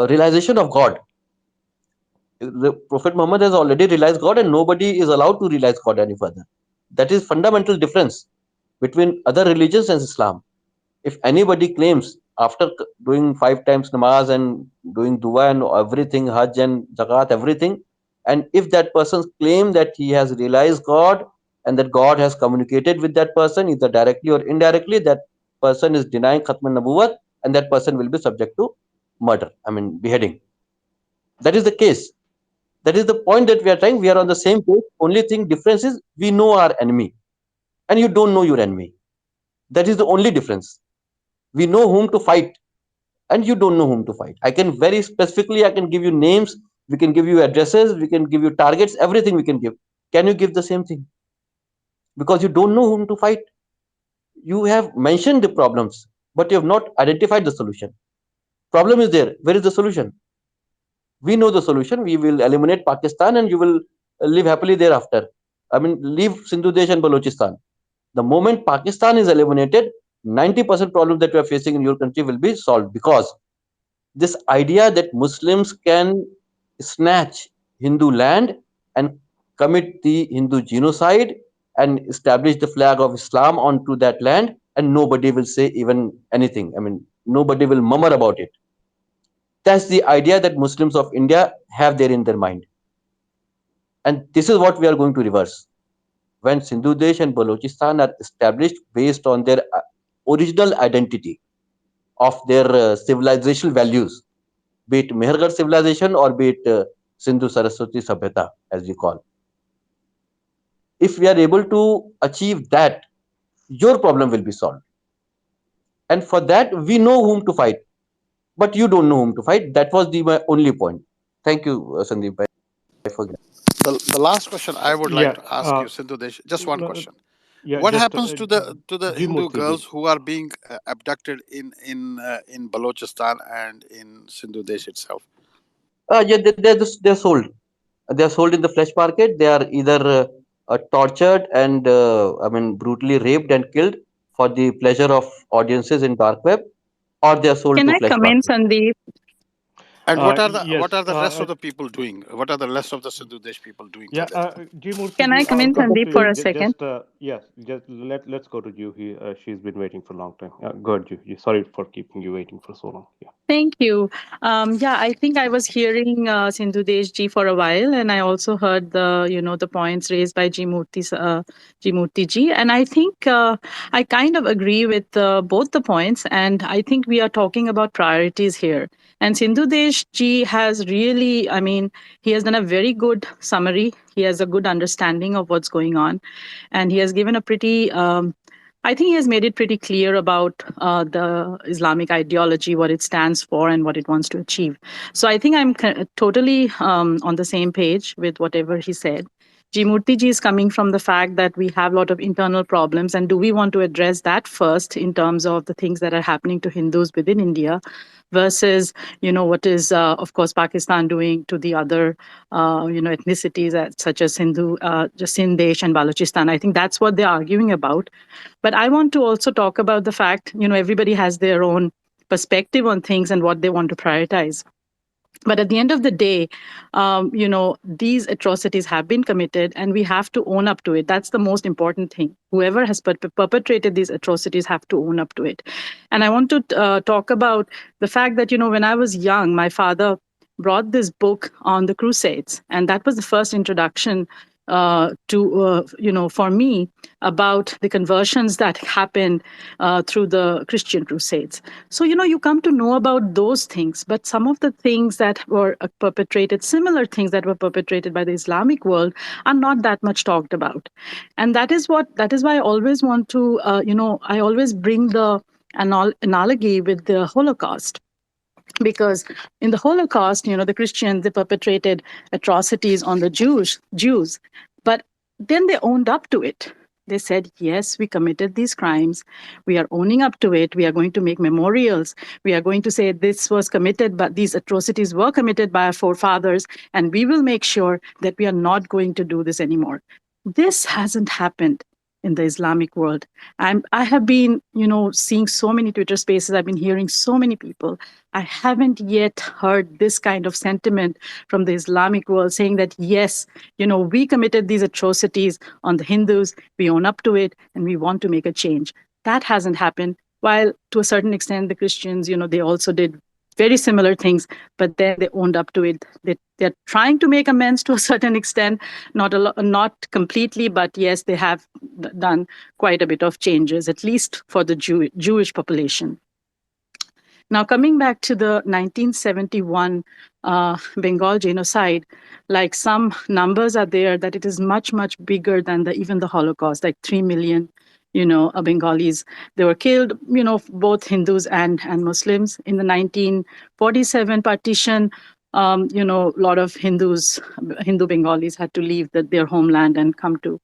L: realization of God. The Prophet Muhammad has already realized God, and nobody is allowed to realize God any further. That is fundamental difference between other religions and Islam. If anybody claims after doing 5 times namaz and doing dua and everything, Hajj and Zakat, everything, and if that person claim that he has realized God and that God has communicated with that person, either directly or indirectly, that person is denying Khatman Nabuwat, and that person will be subject to murder, I mean beheading. That is the case. That is the point that we are trying. We are on the same page. Only thing difference is we know our enemy, and you don't know your enemy. That is the only difference. We know whom to fight, and you don't know whom to fight. I can very specifically, I can give you names, we can give you addresses, we can give you targets, everything we can give. Can you give the same thing? Because you don't know whom to fight. You have mentioned the problems, but you have not identified the solution. Problem is there. Where is the solution? We know the solution. We will eliminate Pakistan and you will live happily thereafter. I mean, leave Sindhu Desh and Balochistan. The moment Pakistan is eliminated, 90% problem that we are facing in your country will be solved, because this idea that Muslims can snatch Hindu land and commit the Hindu genocide and establish the flag of Islam onto that land, and nobody will say even anything. I mean, nobody will murmur about it. That's the idea that Muslims of India have there in their mind. And this is what we are going to reverse. When Sindhu Desh and Balochistan are established based on their original identity of their civilizational values, be it Mehergarh civilization or be it Sindhu Saraswati Sabhyata, as we call. If we are able to achieve that, your problem will be solved. And for that, we know whom to fight, but you don't know whom to fight. That was my only point. Thank you, Sandeep, bhai, for
E: The last question I would like
A: Yeah.
E: to ask you, Sindhu Desh, just one
A: No,
E: question.
A: yeah.
E: What
A: Just
E: happens to the
A: G
E: Hindu
A: Murthy ji.
E: girls who are being abducted in Balochistan and in Sindhu Desh itself?
L: Yeah, they're sold. They are sold in the flesh market. They are either tortured and I mean brutally raped and killed for the pleasure of audiences in dark web, or they are sold
M: Can
L: to
M: I
L: flesh
M: come in,
L: market.
M: Sandeep?
E: And
A: Yes.
E: what are the rest of the people doing? What are the rest of the Sindhu Desh people doing
A: Yeah.
E: today?
A: G Murthy
M: Can I
A: ji.
M: come in, Sandeep, for
A: Please.
M: a second?
A: Yes. Just let's go to you. She's been waiting for a long time. Go ahead, you. Sorry for keeping you waiting for so long. Yeah.
M: Thank you. Yeah, I think I was hearing Sindhu Desh ji for a while, and I also heard the points raised by G Murthy ji, and I think I kind of agree with both the points, and I think we are talking about priorities here. And Sindhu Desh ji has really, I mean, he has done a very good summary. He has a good understanding of what's going on, and he has given a pretty I think he has made it pretty clear about the Islamic ideology, what it stands for, and what it wants to achieve. So I think I'm totally on the same page with whatever he said. Jimurti ji is coming from the fact that we have a lot of internal problems, and do we want to address that first in terms of the things that are happening to Hindus within India, versus what is of course Pakistan doing to the other ethnicities such as just Sindesh and Balochistan. I think that's what they're arguing about. But I want to also talk about the fact, everybody has their own perspective on things and what they want to prioritize. But at the end of the day, these atrocities have been committed, and we have to own up to it. That's the most important thing. Whoever has perpetrated these atrocities have to own up to it. And I want to talk about the fact that, when I was young, my father brought this book on the Crusades, and that was the first introduction for me about the conversions that happened through the Christian Crusades. So, you come to know about those things, but some of the things that were perpetrated, similar things that were perpetrated by the Islamic world, are not that much talked about. And that is why I always want to, I always bring the analogy with the Holocaust, because in the Holocaust, the Christians, they perpetrated atrocities on the Jews, but then they owned up to it. They said, yes, we committed these crimes. We are owning up to it. We are going to make memorials. We are going to say this was committed, but these atrocities were committed by our forefathers, and we will make sure that we are not going to do this anymore. This hasn't happened in the Islamic world. I have been, seeing so many Twitter spaces. I've been hearing so many people. I haven't yet heard this kind of sentiment from the Islamic world saying that, yes, we committed these atrocities on the Hindus, we own up to it, and we want to make a change. That hasn't happened. While to a certain extent, the Christians, they also did very similar things, but then they owned up to it. They're trying to make amends to a certain extent, not completely, but yes, they have done quite a bit of changes, at least for the Jewish population. Now, coming back to the 1971 Bengal genocide, like some numbers are there that it is much, much bigger than even the Holocaust, like 3 million, Bengalis. They were killed, both Hindus and Muslims. In the 1947 partition, a lot of Hindu Bengalis had to leave their homeland and come to,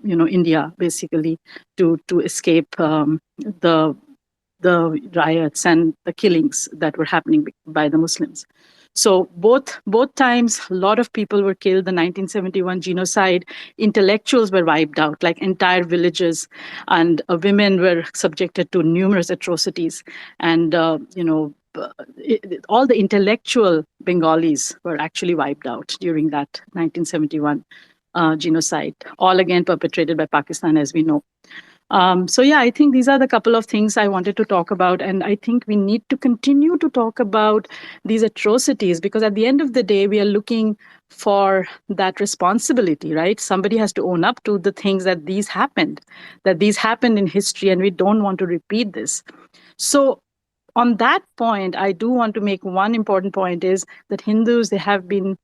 M: India, basically, to escape the riots and the killings that were happening by the Muslims. So both times, a lot of people were killed. The 1971 genocide, intellectuals were wiped out, like entire villages, and women were subjected to numerous atrocities. And all the intellectual Bengalis were actually wiped out during that 1971 genocide, all again perpetrated by Pakistan, as we know. So yeah, I think these are the couple of things I wanted to talk about, and I think we need to continue to talk about these atrocities because at the end of the day, we are looking for that responsibility, right? Somebody has to own up to the things that these happened in history, and we don't want to repeat this. So on that point, I do want to make one important point is that Hindus, they have been,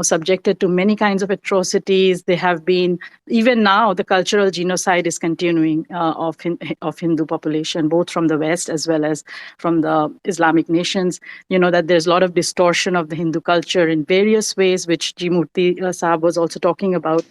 M: subjected to many kinds of atrocities. They have been, even now, the cultural genocide is continuing of Hindu population, both from the West as well as from the Islamic nations. You know, that there's a lot of distortion of the Hindu culture in various ways, which G. Murthy Saab was also talking about.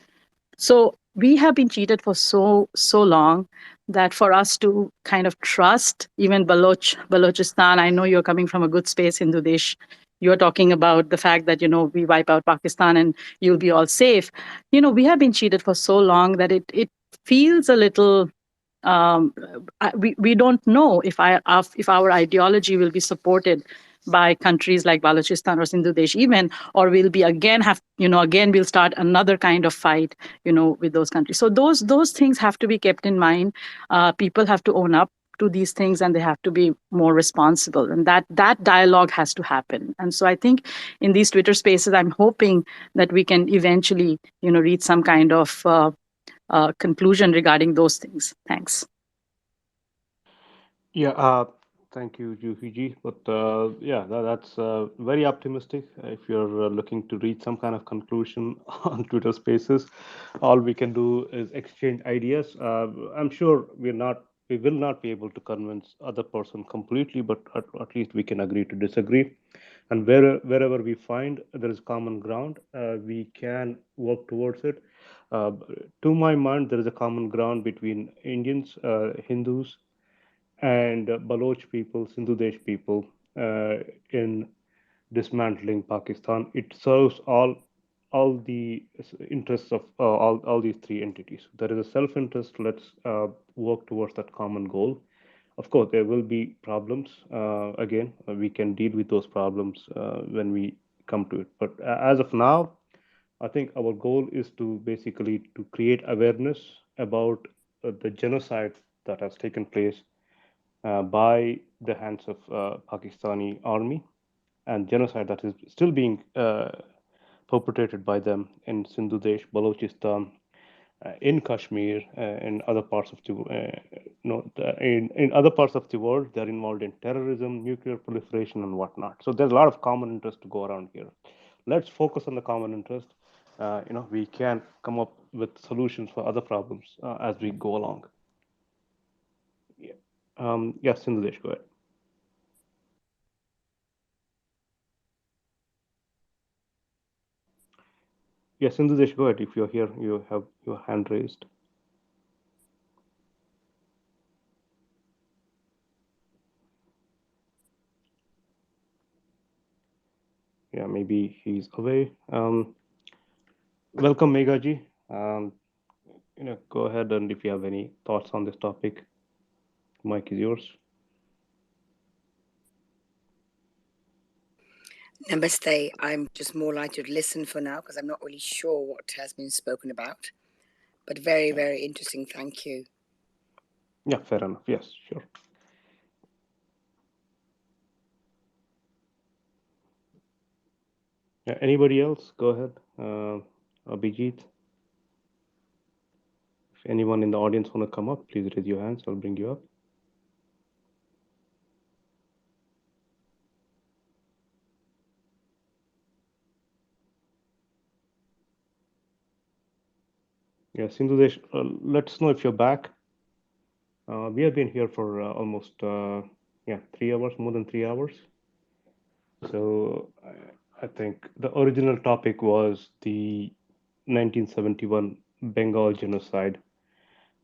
M: So we have been cheated for so long that for us to kind of trust even Balochistan, I know you're coming from a good space, Hindu Desh. You're talking about the fact that, we wipe out Pakistan and you'll be all safe. We have been cheated for so long that it feels a little we don't know if our ideology will be supported by countries like Balochistan or Sindhu Desh even, or we'll be again we'll start another kind of fight, with those countries. So those things have to be kept in mind. People have to own up to these things and they have to be more responsible, and that dialogue has to happen. And so I think in these Twitter spaces, I'm hoping that we can eventually, reach some kind of conclusion regarding those things. Thanks.
A: Yeah, thank you, Juhiji. But yeah, that's very optimistic. If you're looking to reach some kind of conclusion on Twitter Spaces, all we can do is exchange ideas. I'm sure we will not be able to convince other person completely, but at least we can agree to disagree. And wherever we find there is common ground, we can work towards it. Uh, to my mind, there is a common ground between Indians, Hindus, and Baloch people, Sindhu Desh people in dismantling Pakistan. It serves all the interests of all these three entities. There is a self-interest. Let's work towards that common goal. Of course, there will be problems. Again, we can deal with those problems when we come to it. But as of now, I think our goal is to basically to create awareness about the genocide that has taken place by the hands of Pakistani army, and genocide that is still being perpetrated by them in Sindhu Desh, Balochistan, in Kashmir, in other parts of the no, in other parts of the world. They're involved in terrorism, nuclear proliferation, and whatnot. So there's a lot of common interest to go around here. Let's focus on the common interest. We can come up with solutions for other problems as we go along. Yeah. Yes, Sindhu Desh, go ahead. Yes, Sindhudesh, go ahead. If you're here, you have your hand raised. Yeah, maybe he's away. Welcome, Meghaji. Go ahead, and if you have any thoughts on this topic, mic is yours.
N: Namaste. I'm just more likely to listen for now because I'm not really sure what has been spoken about. But very, very interesting. Thank you.
A: Yeah, fair enough. Yes, sure. Yeah, anybody else? Go ahead. Abhijit. If anyone in the audience want to come up, please raise your hands. I'll bring you up. Yeah, Sindhudesh, let us know if you're back. We have been here for almost 3 hours, more than 3 hours. So I think the original topic was the 1971 Bengal genocide,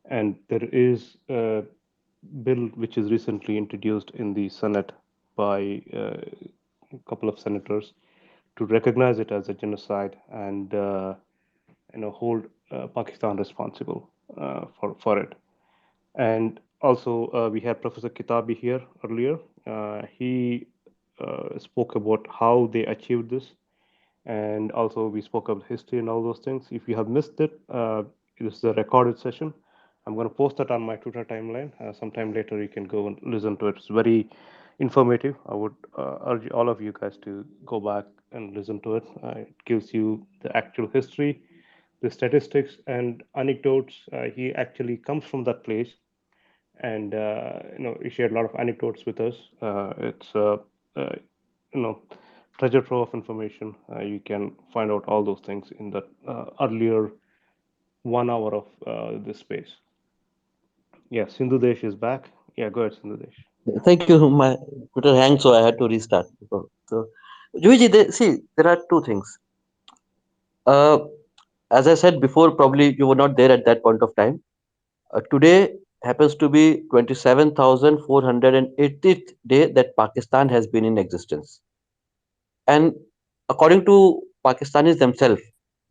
A: and there is a bill which is recently introduced in the Senate by a couple of senators to recognize it as a genocide and hold Pakistan responsible for it. And also, we had Professor Kitabi here earlier. He spoke about how they achieved this, and also we spoke about history and all those things. If you have missed it, this is a recorded session. I'm going to post that on my Twitter timeline. Sometime later, you can go and listen to it. It's very informative. I would urge all of you guys to go back and listen to it. It gives you the actual history, the statistics, and anecdotes. He actually comes from that place, and he shared a lot of anecdotes with us. It's uh, you know treasure trove of information. You can find out all those things in that earlier 1 hour of this space. Yeah, Sindhu Desh is back. Yeah, go ahead, Sindhu Desh.
L: Thank you. My Twitter hanged, so I had to restart. So, Juiji, see, there are two things. Uh, as I said before, probably you were not there at that point of time. Today happens to be 27,480th day that Pakistan has been in existence. And according to Pakistanis themselves,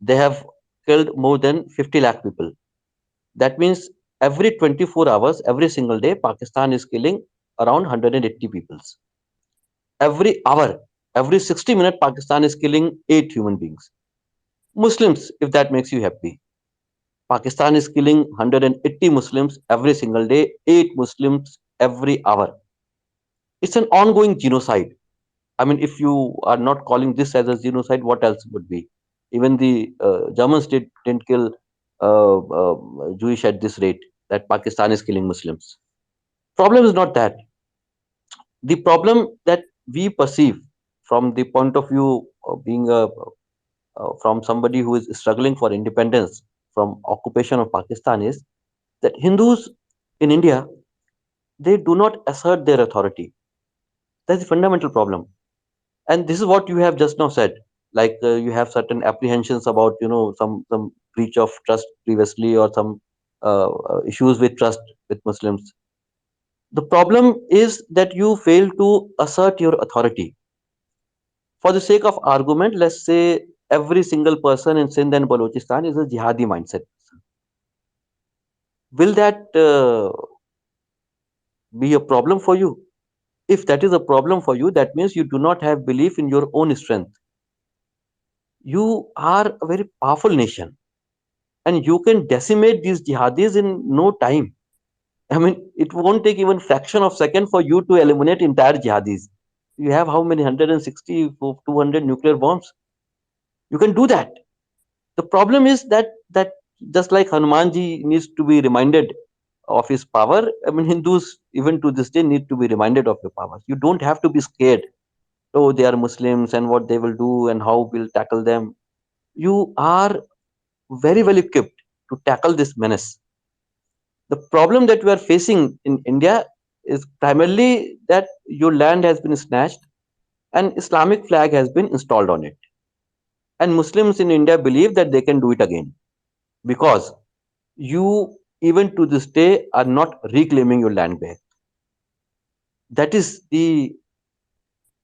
L: they have killed more than 50 lakh people. That means every 24 hours, every single day, Pakistan is killing around 180 people. Every hour, every 60 minutes, Pakistan is killing 8 human beings. Muslims, if that makes you happy. Pakistan is killing 180 Muslims every single day, 8 Muslims every hour. It's an ongoing genocide. I mean, if you are not calling this as a genocide, what else would be? Even the Germans didn't kill Jewish at this rate that Pakistan is killing Muslims. Problem is not that. The problem that we perceive from the point of view of being from somebody who is struggling for independence from occupation of Pakistan is that Hindus in India, they do not assert their authority. That's the fundamental problem. And this is what you have just now said. Like you have certain apprehensions about some breach of trust previously or some issues with trust with Muslims. The problem is that you fail to assert your authority. For the sake of argument, let's say every single person in Sindh and Balochistan is a jihadi mindset. Will that be a problem for you? If that is a problem for you, that means you do not have belief in your own strength. You are a very powerful nation and you can decimate these jihadis in no time. I mean, it won't take even fraction of second for you to eliminate entire jihadis. You have how many 160, 200 nuclear bombs? You can do that. The problem is that just like Hanumanji needs to be reminded of his power, I mean, Hindus even to this day need to be reminded of your powers. You don't have to be scared. Oh, they are Muslims and what they will do and how we'll tackle them. You are very well equipped to tackle this menace. The problem that we are facing in India is primarily that your land has been snatched and Islamic flag has been installed on it. And Muslims in India believe that they can do it again because you, even to this day, are not reclaiming your land back. That is the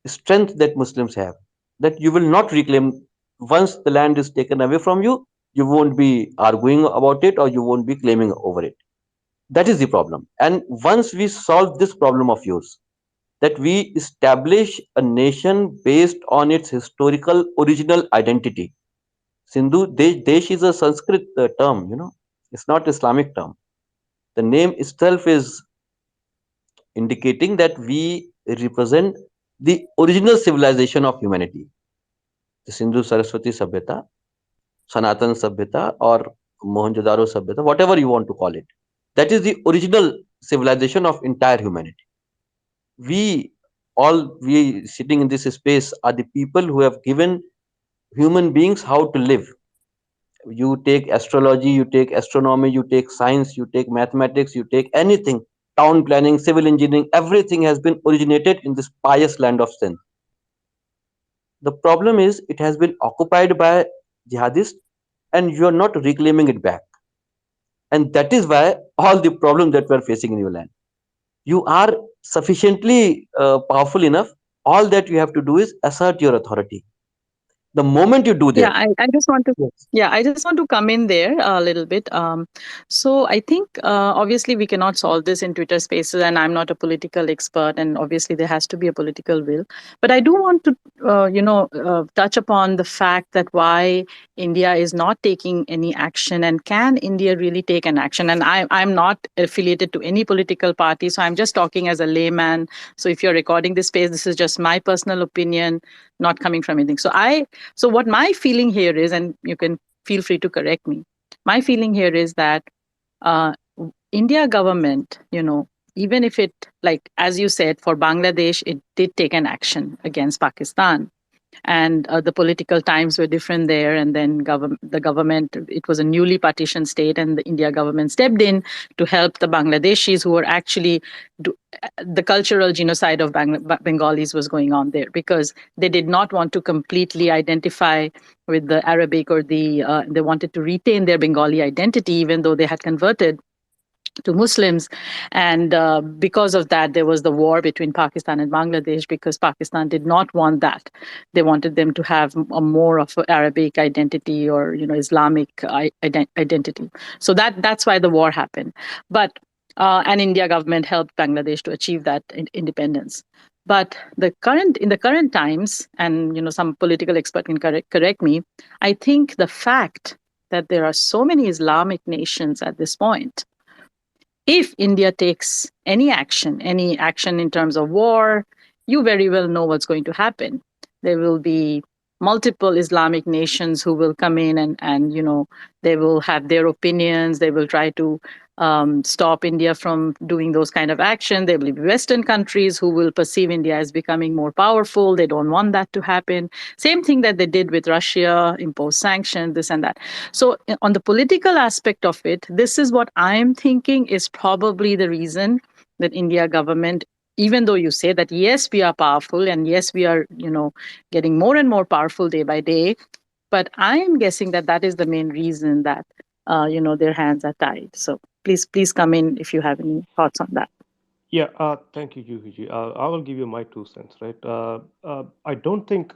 L: strength that Muslims have, that you will not reclaim. Once the land is taken away from you, you won't be arguing about it or you won't be claiming over it. That is the problem. And once we solve this problem of yours, that we establish a nation based on its historical original identity. Desh is a Sanskrit term, it's not Islamic term. The name itself is indicating that we represent the original civilization of humanity. The Sindhu Saraswati Sabhyata, Sanatan Sabhyata, or Mohenjo-daro Sabhyata, whatever you want to call it. That is the original civilization of entire humanity. We sitting in this space are the people who have given human beings how to live. You take astrology, you take astronomy, you take science, you take mathematics, you take anything, town planning, civil engineering, everything has been originated in this pious land of Sindh. The problem is it has been occupied by jihadists and you are not reclaiming it back. And that is why all the problem that we are facing in your land. You are sufficiently powerful enough. All that you have to do is assert your authority. The moment you do
M: Yeah,
L: that,
M: I just want to.
L: yes.
M: Yeah, I just want to come in there a little bit. So I think obviously we cannot solve this in Twitter Spaces, and I'm not a political expert, and obviously there has to be a political will. But I do want to, touch upon the fact that why India is not taking any action, and can India really take an action? And I'm not affiliated to any political party, so I'm just talking as a layman. So if you're recording this space, this is just my personal opinion, not coming from anything. So what my feeling here is, and you can feel free to correct me. My feeling here is that India government, even if it, like as you said, for Bangladesh, it did take an action against Pakistan, and the political times were different there, and then the government, it was a newly partitioned state, and the India government stepped in to help the Bangladeshis who were actually do, the cultural genocide of Bengalis was going on there, because they did not want to completely identify with the Arabic, or they wanted to retain their Bengali identity even though they had converted to Muslims. And because of that, there was the war between Pakistan and Bangladesh, because Pakistan did not want that. They wanted them to have a more of an Arabic identity, or Islamic identity. So that's why the war happened. But and India government helped Bangladesh to achieve that independence. But in the current times, and some political expert can correct me, I think the fact that there are so many Islamic nations at this point, if India takes any action in terms of war, you very well know what's going to happen. There will be multiple Islamic nations who will come in, and they will have their opinions. They will try to stop India from doing those kind of action. There will be Western countries who will perceive India as becoming more powerful. They don't want that to happen. Same thing that they did with Russia, impose sanctions, this and that. So, on the political aspect of it, this is what I'm thinking is probably the reason that India government, even though you say that yes, we are powerful, and yes, we are, getting more and more powerful day by day, but I'm guessing that that is the main reason that, their hands are tied. So please come in if you have any thoughts on that.
A: Yeah, thank you, Yuhiji. I will give you my 2 cents, right? I don't think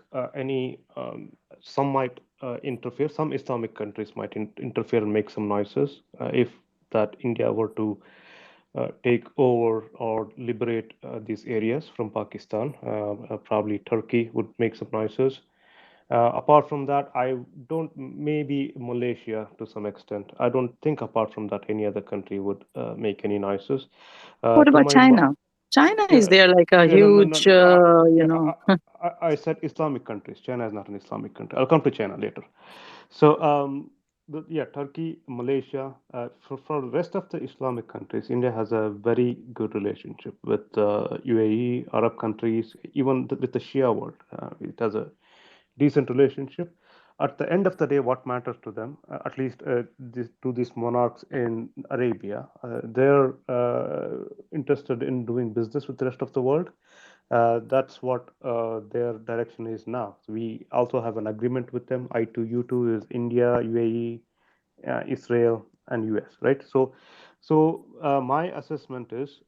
A: some might interfere, some Islamic countries might interfere and make some noises if that India were to take over or liberate these areas from Pakistan. Probably Turkey would make some noises. Apart from that, I don't, maybe Malaysia to some extent. I don't think apart from that any other country would make any noises.
M: What
A: To
M: about
A: my
M: China? China is
A: yeah,
M: there like a
A: no, no, no,
M: huge,
A: no. I said Islamic countries. China is not an Islamic country. I'll come to China later. So, yeah, Turkey, Malaysia. For the rest of the Islamic countries, India has a very good relationship with UAE, Arab countries, even with the Shia world. It has a decent relationship. At the end of the day, what matters to them, at least to these monarchs in Arabia, they're interested in doing business with the rest of the world. That's what their direction is now. So we also have an agreement with them. I2U2 is India, UAE, Israel, and US, right? So my assessment is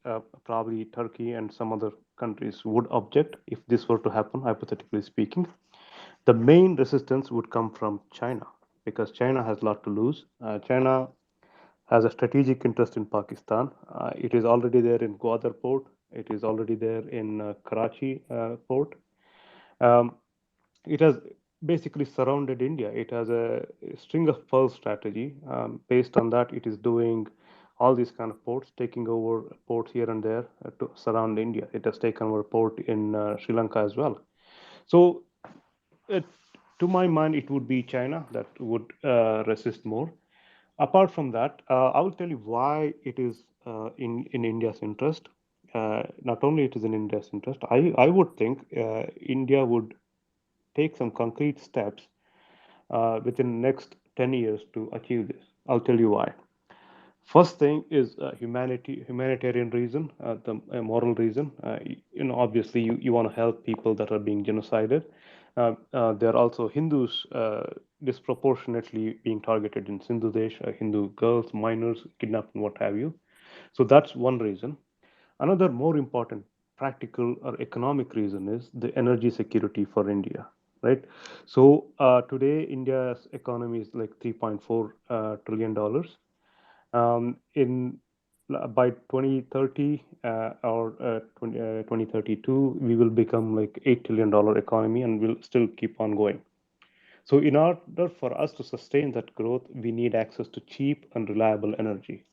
A: probably Turkey and some other countries would object if this were to happen, hypothetically speaking. The main resistance would come from China because China has a lot to lose. China has a strategic interest in Pakistan. It is already there in Gwadar port. It is already there in Karachi port. Um, it has basically surrounded India. It has a string of pearl strategy. Based on that, it is doing all these kind of ports, taking over ports here and there to surround India. It has taken over a port in Sri Lanka as well. So it, to my mind, it would be China that would resist more. Apart from that, I will tell you why it is in India's interest. Not only it is in India's interest, I would think India would take some concrete steps within the next 10 years to achieve this. I'll tell you why. First thing is humanitarian reason, the moral reason. Obviously, you want to help people that are being genocided. There are also Hindus disproportionately being targeted in Sindhu Desh, Hindu girls, minors, kidnapped, and what have you. So that's one reason. Another more important practical or economic reason is the energy security for India. right? So today India's economy is like 3.4 trillion dollars. In by 2030 or 2032, we will become like $8 trillion economy, and we'll still keep on going. So in order for us to sustain that growth, we need access to cheap and reliable energy.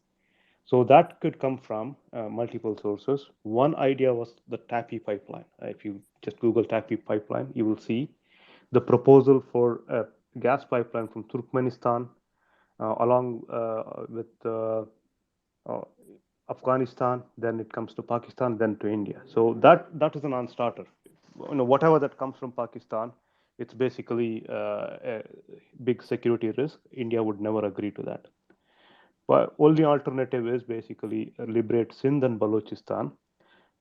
A: So that could come from multiple sources. One idea was the TAPI pipeline. If you just Google TAPI pipeline, you will see the proposal for a gas pipeline from Turkmenistan along with uh, Afghanistan, then it comes to Pakistan, then to India. So that is a non-starter. Whatever that comes from Pakistan, it's basically a big security risk. India would never agree to that. But only alternative is basically liberate Sindh and Balochistan.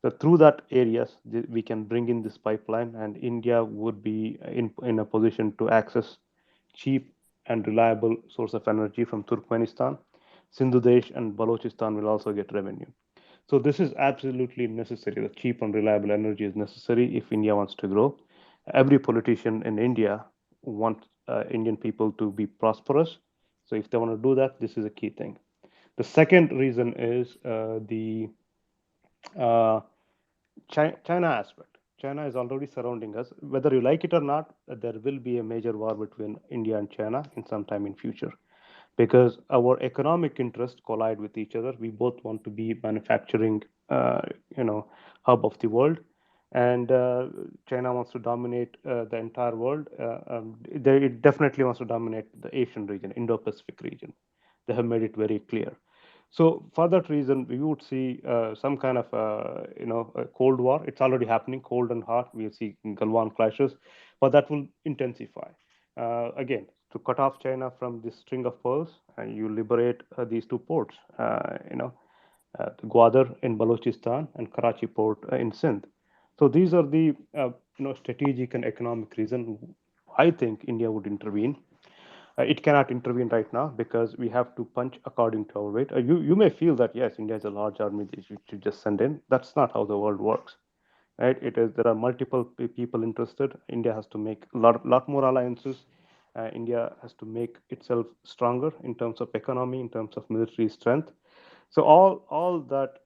A: So through that areas, we can bring in this pipeline, and India would be in a position to access cheap and reliable source of energy from Turkmenistan. Sindhu Desh and Balochistan will also get revenue. So this is absolutely necessary. The cheap and reliable energy is necessary if India wants to grow. Every politician in India wants Indian people to be prosperous. So if they want to do that, this is a key thing. The second reason is the uh, China aspect. China is already surrounding us. Whether you like it or not, there will be a major war between India and China in some time in future, because our economic interests collide with each other. We both want to be manufacturing, uh, hub of the world, and China wants to dominate the entire world. It definitely wants to dominate the Asian region, Indo-Pacific region. They have made it very clear. So for that reason, we would see some kind of a cold war. It's already happening, cold and hot. We'll see Galwan clashes, but that will intensify. Again, to cut off China from this string of pearls, and you liberate these two ports. Gwadar in Balochistan and Karachi port in Sindh. So these are the strategic and economic reason I think India would intervene. It cannot intervene right now because we have to punch according to our weight. You may feel that yes, India is a large army that you should just send in. That's not how the world works, right? It is there are multiple people interested. India has to make a lot more alliances. India has to make itself stronger in terms of economy, in terms of military strength. So all that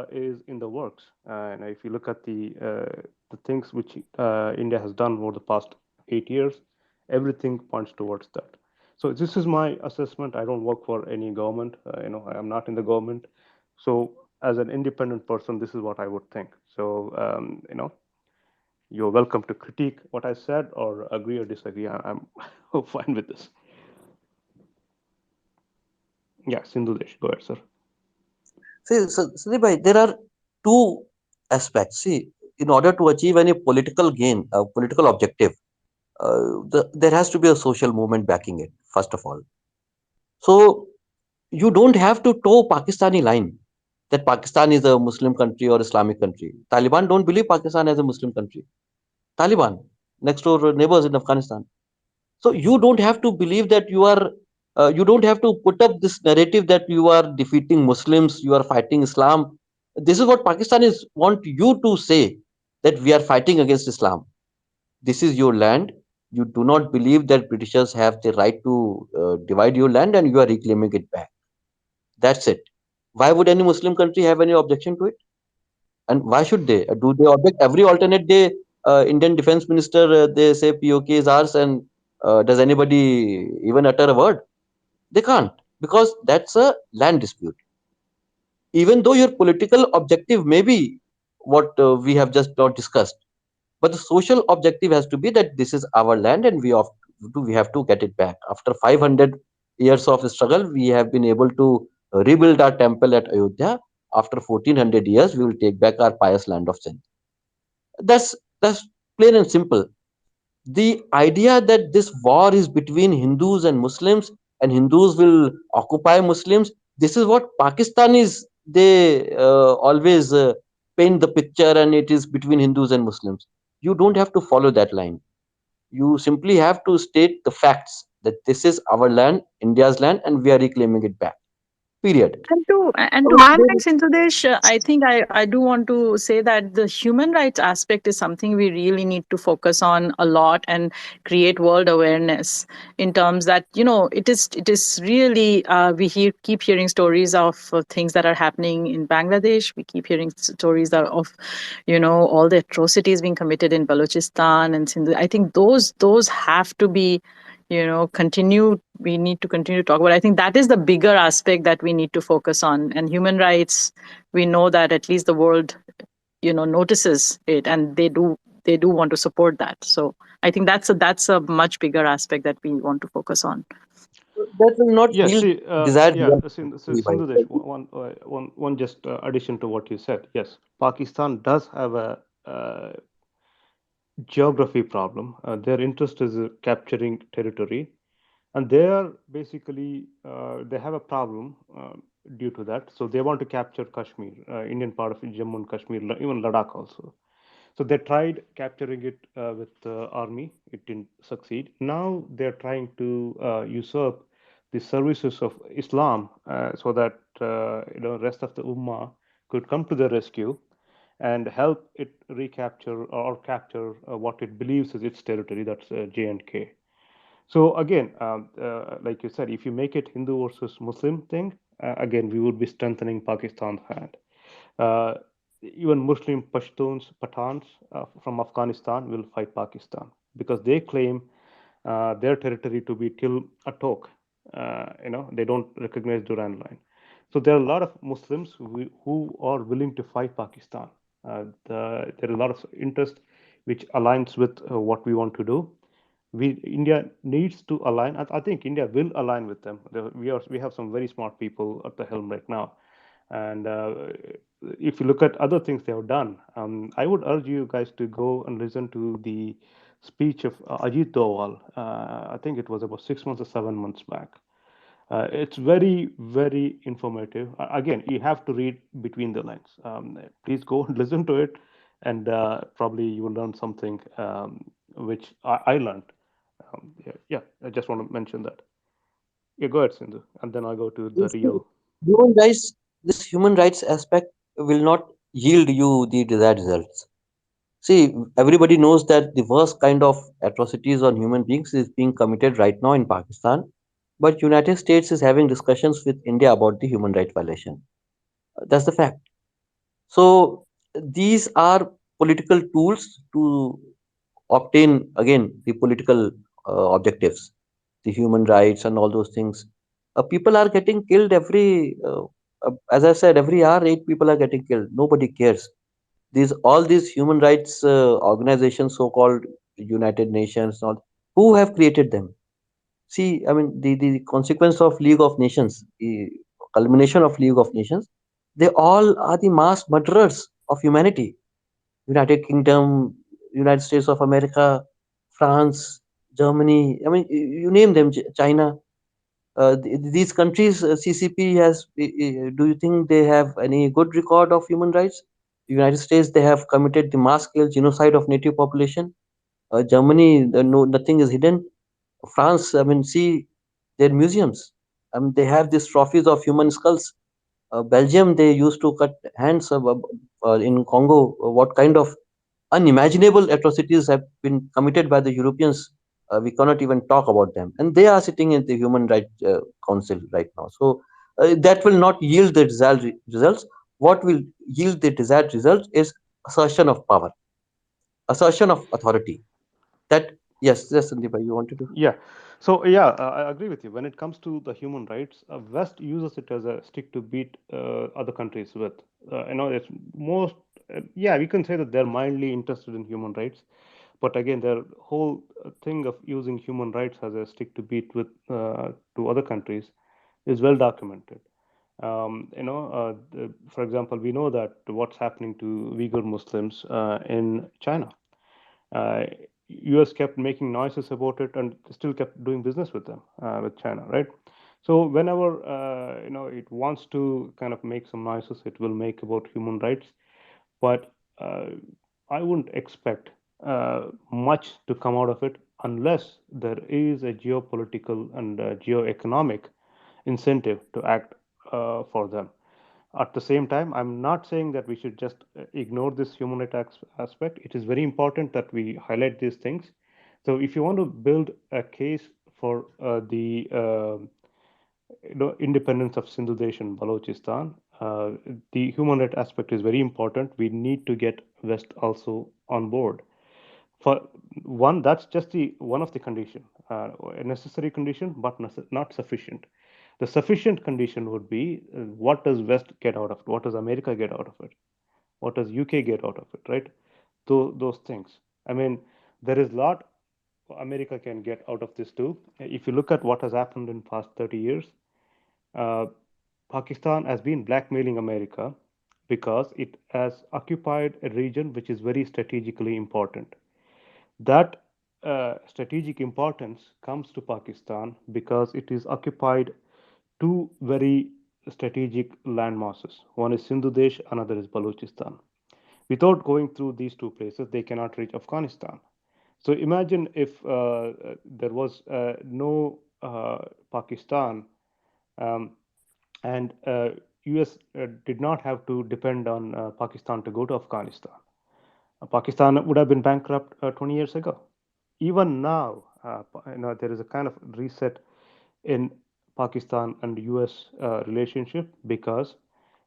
A: is in the works. And if you look at the things which India has done over the past 8 years, everything points towards that. So this is my assessment. I don't work for any government. I am not in the government. So as an independent person, this is what I would think. So you're welcome to critique what I said or agree or disagree. I'm fine with this. Yeah, Sindhu Desh, go ahead, sir.
L: See, so, Sandeep bhai, there are two aspects. See, in order to achieve any political gain, a political objective, there has to be a social movement backing it, first of all. So you don't have to toe Pakistani line that Pakistan is a Muslim country or Islamic country. Taliban don't believe Pakistan as a Muslim country. Taliban, next door neighbors in Afghanistan. So you don't have to believe that you don't have to put up this narrative that you are defeating Muslims, you are fighting Islam. This is what Pakistanis want you to say, that we are fighting against Islam. This is your land. You do not believe that Britishers have the right to divide your land, and you are reclaiming it back. That's it. Why would any Muslim country have any objection to it? And why should they? Do they object every alternate day? Indian Defense Minister, they say POK is ours, and does anybody even utter a word? They can't, because that's a land dispute. Even though your political objective may be what we have just not discussed, but the social objective has to be that this is our land, and we have to get it back. After 500 years of struggle, we have been able to rebuild our temple at Ayodhya. After 1400 years, we will take back our pious land of Sindh. That's plain and simple. The idea that this war is between Hindus and Muslims, and Hindus will occupy Muslims, this is what Pakistanis, they always paint the picture, and it is between Hindus and Muslims. You don't have to follow that line. You simply have to state the facts that this is our land, India's land, and we are reclaiming it back. Period.
M: And to add, like Sindhudesh, I think I do want to say that the human rights aspect is something we really need to focus on a lot and create world awareness in terms that it is really keep hearing stories of things that are happening in Bangladesh. We keep hearing stories of all the atrocities being committed in Balochistan and Sindh. I think those have to be continue we need to continue to talk about. I think that is the bigger aspect that we need to focus on. And human rights, we know that at least the world notices it, and they do want to support that. So I think that's a much bigger aspect that we want to focus on.
L: That will not
A: Yes,
L: yield
A: see,
L: desired
A: yeah,
L: results.
A: Sindhudesh, one just addition to what you said. Yes, Pakistan does have a geography problem. Their interest is capturing territory, and they are basically they have a problem due to that. So they want to capture Kashmir, Indian part of Jammu and Kashmir, even Ladakh also. So they tried capturing it with the army. It didn't succeed. Now they're trying to usurp the services of Islam so that rest of the Ummah could come to the rescue and help it recapture or capture what it believes is its territory. That's J&K. So again, like you said, if you make it Hindu versus Muslim thing, again we would be strengthening Pakistan's hand. Uh, Even Muslim Pashtuns, Pathans from Afghanistan will fight Pakistan because they claim their territory to be till Atok. They don't recognize Durand Line. So there are a lot of Muslims who are willing to fight Pakistan. There are a lot of interest which aligns with what we want to do. India needs to align. I think India will align with them. We have some very smart people at the helm right now, and if you look at other things they have done, I would urge you guys to go and listen to the speech of Ajit Doval. I think it was about 6 months or 7 months back. It's very, very informative. Again, you have to read between the lines. Please go and listen to it, and probably you will learn something which I learned. Yeah, I just want to mention that. Yeah, go ahead, Sindhu, and then I'll go to the
L: You see,
A: real.
L: human rights, this human rights aspect will not yield you the desired results. See, everybody knows that the worst kind of atrocities on human beings is being committed right now in Pakistan, but United States is having discussions with India about the human right violation. That's the fact. So these are political tools to obtain again the political objectives, the human rights and all those things. People are getting killed as I said, every hour 8 people are getting killed. Nobody cares. These all these human rights organizations, so-called United Nations, all who have created them. See, I mean, the consequence of League of Nations, the culmination of League of Nations, they all are the mass murderers of humanity. United Kingdom, United States of America, France, Germany. I mean, you name them, China. These countries, CCP has. Do you think they have any good record of human rights? United States, they have committed the mass scale genocide of native population. Germany, no, nothing is hidden. France, I mean, see their museums. I mean, they have these trophies of human skulls. Belgium, they used to cut hands in Congo. What kind of unimaginable atrocities have been committed by the Europeans? We cannot even talk about them, and they are sitting in the Human Rights Council right now. So that will not yield the desired results. What will yield the desired result is assertion of power, assertion of authority. That yes, Sandeep, you wanted to.
A: Yeah. So yeah, I agree with you. When it comes to the human rights, West uses it as a stick to beat other countries with. It's most. Yeah, we can say that they're mildly interested in human rights, but again, their whole thing of using human rights as a stick to beat with to other countries is well documented. For example, we know that what's happening to Uyghur Muslims in China. uh, US kept making noises about it and still kept doing business with them, with China, right? So whenever it wants to kind of make some noises, it will make about human rights, but uh, I wouldn't expect much to come out of it unless there is a geopolitical and geoeconomic incentive to act for them. At the same time, I'm not saying that we should just ignore this human rights aspect. It is very important that we highlight these things. So if you want to build a case for the independence of Sindhu and Balochistan, the human rights aspect is very important. We need to get West also on board. For one, that's just the one of the condition, a necessary condition, but not sufficient. The sufficient condition would be what does West get out of it? What does America get out of it? What does UK get out of it? Right? Those things. I mean, there is a lot America can get out of this too. If you look at what has happened in past 30 years, uh, Pakistan has been blackmailing America because it has occupied a region which is very strategically important. That strategic importance comes to Pakistan because it is occupied two very strategic land masses. One is Sindhu Desh, another is Balochistan. Without going through these two places, they cannot reach Afghanistan. So imagine if there was no Pakistan, um, and US did not have to depend on Pakistan to go to Afghanistan. Pakistan would have been bankrupt 20 years ago. Even now, there is a kind of reset in Pakistan and US relationship because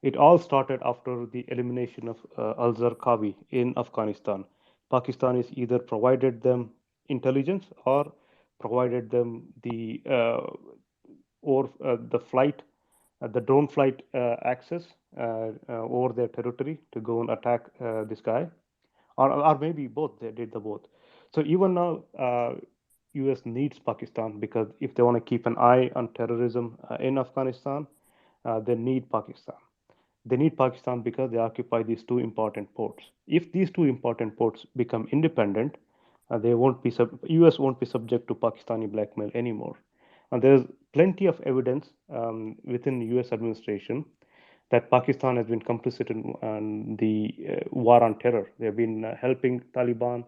A: it all started after the elimination of al-Zarqawi in Afghanistan. Pakistanis either provided them intelligence or provided them the flight, the drone flight access over their territory to go and attack this guy, or maybe both. They did the both. So even now, US needs Pakistan because if they want to keep an eye on terrorism in Afghanistan, they need Pakistan. They need Pakistan because they occupy these two important ports. If these two important ports become independent, they won't be US won't be subject to Pakistani blackmail anymore. And there's plenty of evidence within the US administration that Pakistan has been complicit in the war on terror. They've been helping Taliban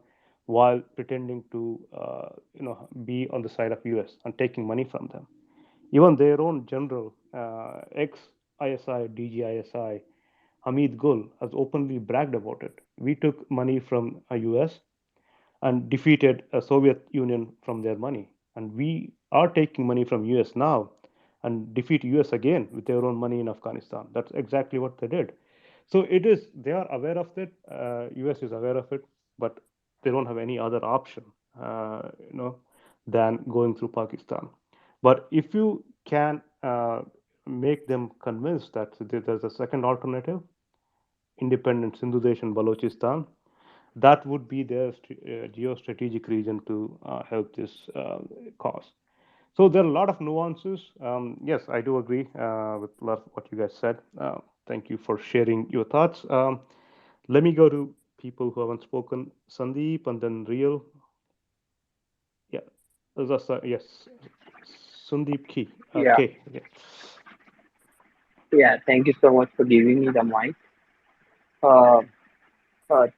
A: while pretending to be on the side of US and taking money from them. Even their own general, ex-ISI, DGISI, Hamid Gul, has openly bragged about it. We took money from US and defeated a Soviet Union from their money. And we are taking money from US now and defeat US again with their own money in Afghanistan. That's exactly what they did. So they are aware of it. US is aware of it, but they don't have any other option, than going through Pakistan. But if you can make them convinced that there's a second alternative, independent Sindhu Desh and Balochistan, that would be their geostrategic region to help this cause. So there are a lot of nuances. Yes, I do agree with a lot of what you guys said. Thank you for sharing your thoughts. Let me go to people who haven't spoken. Sandeep and then Real. Yeah, yes, Sandeep Key.
O: Yeah,
A: K. Yeah.
O: yeah. Thank you so much for giving me the mic. Uh,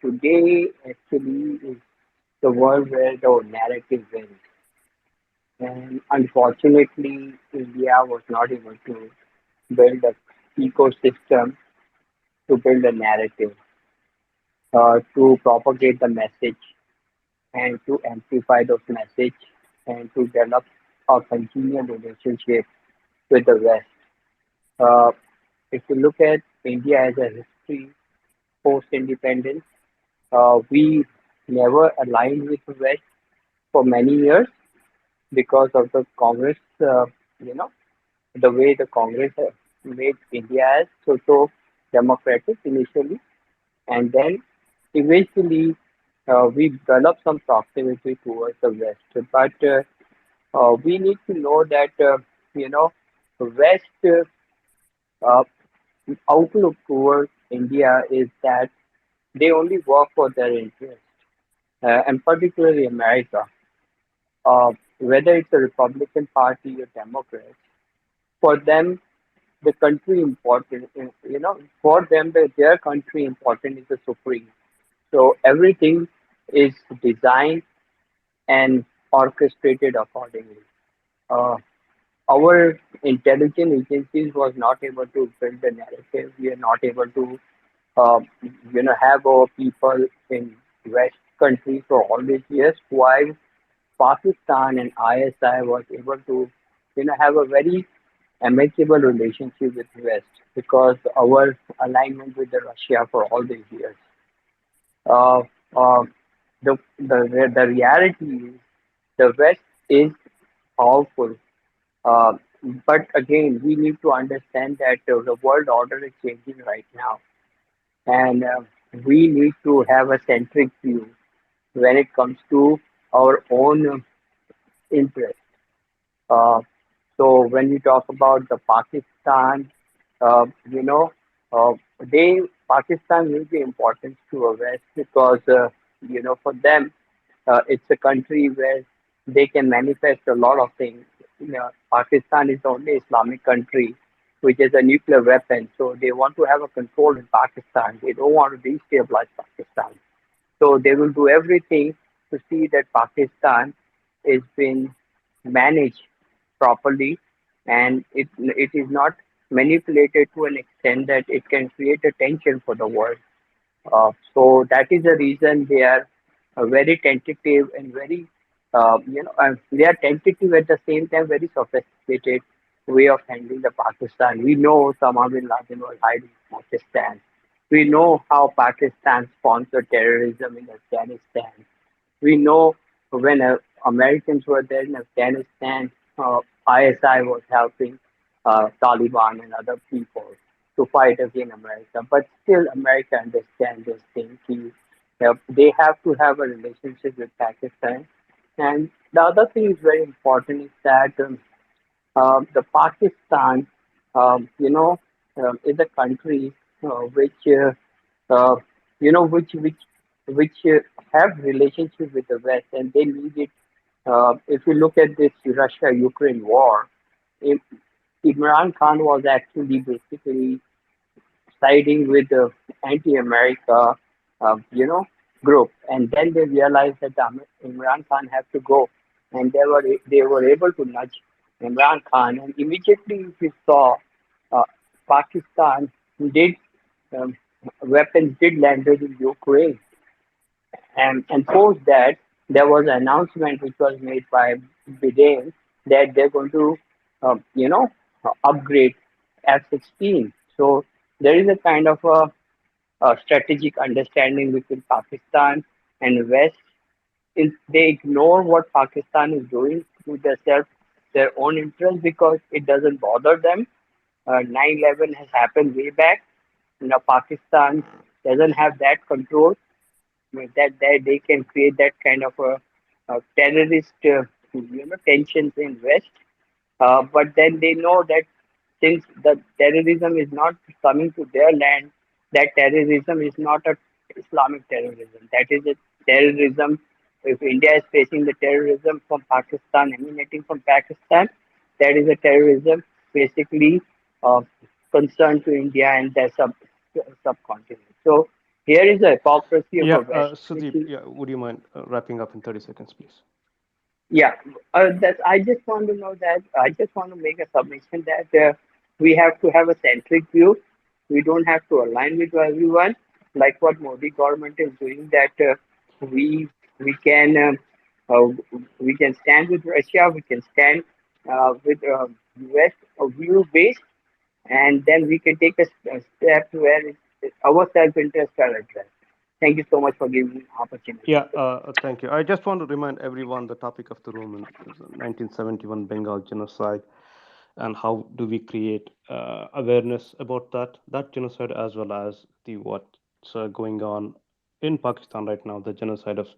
O: Today actually is the world where the narrative wins, and unfortunately, India was not able to build a ecosystem to build a narrative, to propagate the message and to amplify those message and to develop a continual relationship with the West. Uh, if you look at India as a history post-independence, we never aligned with the West for many years because of the Congress, you know, the way the Congress made India as so democratic initially, and then eventually we developed some proximity towards the West. But we need to know that, you know, the West uh, outlook towards India is that they only work for their interest, and particularly America. Whether it's a Republican Party or Democrat, for them the country important, for them their country important is the supreme. So everything is designed and orchestrated accordingly. Uh, our intelligence agencies was not able to build the narrative. We are not able to, uh, have our people in West countries for all these years, while Pakistan and ISI was able to, have a very amicable relationship with West because our alignment with the Russia for all these years. Uh, uh, the reality is the West is powerful, uh, but again we need to understand that the world order is changing right now, and we need to have a centric view when it comes to our own interest. Uh, so when we talk about the Pakistan, uh, you know, uh, they Pakistan will be important to our West because for them it's a country where they can manifest a lot of things. Pakistan is the only Islamic country which has a nuclear weapon, so they want to have a control in Pakistan. They don't want to destabilize Pakistan. So they will do everything to see that Pakistan is being managed properly, and it is not manipulated to an extent that it can create a tension for the world. So that is the reason they are very tentative and very, they are tentative at the same time, very sophisticated way of handling the Pakistan. We know Osama bin Laden was hiding in Pakistan. We know how Pakistan sponsored terrorism in Afghanistan. We know when Americans were there in Afghanistan, ISI was helping Taliban and other people to fight against America. But still, America understands this thing. They have to have a relationship with Pakistan. And the other thing is very important is that the Pakistan, is a country which, uh, which have relationship with the West, and they need it. If you look at this Russia-Ukraine war, Im- Imran Khan was actually basically siding with the anti-America, uh, group, and then they realized that Imran Khan had to go, and they were able to nudge Imran Khan, and immediately if you saw, uh, Pakistan did um, weapons did landed in Ukraine, and post that there was an announcement which was made by Biden that they're going to, upgrade F-16. So there is a kind of a strategic understanding between Pakistan and West. They ignore what Pakistan is doing to their own interest because it doesn't bother them. 9/11 has happened way back. Pakistan doesn't have that control that they can create that kind of a terrorist tensions in West. But then they know that since the terrorism is not coming to their land, that terrorism is not a Islamic terrorism. That is a terrorism. If India is facing the terrorism from Pakistan, emanating from Pakistan, that is a terrorism basically uh, concerned to India and their subcontinent. So here is the hypocrisy of
A: Yeah,
O: a West, which
A: Sudeep,
O: is
A: yeah, would you mind wrapping up in 30 seconds, please?
O: yeah, that I just want to know that I just want to make a submission that we have to have a centric view. We don't have to align with everyone, like what Modi government is doing. That we can we can stand with Russia, we can stand with US view based, and then we can take a step where our self interest are addressed. Thank you so much for giving me the opportunity.
A: Yeah, thank you. I just want to remind everyone the topic of the room is 1971 Bengal genocide, and how do we create awareness about that genocide, as well as the what's going on in Pakistan right now, the genocide of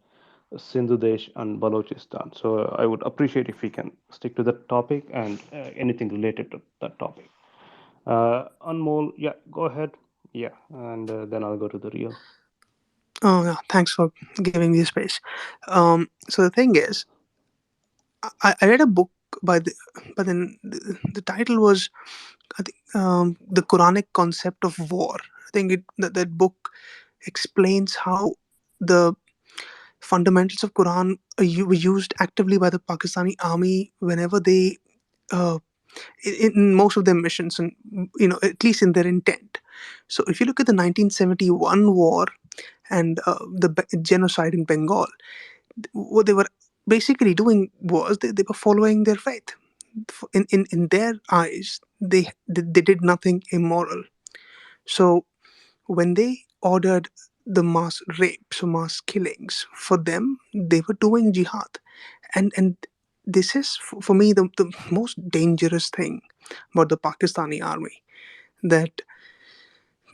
A: Sindhu Desh and Balochistan. So I would appreciate if we can stick to that topic and anything related to that topic. Anmol, yeah, go ahead. Yeah, and then I'll go to the real.
P: Oh, yeah. Thanks for giving me space. So the thing is, I read a book by but then the title was, I think, the Quranic concept of war. I think that book explains how the fundamentals of Quran were used actively by the Pakistani army whenever they in most of their missions, and at least in their intent. So if you look at the 1971 war and the genocide in Bengal, what they were basically doing was they were following their faith. In their eyes, they did nothing immoral. So when they ordered the mass rapes or mass killings, for them they were doing jihad. And this is for me the most dangerous thing about the Pakistani army, that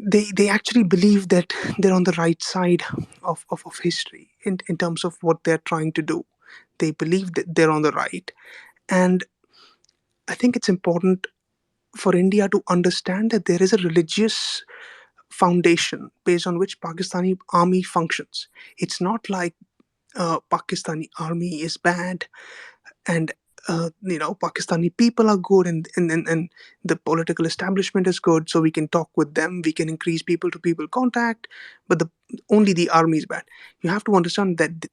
P: they actually believe that they're on the right side of history in terms of what they're trying to do. They believe that they're on the right. And I think it's important for India to understand that there is a religious foundation based on which Pakistani army functions. It's not like Pakistani army is bad and Pakistani people are good, and the political establishment is good, so we can talk with them, we can increase people to people contact, but only the army is bad. You have to understand that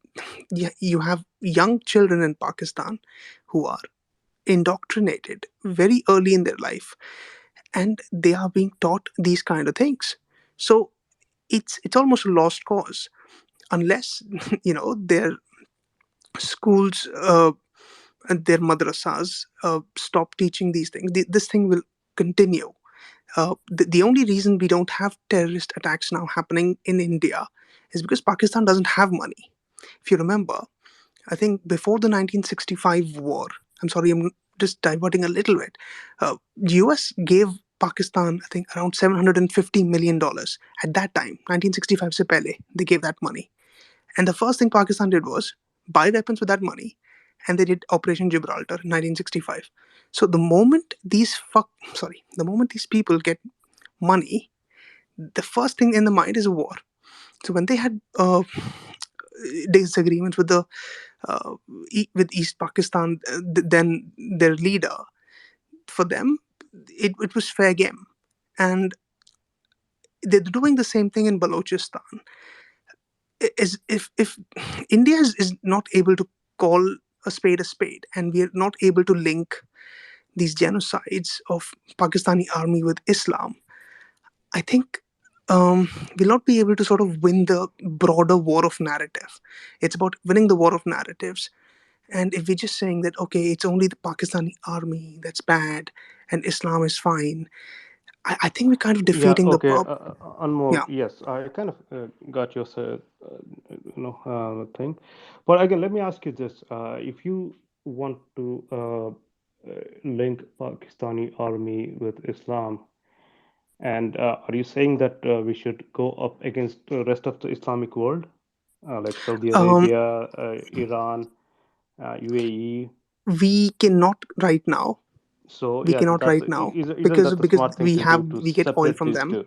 P: you have young children in Pakistan who are indoctrinated very early in their life, and they are being taught these kind of things. So it's almost a lost cause unless their schools and their madrasas stop teaching these things. This thing will continue. The only reason we don't have terrorist attacks now happening in India is because Pakistan doesn't have money. If you remember, I think before the 1965 war, I'm sorry, I'm just diverting a little bit, US gave Pakistan, I think, around $750 million at that time, 1965 se pehle, they gave that money. And the first thing Pakistan did was buy weapons with that money, and they did Operation Gibraltar in 1965. So the moment these people get money, the first thing in the mind is war. So when they had disagreements with with East Pakistan, then their leader, for them, it was fair game, and they're doing the same thing in Balochistan. Is if India is not able to call a spade, and we are not able to link these genocides of Pakistani army with Islam, I think we'll not be able to sort of win the broader war of narrative. It's about winning the war of narratives. And if we're just saying that, okay, it's only the Pakistani army that's bad and Islam is fine, I think we're kind of
A: Yeah,
P: defeating the
A: okay.
P: purpose.
A: Anmol,
P: Yeah.
A: yes, I kind of got your thing. But again, let me ask you this. If you want to link Pakistani army with Islam, and are you saying that we should go up against the rest of the Islamic world, like Saudi
P: Um,
A: Arabia, Iran, UAE?
P: we cannot right now.
A: So
P: We
A: yeah,
P: cannot
A: that's
P: right now
A: isn't that the
P: because
A: smart thing to do, to
P: we get oil
A: separate
P: from
A: these
P: them.
A: two?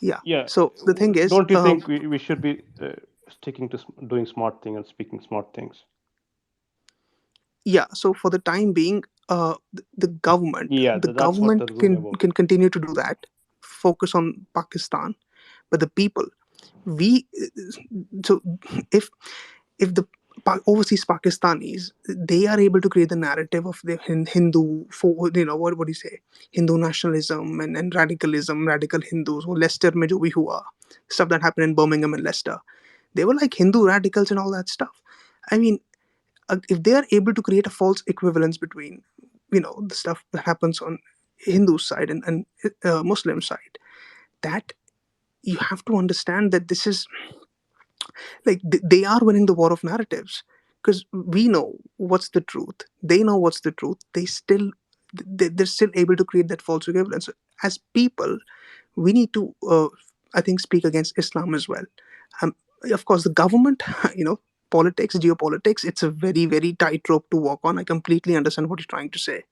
P: Yeah.
A: Yeah,
P: So the thing is,
A: don't you think we should be sticking to doing smart thing and speaking smart things?
P: yeah. So for the time being, the government
A: Yeah,
P: the
A: that's what the
P: government
A: room
P: can
A: about.
P: continue to do that, focus on Pakistan, but the people, we so if the overseas Pakistanis, they are able to create the narrative of the Hindu, for what do you say, Hindu nationalism and radicalism, radical Hindus, or Leicester mein jo bhi hua, stuff that happened in Birmingham and Leicester, they were like Hindu radicals and all that stuff. I mean, if they are able to create a false equivalence between the stuff that happens on Hindu side and Muslim side, that you have to understand that this is like they are winning the war of narratives, because we know what's the truth, they know what's the truth, they're still able to create that false equivalence. So as people, we need to I think speak against Islam as well. um, of course the government, politics, geopolitics, it's a very very tight rope to walk on. I completely understand what you're trying to say,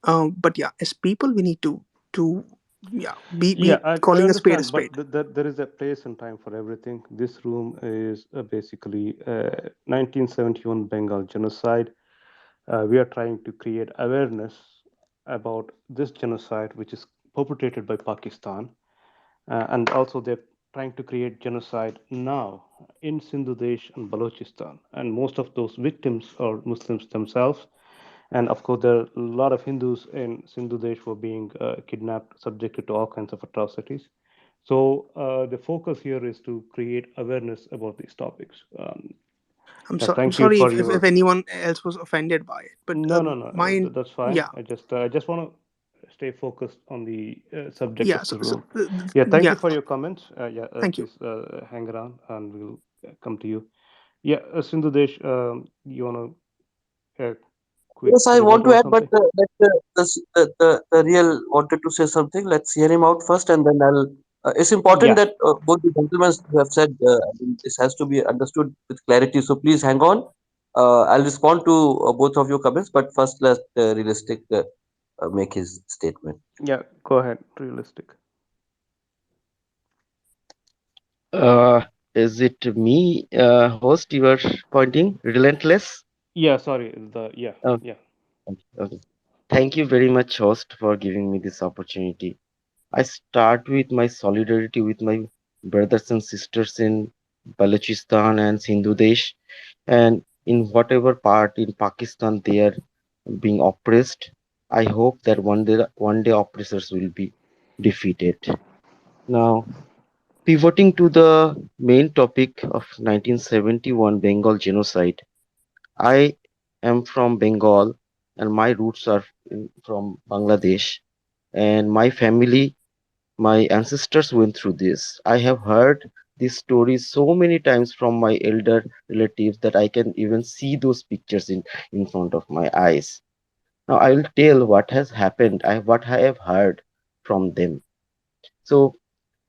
P: but yeah, as people we need to yeah,
A: Yeah,
P: be
A: I
P: calling a spade a
A: understand,
P: spade.
A: but there is a place and time for everything. This room is basically 1971 Bengal genocide. We are trying to create awareness about this genocide, which is perpetrated by Pakistan, and also they're trying to create genocide now in Sindhu Desh and Balochistan, and most of those victims are Muslims themselves. And of course, there are a lot of Hindus in Sindhu Desh were being kidnapped, subjected to all kinds of atrocities. So the focus here is to create awareness about these topics.
P: I'm
A: Thank you
P: sorry
A: for
P: if
A: your.
P: anyone else was offended by it, but
A: No, no, no.
P: mine,
A: That's fine.
P: yeah,
A: I just want to stay focused on the subject
P: yeah.
A: of the
P: So
A: room. Yeah, thank you
P: yeah,
A: for your comments. Yeah,
P: thank you.
A: please hang around, and we'll come to you. Yeah, Sindhu Desh, you want to quick
L: Yes, I want
A: rebuttal
L: to
A: or
L: add, but
A: something?
L: the real wanted to say something. Let's hear him out first, and then I'll. It's important
A: Yeah,
L: that both the gentlemen who have said I mean, this has to be understood with clarity. So please hang on. I'll respond to both of your comments, but first let realistic make his statement.
A: yeah. Go ahead. Realistic.
Q: Uh, is it me, host, you are pointing? Relentless?
A: Yeah, sorry. Yeah,
Q: Oh,
A: yeah.
Q: okay. Okay. Thank you very much, host, for giving me this opportunity. I start with my solidarity with my brothers and sisters in Balochistan and Sindhu Desh, and in whatever part in Pakistan they are being oppressed. I hope that one day oppressors will be defeated. Now, pivoting to the main topic of 1971 Bengal genocide, I am from Bengal and my roots are from Bangladesh. And my family, my ancestors went through this. I have heard these stories so many times from my elder relatives that I can even see those pictures in front of my eyes. Now I will tell what has happened, what I have heard from them. So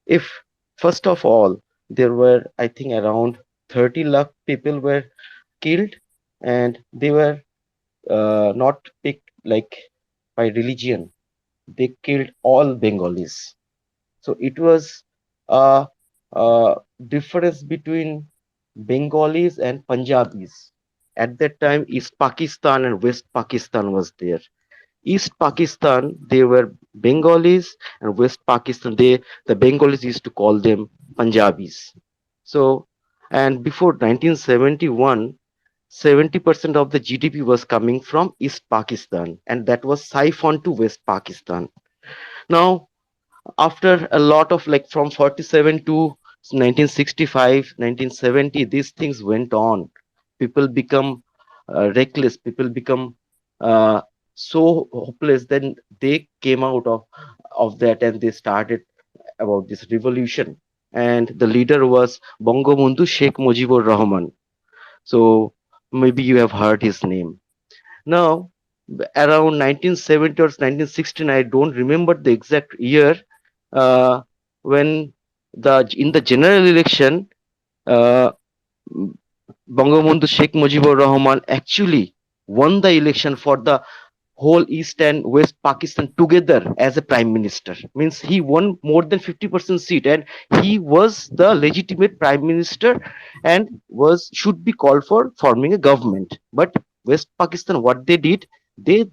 Q: if first of all there were, I think, around 30 lakh people were killed, and they were not picked like by religion. They killed all Bengalis. So it was a, a difference between Bengalis and Punjabis. At that time, East Pakistan and West Pakistan was there. East Pakistan, they were Bengalis, and West Pakistan, the Bengalis used to call them Punjabis. So, and before 1971, 70% of the GDP was coming from East Pakistan, and that was siphoned to West Pakistan. Now, after a lot of, like, from 47 to 1965, 1970, these things went on. People become reckless. People become so hopeless. Then they came out of that, and they started about this revolution. And the leader was Bangabandhu Sheikh Mujibur Rahman. So maybe you have heard his name. Now, around 1970 or 1916, I don't remember the exact year, uh, when in the general election, uh, Bangabandhu Sheikh Mujibur Rahman actually won the election for the whole East and West Pakistan together as a prime minister. Means he won more than 50% seat, and he was the legitimate prime minister and was should be called for forming a government. But West Pakistan, what they did, they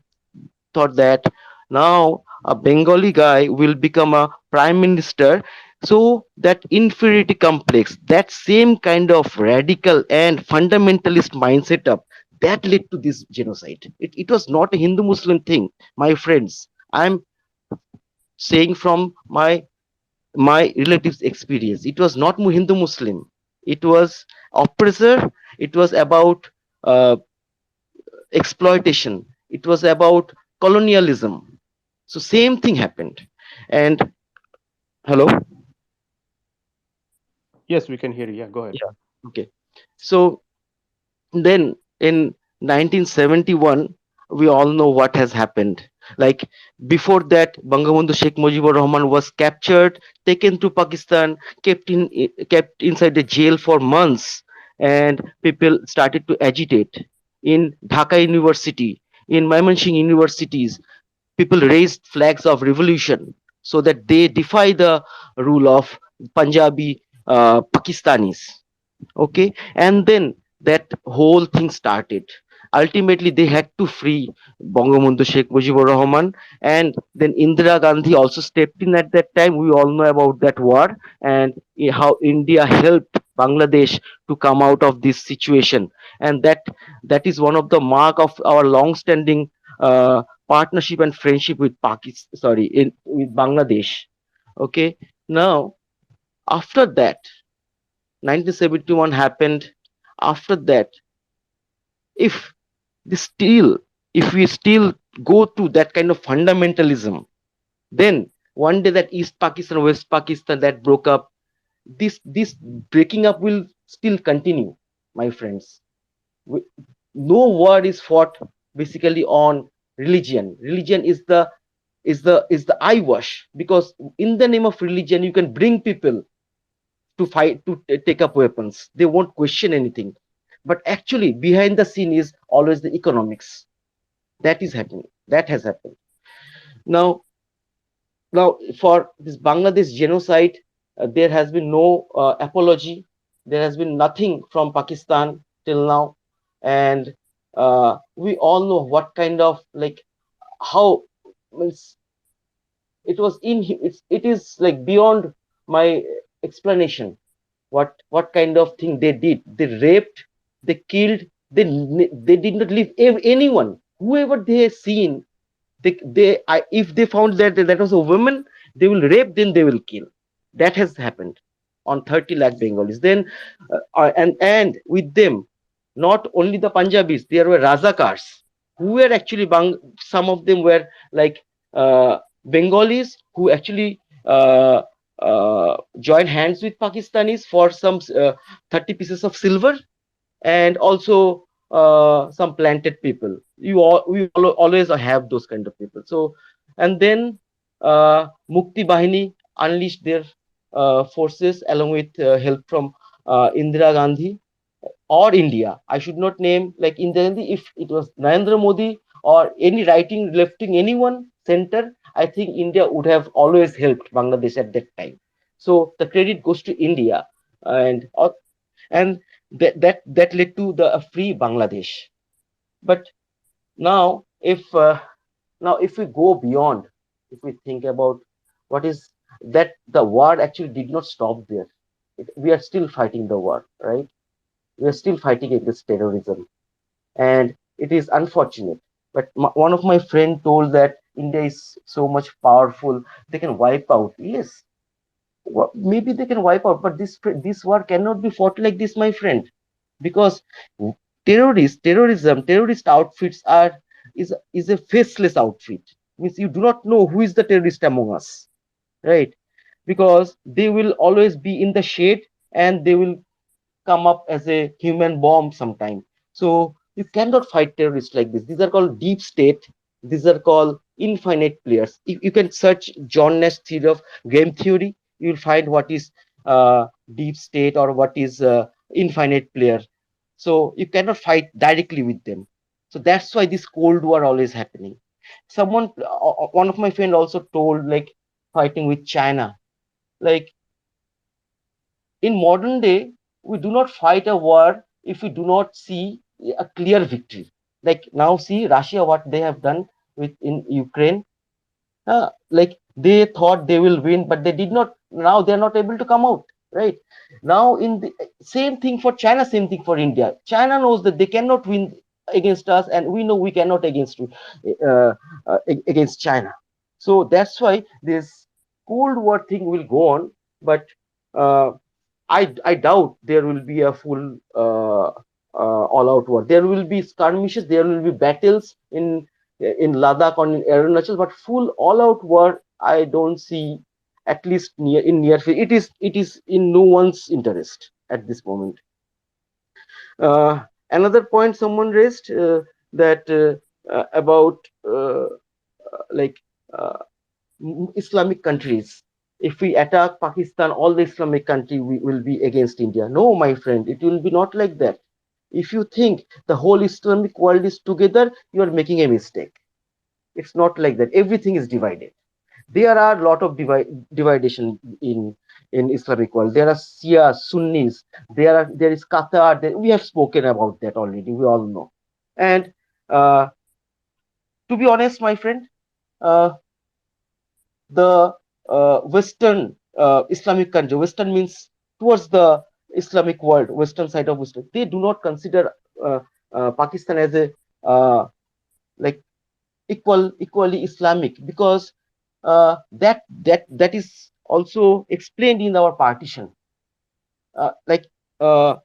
Q: thought that now a Bengali guy will become a prime minister. So that inferiority complex, that same kind of radical and fundamentalist mindset up, that led to this genocide. It was not a Hindu Muslim thing, my friends. I'm saying from my relatives' experience. It was not Hindu Muslim. It was oppressor. It was about uh, exploitation. It was about colonialism. So same thing happened. And hello,
A: Yes, we can hear you. Yeah, go ahead.
Q: yeah, okay. So then in 1971, we all know what has happened. Like, before that, Bangabandhu Sheikh Mujibur Rahman was captured, taken to Pakistan, kept inside the jail for months, and people started to agitate in Dhaka University, in Mymensingh universities. People raised flags of revolution so that they defy the rule of Punjabi Pakistanis. Okay, and then that whole thing started. Ultimately they had to free Bangabandhu Sheikh Mujibur Rahman, and then Indira Gandhi also stepped in at that time. We all know about that war, and how India helped Bangladesh to come out of this situation. And that is one of the mark of our long standing partnership and friendship with Pakistan, sorry, with Bangladesh. Okay, now after that, 1971 happened. After that, if still, if we still go to that kind of fundamentalism, then one day that East Pakistan, West Pakistan that broke up, this breaking up will still continue, my friends. No war is fought basically on religion. Religion is the eyewash, because in the name of religion you can bring people to fight, to take up weapons. They won't question anything, but actually behind the scene is always the economics. That is happening, that has happened. Now now for this Bangladesh genocide, there has been no apology. There has been nothing from Pakistan till now, and we all know what kind of, like, how, means, it is like beyond my explanation. What kind of thing they did? They raped, they killed, they did not leave anyone. Whoever they seen, if they found that was a woman, they will rape, then they will kill. That has happened on 30 lakh Bengalis. Then and with them, not only the Punjabis, there were Razakars who were actually some of them were like Bengalis who actually joined hands with Pakistanis for some 30 pieces of silver, and also some planted people. Always have those kind of people. So, and then Mukti Bahini unleashed their forces along with help from Indira Gandhi or India. I should not name like Indira Gandhi. If it was Narendra Modi or any writing lifting anyone center, I think India would have always helped Bangladesh at that time. So the credit goes to India, and and that led to the free Bangladesh. But now, if we go beyond, if we think about what is that, the war actually did not stop there. We are still fighting the war, right? We are still fighting against terrorism, and it is unfortunate. But one of my friend told that India is so much powerful, they can wipe out. Yes, maybe they can wipe out, but this war cannot be fought like this, my friend, because terrorist outfits is a faceless outfit. Means you do not know who is the terrorist among us, right? Because they will always be in the shade, and they will come up as a human bomb sometime. So you cannot fight terrorists like this. These are called deep state. These are called infinite players. If you can search John Nash theory of game theory, you will find what is deep state or what is infinite player. So you cannot fight directly with them. So that's why this Cold War always happening. One of my friend also told, like, fighting with China. Like, in modern day, we do not fight a war if we do not see a clear victory. Like now, see Russia, what they have done with in Ukraine. Like they thought they will win, but they did not. Now they are not able to come out. Right now, in the same thing for China, same thing for India. China knows that they cannot win against us, and we know we cannot against China. So that's why this Cold War thing will go on, but uh, I doubt there will be a full all-out war. There will be skirmishes, there will be battles in Ladakh or in Arunachal, but full all-out war I don't see, at least near future. It is in no one's interest at this moment. Another point someone raised, that about like uh, Islamic countries. If we attack Pakistan, all the Islamic country will be against India. No, my friend, it will be not like that. If you think the whole Islamic world is together, you are making a mistake. It's not like that. Everything is divided. There are a lot of dividation in Islamic world. There are Shia, Sunnis. There is Qatar. We have spoken about that already. We all know. And to be honest, my friend, uh, the Western Islamic country. Western means towards the Islamic world, Western side of Western. They do not consider Pakistan as a like equally Islamic, because that is also explained in our partition. Like uh,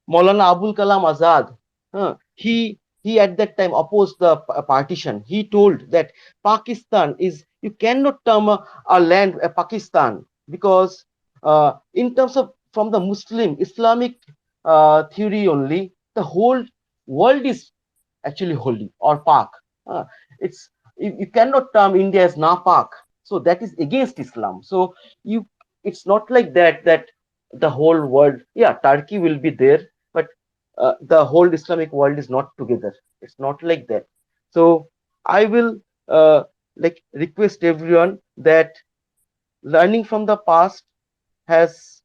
Q: Maulana Abul Kalam Azad, he at that time opposed the partition. He told that Pakistan is, you cannot term a land a Pakistan, because in terms of from the Muslim Islamic theory only, the whole world is actually holy or Pak. Uh, it's you cannot term India as Napak, so that is against Islam. So you, it's not like that the whole world, yeah, Turkey will be there, but the whole Islamic world is not together. It's not like that. So I will like request everyone that learning from the past has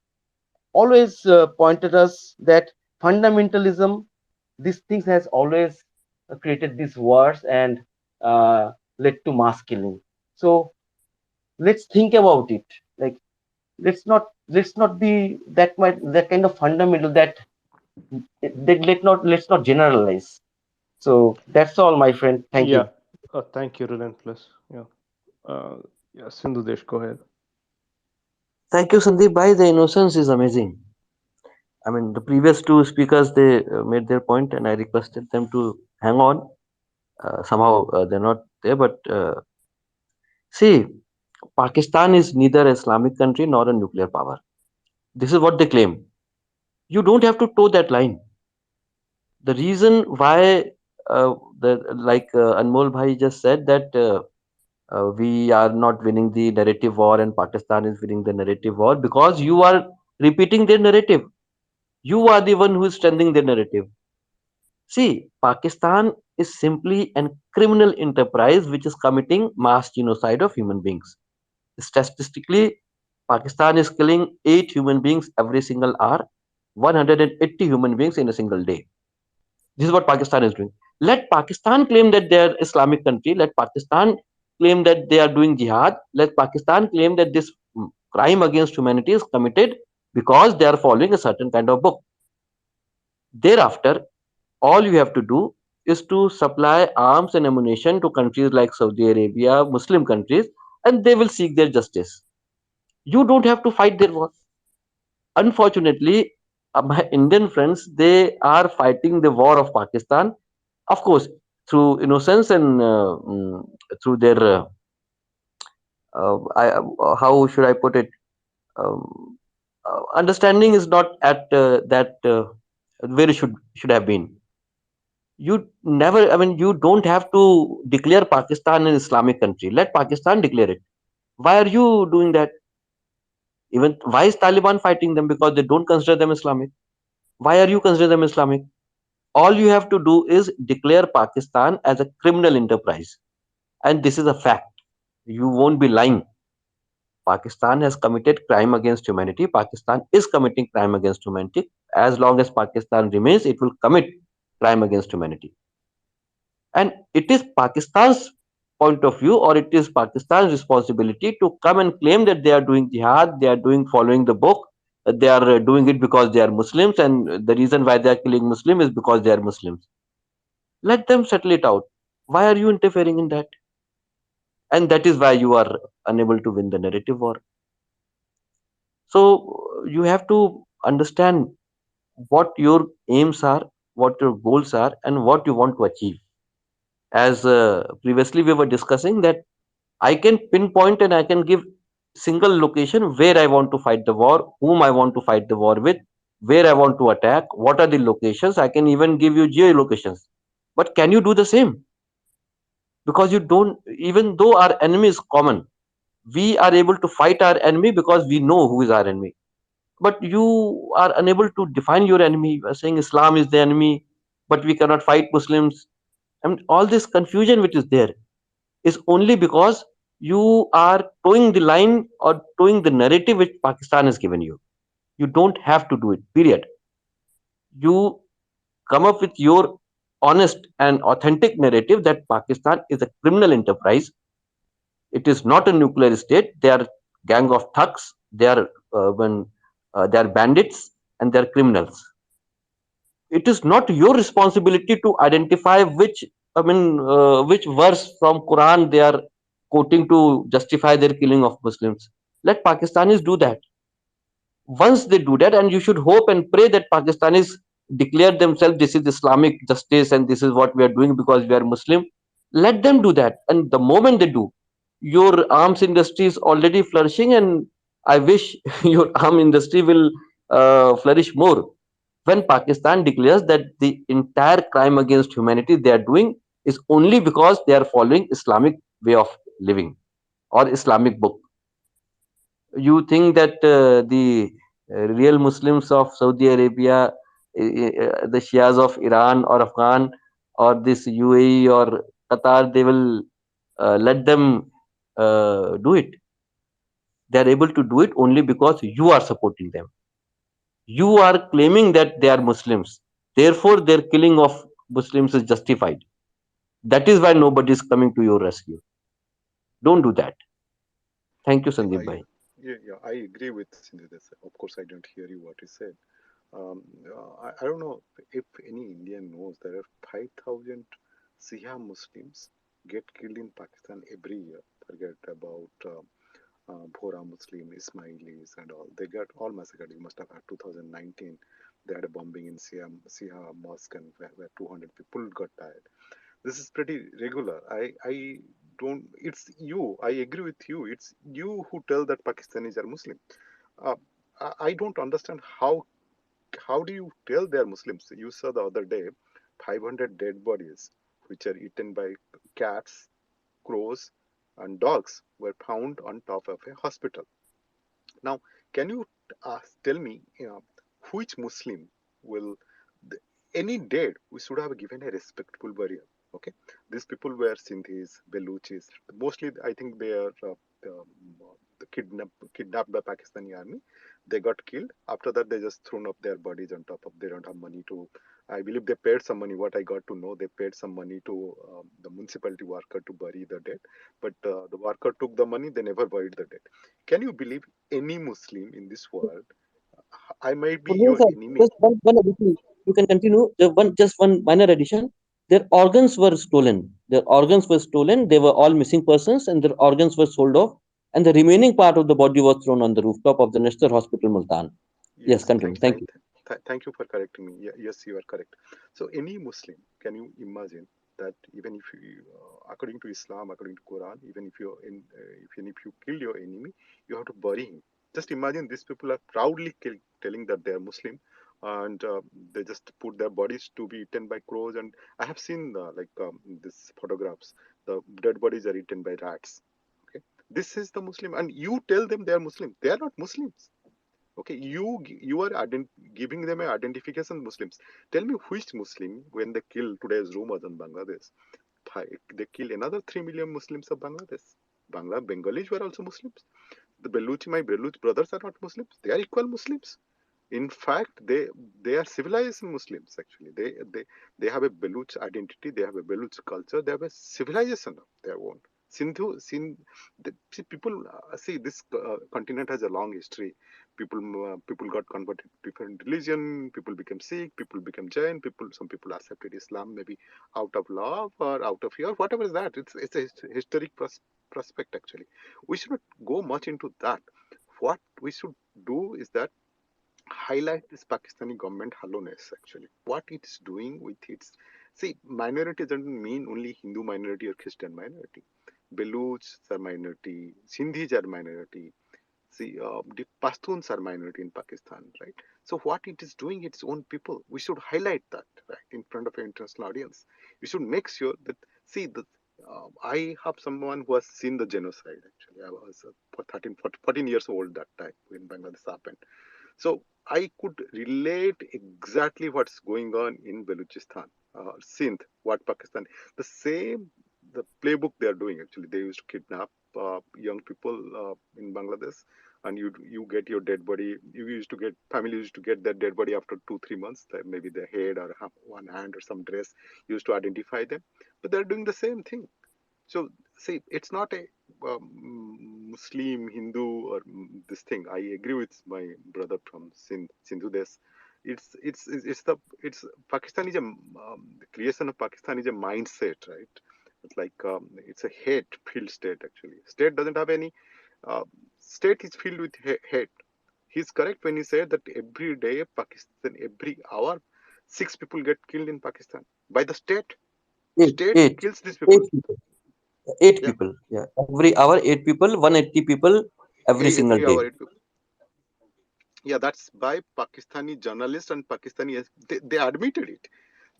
Q: always pointed us that fundamentalism, these things has always created these wars and led to mass killing. So let's think about it. Like, let's not be that kind of fundamental, that let's not generalize. So that's all, my friend. Thank
A: Yeah.
Q: you.
A: Thank you, Relentless. Yeah. Yeah, Sindhu Desh, go ahead.
L: Thank you, Sandeep. Bhai, the innocence is amazing. I mean, the previous two speakers, they made their point, and I requested them to hang on. Somehow they're not there, but see, Pakistan is neither an Islamic country nor a nuclear power. This is what they claim. You don't have to toe that line. The reason why, like Anmol Bhai just said, that we are not winning the narrative war and Pakistan is winning the narrative war, because you are repeating their narrative. You are the one who is strengthening their narrative. See, Pakistan is simply a criminal enterprise which is committing mass genocide of human beings. Statistically, Pakistan is killing 8 human beings every single hour, 180 human beings in a single day. This is what Pakistan is doing. Let Pakistan claim that they are Islamic country. Let Pakistan claim that they are doing jihad. Let Pakistan claim that this crime against humanity is committed because they are following a certain kind of book. Thereafter, all you have to do is to supply arms and ammunition to countries like Saudi Arabia, Muslim countries, and they will seek their justice. You don't have to fight their war. Unfortunately, my Indian friends, they are fighting the war of Pakistan, of course, through innocence and through their how should I put it? Um, Understanding is not at that where it should have been. You never, I mean, you don't have to declare Pakistan an Islamic country. Let Pakistan declare it. Why are you doing that? Even why is Taliban fighting them? Because they don't consider them Islamic. Why are you consider them Islamic? All you have to do is declare Pakistan as a criminal enterprise, and this is a fact. You won't be lying. Pakistan has committed crime against humanity. Pakistan is committing crime against humanity. As long as Pakistan remains, it will commit crime against humanity. And it is Pakistan's point of view, or it is Pakistan's responsibility to come and claim that they are doing jihad, they are doing following the book, they are doing it because they are Muslims, and the reason why they are killing Muslims is because they are Muslims. Let them settle it out. Why are you interfering in that? And that is why you are unable to win the narrative war. So you have to understand what your aims are, what your goals are, and what you want to achieve. As previously we were discussing, that I can pinpoint and I can give single location where I want to fight the war, whom I want to fight the war with, where I want to attack, what are the locations. I can even give you geolocations. But can you do the same? Because you don't, even though our enemy is common, we are able to fight our enemy because we know who is our enemy. But you are unable to define your enemy. You are saying Islam is the enemy, but we cannot fight Muslims. And all this confusion which is there is only because you are towing the line or towing the narrative which Pakistan has given you. You don't have to do it, period. You come up with your honest and authentic narrative that Pakistan is a criminal enterprise. It is not a nuclear state. They are gang of thugs. They are when they are bandits and they are criminals. It is not your responsibility to identify which I mean, which verse from Quran they are quoting to justify their killing of Muslims. Let Pakistanis do that. Once they do that, and you should hope and pray that Pakistanis declare themselves, this is Islamic justice and this is what we are doing because we are Muslim. Let them do that, and the moment they do, your arms industry is already flourishing, and I wish your arm industry will flourish more. When Pakistan declares that the entire crime against humanity they are doing is only because they are following Islamic way of living or Islamic book. You think that the real Muslims of Saudi Arabia, the Shias of Iran or Afghan or this UAE or Qatar, they will let them do it? They are able to do it only because you are supporting them. You are claiming that they are Muslims. Therefore, their killing of Muslims is justified. That is why nobody is coming to your rescue. Don't do that. Thank you,
I: Yeah,
L: Sandeep Bhai.
I: I agree with Sindhu. Of course, I don't hear you what you said. I don't know if any Indian knows there are 5,000 Shia Muslims get killed in Pakistan every year. Forget about Bhora Muslim, Ismailis, and all. They got all massacred. You must have had 2019. They had a bombing in Shia mosque, and where 200 people got died. This is pretty regular. I don't. It's you. I agree with you. It's you who tell that Pakistanis are Muslim. Uh, I don't understand how do you tell they are Muslims? You saw the other day 500 dead bodies which are eaten by cats, crows, and dogs were found on top of a hospital. Now, can you tell me, which Muslim will, the, any dead, we should have given a respectful burial. Okay, these people were Sindhis, Baluchis. Mostly, I think they are um, kidnapped by Pakistani army. They got killed. After that, they just thrown up their bodies on top of. They don't have money to. I believe they paid some money. What I got to know, they paid some money to the municipality worker to bury the dead. But the worker took the money. They never buried the dead. Can you believe any Muslim in this world? I might be your
L: Professor,
I: enemy.
L: just one addition. You can continue. Just one minor addition. Their organs were stolen. Their organs were stolen. They were all missing persons, and their organs were sold off. And the remaining part of the body was thrown on the rooftop of the National Hospital, Multan. Yes,
I: Yes,
L: continue. Thank you.
I: thank you for correcting me. Yes, you are correct. So, any Muslim, can you imagine that even if you, according to Islam, according to Quran, even if you even if you kill your enemy, you have to bury him. Just imagine these people are proudly telling that they are Muslim, and they just put their bodies to be eaten by crows. And I have seen these photographs. The dead bodies are eaten by rats. Okay, this is the Muslim, and you tell them they are Muslim. They are not Muslims. Okay, you are giving them an identification Muslims. Tell me which Muslim, when they kill today's rumors in Bangladesh, they kill another 3 million Muslims of Bangladesh. Bengalis were also Muslims. The my Baluch brothers are not Muslims. They are equal Muslims. In fact, they are civilized Muslims. Actually, they have a Baluch identity. They have a Baluch culture. They have a civilization of their own. See, people see this continent has a long history. People got converted to different religion. People became Sikh. People became Jain. Some people accepted Islam maybe out of love or out of fear. Whatever is that, it's a historic prospect. Actually, we should not go much into that. What we should do is that highlight this Pakistani government hollowness actually. What it's doing with its, see, minority doesn't mean only Hindu minority or Christian minority. Baluchs are minority, Sindhis are minority. See, the Pashtuns are minority in Pakistan, right? So what it is doing, its own people. We should highlight that, right, in front of an international audience. We should make sure that, see, I have someone who has seen the genocide. Actually, I was 14 years old that time when Bangladesh happened. So I could relate exactly what's going on in Balochistan, Sindh, what Pakistan, the same, the playbook they are doing actually. They used to kidnap young people in Bangladesh, and you get your dead body. You used to get family used to get their dead body after 2-3 months. Maybe the head or one hand or some dress used to identify them. But they're doing the same thing. So, see, it's not a Muslim, Hindu, or this thing. I agree with my brother from Sindhudes. It's Pakistan is the creation of Pakistan is a mindset, right? It's like it's a hate-filled state actually. State doesn't have any uh, state is filled with hate. He's correct when he said that every day Pakistan, every hour, 6 people get killed in Pakistan by the state.
L: Eight,
I: State
L: eight,
I: kills these people.
L: eight people. Eight
I: Yeah,
L: people. Yeah. Every hour, 8 people, 180 people every single
I: every
L: day.
I: hour 8 people. Yeah, that's by Pakistani journalists and Pakistani. They admitted it.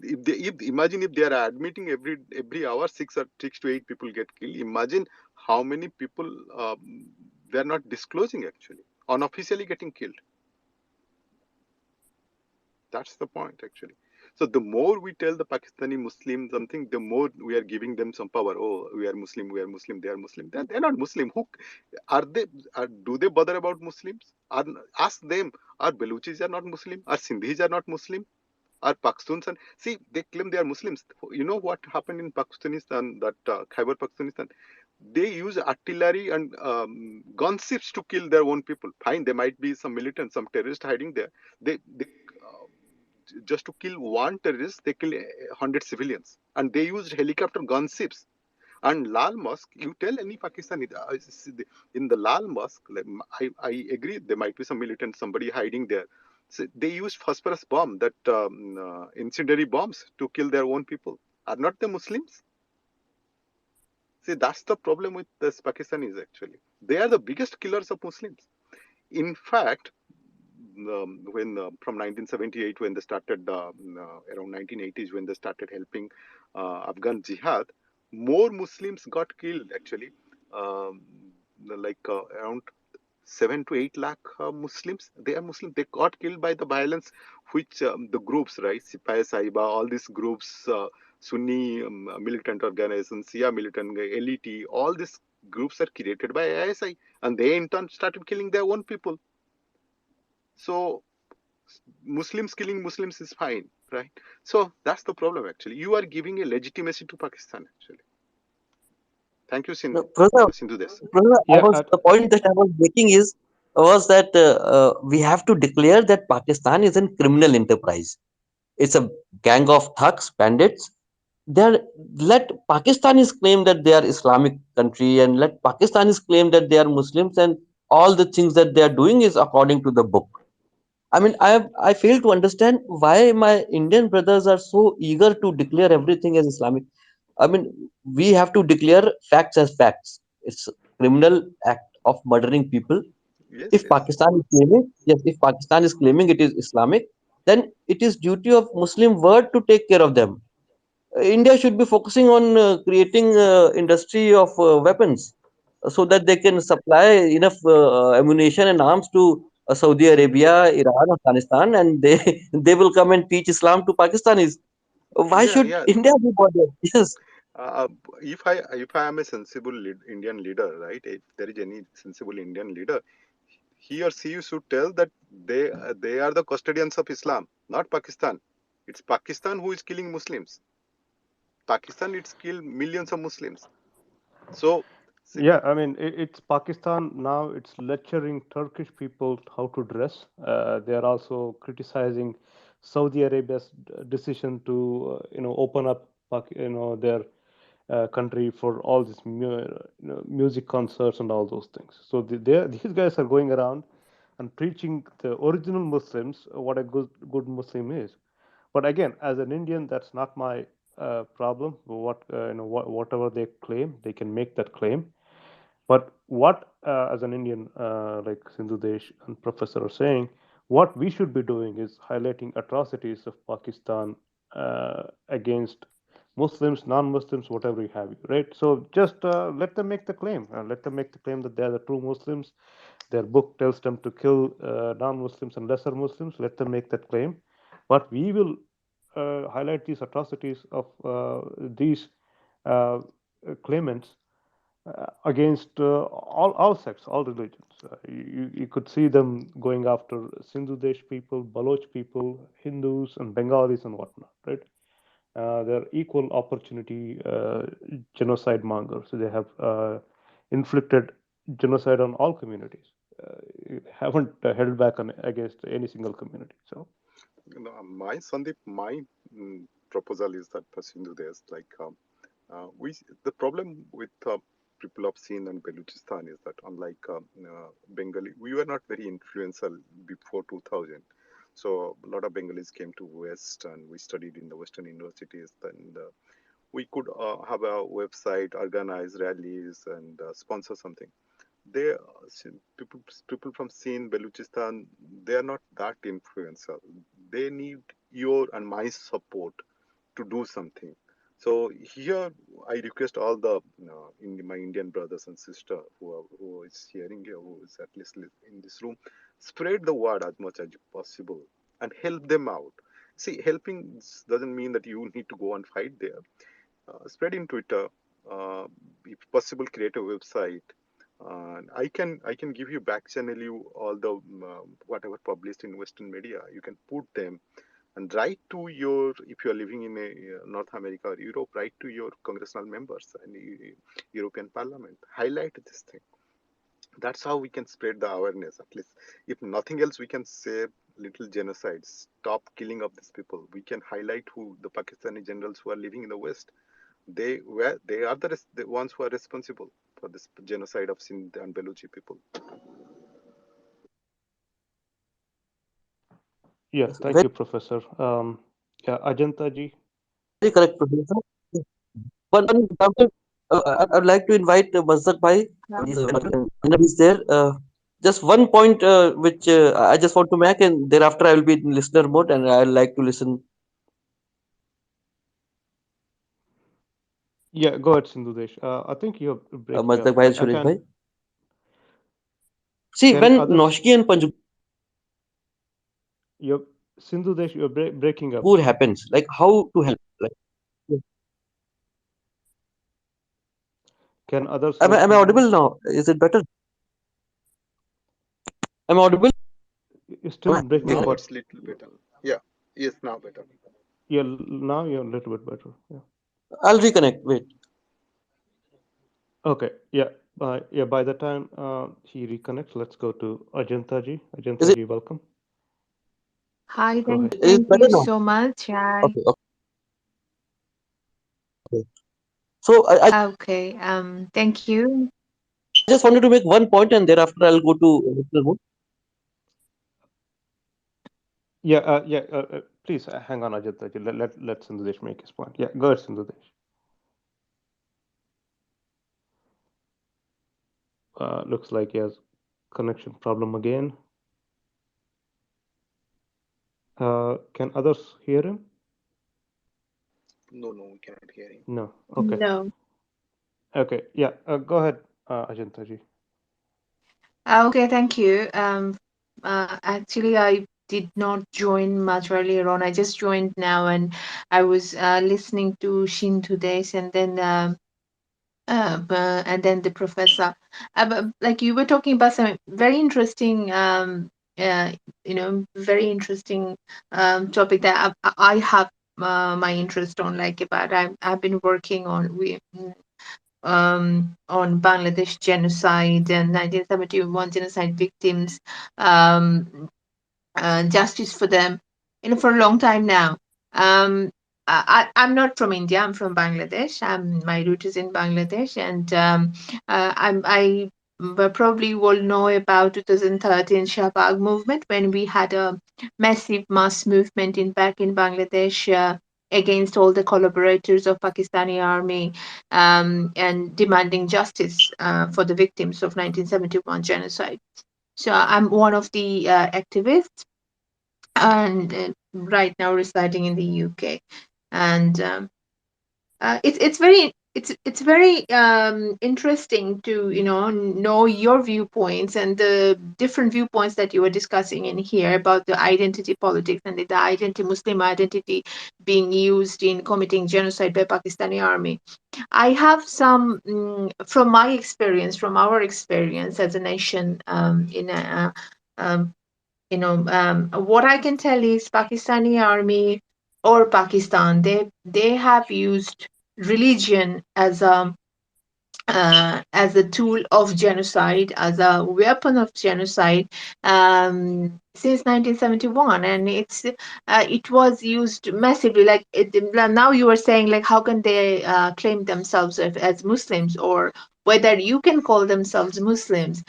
I: If imagine if they are admitting every hour 6 to 8 people get killed. Imagine how many people they are not disclosing actually, unofficially getting killed. That's the point actually. So the more we tell the Pakistani Muslim something, the more we are giving them some power. Oh, we are Muslim, we are Muslim, they are Muslim. They're not Muslim. Who are they? Do they bother about Muslims? Ask them. Are Baluchis are not Muslim? Are Sindhis are not Muslim? Are Pakhtuns and see they claim they are Muslims. You know what happened in Pakistanistan, that Khyber Pakhtunistan? They use artillery and gunships to kill their own people. Fine, there might be some militants, some terrorists hiding there. They just to kill one terrorist, they kill 100 civilians, and they used helicopter gunships. And Lal Mosque, you tell any Pakistani in the Lal Mosque, like, I agree there might be some militant, somebody hiding there. So they use phosphorus bomb, that incendiary bombs to kill their own people. Are not they Muslims? See, that's the problem with this Pakistanis actually. They are the biggest killers of Muslims. In fact, when from 1978 when they started around 1980s when they started helping Afghan jihad, more Muslims got killed actually, um, like around 7 to 8 lakh Muslims. They are Muslim. They got killed by the violence, which the groups, right? Sipah Saiba, all these groups, Sunni militant organizations, Shia militant, LET, all these groups are created by ISI, and they in turn started killing their own people. So Muslims killing Muslims is fine, right? So that's the problem actually. You are giving a legitimacy to Pakistan actually. Thank you,
L: No, Pranav,
I: Sindhu Des.
L: Pranav,
A: Yeah,
L: the point that I was making was that we have to declare that Pakistan is a criminal enterprise. It's a gang of thugs, bandits. They're, let Pakistanis claim that they are Islamic country, and let Pakistanis claim that they are Muslims, and all the things that they are doing is according to the book. I mean, I fail to understand why my Indian brothers are so eager to declare everything as Islamic. I mean, we have to declare facts as facts. It's a criminal act of murdering people.
I: Yes,
L: If
I: yes.
L: Pakistan is claiming, yes, if Pakistan is claiming it is Islamic, then it is duty of Muslim world to take care of them. India should be focusing on creating industry of weapons so that they can supply enough ammunition and arms to Saudi Arabia, Iran, Afghanistan, and they they will come and teach Islam to Pakistanis. Why
I: Yeah,
L: should
I: yeah.
L: India be bothered? Yes.
I: Uh, if I am a sensible Indian leader, right? If there is any sensible Indian leader, he or she should tell that they are the custodians of Islam, not Pakistan. It's Pakistan who is killing Muslims. Pakistan, it's killed millions of Muslims. So, see,
A: yeah. I mean, it's Pakistan now. It's lecturing Turkish people how to dress. They are also criticizing Saudi Arabia's decision to, open up, their country for all these music concerts and all those things. So these guys are going around and preaching the original Muslims what a good Muslim is. But again, as an Indian, that's not my problem. Whatever they claim, they can make that claim. But what, as an Indian, like Sindhu Desh and Professor are saying, what we should be doing is highlighting atrocities of Pakistan against Muslims, non-Muslims, whatever you have, right? So just let them make the claim. Let them make the claim that they are the true Muslims. Their book tells them to kill non-Muslims and lesser Muslims. Let them make that claim. But we will highlight these atrocities of these uh, claimants against all sects, all religions. You could see them going after Sindhu Desh people, Baloch people, Hindus, and Bengalis and whatnot, right? They're equal opportunity genocide mongers. So they have inflicted genocide on all communities. Haven't held back against any single community. So.
I: My Sandeep, my proposal is that for Sindhu, there's like we the problem with people of Sindh and Baluchistan is that unlike Bengali, we were not very influential before 2000. So a lot of Bengalis came to West and we studied in the Western universities. And we could have a website, organize rallies, and sponsor something. They people from Sindh, Baluchistan, they are not that influential. They need your and my support to do something. So here, I request all the my Indian brothers and sisters who is hearing here, who is at least in this room, spread the word as much as possible and help them out. See, helping doesn't mean that you need to go and fight there. Spread in Twitter, if possible, create a website. I can give you back channel you all the whatever published in Western media. You can put them and write to your, if you are living in North America or Europe, write to your congressional members and European Parliament. Highlight this thing. That's how we can spread the awareness. At least, if nothing else, we can say little genocide. Stop killing of these people. We can highlight who the Pakistani generals who are living in the West. They are the ones who are responsible for this genocide of Sindh and Baluchi people.
A: Yeah,
L: It's
A: thank
L: very,
A: you, Professor. Yeah, Ajanta ji.
L: very correct, Professor. One example, I'd like to invite Mazdak Bhai. He's there. Just one point which I just want to make, and thereafter I will be in listener mode, and I'd like to listen.
A: Yeah, go ahead, Sindhudesh. I think you're breaking up.
L: Mazdak Bhai and
A: I
L: Suresh
A: can.
L: Bhai. See,
A: Can
L: when
A: others?
L: Noshki and Panjgur
A: You're Sindhudesh. You're breaking up.
L: happens, like how to help? Like,
A: Can others hear
L: am I audible
A: Sindhudesh?
L: now? Is it better? Am I audible?
A: You're still breaking up,
I: Now
A: but
I: it's little better. Yeah. Yes, now better.
A: yeah, now you're a little bit better. Yeah.
L: I'll reconnect. Wait.
A: Okay. Yeah. By the time he reconnects, let's go to Ajanta ji.
L: Is
A: Ajanta
L: it
A: ji, welcome.
R: Hi,
A: Go ahead.
L: is it
R: thank
L: better
R: you
L: now?
R: so much. Hi.
L: Okay. Okay. So I
R: Okay, thank you.
L: just wanted to make one point, and thereafter I'll go to listener mode.
A: Yeah. Please hang on, Ajanta ji. Let Sindhudesh make his point. Yeah. Go ahead, Sindhudesh. Looks like he has connection problem again. Can others hear him?
I: No, we cannot hear him.
A: No. Okay.
R: No.
A: Okay. Yeah. Go ahead, Ajanta ji.
R: Okay, thank you. Actually, I did not join much earlier on. I just joined now, and I was listening to Shin today's, and then the professor. Like you were talking about some very interesting, uh, very interesting topic that I have my interest on. Like about I've been working on Bangladesh genocide and 1971 genocide victims, um, justice for them, for a long time now. Um, I'm not from India. I'm from Bangladesh. My root is in Bangladesh, and I probably will know about 2013 Shahbag movement when we had a massive mass movement in back in Bangladesh. Against all the collaborators of Pakistani army, and demanding justice for the victims of 1971 genocide. So I'm one of the activists, and right now residing in the UK. And it's very interesting to know your viewpoints and the different viewpoints that you were discussing in here about the identity politics and the identity Muslim identity being used in committing genocide by Pakistani army. I have some from my experience, from our experience as a nation, in um, what I can tell is Pakistani army or Pakistan, they have used religion as a as a tool of genocide, as a weapon of genocide, since 1971, and it was used massively. Like now, you are saying, like, how can they claim themselves as Muslims, or whether you can call themselves Muslims?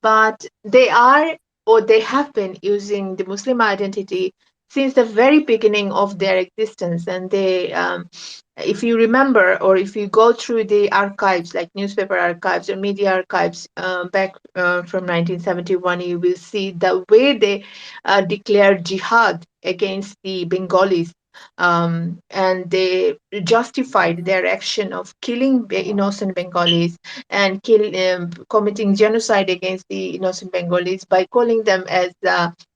R: But they are, or they have been, using the Muslim identity since the very beginning of their existence. And if you remember, or if you go through the archives, like newspaper archives or media archives, back from 1971, you will see the way they declared jihad against the Bengalis. And they justified their action of killing innocent Bengalis and committing genocide against the innocent Bengalis by calling them as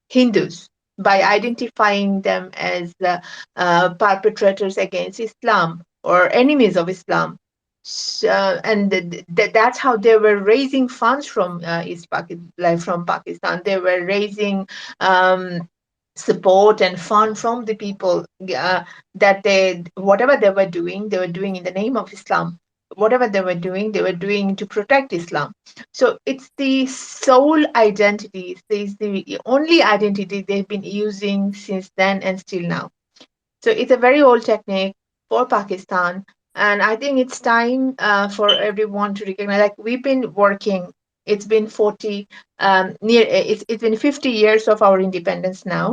R: Hindus, by identifying them as perpetrators against Islam or enemies of Islam. And that's how they were raising funds from East Pakistan, like from Pakistan. They were raising um, support and fund from the people, that whatever they were doing in the name of Islam. Whatever they were doing to protect Islam. So it's the sole identity, it's the only identity they've been using since then and still now. So it's a very old technique for Pakistan, and I think it's time for everyone to recognize. Like, we've been working. It's been 40 it's been 50 years of our independence now,